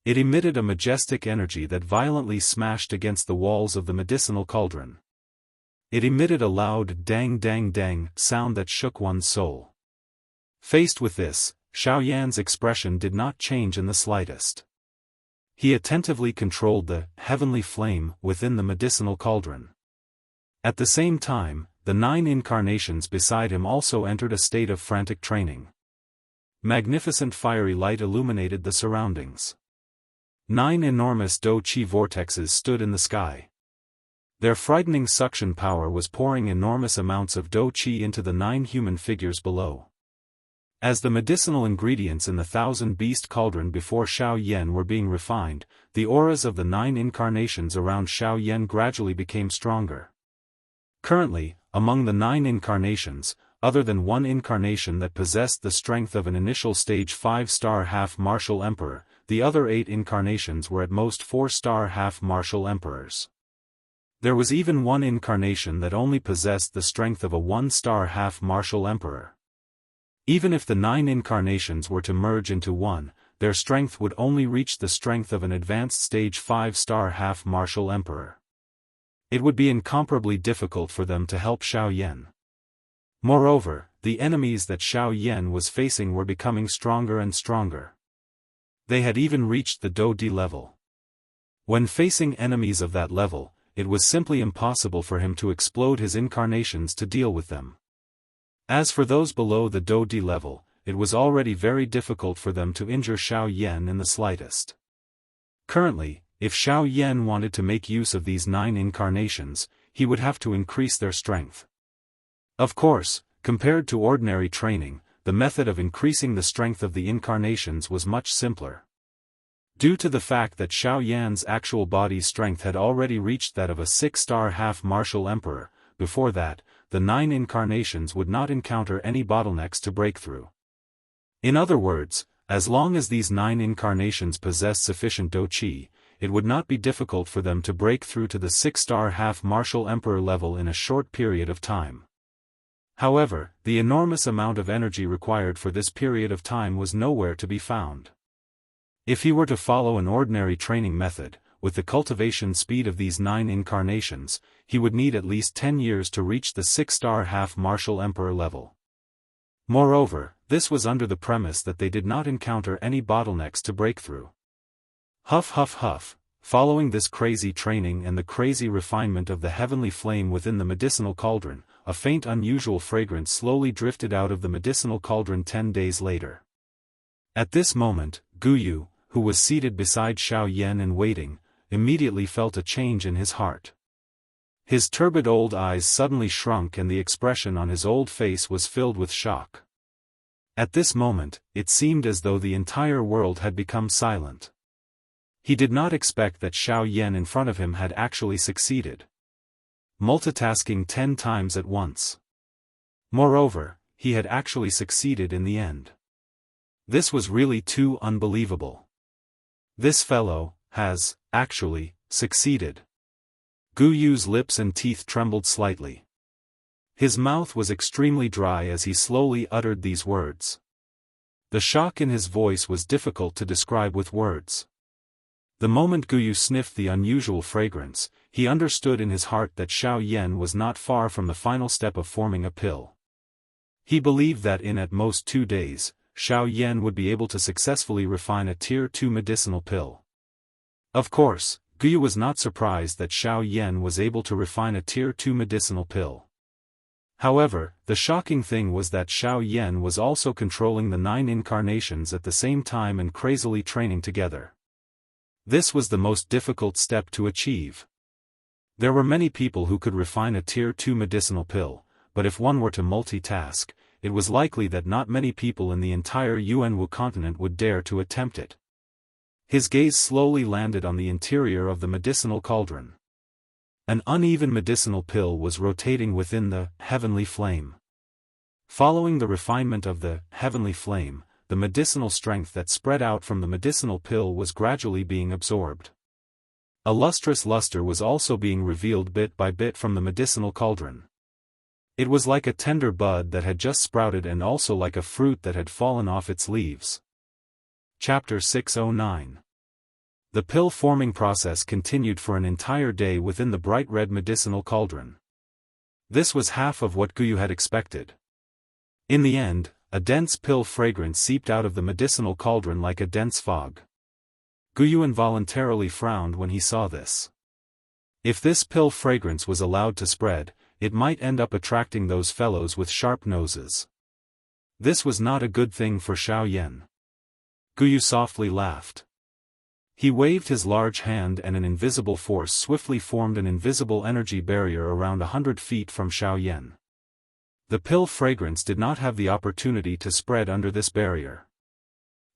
It emitted a majestic energy that violently smashed against the walls of the medicinal cauldron. It emitted a loud dang-dang-dang sound that shook one's soul. Faced with this, Xiao Yan's expression did not change in the slightest. He attentively controlled the heavenly flame within the medicinal cauldron. At the same time, the 9 incarnations beside him also entered a state of frantic training. Magnificent fiery light illuminated the surroundings. 9 enormous Do-Chi vortexes stood in the sky. Their frightening suction power was pouring enormous amounts of Do-Chi into the 9 human figures below. As the medicinal ingredients in the thousand-beast cauldron before Xiao Yan were being refined, the auras of the 9 incarnations around Xiao Yan gradually became stronger. Currently, among the 9 incarnations, other than one incarnation that possessed the strength of an initial stage 5-star half-martial emperor, the other 8 incarnations were at most 4-star half-martial emperors. There was even one incarnation that only possessed the strength of a 1-star half-martial emperor. Even if the 9 incarnations were to merge into one, their strength would only reach the strength of an advanced stage 5-star half-martial emperor. It would be incomparably difficult for them to help Xiao Yan. Moreover, the enemies that Xiao Yan was facing were becoming stronger and stronger. They had even reached the Do-Di level. When facing enemies of that level, it was simply impossible for him to explode his incarnations to deal with them. As for those below the Do-Di level, it was already very difficult for them to injure Xiao Yan in the slightest. Currently, if Xiao Yan wanted to make use of these 9 incarnations, he would have to increase their strength. Of course, compared to ordinary training, the method of increasing the strength of the incarnations was much simpler. Due to the fact that Xiao Yan's actual body strength had already reached that of a 6-star half-martial emperor, before that, the 9 incarnations would not encounter any bottlenecks to break through. In other words, as long as these 9 incarnations possessed sufficient Do-Chi, it would not be difficult for them to break through to the 6-star half-martial emperor level in a short period of time. However, the enormous amount of energy required for this period of time was nowhere to be found. If he were to follow an ordinary training method, with the cultivation speed of these 9 incarnations, he would need at least 10 years to reach the 6-star half-martial emperor level. Moreover, this was under the premise that they did not encounter any bottlenecks to break through. Huff huff huff, following this crazy training and the crazy refinement of the heavenly flame within the medicinal cauldron, a faint unusual fragrance slowly drifted out of the medicinal cauldron 10 days later. At this moment, Guyu, who was seated beside Xiao Yan and waiting, immediately felt a change in his heart. His turbid old eyes suddenly shrunk and the expression on his old face was filled with shock. At this moment, it seemed as though the entire world had become silent. He did not expect that Xiao Yan in front of him had actually succeeded. Multitasking 10 times at once. Moreover, he had actually succeeded in the end. This was really too unbelievable. This fellow has actually succeeded. Guyu's lips and teeth trembled slightly. His mouth was extremely dry as he slowly uttered these words. The shock in his voice was difficult to describe with words. The moment Guyu sniffed the unusual fragrance, he understood in his heart that Xiao Yan was not far from the final step of forming a pill. He believed that in at most 2 days, Xiao Yan would be able to successfully refine a Tier 2 medicinal pill. Of course, Guyu was not surprised that Xiao Yan was able to refine a Tier 2 medicinal pill. However, the shocking thing was that Xiao Yan was also controlling the 9 incarnations at the same time and crazily training together. This was the most difficult step to achieve. There were many people who could refine a Tier 2 medicinal pill, but if one were to multitask, it was likely that not many people in the entire Yuanwu continent would dare to attempt it. His gaze slowly landed on the interior of the medicinal cauldron. An uneven medicinal pill was rotating within the heavenly flame. Following the refinement of the heavenly flame, the medicinal strength that spread out from the medicinal pill was gradually being absorbed. A lustrous luster was also being revealed bit by bit from the medicinal cauldron. It was like a tender bud that had just sprouted and also like a fruit that had fallen off its leaves. Chapter 609. The pill-forming process continued for an entire day within the bright red medicinal cauldron. This was half of what Guyu had expected. In the end, a dense pill fragrance seeped out of the medicinal cauldron like a dense fog. Guyu involuntarily frowned when he saw this. If this pill fragrance was allowed to spread, it might end up attracting those fellows with sharp noses. This was not a good thing for Xiao Yan. Guyu softly laughed. He waved his large hand and an invisible force swiftly formed an invisible energy barrier around 100 feet from Xiao Yan. The pill fragrance did not have the opportunity to spread under this barrier.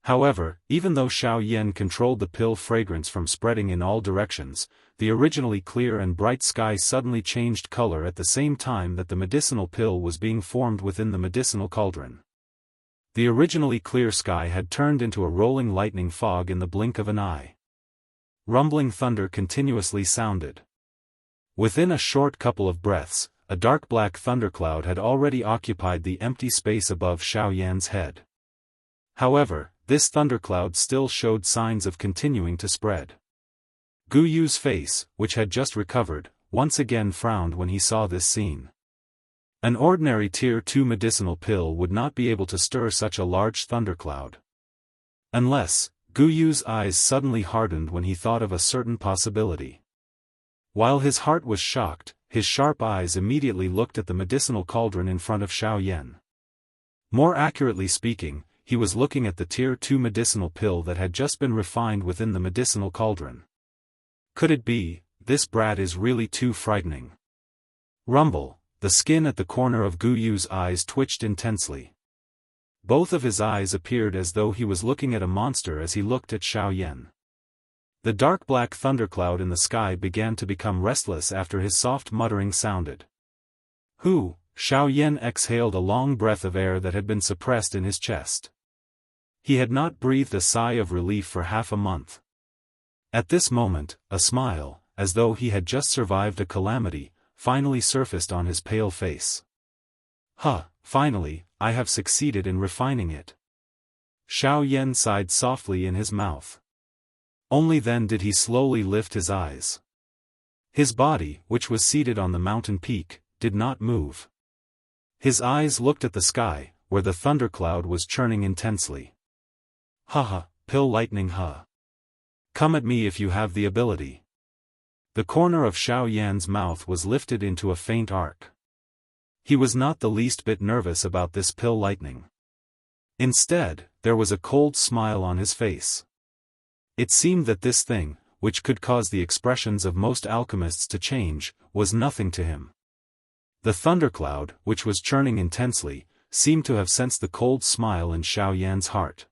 However, even though Xiao Yan controlled the pill fragrance from spreading in all directions, the originally clear and bright sky suddenly changed color at the same time that the medicinal pill was being formed within the medicinal cauldron. The originally clear sky had turned into a rolling lightning fog in the blink of an eye. Rumbling thunder continuously sounded. Within a short couple of breaths, a dark black thundercloud had already occupied the empty space above Xiao Yan's head. However, this thundercloud still showed signs of continuing to spread. Guyu's face, which had just recovered, once again frowned when he saw this scene. An ordinary Tier 2 medicinal pill would not be able to stir such a large thundercloud. Unless, Guyu's eyes suddenly hardened when he thought of a certain possibility. While his heart was shocked, his sharp eyes immediately looked at the medicinal cauldron in front of Xiao Yan. More accurately speaking, he was looking at the Tier 2 medicinal pill that had just been refined within the medicinal cauldron. Could it be, this brat is really too frightening? Rumble, the skin at the corner of Guyu's eyes twitched intensely. Both of his eyes appeared as though he was looking at a monster as he looked at Xiao Yan. The dark black thundercloud in the sky began to become restless after his soft muttering sounded. Who? Xiao Yan exhaled a long breath of air that had been suppressed in his chest. He had not breathed a sigh of relief for half a month. At this moment, a smile, as though he had just survived a calamity, finally surfaced on his pale face. Finally, I have succeeded in refining it. Xiao Yan sighed softly in his mouth. Only then did he slowly lift his eyes. His body, which was seated on the mountain peak, did not move. His eyes looked at the sky, where the thundercloud was churning intensely. Pill lightning Come at me if you have the ability. The corner of Xiao Yan's mouth was lifted into a faint arc. He was not the least bit nervous about this pill lightning. Instead, there was a cold smile on his face. It seemed that this thing, which could cause the expressions of most alchemists to change, was nothing to him. The thundercloud, which was churning intensely, seemed to have sensed the cold smile in Xiao Yan's heart.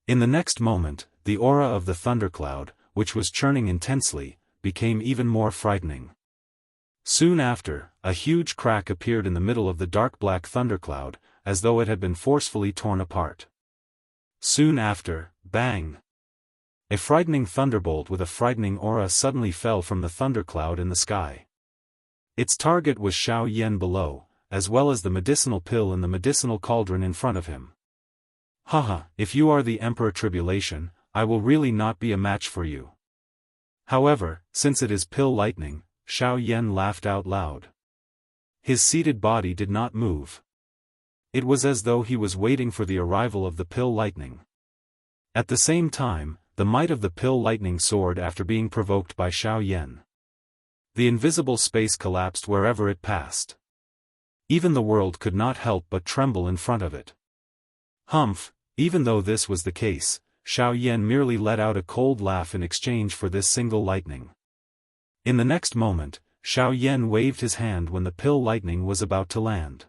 In the next moment, the aura of the thundercloud, which was churning intensely, became even more frightening. Soon after, a huge crack appeared in the middle of the dark black thundercloud, as though it had been forcefully torn apart. Soon after, bang! A frightening thunderbolt with a frightening aura suddenly fell from the thundercloud in the sky. Its target was Xiao Yan below, as well as the medicinal pill in the medicinal cauldron in front of him. If you are the Emperor Tribulation, I will really not be a match for you. However, since it is pill lightning, Xiao Yan laughed out loud. His seated body did not move. It was as though he was waiting for the arrival of the pill lightning. At the same time, the might of the pill lightning soared after being provoked by Xiao Yan. The invisible space collapsed wherever it passed. Even the world could not help but tremble in front of it. Humph, even though this was the case, Xiao Yan merely let out a cold laugh in exchange for this single lightning. In the next moment, Xiao Yan waved his hand when the pill lightning was about to land.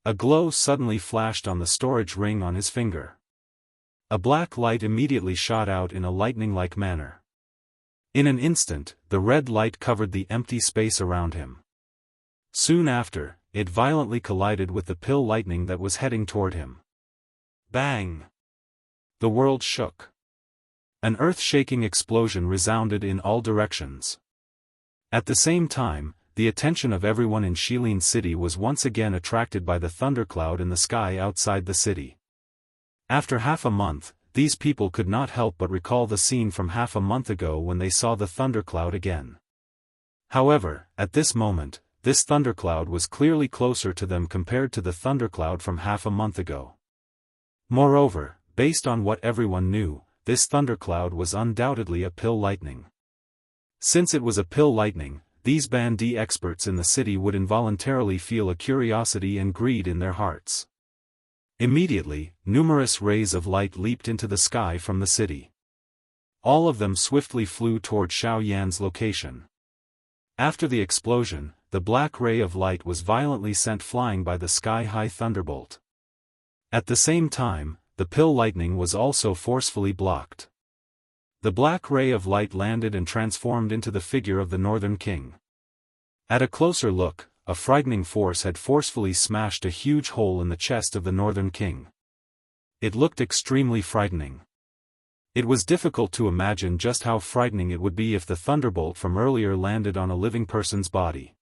A glow suddenly flashed on the storage ring on his finger. A black light immediately shot out in a lightning-like manner. In an instant, the red light covered the empty space around him. Soon after, it violently collided with the pill lightning that was heading toward him. Bang! The world shook. An earth-shaking explosion resounded in all directions. At the same time, the attention of everyone in Shilin City was once again attracted by the thundercloud in the sky outside the city. After half a month, these people could not help but recall the scene from half a month ago when they saw the thundercloud again. However, at this moment, this thundercloud was clearly closer to them compared to the thundercloud from half a month ago. Moreover, based on what everyone knew, this thundercloud was undoubtedly a pill lightning. Since it was a pill lightning, these Bandi experts in the city would involuntarily feel a curiosity and greed in their hearts. Immediately, numerous rays of light leaped into the sky from the city. All of them swiftly flew toward Xiao Yan's location. After the explosion, the black ray of light was violently sent flying by the sky-high thunderbolt. At the same time, the pill lightning was also forcefully blocked. The black ray of light landed and transformed into the figure of the Northern King. At a closer look, a frightening force had forcefully smashed a huge hole in the chest of the Northern King. It looked extremely frightening. It was difficult to imagine just how frightening it would be if the thunderbolt from earlier landed on a living person's body.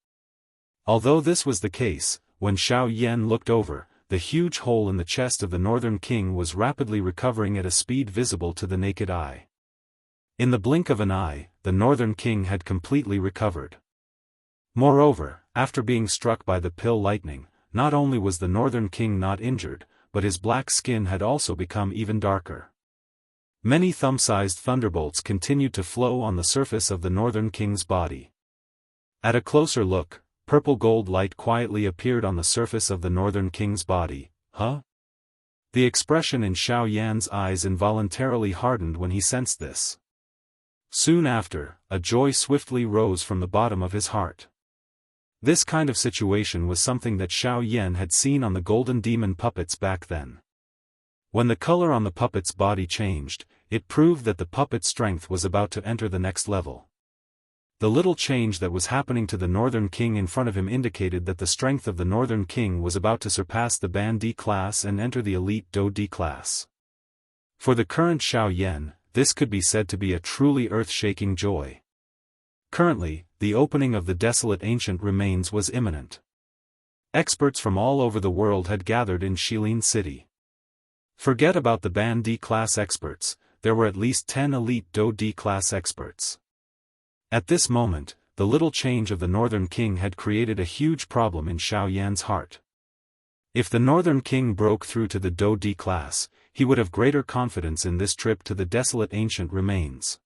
Although this was the case, when Xiao Yan looked over, the huge hole in the chest of the Northern King was rapidly recovering at a speed visible to the naked eye. In the blink of an eye, the Northern King had completely recovered. Moreover, after being struck by the pill lightning, not only was the Northern King not injured, but his black skin had also become even darker. Many thumb-sized thunderbolts continued to flow on the surface of the Northern King's body. At a closer look, purple gold light quietly appeared on the surface of the Northern King's body. Huh? The expression in Xiao Yan's eyes involuntarily hardened when he sensed this. Soon after, a joy swiftly rose from the bottom of his heart. This kind of situation was something that Xiao Yan had seen on the golden demon puppets back then. When the color on the puppet's body changed, it proved that the puppet's strength was about to enter the next level. The little change that was happening to the Northern King in front of him indicated that the strength of the Northern King was about to surpass the Bandi class and enter the elite Do-Di class. For the current Xiao Yan, this could be said to be a truly earth-shaking joy. Currently, the opening of the desolate ancient remains was imminent. Experts from all over the world had gathered in Shilin City. Forget about the Bandi class experts, there were at least 10 elite Do-Di class experts. At this moment, the little change of the Northern King had created a huge problem in Xiao Yan's heart. If the Northern King broke through to the Do-Di class, he would have greater confidence in this trip to the desolate ancient remains.